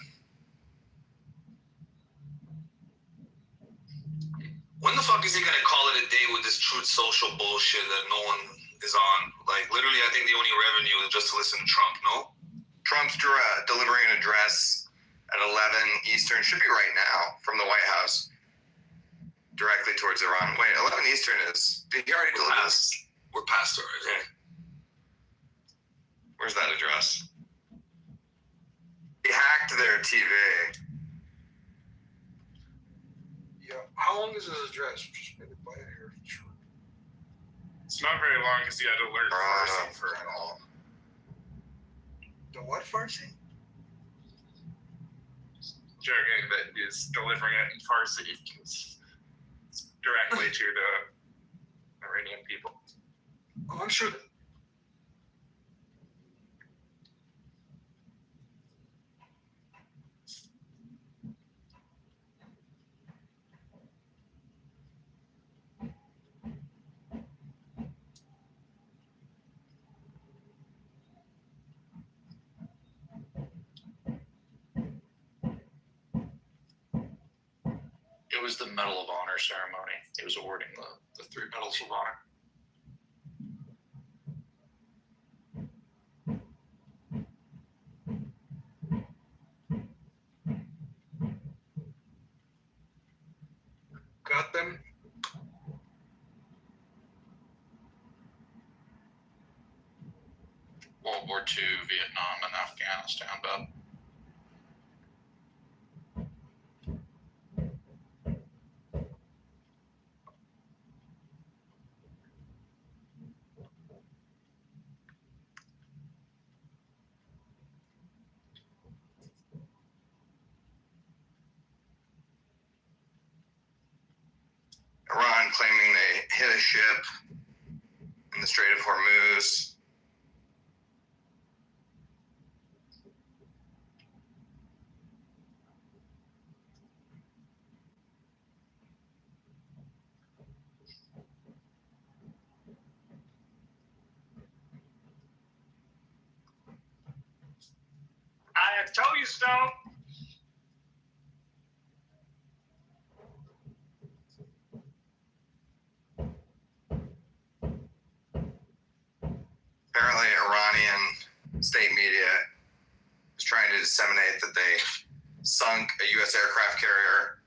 When the fuck is he gonna call it a day with this Truth Social bullshit that no one is on? Literally, I think the only revenue is just to listen to Trump, no? Trump's delivering an address at 11 Eastern, should be right now, from the White House, directly towards Iran. Wait, 11 Eastern is, did he already deliver this? We're past already. Okay. Where's that address? He hacked their TV. Yeah. How long is his address? Just maybe buy it here. Sure. It's not very long because you had to learn Farsi for it all. The what Farsi? Joking that he's delivering it in Farsi directly to the Iranian people. Oh, I'm sure that. It was the Medal of Honor ceremony. He was awarding the 3 Medals of Honor. Got them. World War II, Vietnam, and Afghanistan, but claiming they hit a ship in the Strait of Hormuz. I told you so. Apparently, Iranian state media is trying to disseminate that they sunk a U.S. aircraft carrier